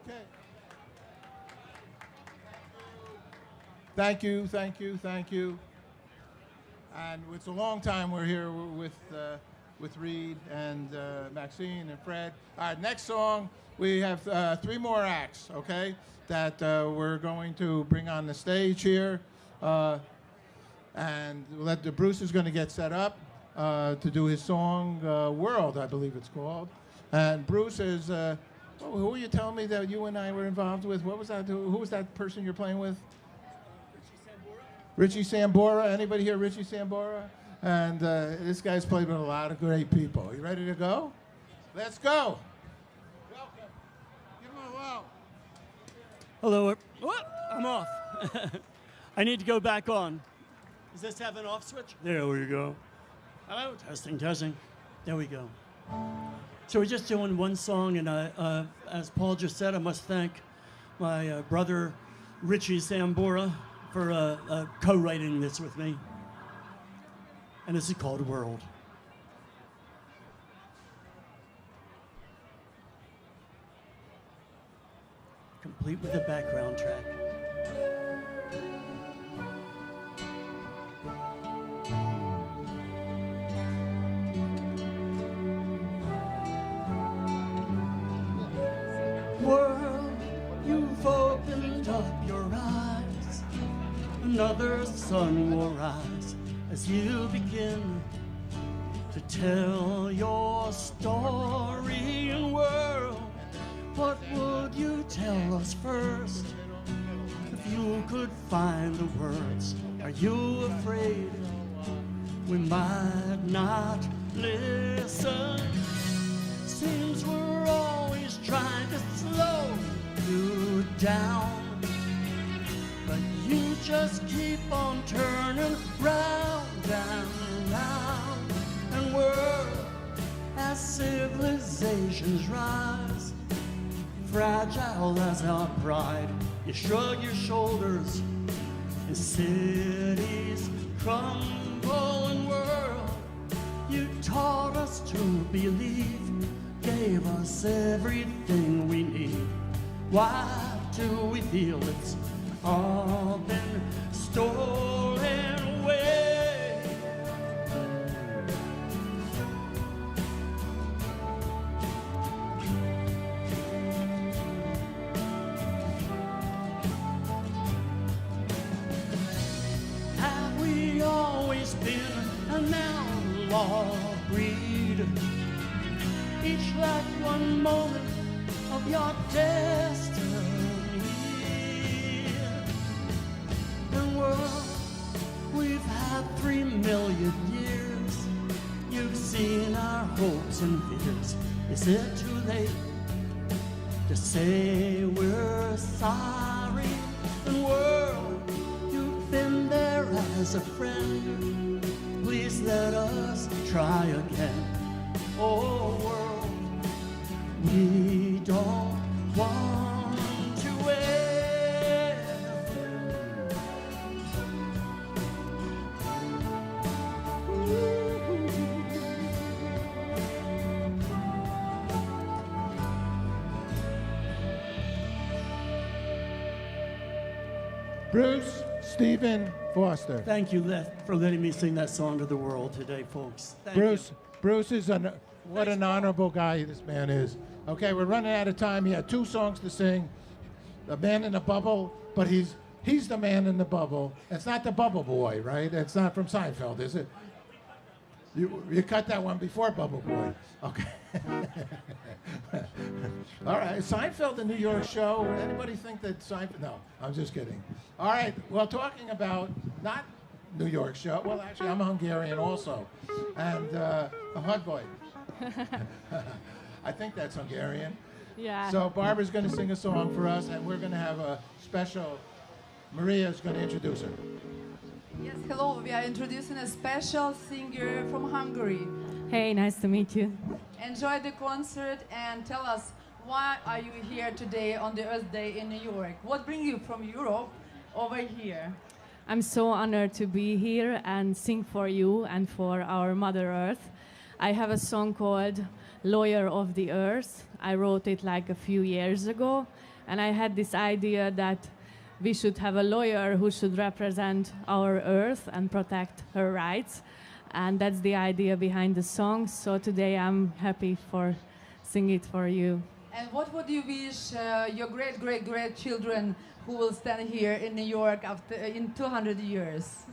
Okay. Thank you, thank you, thank you. And it's a long time we're here with Reed and Maxine and Fred. All right, next song, we have 3 more acts, okay, that we're going to bring on the stage here. And Bruce is going to get set up to do his song, World, I believe it's called. And Bruce is, who are you telling me that you and I were involved with? What was that? Who was that person you're playing with? Richie Sambora. Anybody here, Richie Sambora? And this guy's played with a lot of great people. You ready to go? Let's go. Welcome. Give him a wow. Hello. What? I'm off. I need to go back on. Does this have an off switch? There we go. Hello. Testing, testing. There we go. So we're just doing one song, and as Paul just said, I must thank my brother, Richie Sambora, for co-writing this with me. And this is called World. Complete with a background track. World, you've opened up your eyes. Another sun will rise as you begin to tell your story. And world, what would you tell us first? If you could find the words, are you afraid we might not listen? Seems we're always trying to slow you down. but you just keep on turning round and round. And world, as civilizations rise, fragile as our pride, you shrug your shoulders and cities crumble. And world, you taught us to believe, gave us everything we need. Why do we feel it's all been stolen away? Have we always been an outlaw breed? Each like one moment of your destiny. And world, we've had 3 million years. You've seen our hopes and fears. Is it too late to say we're sorry? And world, you've been there as a friend. Please let us try again. Oh world, we don't want to end. Bruce Stephen Foster. Thank you for letting me sing that song to the world today, folks. Thank you. Bruce is what an honorable guy this man is. Okay, we're running out of time. He had 2 songs to sing. The Man in the Bubble, but he's the man in the bubble. It's not the Bubble Boy, right? It's not from Seinfeld, is it? You cut that one before Bubble Boy. Okay. All right, Seinfeld, the New York show. Anybody think that Seinfeld? No, I'm just kidding. All right, well, talking about not New York show. Well, actually, I'm a Hungarian also, and a hot boy. I think that's Hungarian. Yeah. So Barbara's going to sing a song for us, and we're going to have a special. Maria's going to introduce her. Yes, hello. We are introducing a special singer from Hungary. Hey, nice to meet you. Enjoy the concert and tell us why are you here today on the Earth Day in New York? What brings you from Europe over here? I'm so honored to be here and sing for you and for our Mother Earth. I have a song called Lawyer of the Earth. I wrote it like a few years ago, and I had this idea that we should have a lawyer who should represent our Earth and protect her rights. And that's the idea behind the song. So today I'm happy for sing it for you. And what would you wish your great-great-great-children who will stand here in New York after in 200 years?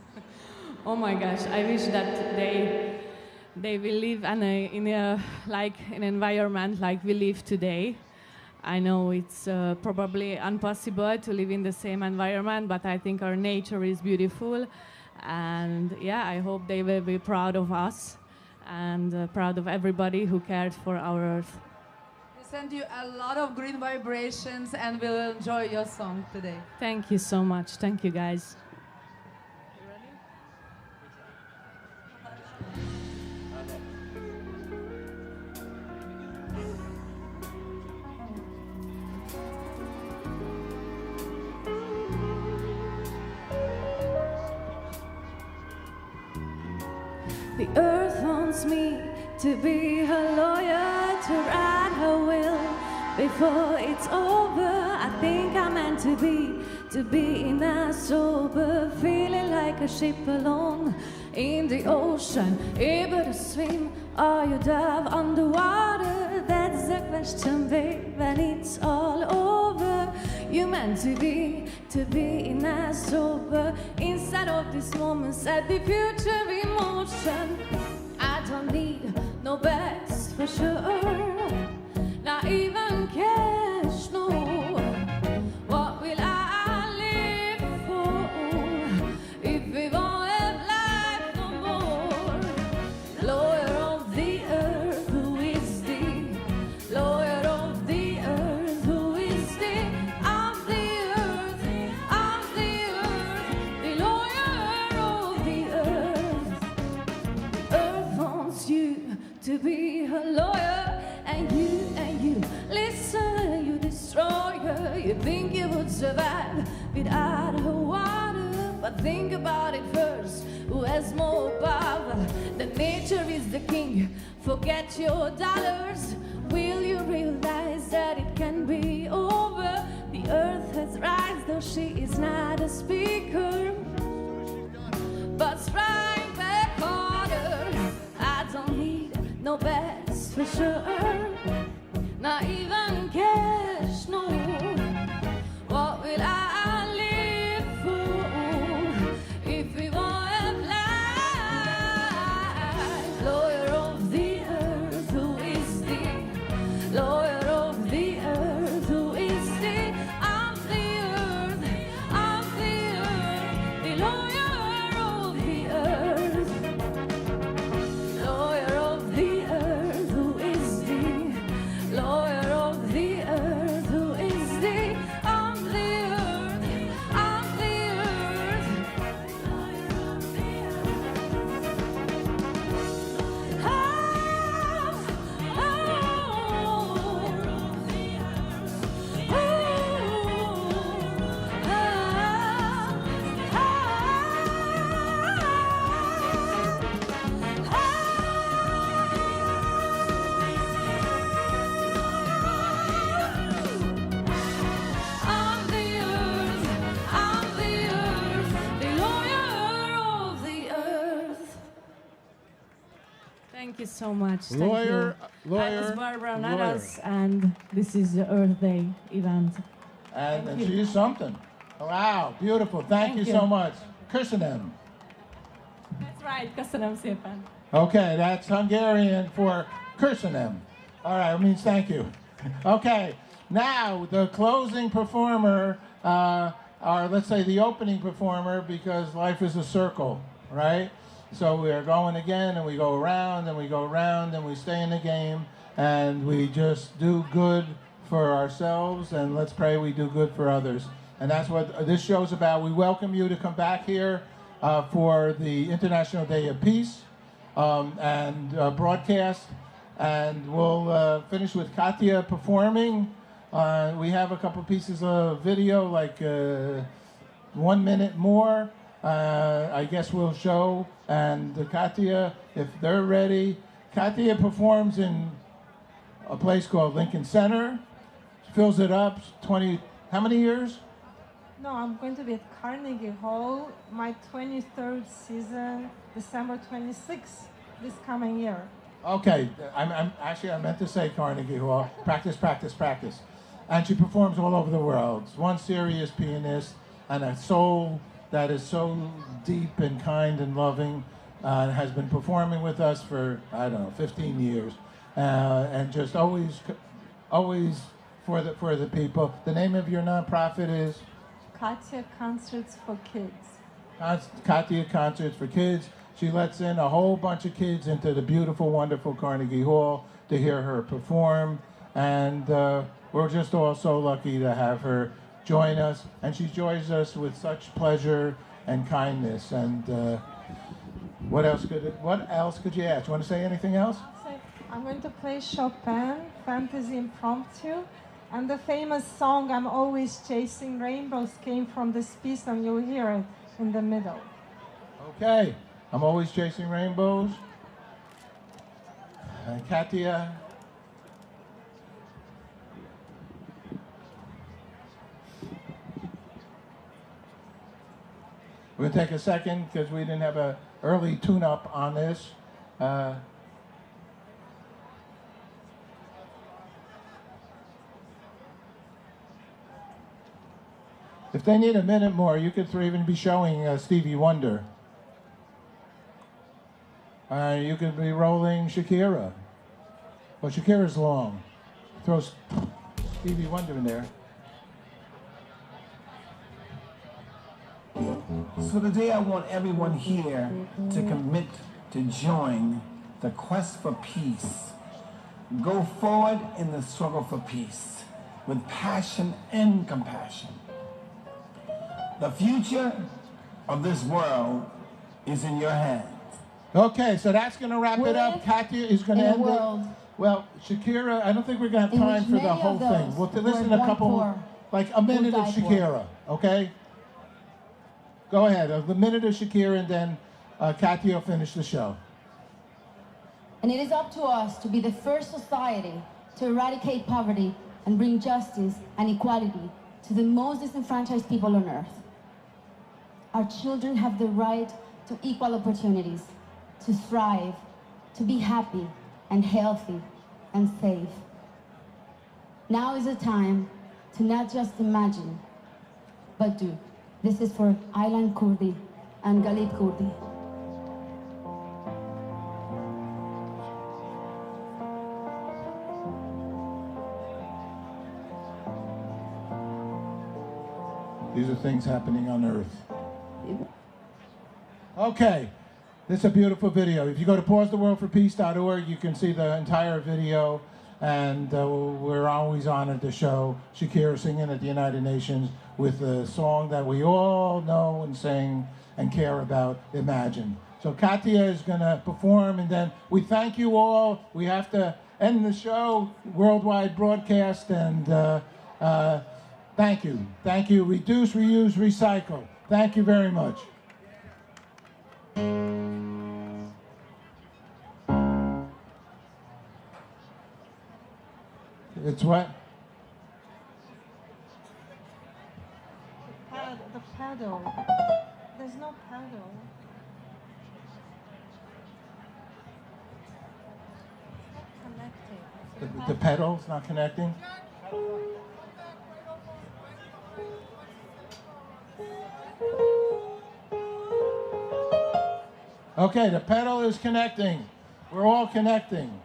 Oh my gosh, I wish that they will live in an environment like we live today. I know it's probably impossible to live in the same environment, but I think our nature is beautiful. And yeah, I hope they will be proud of us and proud of everybody who cared for our Earth. We send you a lot of green vibrations and we'll enjoy your song today. Thank you so much. Thank you, guys. The earth wants me to be her lawyer, to write her will before it's over. I think I'm meant to be in a sober, feeling like a ship alone in the ocean, able to swim. Are you dive underwater? That's the question, babe, when it's all over. You meant to be in a sober, inside of this moment, set the future in motion. I don't need no bags for sure, not even cash, no. What will I live for if we won't have life no more? Lawyer of the earth, who is the lawyer of the earth? Who is the of the earth, of the without her water. But think about it first, who has more power? The nature is the king, forget your dollars. Will you realize that it can be over? The earth has rise, though she is not a speaker, but strike back harder. I don't need no bags for sure, not even cash, no. What will I live for if we won't have life? Lawyer of the earth, who is the lawyer of the earth? Who is the of the earth, the lawyer of the earth? Lawyer of the earth, who is the lawyer of the earth? Who is the of the earth, of the earth? Thank you so much. Thank Lawyer, you. lawyer, I'm Barbara lawyer. Naras, and this is the Earth Day event. And you. she's something. Wow, beautiful. Thank you so much. Köszönöm. That's right, köszönöm szépen. Okay, that's Hungarian for Köszönöm. All right, it means thank you. Okay, now the closing performer, or let's say the opening performer, because life is a circle, right? So we are going again, and we go around, and we go around, and we stay in the game, and we just do good for ourselves, and let's pray we do good for others. And that's what this show's about. We welcome you to come back here for the International Day of Peace and broadcast. And we'll finish with Katya performing. We have a couple pieces of video, like 1 minute more. I guess we'll show. And Katya, if they're ready, Katya performs in a place called Lincoln Center. She fills it up 20, how many years? No, I'm going to be at Carnegie Hall, my 23rd season, December 26th, this coming year. Okay, I meant to say Carnegie Hall. Practice, practice, practice. And she performs all over the world. One serious pianist and a soul that is so deep and kind and loving, has been performing with us for, I don't know, 15 years. And just always for the people. The name of your nonprofit is? Katya Concerts for Kids. Katya Concerts for Kids. She lets in a whole bunch of kids into the beautiful, wonderful Carnegie Hall to hear her perform. And we're just all so lucky to have her join us. And she joins us with such pleasure and kindness. And what else could you ask? You want to say anything else? I'm going to play Chopin, Fantasy Impromptu. And the famous song, I'm Always Chasing Rainbows, came from this piece, and you'll hear it in the middle. Okay. I'm Always Chasing Rainbows. And Katya. We're going to take a second because we didn't have an early tune-up on this. If they need a minute more, you could even be showing Stevie Wonder. You could be rolling Shakira. Well, Shakira's long. Throw Stevie Wonder in there. So today I want everyone here to commit to join the quest for peace. Go forward in the struggle for peace with passion and compassion. The future of this world is in your hands. Okay, so that's going to wrap it up. Katya is going to end it. Well, Shakira, I don't think we're going to have time for the whole thing. We'll listen to a couple, like a minute of Shakira, okay? Go ahead. A minute of Shakira, and then Kathy will finish the show. And it is up to us to be the first society to eradicate poverty and bring justice and equality to the most disenfranchised people on earth. Our children have the right to equal opportunities, to thrive, to be happy and healthy and safe. Now is the time to not just imagine, but do. This is for Aylan Kurdi and Galip Kurdi. These are things happening on Earth. Okay, this is a beautiful video. If you go to pausetheworldforpeace.org, you can see the entire video, and we're always honored to show Shakira singing at the United Nations with a song that we all know and sing and care about, Imagine. So Katia is going to perform, and then we thank you all. We have to end the show, worldwide broadcast, and thank you. Thank you. Reduce, reuse, recycle. Thank you very much. It's what? The pedal. There's no pedal. It's not connecting. The pedal's not connecting? Okay, the pedal is connecting. We're all connecting.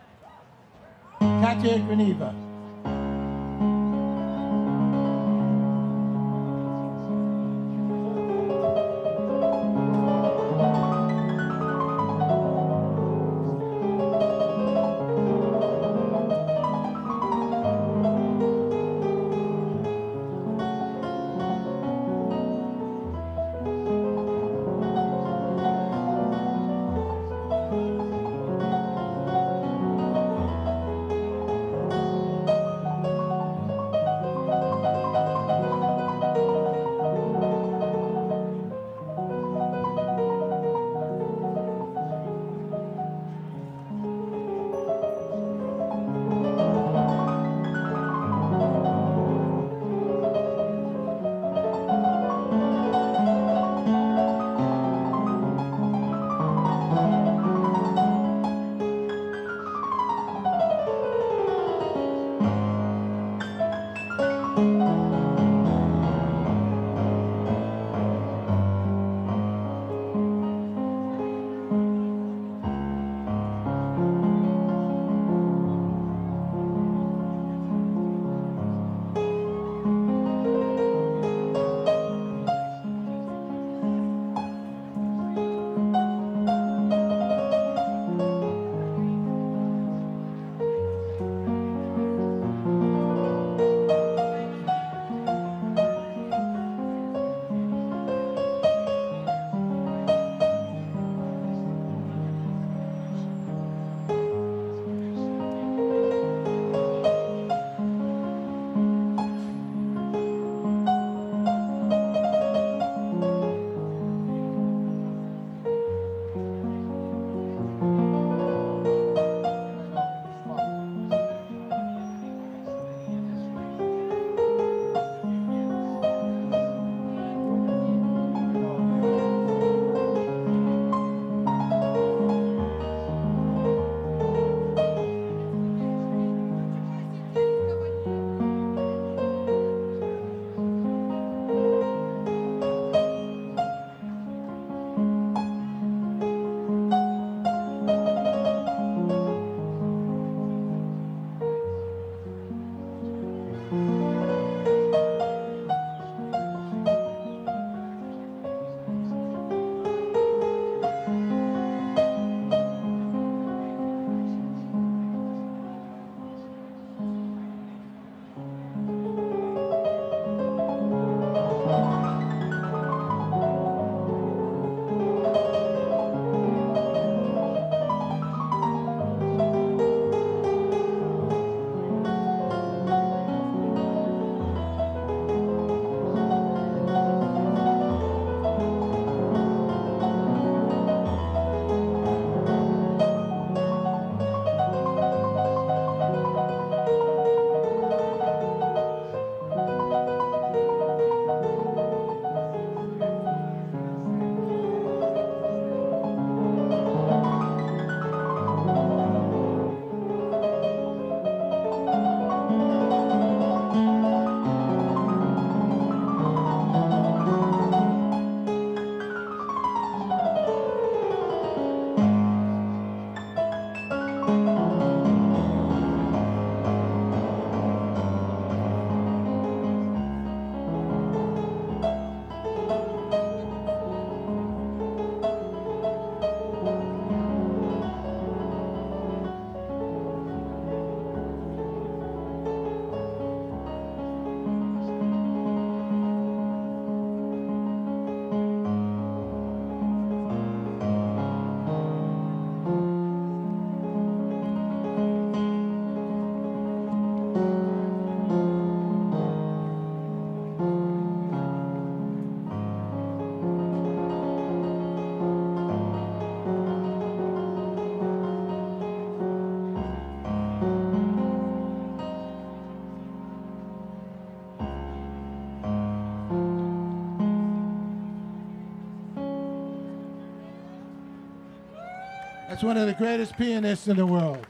Katia Graniva. That's one of the greatest pianists in the world.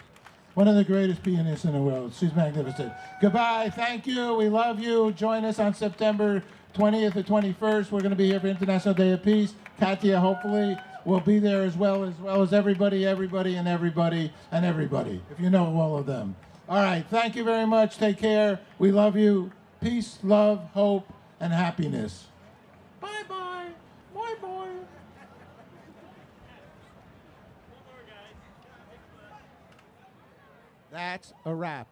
One of the greatest pianists in the world. She's magnificent. Goodbye. Thank you. We love you. Join us on September 20th or 21st. We're going to be here for International Day of Peace. Katia, hopefully, will be there as well as everybody, and everybody, if you know all of them. All right. Thank you very much. Take care. We love you. Peace, love, hope, and happiness. Bye-bye. Bye-bye. That's a wrap.